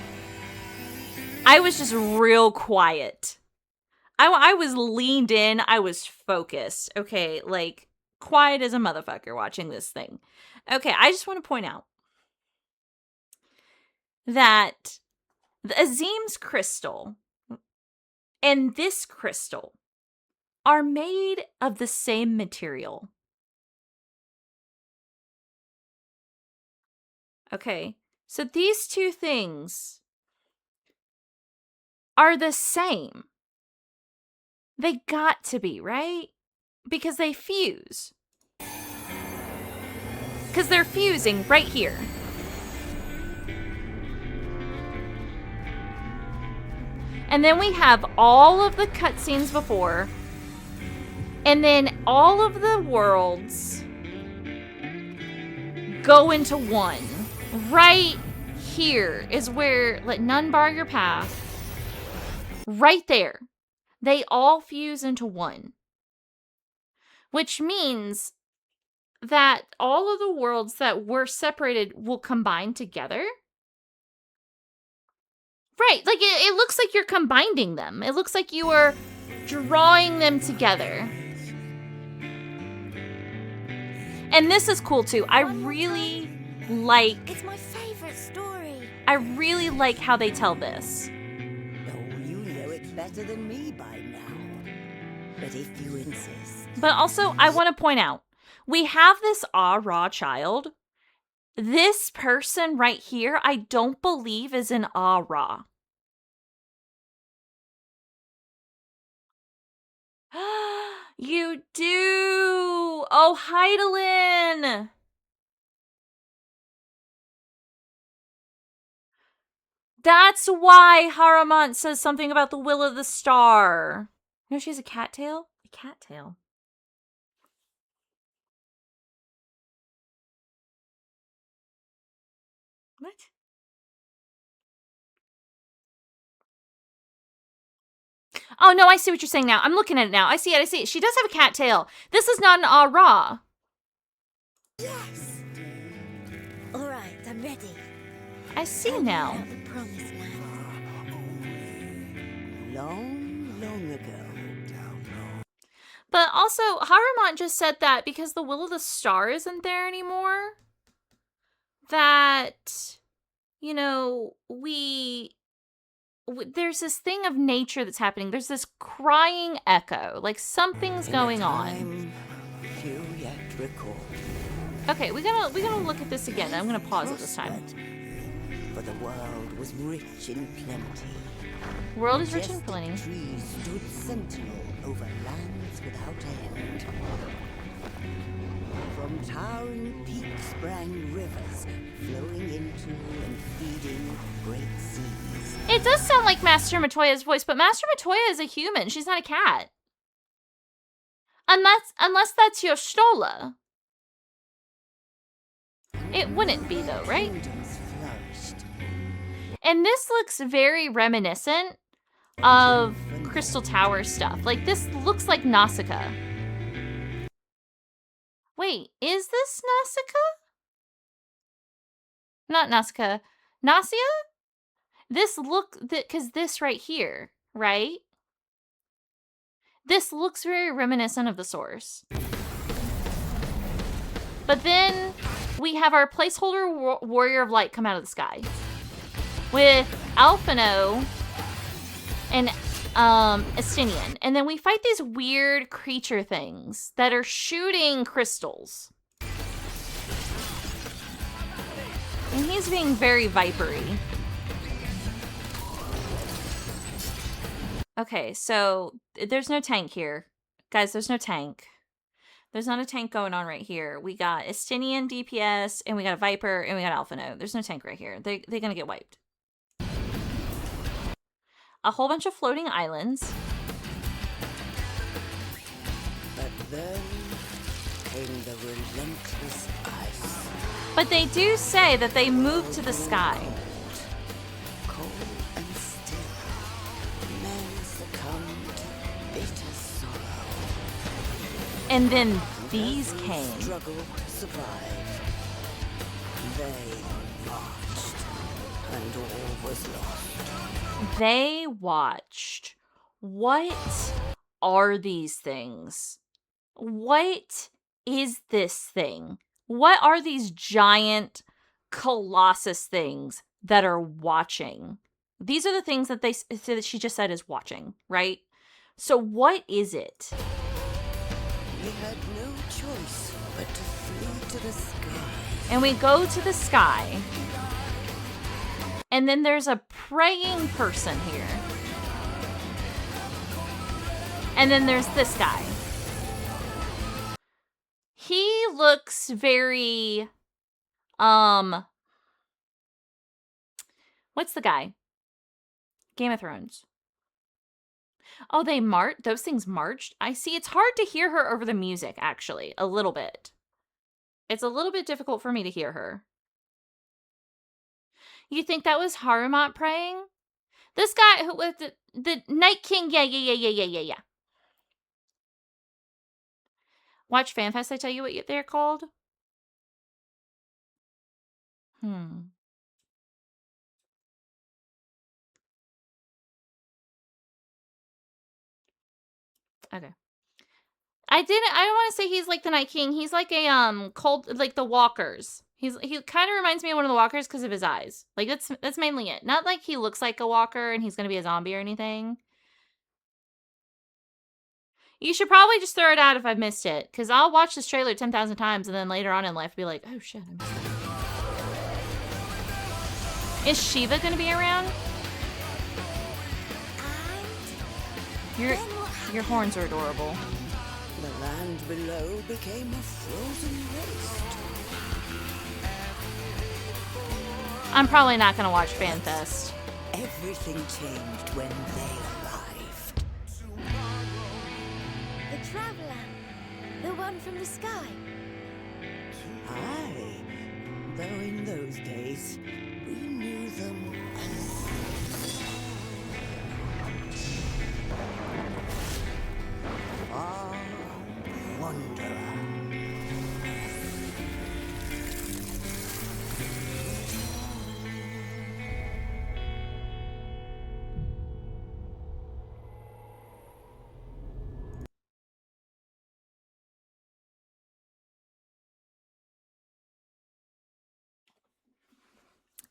I was just real quiet. I was leaned in. I was focused. Okay, like quiet as a motherfucker watching this thing. Okay, I just want to point out that the Azim's crystal and this crystal are made of the same material. Okay, so these two things are the same. They got to be, right? Because they fuse. Because they're fusing right here. And then we have all of the cutscenes before. And then all of the worlds go into one. Right here is where, let none bar your path. Right there. They all fuse into one. Which means that all of the worlds that were separated will combine together. Right, like it looks like you're combining them. It looks like you are drawing them together. And this is cool too. I really like... It's my favorite story. I really like how they tell this. Oh, you know it better than me by now. But if you insist... But also, I want to point out, we have this Ah-Ra child. This person right here, I don't believe is an Ah-Ra. You do! Oh, Heidelin! That's why Haramant says something about the will of the star. You know she has a cattail? A cattail. What? Oh, no, I see what you're saying now. I'm looking at it now. I see it. She does have a cattail. This is not an Ah-Ra. Yes! All right, I'm ready. I see now. The promised land. Long, long ago. But also, Haramant just said that because the will of the star isn't there anymore. That, you know, there's this thing of nature that's happening. There's this crying echo, like something's going on. Few yet recall. Okay, we gotta look at this again. I'm gonna pause it this time. For the world was rich in plenty. World is rich in plenty. Trees stood sentinel over lands without end. From towering peaks sprang rivers, flowing into and feeding great seas. It does sound like Master Matoya's voice, but Master Matoya is a human. She's not a cat. Unless that's your Stola. It wouldn't be though, right? And this looks very reminiscent of Crystal Tower stuff. Like, this looks like Nausicaa. Wait, is this Nausicaa? Not Nausicaa. Nausea? Because this right here, right? This looks very reminiscent of the source. But then we have our placeholder Warrior of Light come out of the sky. With Alphino and Estinian. And then we fight these weird creature things that are shooting crystals. And he's being very vipery. Okay, so there's no tank here. Guys, there's no tank. There's not a tank going on right here. We got Estinian DPS, and we got a Viper, and we got Alphino. There's no tank right here. They're gonna get wiped. A whole bunch of floating islands. But then came the relentless ice. But they do say that they move to the sky. Cold and still, men succumbed to bitter sorrow. And then these came. Struggle to survive. They marched, and all was lost. They watched. What are these things? What is this thing? What are these giant colossus things that are watching? These are the things that she just said is watching, right? So what is it? We had no choice but to flee to the sky. And we go to the sky. And then there's a praying person here. And then there's this guy. He looks very, what's the guy? Game of Thrones. Oh, those things marched? I see. It's hard to hear her over the music, actually. A little bit. It's a little bit difficult for me to hear her. You think that was Harumot praying? This guy who with the Night King, yeah. Watch FanFest, I tell you what they're called? Okay. I don't want to say he's like the Night King. He's like a cold, like the Walkers. He kind of reminds me of one of the Walkers because of his eyes. Like that's mainly it. Not like he looks like a Walker and he's gonna be a zombie or anything. You should probably just throw it out if I've missed it, because I'll watch this trailer 10,000 times and then later on in life be like, oh shit, I missed that. Is Shiva gonna be around? Your horns are adorable. The land below became a frozen waste. I'm probably not gonna watch FanFest. Everything changed when they arrived. The traveler. The one from the sky. Aye. Though in those days, we knew them as... Wanderer.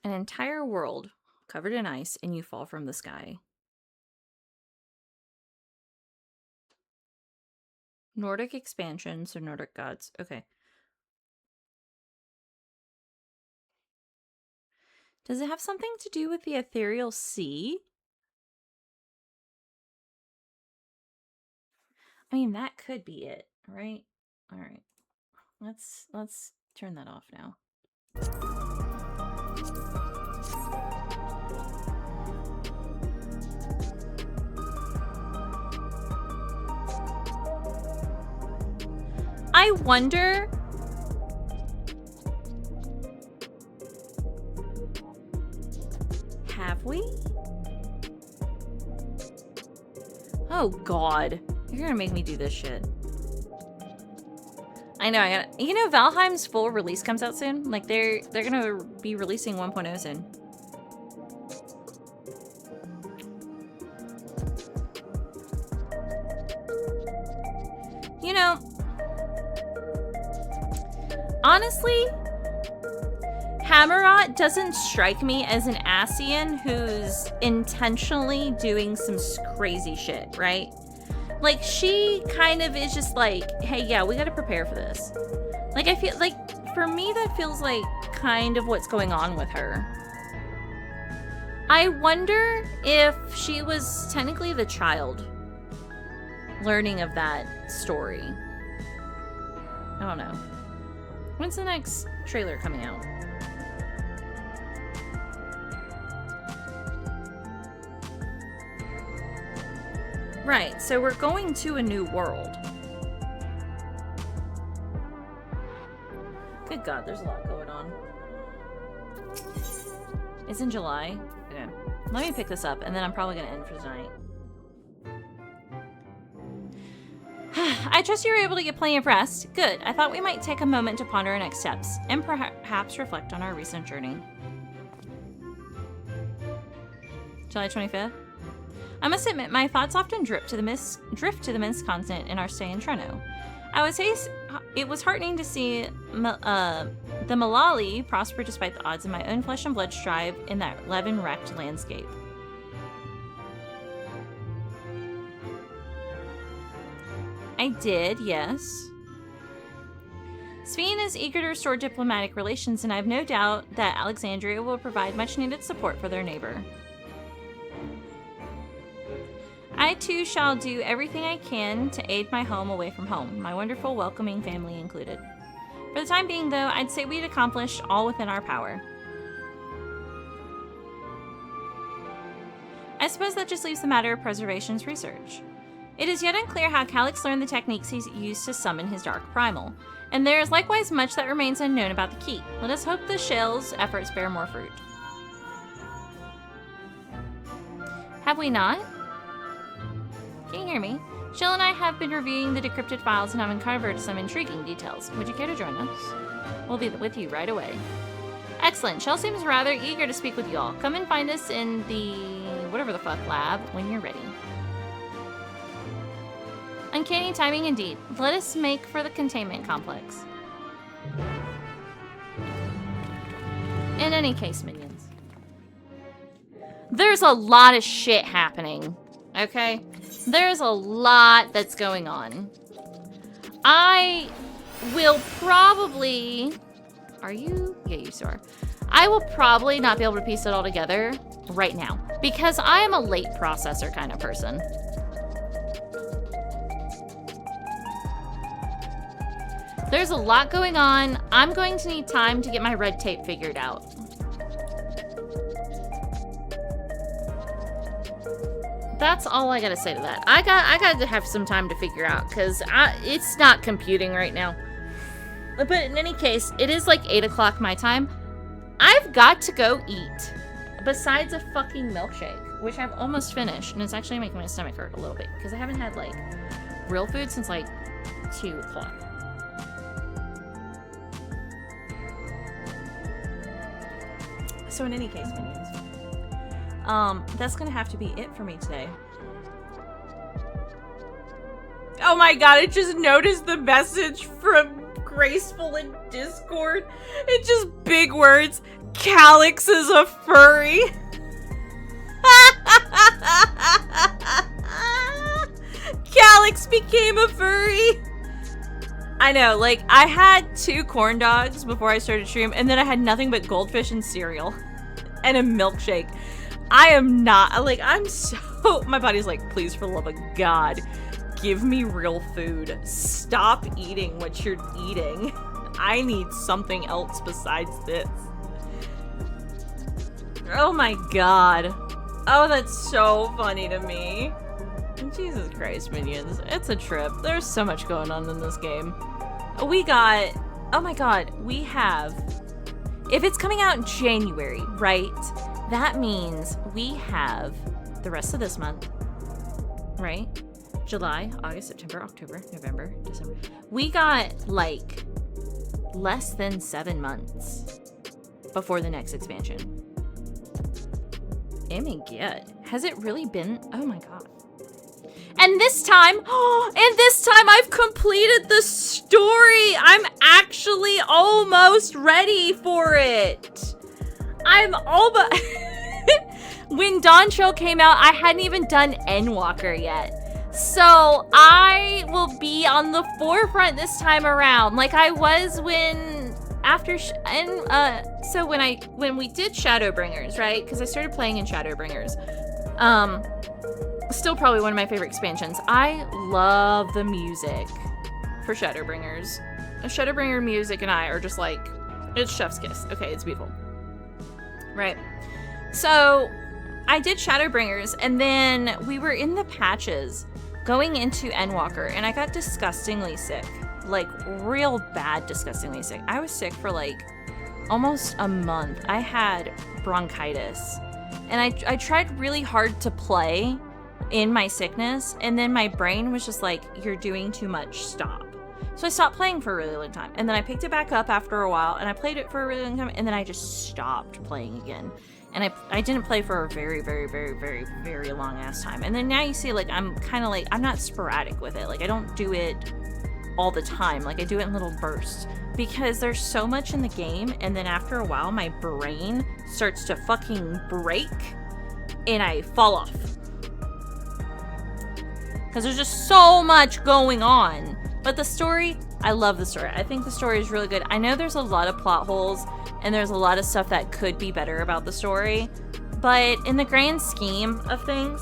An entire world covered in ice and you fall from the sky. Nordic expansion, so Nordic gods. Okay. Does it have something to do with the ethereal sea? I mean, that could be it, right? All right. Let's turn that off now. I wonder... Have we? Oh god. You're gonna make me do this shit. I know, I gotta... You know, Valheim's full release comes out soon? Like, they're gonna be releasing 1.0 soon. You know... Honestly, Hammerot doesn't strike me as an Ascian who's intentionally doing some crazy shit, right? Like, she kind of is just like, hey, yeah, we gotta prepare for this. Like, I feel like, for me, that feels like kind of what's going on with her. I wonder if she was technically the child learning of that story. I don't know. When's the next trailer coming out? Right, so we're going to a new world. Good God, there's a lot going on. It's in July. Okay. Let me pick this up, and then I'm probably going to end for tonight. I trust you were able to get plenty of rest. Good. I thought we might take a moment to ponder our next steps, and perhaps reflect on our recent journey. July 25th? I must admit, my thoughts often drift to the Mist continent in our stay in Treno. I would say it was heartening to see the Malali prosper despite the odds, and my own flesh and blood strive in that levin-wrecked landscape. I did, yes. Sveen is eager to restore diplomatic relations, and I have no doubt that Alexandria will provide much-needed support for their neighbor. I too shall do everything I can to aid my home away from home, my wonderful, welcoming family included. For the time being, though, I'd say we'd accomplished all within our power. I suppose that just leaves the matter of preservation's research. It is yet unclear how Calix learned the techniques he's used to summon his dark primal, and there is likewise much that remains unknown about the key. Let us hope the Shale's efforts bear more fruit. Have we not? Can you hear me? Shale and I have been reviewing the decrypted files and have uncovered some intriguing details. Would you care to join us? We'll be with you right away. Excellent. Shale seems rather eager to speak with you all. Come and find us in the whatever the fuck lab when you're ready. Uncanny timing indeed. Let us make for the containment complex. In any case, minions, there's a lot of shit happening, okay? There's a lot that's going on. I will probably... Are you? Yeah, you are. I will probably not be able to piece it all together right now because I am a late processor kind of person. There's a lot going on. I'm going to need time to get my red tape figured out. That's all I gotta say to that. I got to have some time to figure out because it's not computing right now. But in any case, it is like 8 o'clock my time. I've got to go eat. Besides a fucking milkshake, which I've almost finished, and it's actually making my stomach hurt a little bit because I haven't had like real food since like 2 o'clock. So in any case, minions, that's gonna have to be it for me today. Oh my god, I just noticed the message from Graceful in Discord. It's just big words. Calix is a furry. Calix became a furry. I know, like, I had 2 corn dogs before I started stream, and then I had nothing but goldfish and cereal. And a milkshake. I am not, like, I'm so... My body's like, please, for the love of God, give me real food. Stop eating what you're eating. I need something else besides this. Oh my god. Oh, that's so funny to me. Jesus Christ, minions. It's a trip. There's so much going on in this game. We got... Oh my god. We have... If it's coming out in January, right? That means we have the rest of this month, right? July, August, September, October, November, December. We got, like, less than 7 months before the next expansion. I mean, has it really been? Oh my god. And this time, I've completed the story. I'm actually almost ready for it. I'm almost... When Dawn Trail came out, I hadn't even done Endwalker yet. So I will be on the forefront this time around, like I was when we did Shadowbringers, right? Because I started playing in Shadowbringers. Still probably one of my favorite expansions. I love the music for Shadowbringers. Shadowbringer music and I are just like, it's chef's kiss. Okay, it's beautiful. Right. So I did Shadowbringers, and then we were in the patches going into Endwalker, and I got disgustingly sick. Like, real bad disgustingly sick. I was sick for like almost a month. I had bronchitis, and I tried really hard to play in my sickness, and then my brain was just like, you're doing too much, stop. So I stopped playing for a really long time, and then I picked it back up after a while, and I played it for a really long time, and then I just stopped playing again. And I didn't play for a very, very, very, very, very long ass time. And then now you see, like, I'm kind of like, I'm not sporadic with it. Like, I don't do it all the time. Like, I do it in little bursts. Because there's so much in the game, and then after a while, my brain starts to fucking break, and I fall off. because there's just so much going on. But the story, I love the story. I think the story is really good. I know there's a lot of plot holes and there's a lot of stuff that could be better about the story, but in the grand scheme of things,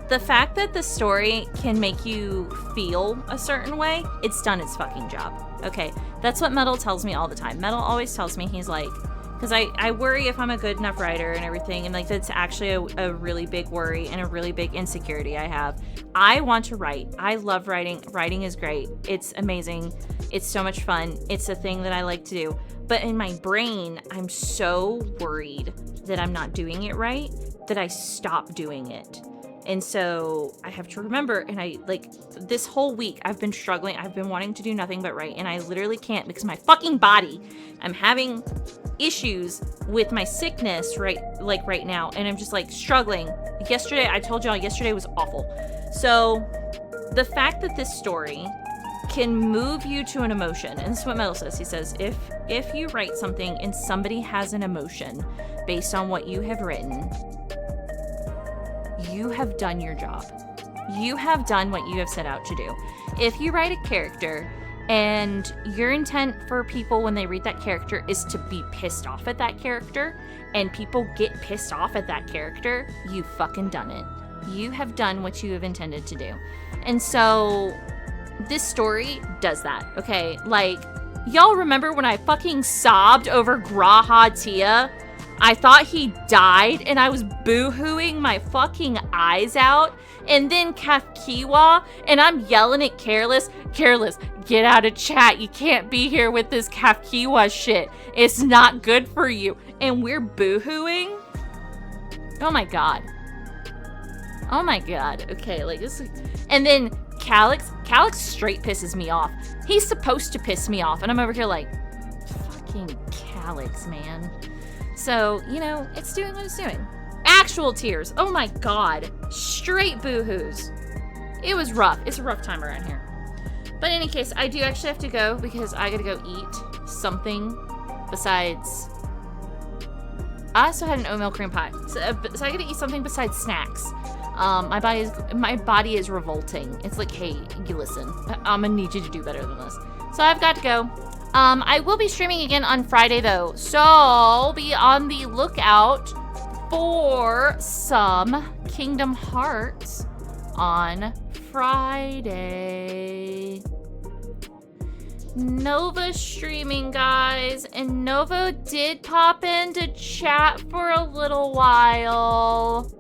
the fact that the story can make you feel a certain way, it's done its fucking job. Okay, that's what Metal tells me all the time. Metal always tells me, he's like, because I worry if I'm a good enough writer and everything, and like that's actually a really big worry and a really big insecurity I have. I want to write. I love writing. Writing is great. It's amazing. It's so much fun. It's a thing that I like to do. But in my brain, I'm so worried that I'm not doing it right that I stop doing it. And so I have to remember, and I like this whole week I've been struggling. I've been wanting to do nothing but write, and I literally can't because my fucking body, I'm having issues with my sickness right now, and I'm just like struggling. Yesterday, I told y'all yesterday was awful. So the fact that this story can move you to an emotion, and this is what Metal says. He says, if you write something and somebody has an emotion based on what you have written, you have done your job. You have done what you have set out to do. If you write a character and your intent for people when they read that character is to be pissed off at that character, and people get pissed off at that character, you've fucking done it. You have done what you have intended to do. And so this story does that, okay? Like, y'all remember when I fucking sobbed over Graha Tia? I thought he died, and I was boo-hooing my fucking eyes out. And then Kafkiwa, and I'm yelling at Careless, get out of chat. You can't be here with this Kafkiwa shit. It's not good for you. And we're boo-hooing? Oh my god. Oh my god. Okay, like this. And then Calix straight pisses me off. He's supposed to piss me off, and I'm over here like, fucking Calix, man. So, you know, it's doing what it's doing. Actual tears. Oh my god. Straight boo-hoos. It was rough. It's a rough time around here. But in any case, I do actually have to go because I gotta go eat something besides... I also had an oatmeal cream pie. So I gotta eat something besides snacks. My body is revolting. It's like, hey, you listen. I'm gonna need you to do better than this. So I've got to go. I will be streaming again on Friday, though, so be on the lookout for some Kingdom Hearts on Friday. Nova streaming, guys, and Nova did pop into chat for a little while.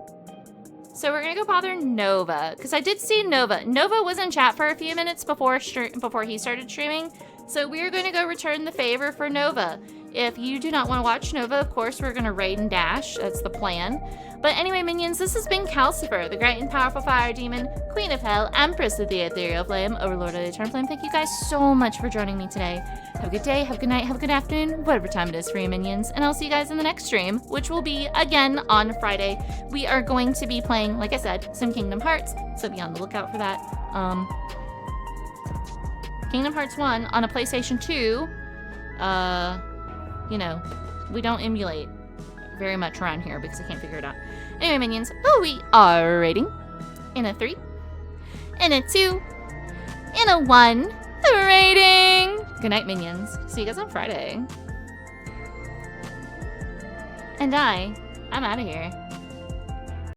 So we're gonna go bother Nova, because I did see Nova. Nova was in chat for a few minutes before he started streaming. So we're going to go return the favor for Nova. If you do not want to watch Nova, of course, we're going to raid and dash. That's the plan. But anyway, minions, this has been Kalcifer, the great and powerful fire demon, queen of hell, empress of the ethereal flame, overlord of the eternal flame. Thank you guys so much for joining me today. Have a good day, have a good night, have a good afternoon, whatever time it is for you, minions. And I'll see you guys in the next stream, which will be, again, on Friday. We are going to be playing, like I said, some Kingdom Hearts, so be on the lookout for that. Kingdom Hearts 1 on a PlayStation 2, you know, we don't emulate very much around here because I can't figure it out. Anyway, minions, we are rating in a 3, in a 2, in a 1 rating. Good night, minions. See you guys on Friday. And I'm out of here.